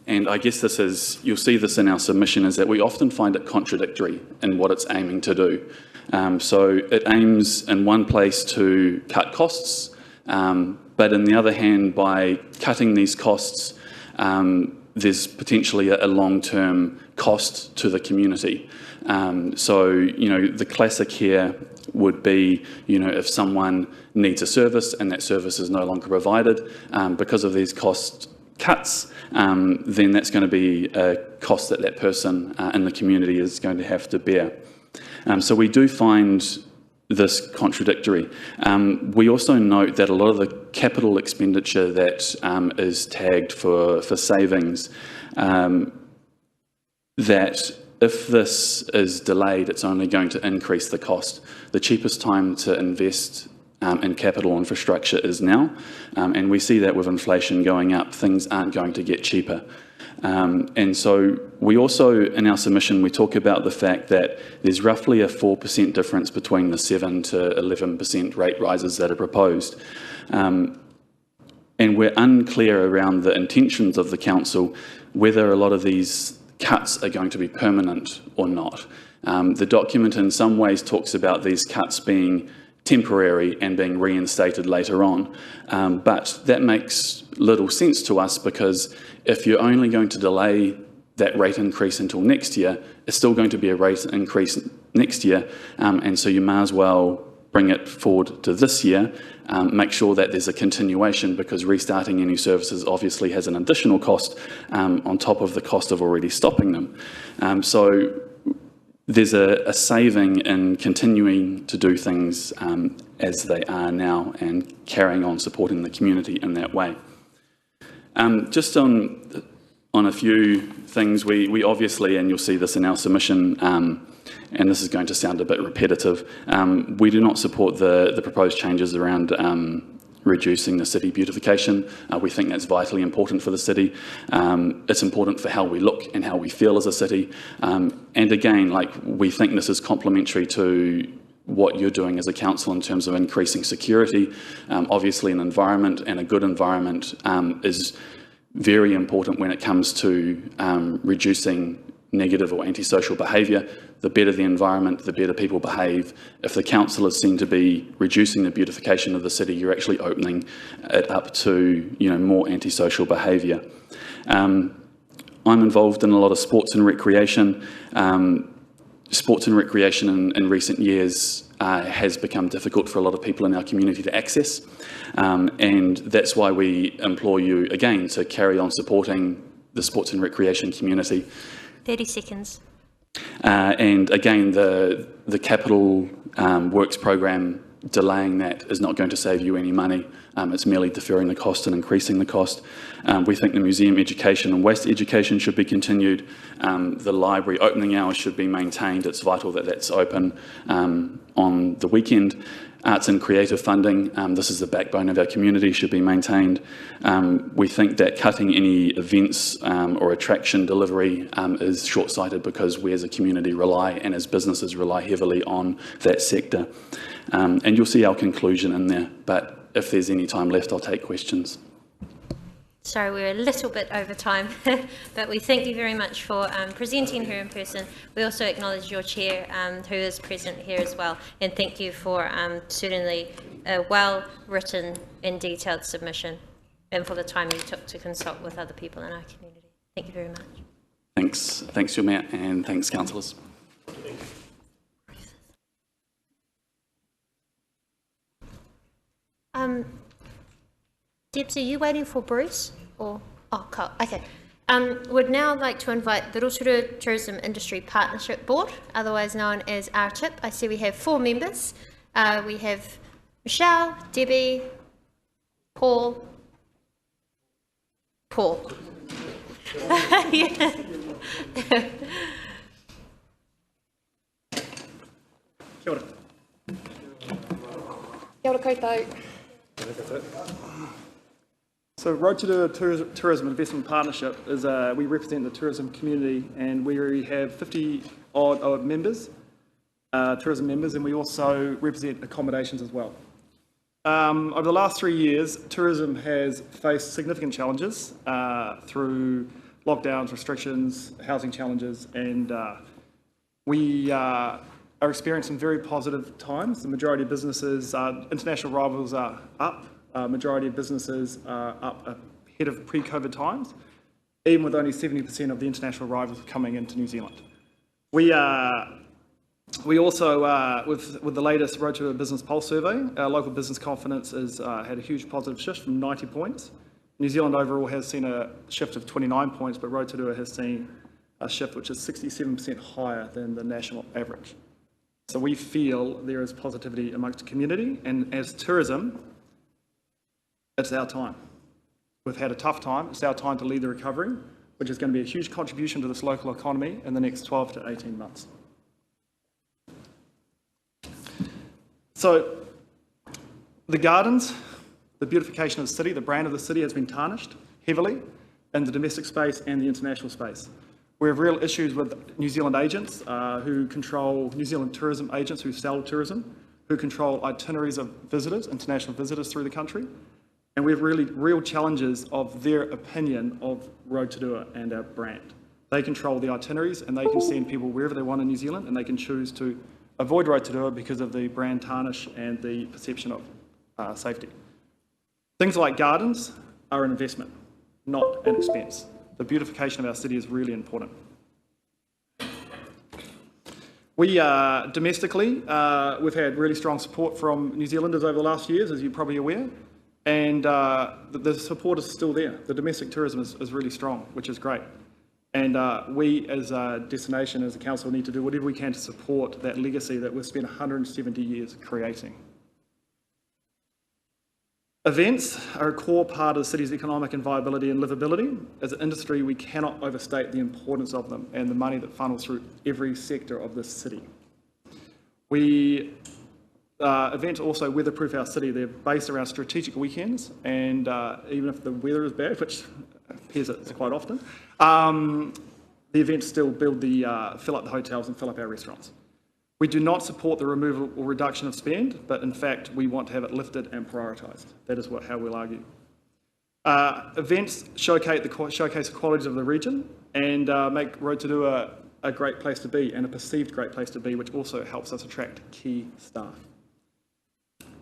and I guess this is, you'll see this in our submission, is that we often find it contradictory in what it's aiming to do. So it aims in one place to cut costs, but on the other hand, by cutting these costs, there's potentially a long-term cost to the community. So, you know, the classic here would be, you know, if someone needs a service and that service is no longer provided because of these cost cuts, then that's going to be a cost that that person in the community is going to have to bear. So we do find this contradictory. We also note that a lot of the capital expenditure that is tagged for savings, that if this is delayed, it's only going to increase the cost. The cheapest time to invest in capital infrastructure is now, and we see that with inflation going up, things aren't going to get cheaper. And so we also, in our submission, we talk about the fact that there's roughly a 4% difference between the 7 to 11% rate rises that are proposed. And we're unclear around the intentions of the council, whether a lot of these cuts are going to be permanent or not. The document in some ways talks about these cuts being temporary and being reinstated later on, but that makes little sense to us, because if you're only going to delay that rate increase until next year, it's still going to be a rate increase next year, and so you may as well bring it forward to this year, make sure that there's a continuation, because restarting any services obviously has an additional cost on top of the cost of already stopping them. So there's a saving in continuing to do things as they are now and carrying on supporting the community in that way. Just on a few things, we obviously, and you'll see this in our submission, and this is going to sound a bit repetitive, we do not support the proposed changes around reducing the city beautification. We think that's vitally important for the city. It's important for how we look and how we feel as a city. And again, we think this is complementary to what you're doing as a council in terms of increasing security. Obviously, an environment, and a good environment, is very important when it comes to reducing negative or antisocial behaviour. The better the environment, the better people behave. If the council is seen to be reducing the beautification of the city, you're actually opening it up to more antisocial behaviour. I'm involved in a lot of sports and recreation. Sports and recreation in recent years has become difficult for a lot of people in our community to access, and that's why we implore you again to carry on supporting the sports and recreation community. 30 seconds. And again, the capital works program, delaying that is not going to save you any money. It's merely deferring the cost and increasing the cost. We think the museum education and waste education should be continued. The library opening hours should be maintained. It's vital that that's open on the weekend. Arts and creative funding, this is the backbone of our community, should be maintained. We think that cutting any events or attraction delivery is short-sighted, because we as a community rely, and as businesses rely heavily on that sector. And you'll see our conclusion in there, but if there's any time left, I'll take questions. Sorry, we're a little bit over time, but we thank you very much for presenting her in person. We also acknowledge your chair, who is present here as well, and thank you for certainly a well-written and detailed submission, and for the time you took to consult with other people in our community. Thank you very much. Thanks, Your Mayor, and thanks, councillors. Debs, are you waiting for Bruce? Or Carl? Okay. Would now like to invite the Rotorua Tourism Industry Partnership Board, otherwise known as RTIP. I see we have 4 members. We have Michelle, Debbie, Paul. Yeah. Kia ora. Kia ora koutou. So Rotorua Tourism Investment Partnership is we represent the tourism community, and we have 50 odd members, tourism members, and we also represent accommodations as well. Over the last 3 years, tourism has faced significant challenges through lockdowns, restrictions, housing challenges, and we are experiencing very positive times. The majority of businesses, international arrivals are up. Majority of businesses are up ahead of pre-COVID times, even with only 70% of the international arrivals coming into New Zealand. We also, with the latest Rotorua Business Pulse survey, our local business confidence has had a huge positive shift from 90 points. New Zealand overall has seen a shift of 29 points, but Rotorua has seen a shift which is 67% higher than the national average. So we feel there is positivity amongst the community, and as tourism, it's our time. We've had a tough time. It's our time to lead the recovery, which is going to be a huge contribution to this local economy in the next 12 to 18 months. So the gardens, the beautification of the city, the brand of the city has been tarnished heavily in the domestic space and the international space. We have real issues with New Zealand agents who control, New Zealand tourism agents who sell tourism, who control itineraries of visitors, international visitors through the country. And we have really real challenges of their opinion of Rotorua and our brand. They control the itineraries and they can send people wherever they want in New Zealand, and they can choose to avoid Rotorua because of the brand tarnish and the perception of safety. Things like gardens are an investment, not an expense. The beautification of our city is really important. We domestically, we've had really strong support from New Zealanders over the last years, as you're probably aware, and the support is still there. The domestic tourism is really strong, which is great. And we as a destination, as a council, need to do whatever we can to support that legacy that we've spent 170 years creating. Events are a core part of the city's economic and viability and livability. As an industry, we cannot overstate the importance of them and the money that funnels through every sector of this city. Events also weatherproof our city. They're based around strategic weekends, and even if the weather is bad, which appears it's quite often, the events still fill up the hotels and fill up our restaurants. We do not support the removal or reduction of spend, but in fact, we want to have it lifted and prioritised. That is how we'll argue. Events showcase the qualities of the region and make Rotorua a great place to be and a perceived great place to be, which also helps us attract key staff.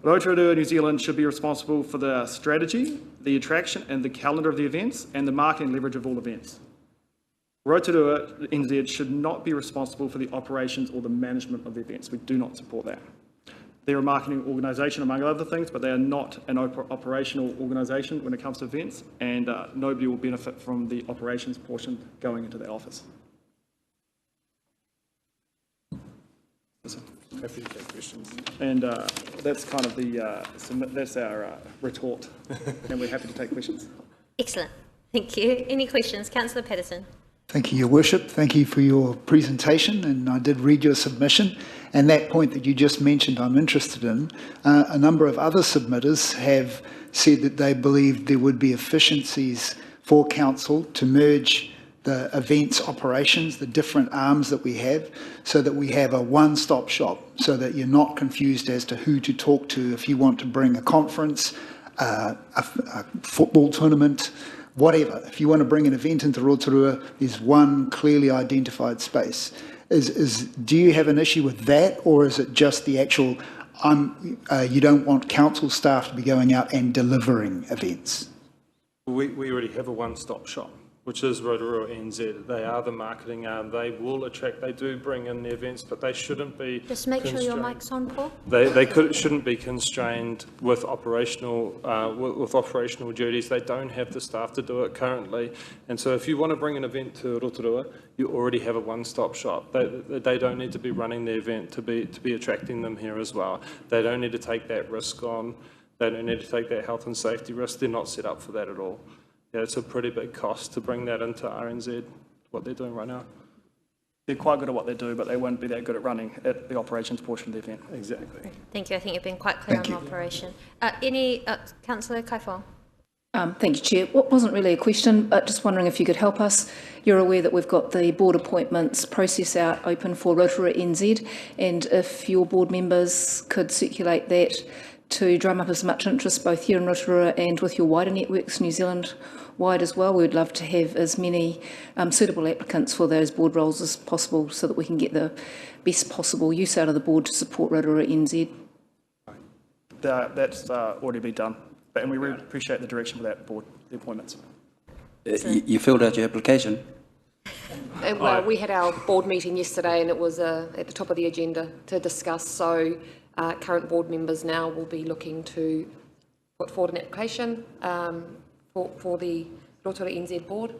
Rotorua, New Zealand should be responsible for the strategy, the attraction and the calendar of the events and the marketing leverage of all events. Rotorua NZ should not be responsible for the operations or the management of the events. We do not support that. They're a marketing organisation, among other things, but they are not an operational organisation when it comes to events, and nobody will benefit from the operations portion going into that office. Happy to take questions. And that's kind of that's our retort, and we're happy to take questions. Excellent. Thank you. Any questions? Councillor Patterson. Thank you, Your Worship. Thank you for your presentation, and I did read your submission. And that point that you just mentioned, I'm interested in. A number of other submitters have said that they believe there would be efficiencies for council to merge the events operations, the different arms that we have, so that we have a one-stop shop, so that you're not confused as to who to talk to if you want to bring a conference, a football tournament, whatever. If you want to bring an event into Rotorua, there's one clearly identified space. Do you have an issue with that, or is it just the actual, you don't want council staff to be going out and delivering events? We already have a one-stop shop, which is Rotorua NZ. They are the marketing arm. They will attract, they do bring in the events, but they shouldn't be Just make sure your mic's on, Paul. Shouldn't be constrained with operational duties. They don't have the staff to do it currently. And so if you want to bring an event to Rotorua, you already have a one-stop shop. They don't need to be running the event to be attracting them here as well. They don't need to take that risk on. They don't need to take that health and safety risk. They're not set up for that at all. Yeah, it's a pretty big cost to bring that into RNZ, what they're doing right now. They're quite good at what they do, but they won't be that good at running at the operations portion of the event. Exactly. Thank you. I think you've been quite clear on operation. Councillor Kaifo. Thank you, Chair. What wasn't really a question, but just wondering if you could help us. You're aware that we've got the board appointments process out open for Rotorua NZ, and if your board members could circulate that to drum up as much interest both here in Rotorua and with your wider networks, New Zealand wide as well. We'd love to have as many suitable applicants for those board roles as possible so that we can get the best possible use out of the board to support Rotorua NZ. That's already been done, and we really appreciate the direction for that board, the appointments. You filled out your application? Well, we had our board meeting yesterday and it was at the top of the agenda to discuss, so current board members now will be looking to put forward an application for the Rotorua NZ board,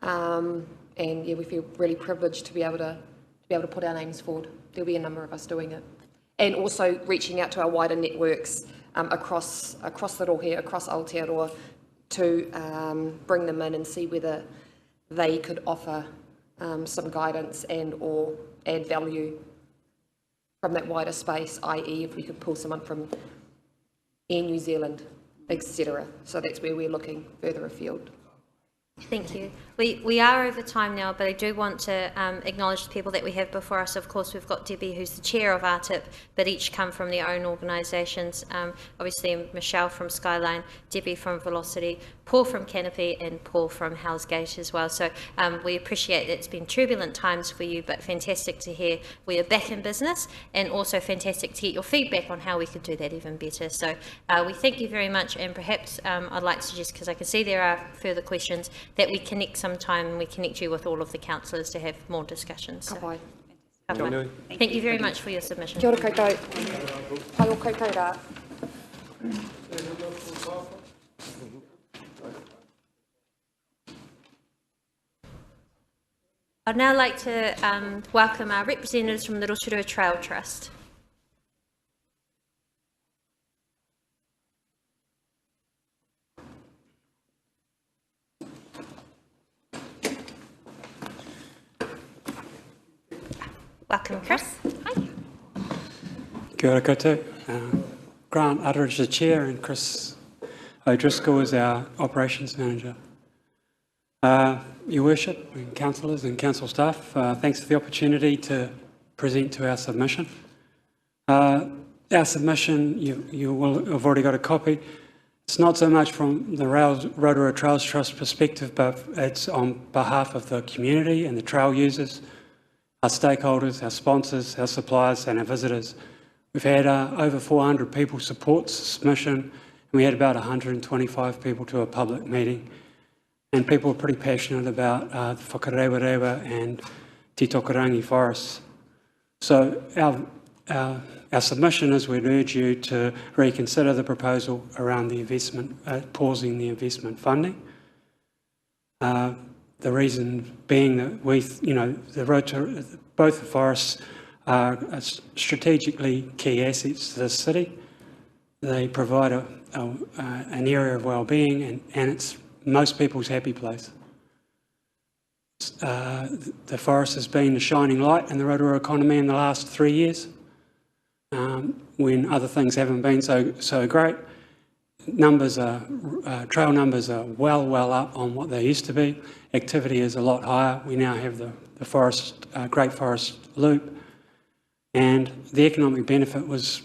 and yeah, we feel really privileged to be able to put our names forward. There'll be a number of us doing it, and also reaching out to our wider networks across the rohe, across Aotearoa, to bring them in and see whether they could offer some guidance and or add value from that wider space, i.e. if we could pull someone from Air New Zealand, etc. So that's where we're looking further afield. Thank you. We are over time now, but I do want to acknowledge the people that we have before us. Of course, we've got Debbie, who's the chair of RTIP, but each come from their own organisations. Obviously, Michelle from Skyline, Debbie from Velocity, Paul from Canopy and Paul from Hell's Gate as well. So we appreciate that it's been turbulent times for you, but fantastic to hear we are back in business, and also fantastic to get your feedback on how we could do that even better. So we thank you very much, and perhaps I'd like to suggest, because I can see there are further questions, that we connect sometime and we connect you with all of the councillors to have more discussions. So. Thank you very much for your submission. Kia ora koutou. Pai o koutou rā. I'd now like to welcome our representatives from the Rotorua Trail Trust. Welcome, Chris. Hi. Kia ora koutou. Grant Utteridge, the Chair, and Chris O'Driscoll is our Operations Manager. Your Worship, and councillors and council staff, thanks for the opportunity to present to our submission. Our submission, you will have already got a copy. It's not so much from the Rotorua Trails Trust perspective, but it's on behalf of the community and the trail users, our stakeholders, our sponsors, our suppliers and our visitors. We've had over 400 people support the submission, and we had about 125 people to a public meeting. And people are pretty passionate about the whakarewarewa and Te Tokarangi forests. So our submission is we'd urge you to reconsider the proposal around the investment, pausing the investment funding. The reason being that both the forests are strategically key assets to the city. They provide an area of well-being, and it's most people's happy place. The forest has been a shining light in the Rotorua economy in the last 3 years, when other things haven't been so great. Trail numbers are well up on what they used to be. Activity is a lot higher. We now have the Great Forest Loop, and the economic benefit was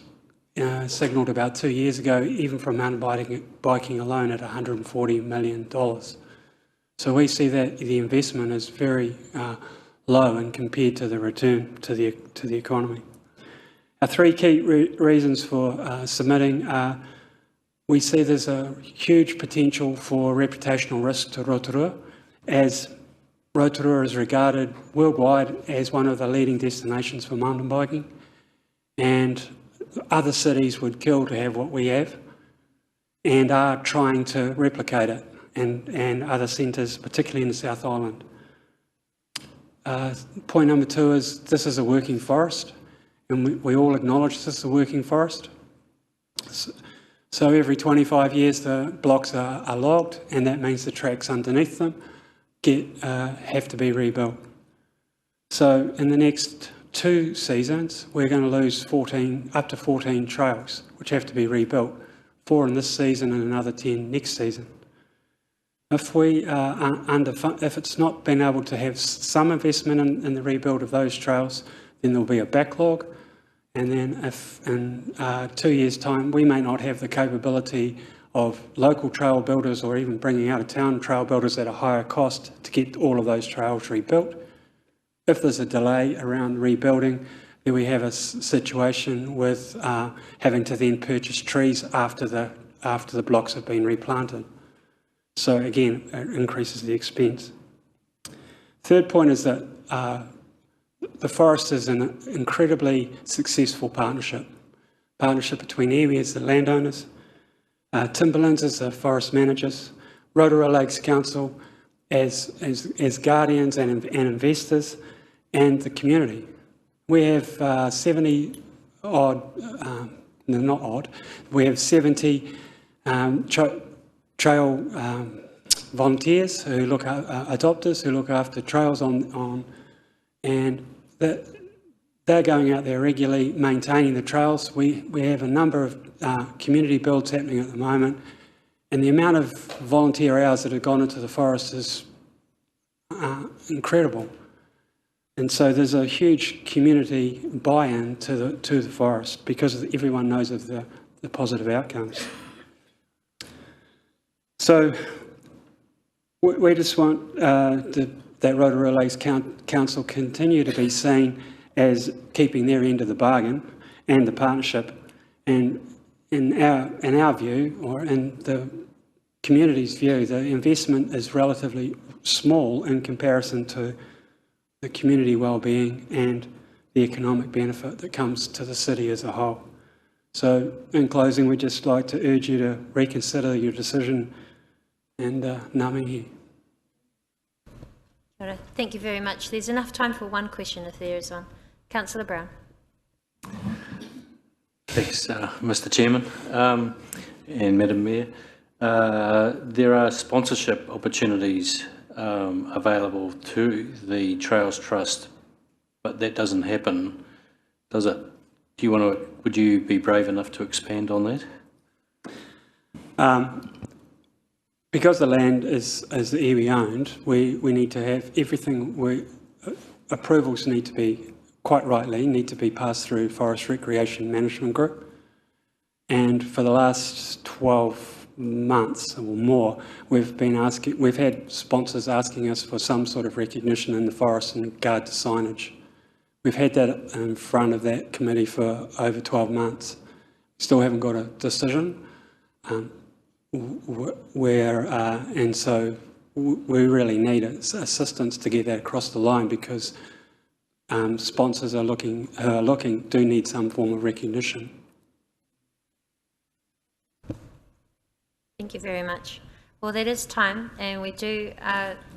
signalled about 2 years ago, even from mountain biking alone, at $140 million. So we see that the investment is very low and compared to the return to the economy. Our three key reasons for submitting are: we see there's a huge potential for reputational risk to Rotorua, as Rotorua is regarded worldwide as one of the leading destinations for mountain biking, and other cities would kill to have what we have and are trying to replicate it, and other centres, particularly in the South Island. Point number two is this is a working forest, and we all acknowledge this is a working forest. So every 25 years the blocks are logged, and that means the tracks underneath them have to be rebuilt. So in the next 2 seasons, we're going to lose up to 14 trails, which have to be rebuilt, 4 in this season and another 10 next season. If it's not been able to have some investment in the rebuild of those trails, then there'll be a backlog. And then if in 2 years' time, we may not have the capability of local trail builders or even bringing out of town trail builders at a higher cost to get all of those trails rebuilt. If there's a delay around rebuilding, then we have a situation with having to then purchase trees after the blocks have been replanted. So again, it increases the expense. Third point is that the forest is an incredibly successful partnership between iwi as the landowners, Timberlands as the forest managers, Rotorua Lakes Council as guardians and investors, and the community. We have 70 trail volunteers who adopters who look after trails and they're going out there regularly maintaining the trails. We have a number of community builds happening at the moment, and the amount of volunteer hours that have gone into the forest is incredible. And so there's a huge community buy-in to the forest because everyone knows of the positive outcomes. So We just want that Rotorua Lakes Council continue to be seen as keeping their end of the bargain and the partnership. And in our view, or in the community's view, the investment is relatively small in comparison to the community wellbeing and the economic benefit that comes to the city as a whole. So in closing, we'd just like to urge you to reconsider your decision and ngā mihi. Thank you very much. There's enough time for one question if there is one. Councillor Brown. Thanks, Mr. Chairman and Madam Mayor. There are sponsorship opportunities available to the Trails Trust, but that doesn't happen, does it? Would you be brave enough to expand on that? Because the land is iwi owned, we need to have everything. Approvals need to be, quite rightly, need to be passed through Forest Recreation Management Group. And for the last 12 months or more, we've had sponsors asking us for some sort of recognition in the forest in regard to signage. We've had that in front of that committee for over 12 months. Still haven't got a decision. And so we really need assistance to get that across the line, because sponsors who are looking do need some form of recognition. Thank you very much. Well, that is time, and we do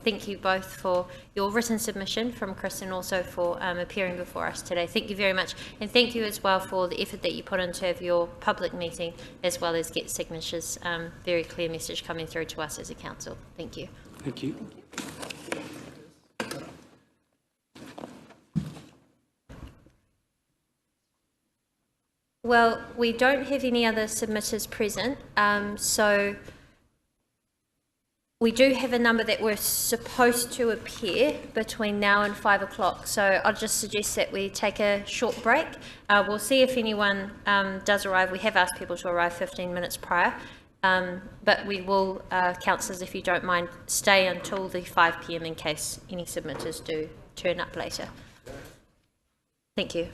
thank you both for your written submission from Chris and also for appearing before us today. Thank you very much, and thank you as well for the effort that you put into have your public meeting as well as get signatures. Very clear message coming through to us as a council. Thank you. Thank you. Well, we don't have any other submitters present, so we do have a number that were supposed to appear between now and 5 o'clock. So I'll just suggest that we take a short break. We'll see if anyone does arrive. We have asked people to arrive 15 minutes prior, but we will, councillors, if you don't mind, stay until the 5 p.m. in case any submitters do turn up later. Thank you.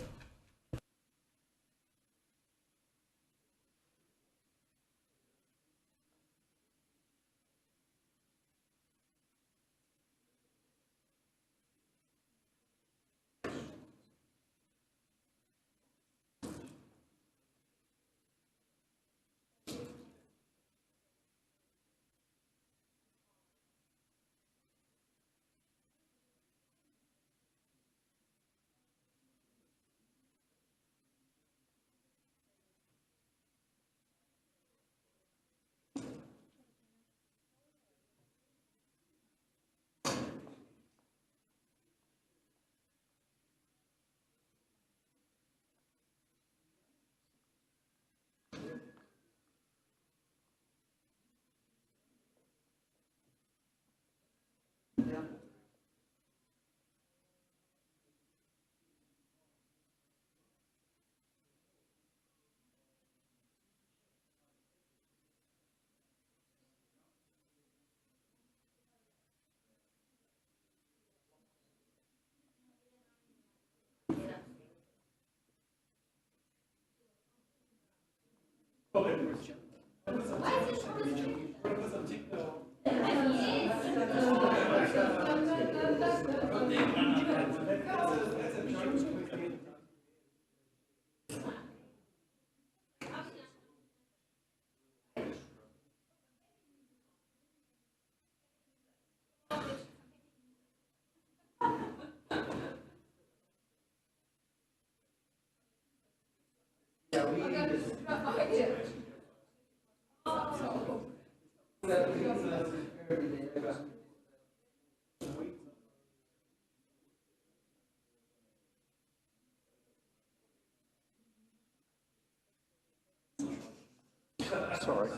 Sorry.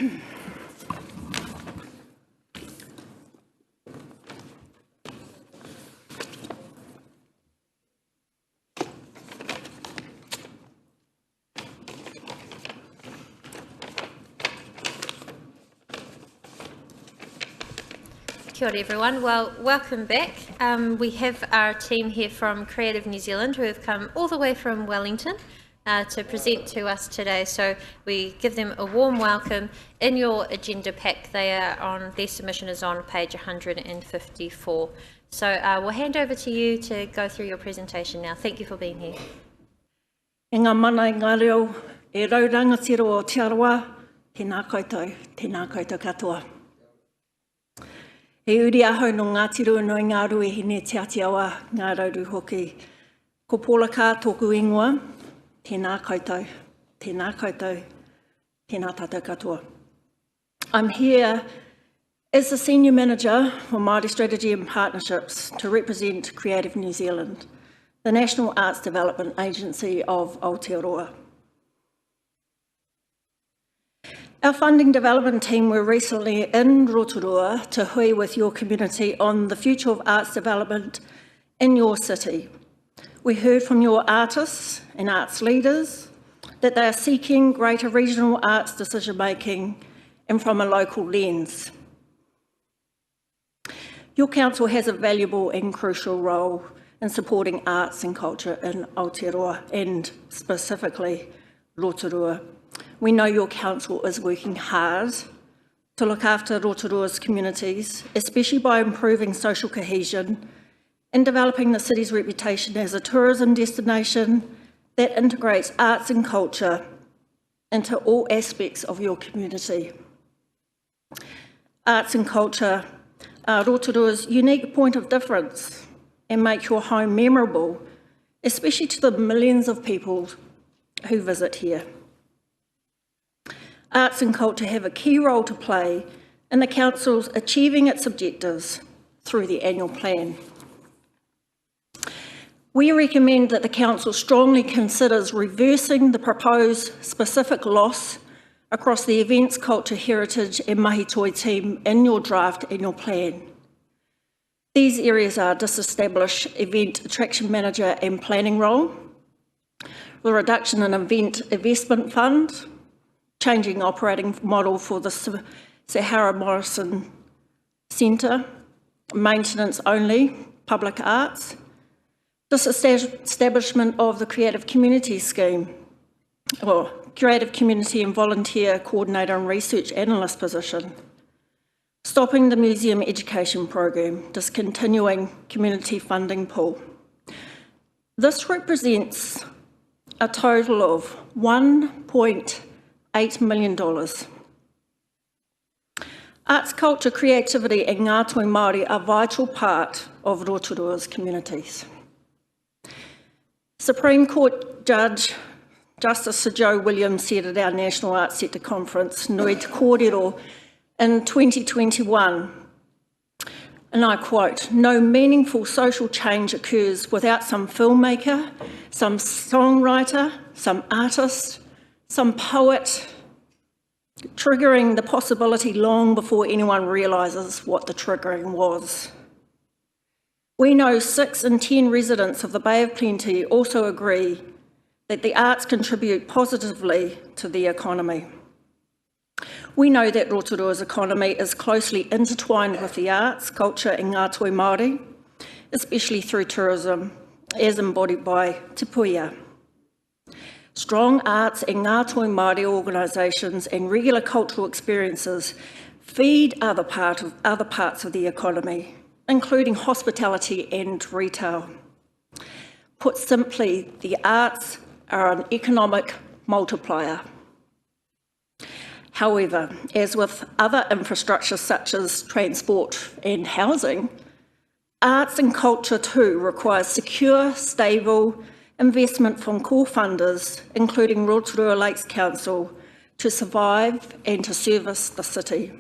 Kia ora everyone. Well, welcome back. We have our team here from Creative New Zealand who have come all the way from Wellington to present to us today. So we give them a warm welcome. In your agenda pack, their submission is on page 154. So we'll hand over to you to go through your presentation now. Thank you for being here. E ngā mana i ngā reo, e raurangatiro o te aroa, tēnā koutou katoa. E uri ahau no ngā tiro no i ngā rue hine te ati awa, ngā rauru hoki. Ko pōlaka tōku ingoa, tēnā koutou, tēnā tātou katoa. I'm here as the Senior Manager for Māori Strategy and Partnerships to represent Creative New Zealand, the National Arts Development Agency of Aotearoa. Our funding development team were recently in Rotorua to hui with your community on the future of arts development in your city. We heard from your artists and arts leaders that they are seeking greater regional arts decision making and from a local lens. Your council has a valuable and crucial role in supporting arts and culture in Aotearoa and specifically Rotorua. We know your council is working hard to look after Rotorua's communities, especially by improving social cohesion and developing the city's reputation as a tourism destination that integrates arts and culture into all aspects of your community. Arts and culture are Rotorua's unique point of difference and make your home memorable, especially to the millions of people who visit here. Arts and culture have a key role to play in the Council's achieving its objectives through the annual plan. We recommend that the Council strongly considers reversing the proposed specific loss across the events, culture, heritage and mahitoi team in your draft annual plan. These areas are disestablished event attraction manager and planning role, the reduction in event investment fund, changing operating model for the Sahara Morrison Centre, maintenance only, public arts, disestablishment of the Creative Community Scheme, or Creative Community and Volunteer Coordinator and Research Analyst position, stopping the Museum Education Program, discontinuing community funding pool. This represents a total of $1.8 million. Arts, culture, creativity and ngātoi Māori are a vital part of Rotorua's communities. Supreme Court Judge Justice Sir Joe Williams said at our National Arts Sector Conference, Nui Te Kōrero, in 2021, and I quote, "No meaningful social change occurs without some filmmaker, some songwriter, some artist, some poet, triggering the possibility long before anyone realises what the triggering was." We know 6 in 10 residents of the Bay of Plenty also agree that the arts contribute positively to the economy. We know that Rotorua's economy is closely intertwined with the arts, culture and ngātoi Māori, especially through tourism, as embodied by Te Puia. Strong arts and ngātoi Māori organisations and regular cultural experiences feed other parts of the economy, including hospitality and retail. Put simply, the arts are an economic multiplier. However, as with other infrastructure such as transport and housing, arts and culture too requires secure, stable investment from core funders, including Rotorua Lakes Council, to survive and to service the city.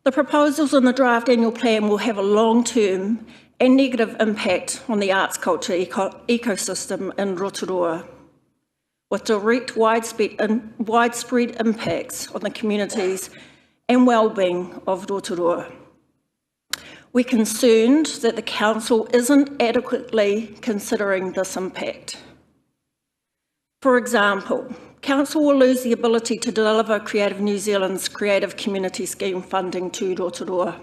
The proposals in the draft annual plan will have a long-term and negative impact on the arts culture ecosystem in Rotorua. with direct widespread impacts on the communities and well-being of Rotorua. We're concerned that the Council isn't adequately considering this impact. For example, Council will lose the ability to deliver Creative New Zealand's Creative Community Scheme funding to Rotorua.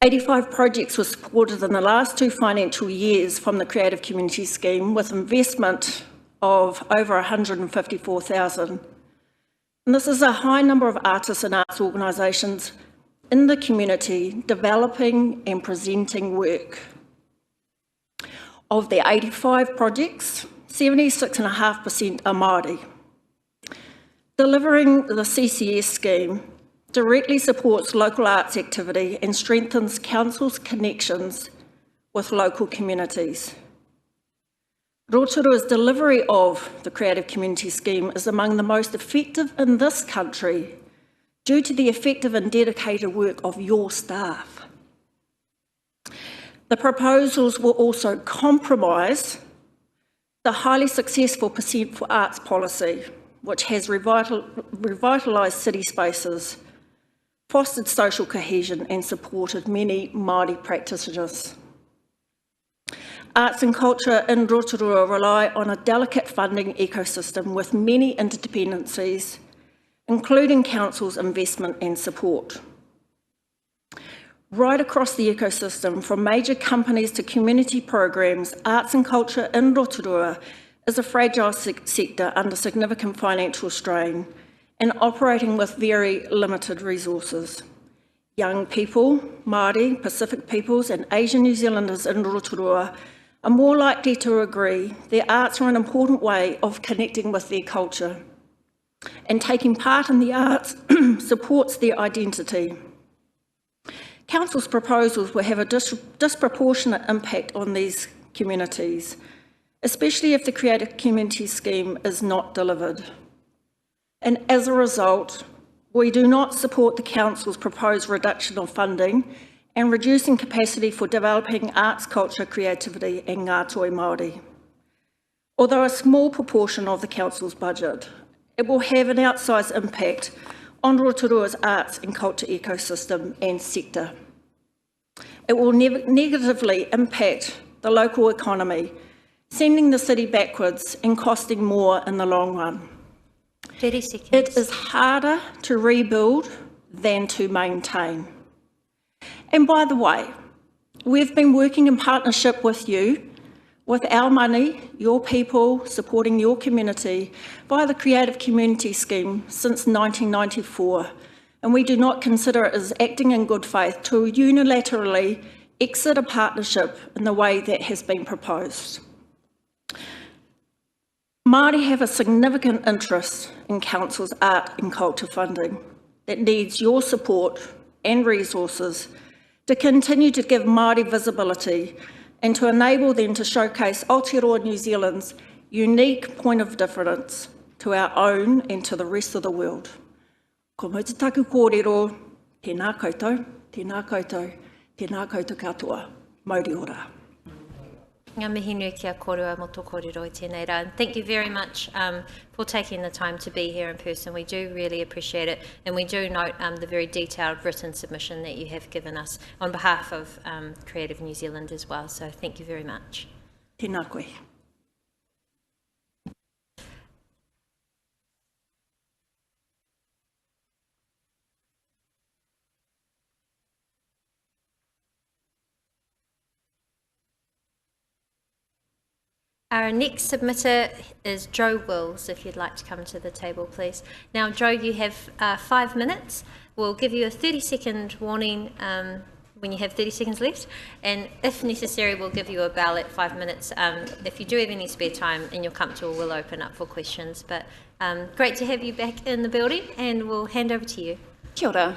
85 projects were supported in the last 2 financial years from the Creative Community Scheme, with investment of over 154,000. And this is a high number of artists and arts organisations in the community developing and presenting work. Of the 85 projects, 76.5% are Māori. Delivering the CCS scheme directly supports local arts activity and strengthens Council's connections with local communities. Rotorua's delivery of the Creative Community Scheme is among the most effective in this country due to the effective and dedicated work of your staff. The proposals will also compromise the highly successful Percent for Arts policy, which has revitalised city spaces, fostered social cohesion and supported many Māori practitioners. Arts and culture in Rotorua rely on a delicate funding ecosystem with many interdependencies, including Council's investment and support. Right across the ecosystem, from major companies to community programs, arts and culture in Rotorua is a fragile sector under significant financial strain and operating with very limited resources. Young people, Māori, Pacific peoples and Asian New Zealanders in Rotorua are more likely to agree the arts are an important way of connecting with their culture, and taking part in the arts supports their identity. Council's proposals will have a disproportionate impact on these communities, especially if the Creative Community Scheme is not delivered. And as a result, we do not support the Council's proposed reduction of funding and reducing capacity for developing arts, culture, creativity and ngātoi Māori. Although a small proportion of the Council's budget, it will have an outsized impact on Rotorua's arts and culture ecosystem and sector. It will negatively impact the local economy, sending the city backwards and costing more in the long run. 30 seconds. It is harder to rebuild than to maintain. And by the way, we've been working in partnership with you, with our money, your people, supporting your community via the Creative Community Scheme since 1994, and we do not consider it as acting in good faith to unilaterally exit a partnership in the way that has been proposed. Māori have a significant interest in Council's art and culture funding that needs your support and resources to continue to give Māori visibility and to enable them to showcase Aotearoa New Zealand's unique point of difference to our own and to the rest of the world. Ko Mautataku kōrero, tēnā koutou, tēnā koutou, tēnā koutou katoa, Mauri ora. Ngā mihi nui kia korua mo tō kōrero I tēnei rā. And thank you very much for taking the time to be here in person. We do really appreciate it, and we do note the very detailed written submission that you have given us on behalf of Creative New Zealand as well. So thank you very much. Tēnā koe. Our next submitter is Joe Wills, if you'd like to come to the table, please. Now, Joe, you have 5 minutes. We'll give you a 30-second warning when you have 30 seconds left, and if necessary, we'll give you a bell at 5 minutes. If you do have any spare time and you're comfortable, we'll open up for questions. But great to have you back in the building, and we'll hand over to you. Kia ora.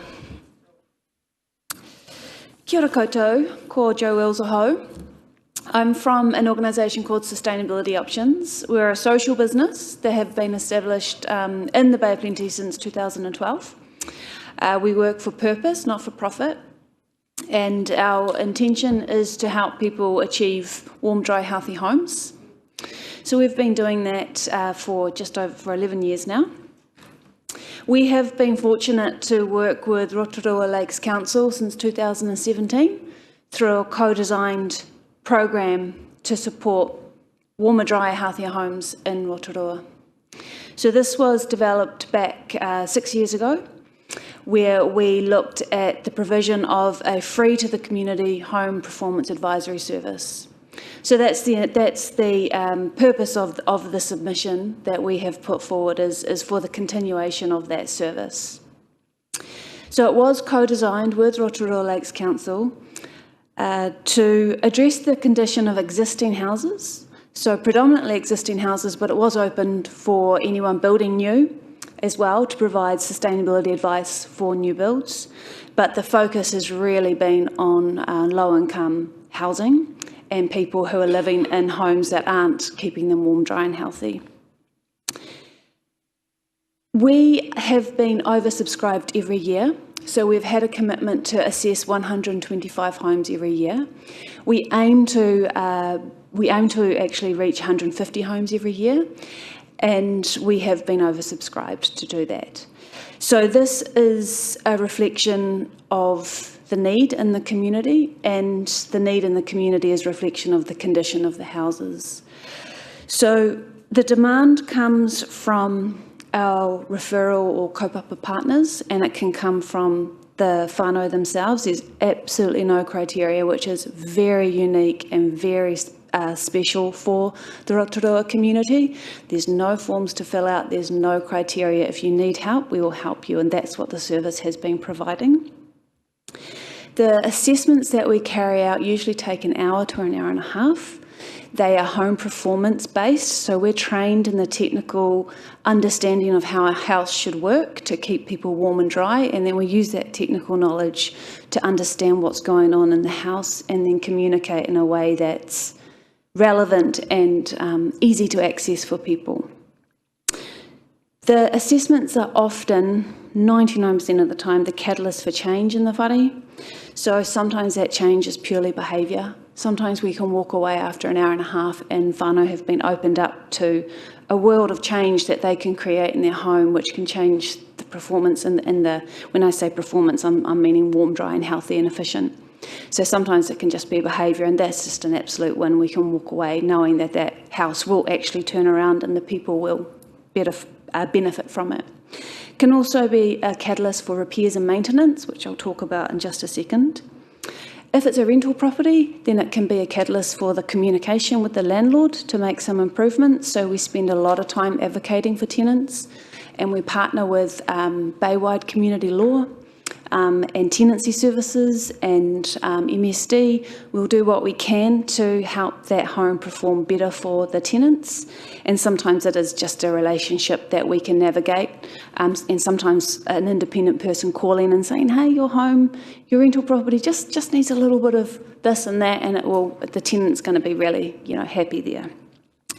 Kia ora koutou, ko Joe Wills aho. I'm from an organisation called Sustainability Options. We're a social business that have been established in the Bay of Plenty since 2012. We work for purpose, not for profit, and our intention is to help people achieve warm, dry, healthy homes. So we've been doing that for just over 11 years now. We have been fortunate to work with Rotorua Lakes Council since 2017 through a co-designed program to support warmer, drier, healthier homes in Rotorua. So this was developed back 6 years ago, where we looked at the provision of a free to the community home performance advisory service. So that's the purpose of the submission that we have put forward is for the continuation of that service. So it was co-designed with Rotorua Lakes Council to address the condition of existing houses, so predominantly existing houses, but it was opened for anyone building new as well to provide sustainability advice for new builds. But the focus has really been on low-income housing and people who are living in homes that aren't keeping them warm, dry and healthy. We have been oversubscribed every year. So we've had a commitment to assess 125 homes every year. We aim to actually reach 150 homes every year, and we have been oversubscribed to do that. So this is a reflection of the need in the community, and the need in the community is a reflection of the condition of the houses. So the demand comes from our referral or kaupapa partners, and it can come from the whānau themselves. There's absolutely no criteria, which is very unique and very special for the Rotorua community. There's no forms to fill out, there's no criteria. If you need help, we will help you, and that's what the service has been providing. The assessments that we carry out usually take an hour to an hour and a half. They are home performance based, so we're trained in the technical understanding of how a house should work to keep people warm and dry, and then we use that technical knowledge to understand what's going on in the house and then communicate in a way that's relevant and easy to access for people. The assessments are often, 99% of the time, the catalyst for change in the whare. So sometimes that change is purely behaviour. Sometimes we can walk away after an hour and a half and whānau have been opened up to a world of change that they can create in their home, which can change the performance and when I say performance, I'm meaning warm, dry and healthy and efficient. So sometimes it can just be behaviour, and that's just an absolute win. We can walk away knowing that that house will actually turn around and the people will benefit from it. It can also be a catalyst for repairs and maintenance, which I'll talk about in just a second. If it's a rental property, then it can be a catalyst for the communication with the landlord to make some improvements. So we spend a lot of time advocating for tenants, and we partner with Baywide Community Law and tenancy services and MSD. We'll do what we can to help that home perform better for the tenants, and sometimes it is just a relationship that we can navigate, and sometimes an independent person calling and saying, hey, your home, your rental property just needs a little bit of this and that, and the tenant's going to be really happy there.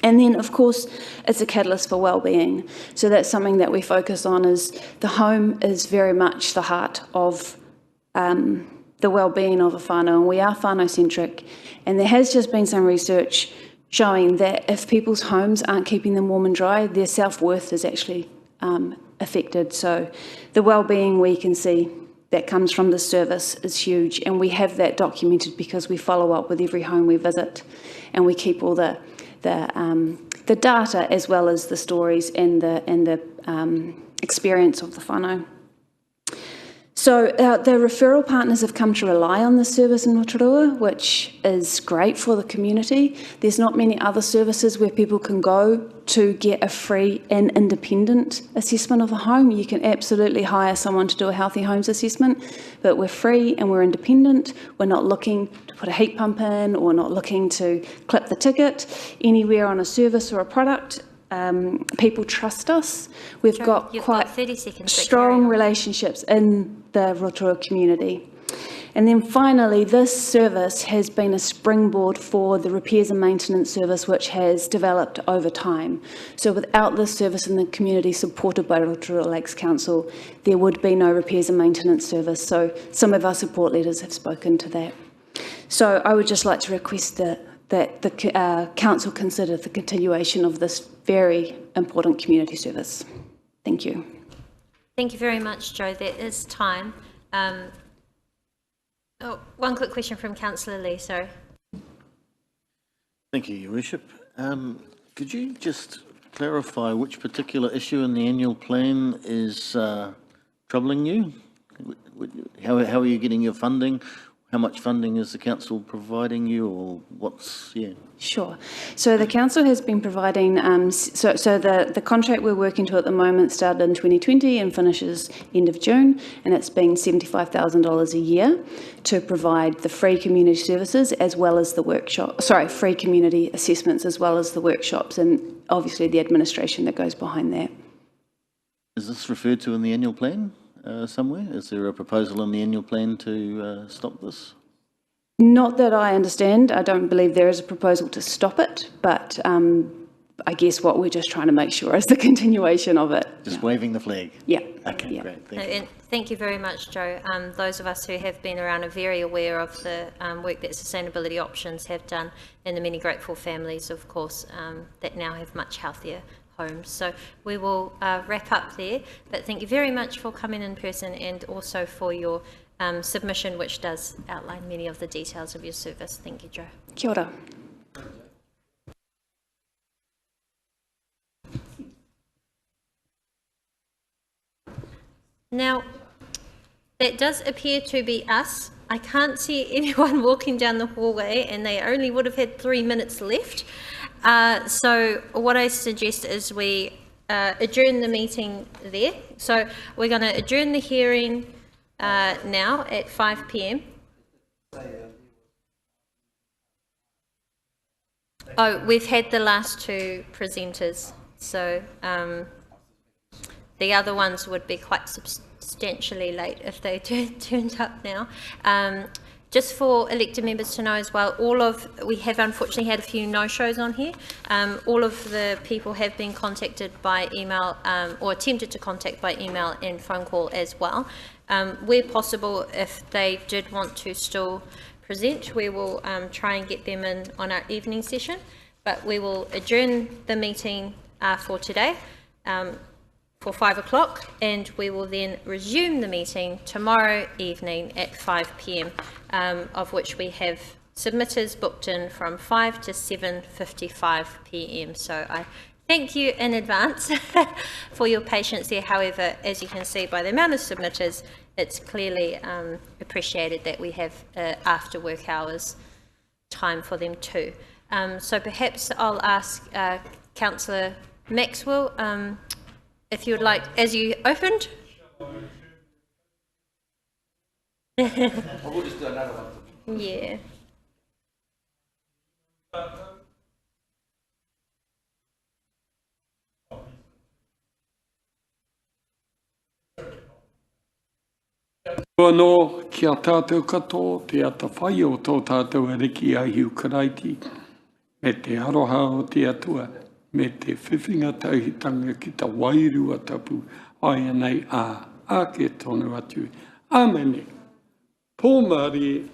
And then, of course, it's a catalyst for well-being. So that's something that we focus on, is the home is very much the heart of the well-being of a whānau, and we are whānau-centric. And there has just been some research showing that if people's homes aren't keeping them warm and dry, their self-worth is actually affected. So the well-being we can see that comes from the service is huge, and we have that documented because we follow up with every home we visit, and we keep all the data as well as the stories and the experience of the whānau. So the referral partners have come to rely on this service in Rotorua, which is great for the community. There's not many other services where people can go to get a free and independent assessment of a home. You can absolutely hire someone to do a healthy homes assessment, but we're free and we're independent. We're not looking to put a heat pump in or not looking to clip the ticket anywhere on a service or a product. People trust us. We've got quite 30 seconds strong relationships in the Rotorua community. And then finally, this service has been a springboard for the repairs and maintenance service, which has developed over time. So without this service in the community supported by Rotorua Lakes Council, there would be no repairs and maintenance service. So some of our support leaders have spoken to that. So I would just like to request that that the council consider the continuation of this very important community service. Thank you. Thank you very much, Joe. There is time. One quick question from Councillor Lee, sorry. Thank you, Your Worship. Could you just clarify which particular issue in the annual plan is troubling you? How are you getting your funding? How much funding is the council providing you, or what's, Sure. So the council has been providing, the contract we're working to at the moment started in 2020 and finishes end of June, and it's been $75,000 a year to provide the free community services as well as the free community assessments as well as the workshops, and obviously the administration that goes behind that. Is this referred to in the annual plan somewhere? Is there a proposal in the annual plan to stop this? Not that I understand. I don't believe there is a proposal to stop it, but I guess what we're just trying to make sure is the continuation of it. Just waving the flag? Yeah. Okay, great. Thank you. And thank you very much, Joe. Those of us who have been around are very aware of the work that Sustainability Options have done, and the many grateful families, of course, that now have much healthier homes. So we will wrap up there, but thank you very much for coming in person and also for your submission, which does outline many of the details of your service. Thank you, Joe. Kia ora. Now, that does appear to be us. I can't see anyone walking down the hallway, and they only would have had 3 minutes left. So what I suggest is we adjourn the meeting there. So we're going to adjourn the hearing now at 5 p.m. Oh, we've had the last two presenters, so the other ones would be quite substantially late if they turned up now. Just for elected members to know as well, we have unfortunately had a few no-shows on here. All of the people have been contacted by email or attempted to contact by email and phone call as well. Where possible, if they did want to still present, we will try and get them in on our evening session, but we will adjourn the meeting for today for 5 o'clock, and we will then resume the meeting tomorrow evening at 5 p.m, of which we have submitters booked in from 5 to 7:55 p.m. So I thank you in advance for your patience there. However, as you can see by the amount of submitters, it's clearly appreciated that we have after work hours time for them too. So perhaps I'll ask Councillor Maxwell, if you would like, as you opened. We'll just do another one. Yeah. Wano ki a tātou katoa, te ata whai o tō tātou ariki a hiu karaiti, me te aroha o te atua, me te whiwhinga tauhitanga ki ta wairua tapu, ai anei a ke tonu atu. Āmene, pō Māori,